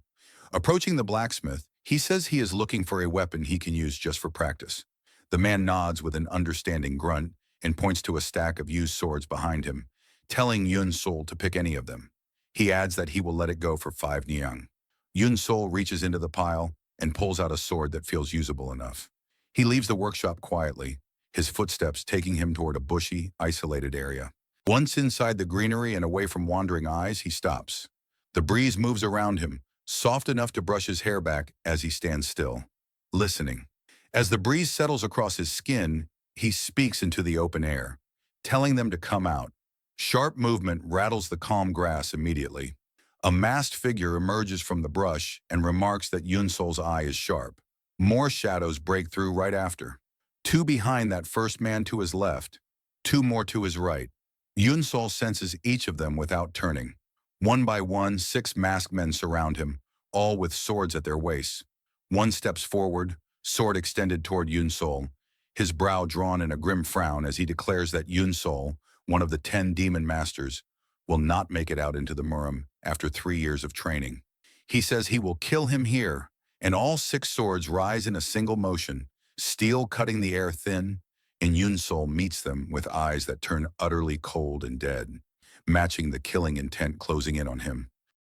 Approaching the blacksmith, he says he is looking for a weapon he can use just for practice. The man nods with an understanding grunt and points to a stack of used swords behind him, telling Yun-sul to pick any of them. He adds that he will let it go for 5 niang. Yun-sul reaches into the pile and pulls out a sword that feels usable enough. He leaves the workshop quietly, his footsteps taking him toward a bushy, isolated area. Once inside the greenery and away from wandering eyes, he stops. The breeze moves around him, soft enough to brush his hair back as he stands still, listening. As the breeze settles across his skin, he speaks into the open air, telling them to come out. Sharp movement rattles the calm grass immediately. A masked figure emerges from the brush and remarks that Yun-sul's eye is sharp. More shadows break through right after. 2 behind that first man to his left, 2 more to his right. Yun-sul senses each of them without turning. One by one, 6 masked men surround him, all with swords at their waists. One steps forward, sword extended toward Yun-sul, his brow drawn in a grim frown as he declares that Yun-sul, one of the 10 demon masters, will not make it out into the murim after 3 years of training. He says he will kill him here, and all 6 swords rise in a single motion, steel cutting the air thin, and Yun-sul meets them with eyes that turn utterly cold and dead, matching the killing intent closing in on him.